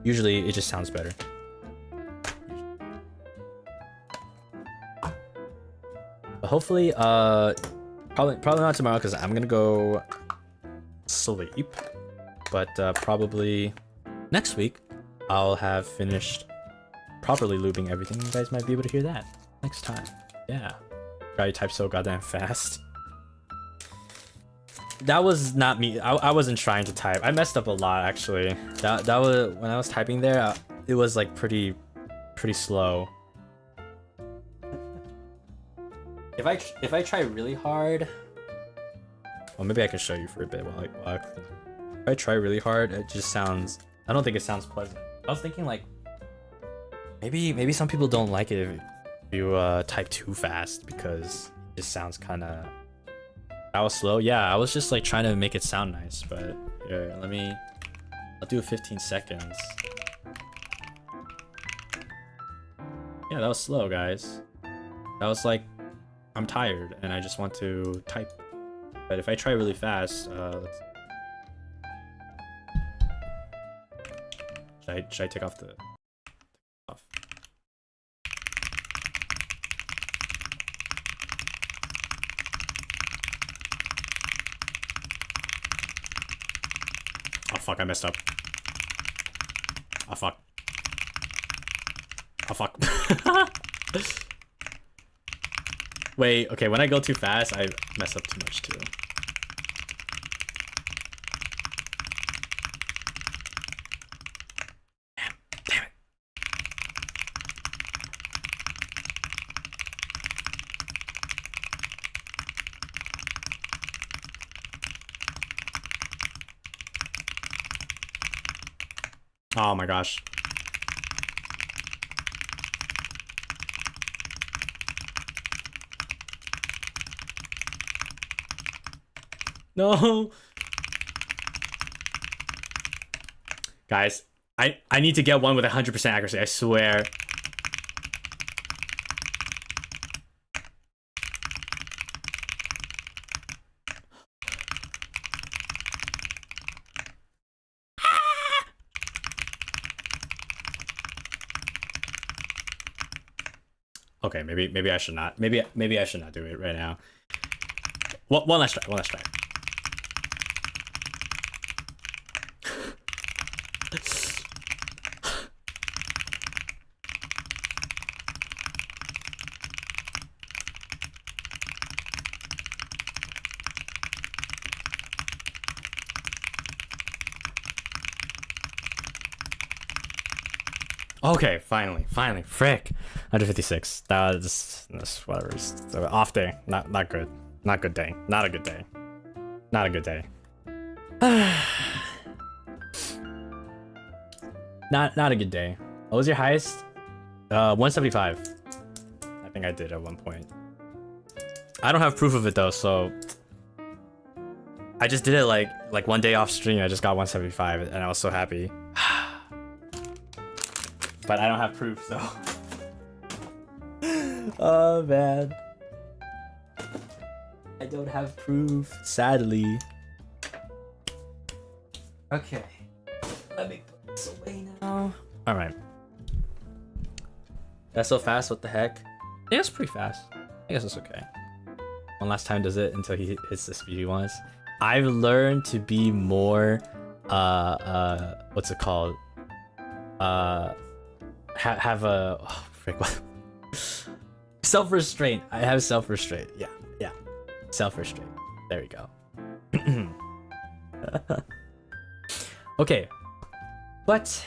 usually it just sounds better. But hopefully, probably not tomorrow because I'm gonna go sleep. But probably next week I'll have finished properly lubing everything. You guys might be able to hear that next time. Yeah. Try to type so goddamn fast. That was not me. I wasn't trying to type. I messed up a lot actually. That was when I was typing there. It was like pretty slow. If I try really hard, well, maybe I can show you for a bit while if I try really hard, it just sounds. I don't think it sounds pleasant. I was thinking like maybe some people don't like it if you type too fast because it just sounds kind of That was slow. Yeah, I was just like trying to make it sound nice, but here, I'll do 15 seconds. Yeah, that was slow, guys. That was like, I'm tired and I just want to type. But if I try really fast, should I take off the off? Oh fuck, I messed up. Oh fuck. Oh fuck. Wait, okay, when I go too fast, I mess up too much too. Damn it. Oh my gosh. No. Guys, I need to get one with 100% accuracy, I swear. Okay, maybe I should not. Maybe I should not do it right now. One last try. One last try. Okay, finally, frick. 156. That's whatever. It's off day. Not good. Not good day. Not a good day. Not a good day. Not a good day. What was your highest? 175. I think I did at one point. I don't have proof of it though, so I just did it like one day off stream. I just got 175 and I was so happy. But I don't have proof, so. Oh man. I don't have proof, sadly. Okay. Let me put this away now. Alright. That's so fast, what the heck? Yeah, it's pretty fast. I guess it's okay. One last time does it until he hits the speed he wants. I've learned to be more what's it called? Have a oh, frick, what? Self-restraint. I have self-restraint. Yeah. Self-restraint. There we go. Okay. But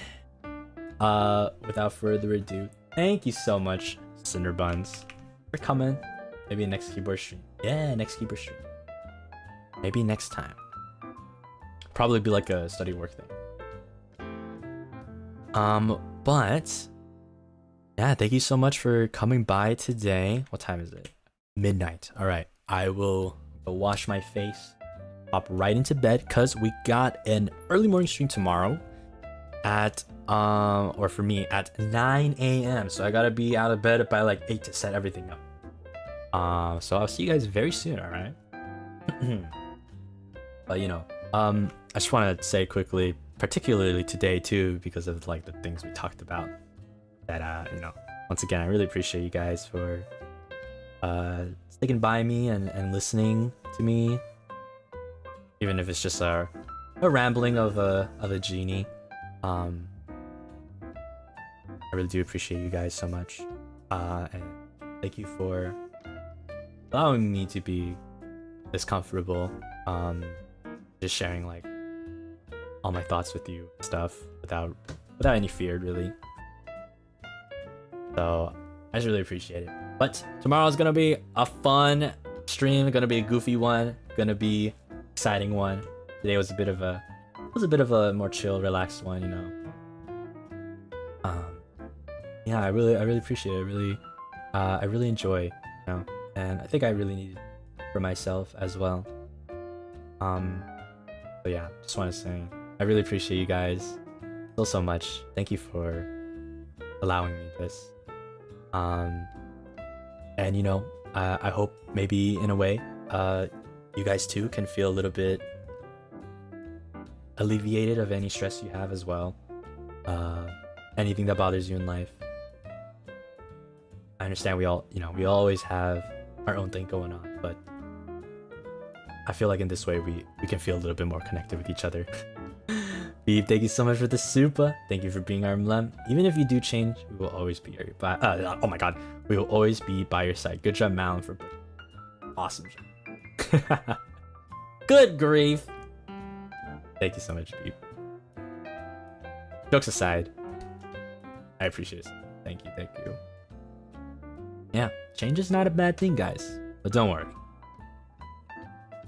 without further ado, thank you so much, Cinder Buns, for coming. Maybe next keyboard stream. Yeah, next keyboard stream. Maybe next time. Probably be like a study work thing. But yeah, thank you so much for coming by today. What time is it? Midnight. All right, I will go wash my face, hop right into bed, cause we got an early morning stream tomorrow at or for me at 9 a.m. So I gotta be out of bed by like 8 to set everything up. So I'll see you guys very soon. All right. But you know, I just want to say quickly, particularly today too, because of like the things we talked about, that you know, once again, I really appreciate you guys for sticking by me and listening to me, even if it's just a rambling of a genie. I really do appreciate you guys so much, and thank you for allowing me to be this comfortable, just sharing like all my thoughts with you and stuff without any fear, really. So I just really appreciate it. But tomorrow's gonna be a fun stream, gonna be a goofy one, gonna be exciting one. Today was a bit of a more chill, relaxed one, you know. Yeah, I really appreciate it. I really enjoy, you know, and I think I really needed for myself as well. So yeah, just want to say I really appreciate you guys so much. Thank you for allowing me this. And you know, I hope maybe in a way, you guys too can feel a little bit alleviated of any stress you have as well. Anything that bothers you in life. I understand we all, you know, we always have our own thing going on, but I feel like in this way we can feel a little bit more connected with each other. Beep, thank you so much for the super. Thank you for being our mlem. Even if you do change, we will always be your oh my god, we will always be by your side. Good job, Malim, for awesome job. Good grief. Thank you so much, Beep. Jokes aside, I appreciate it. Thank you, thank you. Yeah, change is not a bad thing, guys. But don't worry.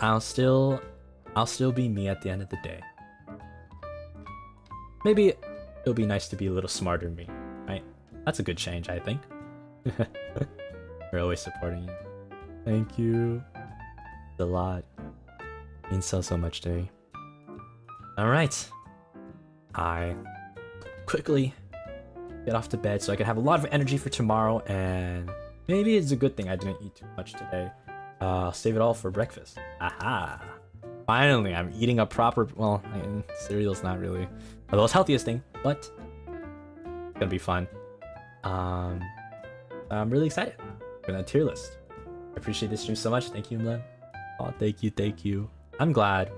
I'll still be me at the end of the day. Maybe it'll be nice to be a little smarter me, right? That's a good change, I think. We're always supporting you. Thank you. It's a lot. It means so much to me. Alright. I quickly get off to bed so I can have a lot of energy for tomorrow, and maybe it's a good thing I didn't eat too much today. Save it all for breakfast. Aha! Finally, I'm eating a proper, well, cereal's not really the most healthiest thing, but it's gonna be fun. I'm really excited. We're gonna tier list. I appreciate this stream so much. Thank you, Mlen. Oh, thank you. I'm glad.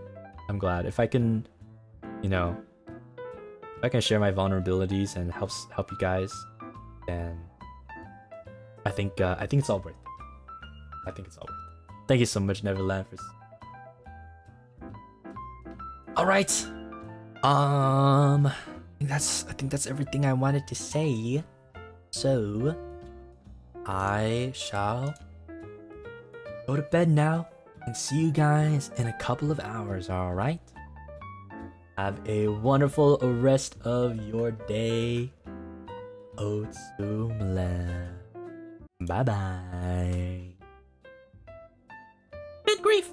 If I can, you know, if I can share my vulnerabilities and help you guys, then I think it's all worth it. Thank you so much, Neverland, for. All right. I think that's everything I wanted to say. So I shall go to bed now and see you guys in a couple of hours. All right. Have a wonderful rest of your day. Otsumla. Bye bye. Good grief.